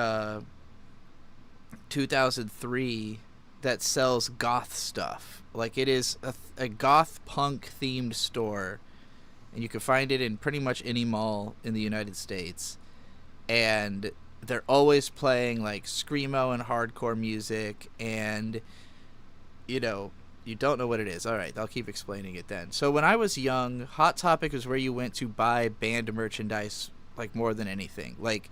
2003 that sells goth stuff. Like, it is a goth punk themed store, and you can find it in pretty much any mall in the United States. And they're always playing, like, screamo and hardcore music, and, you know, you don't know what it is. All right, I'll keep explaining it then. So when I was young, Hot Topic was where you went to buy band merchandise, like, more than anything. Like,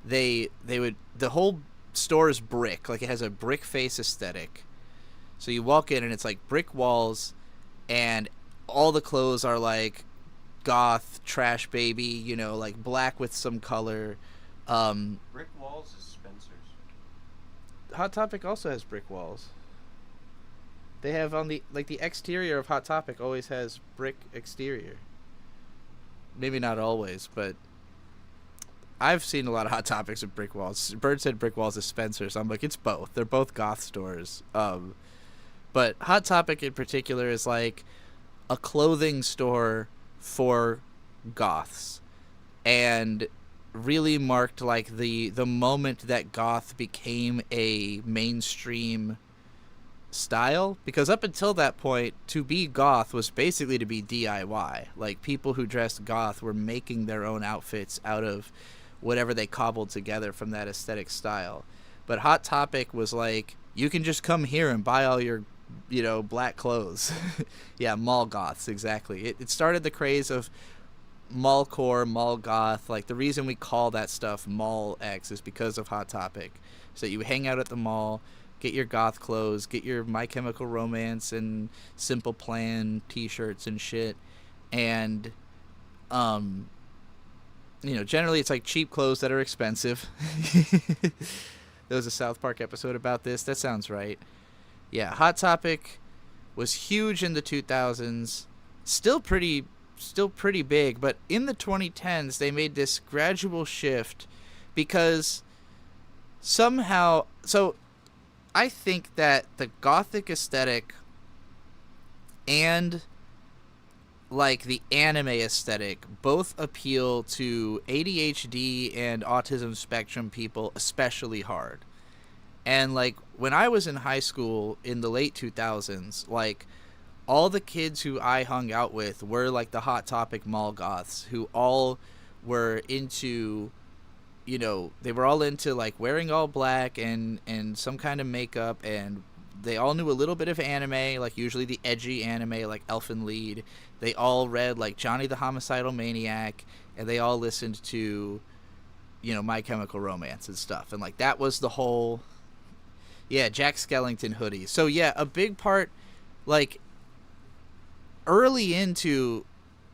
they would, the whole store is brick. Like, it has a brick face aesthetic. So you walk in and it's like brick walls, and all the clothes are like goth trash baby, you know, like black with some color. Brick walls is Spencer's. Hot Topic also has brick walls. They have on the exterior of Hot Topic always has brick exterior. Maybe not always, but I've seen a lot of Hot Topics with brick walls. Bird said brick walls is Spencer's. I'm like, it's both. They're both goth stores. But Hot Topic in particular is like a clothing store for goths, and really marked like the moment that goth became a mainstream style, because up until that point, to be goth was basically to be DIY. Like, people who dressed goth were making their own outfits out of whatever they cobbled together from that aesthetic style. But Hot Topic was like, you can just come here and buy all your, you know, black clothes. Yeah, mall goths, exactly. It started the craze of mallcore, mall goth. Like, the reason we call that stuff Mall X is because of Hot Topic. So you hang out at the mall, get your goth clothes, get your My Chemical Romance and Simple Plan t-shirts and shit. And, you know, generally it's like cheap clothes that are expensive. There was a South Park episode about this. That sounds right. Yeah, Hot Topic was huge in the 2000s. Still pretty big, but in the 2010s they made this gradual shift because somehow, so I think that the gothic aesthetic and like the anime aesthetic both appeal to ADHD and autism spectrum people especially hard. And like when I was in high school in the late 2000s, like all the kids who I hung out with were like the Hot Topic mall goths who all were into, you know, they were all into like wearing all black and some kind of makeup, and they all knew a little bit of anime, like usually the edgy anime like Elfen Lied. They all read like Johnny the Homicidal Maniac, and they all listened to, you know, My Chemical Romance and stuff. And like that was the whole, yeah, Jack Skellington hoodies. So yeah, a big part, like early into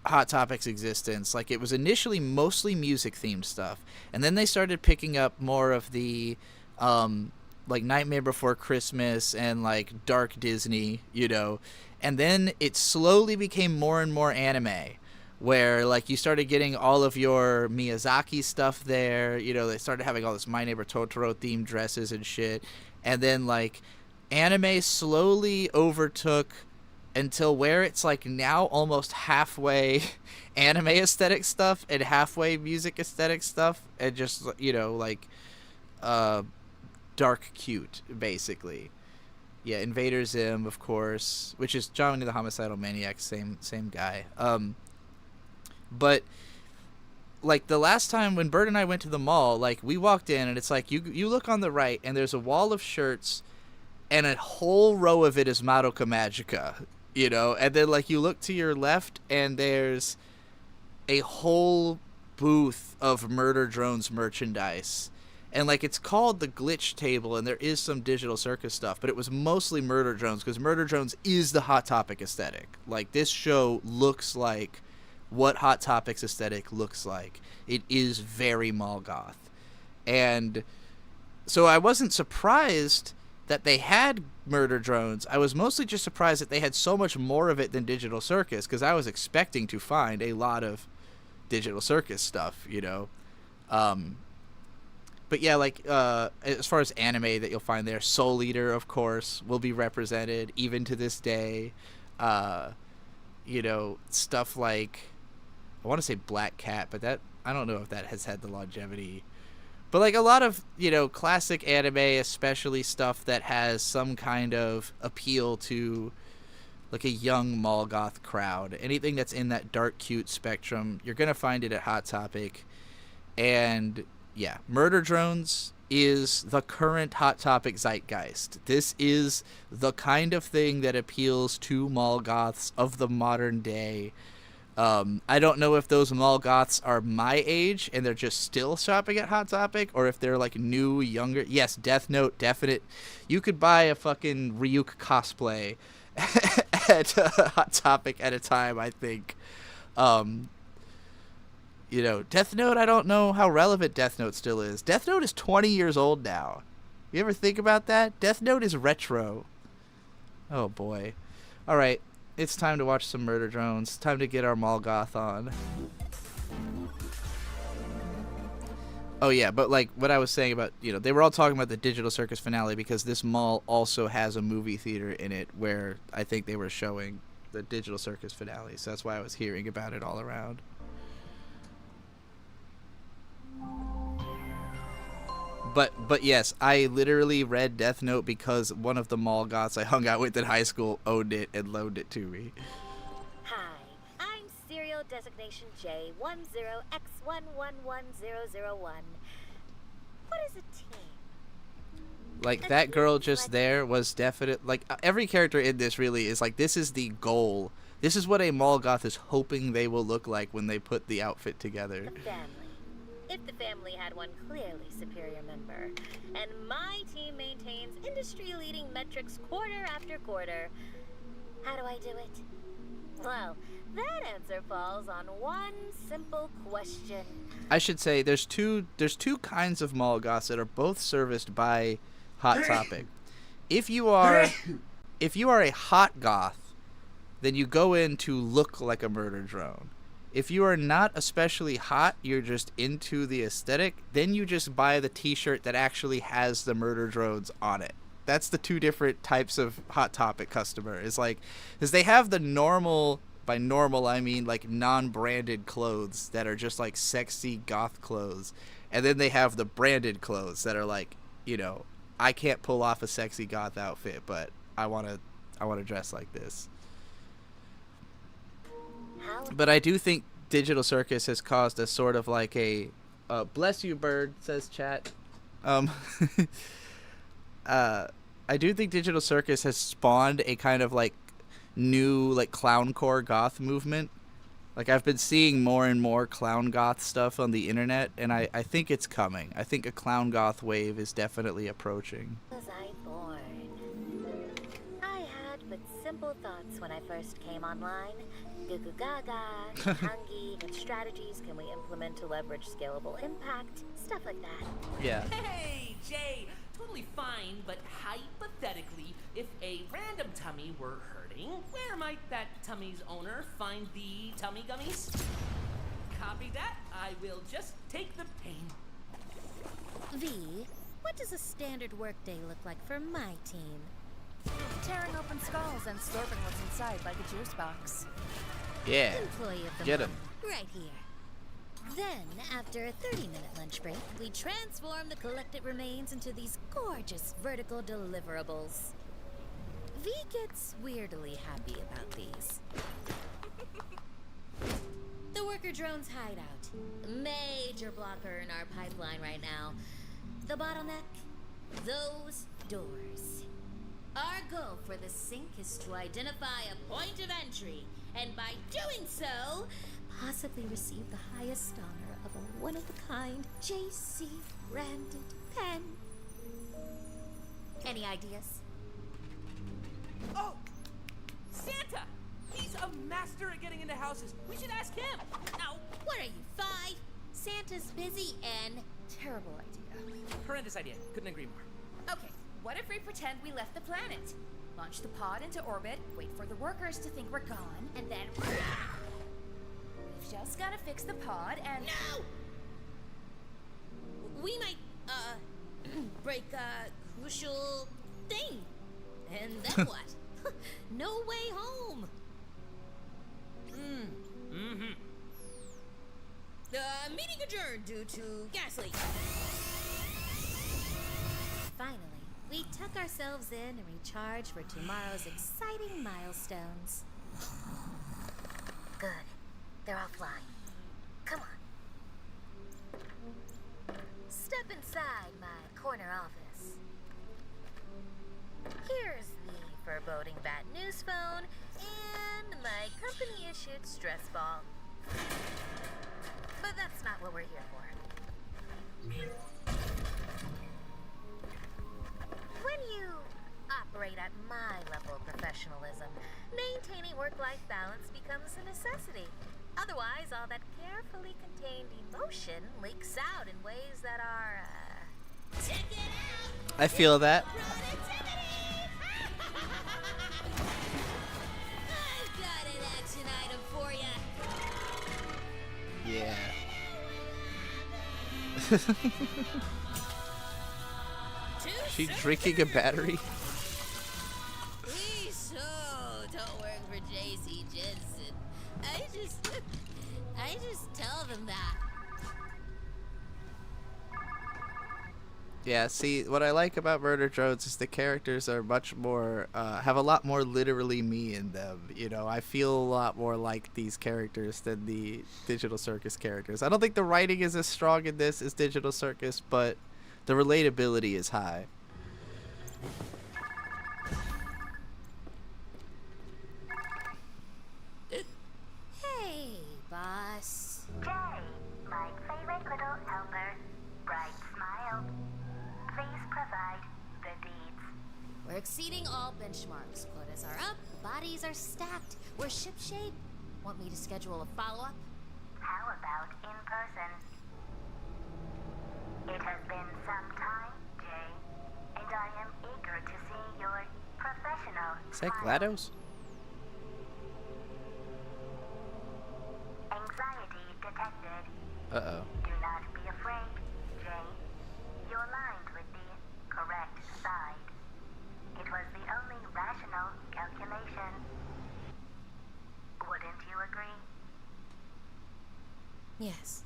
Hot Topic's existence, like it was initially mostly music themed stuff, and then they started picking up more of the like Nightmare Before Christmas and like dark Disney, you know, and then it slowly became more and more anime, where like you started getting all of your Miyazaki stuff there, you know, they started having all this My Neighbor Totoro themed dresses and shit, and then like anime slowly overtook until where it's like now almost halfway anime aesthetic stuff and halfway music aesthetic stuff, and just, you know, like dark cute basically. Yeah, Invader Zim, of course, which is Johnny the Homicidal Maniac, same guy. But like the last time when Bert and I went to the mall, like we walked in and it's like you look on the right and there's a wall of shirts and a whole row of it is Madoka Magica, you know, and then like you look to your left and there's a whole booth of Murder Drones merchandise. And like it's called the Glitch Table, and there is some Digital Circus stuff, but it was mostly Murder Drones because Murder Drones is the Hot Topic aesthetic. Like this show looks like what Hot Topic's aesthetic looks like. It is very mall goth. And so I wasn't surprised that they had Murder Drones. I was mostly just surprised that they had so much more of it than Digital Circus, because I was expecting to find a lot of Digital Circus stuff, you know. But yeah, like as far as anime that you'll find there, Soul Eater, of course, will be represented even to this day. You know, stuff like, I want to say Black Cat, but that, I don't know if that has had the longevity. But like a lot of, you know, classic anime, especially stuff that has some kind of appeal to like a young mall goth crowd. Anything that's in that dark cute spectrum, you're going to find it at Hot Topic. And yeah, Murder Drones is the current Hot Topic zeitgeist. This is the kind of thing that appeals to mall goths of the modern day. I don't know if those mall goths are my age and they're just still shopping at Hot Topic, or if they're like new, younger. Yes, Death Note, definite. You could buy a fucking Ryuk cosplay Hot Topic at a time, I think. You know, Death Note, I don't know how relevant Death Note still is. Death Note is 20 years old now. You ever think about that? Death Note is retro. Oh boy. Alright, it's time to watch some Murder Drones. Time to get our Molgoth on. Oh yeah, but like what I was saying about, you know, they were all talking about the Digital Circus finale because this mall also has a movie theater in it where I think they were showing the Digital Circus finale. So that's why I was hearing about it all around. But yes, I literally read Death Note because one of the Molgoths I hung out with in high school owned it and loaned it to me. Hi, I'm Serial Designation J10X111001. What is a team? Like, that girl just there was definite. Like, every character in this really is like, this is the goal. This is what a Molgoth is hoping they will look like when they put the outfit together. The family. If the family had one clearly superior member, and my team maintains industry-leading metrics quarter after quarter, how do I do it? Well, that answer falls on one simple question. I should say there's two kinds of Molgoths that are both serviced by Hot Topic. If you are a hot goth, then you go in to look like a murder drone. If you are not especially hot, you're just into the aesthetic, then you just buy the t-shirt that actually has the murder drones on it. That's the two different types of Hot Topic customer. It's like, because they have the normal, by normal I mean like non-branded clothes that are just like sexy goth clothes. And then they have the branded clothes that are like, you know, I can't pull off a sexy goth outfit, but I want to dress like this. But I do think Digital Circus has caused a sort of like a bless you bird, says chat. I do think Digital Circus has spawned a kind of like new like clowncore goth movement. Like, I've been seeing more and more clown goth stuff on the internet, and I think it's coming. I think a clown goth wave is definitely approaching. Was I born? I had but simple thoughts when I first came online. Goo goo gaga, Hangi, what strategies can we implement to leverage scalable impact? Stuff like that. Yeah. Hey, Jay, totally fine, but hypothetically, if a random tummy were hurting, where might that tummy's owner find the tummy gummies? Copy that. I will just take the pain. V, what does a standard workday look like for my team? Tearing open skulls and slurping what's inside like a juice box. Yeah. Employee of the Get month, him. right here. Then, after a 30-minute lunch break, we transform the collected remains into these gorgeous vertical deliverables. V gets weirdly happy about these. The worker drone's hideout. Major blocker in our pipeline right now. The bottleneck? Those doors. Our goal for the sync is to identify a point of entry, and by doing so, possibly receive the highest honor of a one-of-a-kind JC branded pen. Any ideas? Oh! Santa! He's a master at getting into houses. We should ask him. Now, what are you, 5? Santa's busy and terrible idea. Horrendous idea. Couldn't agree more. Okay, what if we pretend we left the planet? Launch the pod into orbit, wait for the workers to think we're gone, and then... We've just gotta fix the pod and... No! We might, break a crucial thing. And then what? No way home. Meeting adjourned due to gas leak. Finally, we tuck ourselves in and recharge for tomorrow's exciting milestones. Good. They're offline. Come on. Step inside my corner office. Here's the foreboding bat news phone and my company-issued stress ball. But that's not what we're here for. When you operate at my level of professionalism, maintain work-life balance becomes a necessity. Otherwise, all that carefully contained emotion leaks out in ways that are, check it out! I feel that. I've got an action item for ya! Yeah. She drinking a battery? We so don't work for JC Jensen. I just tell them that. Yeah, see, what I like about Murder Drones is the characters are much more, have a lot more literally me in them. You know, I feel a lot more like these characters than the Digital Circus characters. I don't think the writing is as strong in this as Digital Circus, but the relatability is high. Hey, boss. Jay, my favorite little helper. Bright smile. Please provide the deeds. We're exceeding all benchmarks. Quotas are up, bodies are stacked. We're shipshape. Want me to schedule a follow-up? How about in person? It has been some time, Jay, and I am eager to see your professional Is that smile. GLaDOS? Anxiety detected. Uh-oh. Do not be afraid, Jay. You're aligned with the correct side. It was the only rational calculation. Wouldn't you agree? Yes.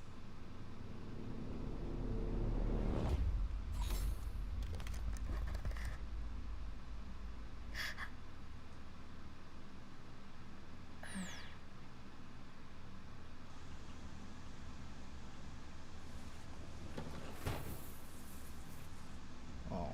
Oh.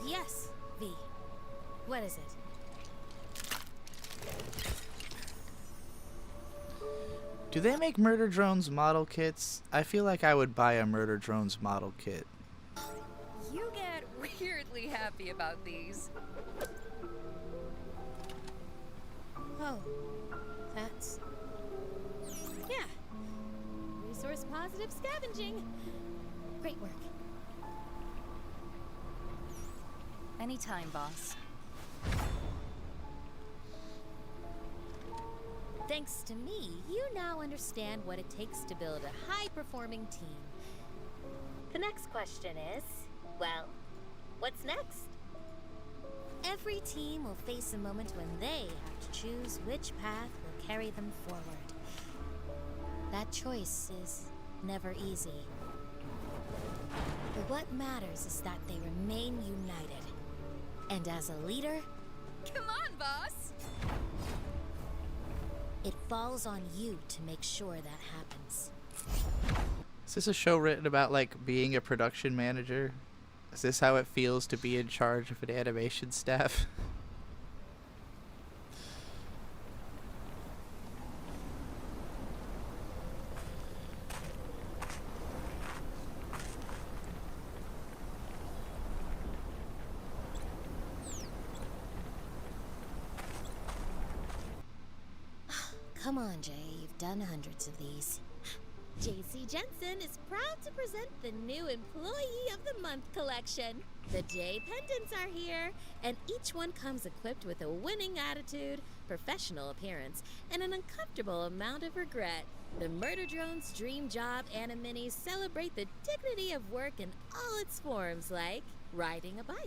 Yes, V. What is it? Do they make Murder Drones model kits? I feel like I would buy a Murder Drones model kit. You get weirdly happy about these. Oh, that's... Yeah. Resource positive scavenging. Great work. Anytime, boss. Thanks to me, you now understand what it takes to build a high-performing team. The next question is, well, what's next? Every team will face a moment when they have to choose which path will carry them forward. That choice is never easy. But what matters is that they remain united. And as a leader, Come on, boss! it falls on you to make sure that happens. Is this a show written about, like, being a production manager? Is this how it feels to be in charge of an animation staff? Come on, Jay, you've done hundreds of these. JC Jensen is proud to present the new Employee of the Month collection. The J pendants are here, and each one comes equipped with a winning attitude, professional appearance, and an uncomfortable amount of regret. The Murder Drones Dream Job Animini celebrate the dignity of work in all its forms, like riding a bike,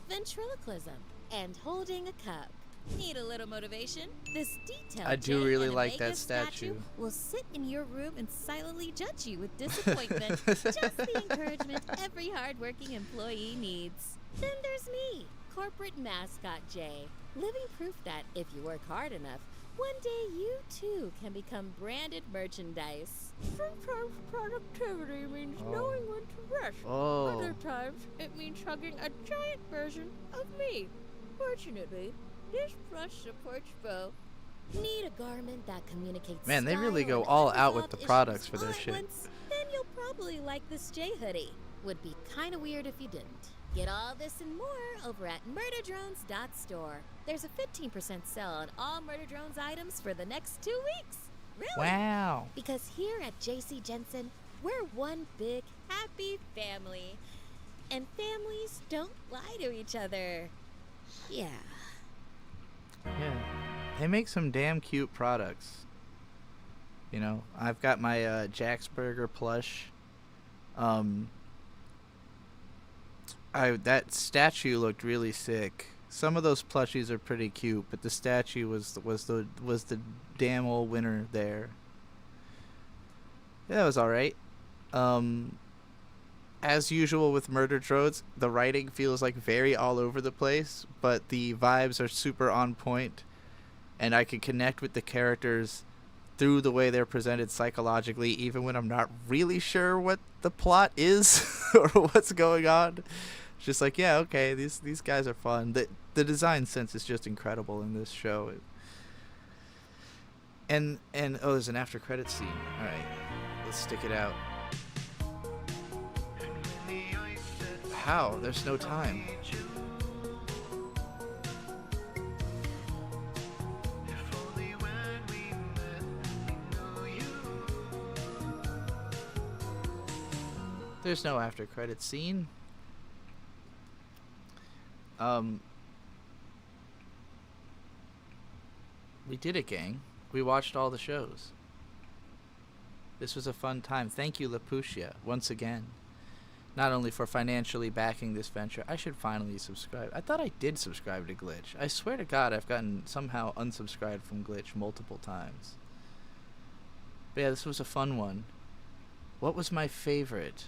ventriloquism, and holding a cup. Need a little motivation? This detailed I do J really like Animega that statue. will sit in your room and silently judge you with disappointment. Just the encouragement every hardworking employee needs. Then there's me, corporate mascot Jay, living proof that if you work hard enough, One day you too can become branded merchandise. Sometimes productivity means knowing when to rest. Other times it means hugging a giant version of me. Fortunately, this brush supports both. Need a garment that communicates Man, they really style go and all out with unresolved the issues products for all their at shit. once? Then you'll probably like this J hoodie. Would be kinda weird if you didn't. Get all this and more over at murderdrones.store. There's a 15% sale on all Murder Drones items for the next 2 weeks. Really? Wow. Because here at JC Jensen, we're one big happy family. And families don't lie to each other. Yeah. Yeah. They make some damn cute products. You know, I've got my Jack's Burger plush. That statue looked really sick. Some of those plushies are pretty cute, but the statue was the damn old winner there. Yeah, it was all right. As usual with Murder Drones, the writing feels like very all over the place, but the vibes are super on point, and I can connect with the characters through the way they're presented psychologically, even when I'm not really sure what the plot is or what's going on. It's just like, yeah, okay, these guys are fun. The design sense is just incredible in this show. And oh, there's an after credit scene. All right, let's stick it out. How? There's no time. There's no after credit scene. We did it, gang. We watched all the shows. This was a fun time. Thank you, Lapucia, once again. Not only for financially backing this venture. I should finally subscribe. I thought I did subscribe to Glitch. I swear to God, I've gotten somehow unsubscribed from Glitch multiple times. But yeah, this was a fun one. What was my favorite?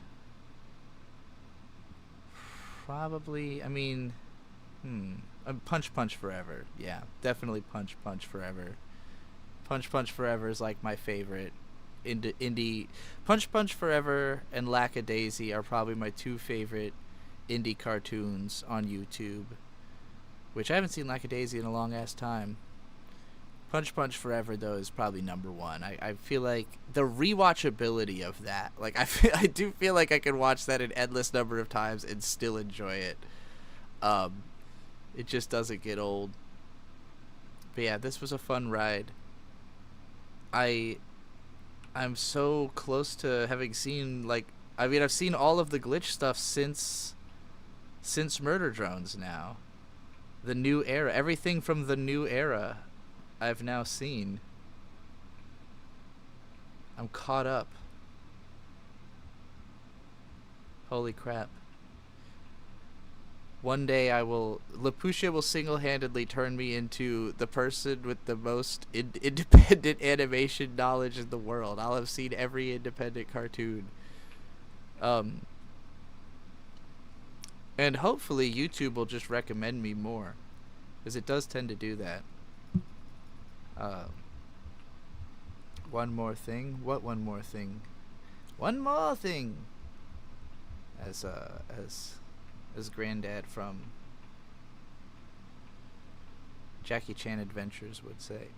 Probably, I mean, Punch Punch Forever. Yeah, definitely Punch Punch Forever. Punch Punch Forever is like my favorite. Indie Punch Punch Forever and Lackadaisy are probably my two favorite indie cartoons on YouTube, which I haven't seen Lackadaisy in a long ass time. Punch Punch Forever though is probably number one. I feel like the rewatchability of that, like I do feel like I can watch that an endless number of times and still enjoy it. It just doesn't get old. But yeah, this was a fun ride. I'm so close to having seen, like, I mean, I've seen all of the Glitch stuff since Murder Drones now. The new era, everything from the new era I've now seen. I'm caught up. Holy crap. One day Lapucia will single-handedly turn me into the person with the most independent animation knowledge in the world. I'll have seen every independent cartoon. And hopefully YouTube will just recommend me more, because it does tend to do that. One more thing? What one more thing? One more thing! As Granddad from Jackie Chan Adventures would say.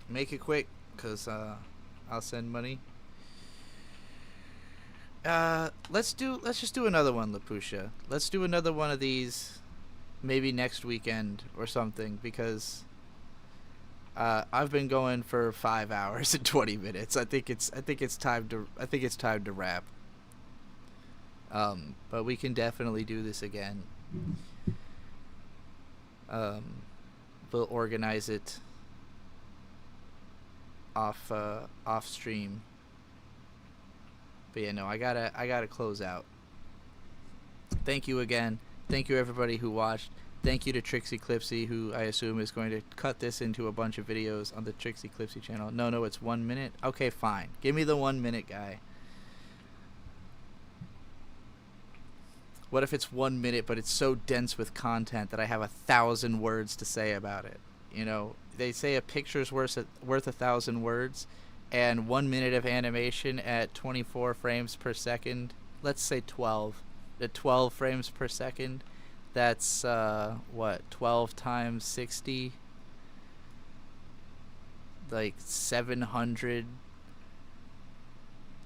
Make it quick, cause I'll send money. Let's just do another one, Lapucia. Let's do another one of these, maybe next weekend or something, because I've been going for 5 hours and 20 minutes. I think it's time to wrap. But we can definitely do this again. We'll organize it off stream. But yeah, no, I gotta close out. Thank you again. Thank you everybody who watched. Thank you to Trixie Clipsy, who I assume is going to cut this into a bunch of videos on the Trixie Clipsy channel. No, it's 1 minute. Okay, fine. Give me the 1 minute guy. What if it's 1 minute, but it's so dense with content that I have 1,000 words to say about it? You know, they say a picture's worth 1,000 words, and 1 minute of animation at 24 frames per second. Let's say 12. At 12 frames per second, that's what, 12 times 60, like 700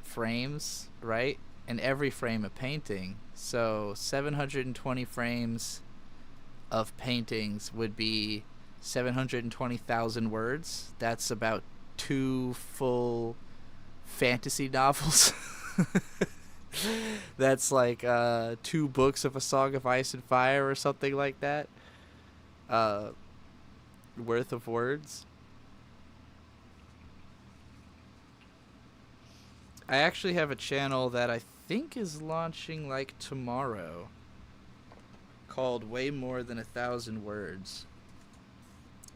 frames, right? And every frame a painting. So 720 frames of paintings would be 720,000 words. That's about 2 full fantasy novels. That's like 2 books of A Song of Ice and Fire or something like that. Worth of words. I actually have a channel that I think is launching like tomorrow, called Way More Than 1,000 Words.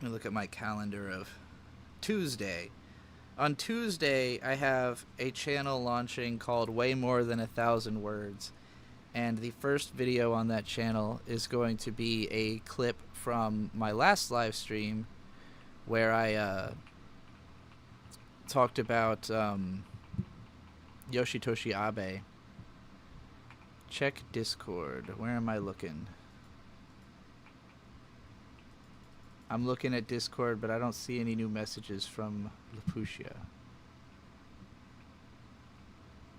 Let me look at my calendar of Tuesday. On Tuesday, I have a channel launching called Way More Than 1,000 Words, and the first video on that channel is going to be a clip from my last live stream where I talked about Yoshitoshi Abe. Check Discord. Where am I looking? I'm looking at Discord, but I don't see any new messages from Laputia.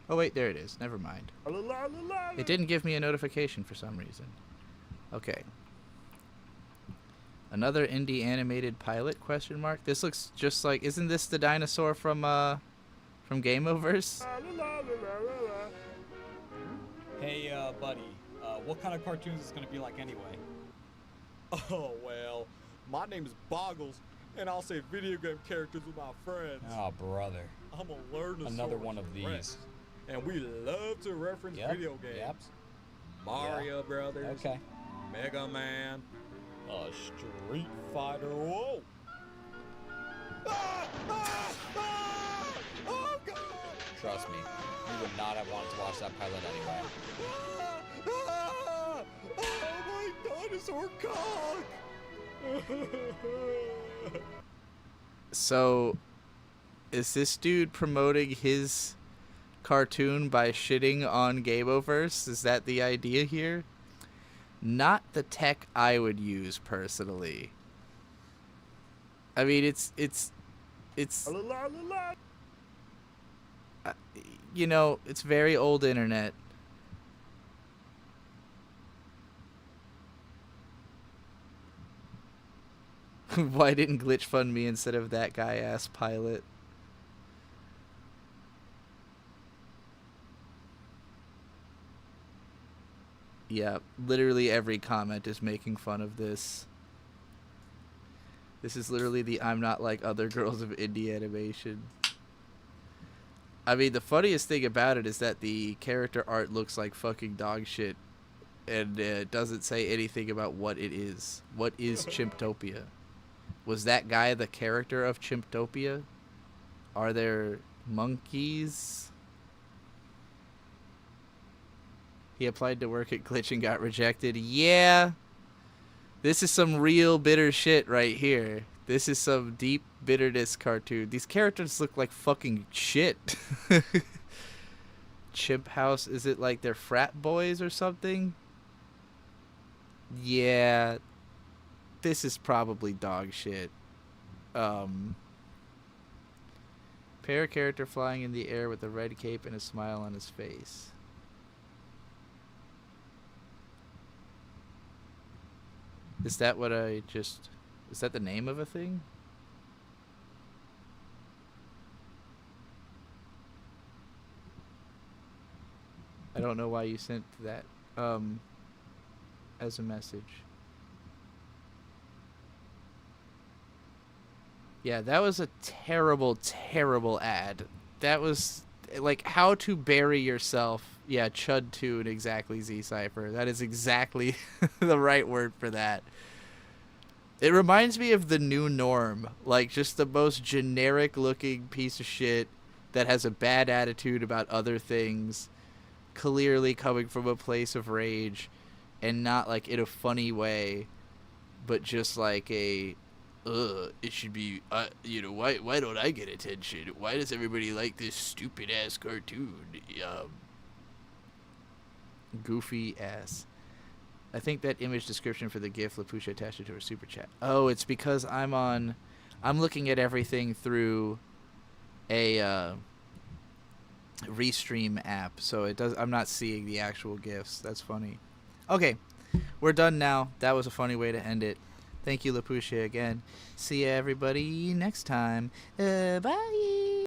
Oh wait, there it is. Never mind. It didn't give me a notification for some reason. Okay. Another indie animated pilot, question mark? This looks just like, isn't this the dinosaur from Gameoverse? Hey, buddy, what kind of cartoons is this gonna be like anyway? Oh, well, my name is Boggles, and I'll say video game characters with my friends. Oh, brother. I'm a learner. Another one of these. And we love to reference video games. Yep. Mario Brothers. Okay. Mega Man. Street Fighter. Whoa! Oh, God! Trust me, you would not have wanted to watch that pilot anyway. Oh, my dinosaur cock! So, is this dude promoting his cartoon by shitting on Gameoverse? Is that the idea here? Not the tech I would use personally. I mean, it's you know, it's very old internet. Why didn't Glitch fund me instead of that guy ass pilot? Yeah, literally every comment is making fun of this. This is literally the I'm not like other girls of indie animation. I mean, the funniest thing about it is that the character art looks like fucking dog shit. And it doesn't say anything about what it is. What is Chimptopia? Was that guy the character of Chimptopia? Are there monkeys? He applied to work at Glitch and got rejected. Yeah. This is some real bitter shit right here. This is some deep bitterness cartoon. These characters look like fucking shit. Chimp House, is it like they're frat boys or something? Yeah. This is probably dog shit. Pair character flying in the air with a red cape and a smile on his face. Is that what I just... Is that the name of a thing? I don't know why you sent that as a message. Yeah, that was a terrible, terrible ad. That was like how to bury yourself. Yeah, Chud Tune, exactly, Z-Cypher. That is exactly the right word for that. It reminds me of the new norm. Like, just the most generic looking piece of shit that has a bad attitude about other things. Clearly coming from a place of rage. And not like in a funny way. But just like a it should be, why don't I get attention? Why does everybody like this stupid ass cartoon? Goofy ass. I think that image description for the GIF Lapusha attached it to her super chat. Oh, it's because I'm looking at everything through a Restream app, so I'm not seeing the actual GIFs. That's funny. Okay, we're done now. That was a funny way to end it. Thank you, Lapusha, again. See ya, everybody, next time. Bye.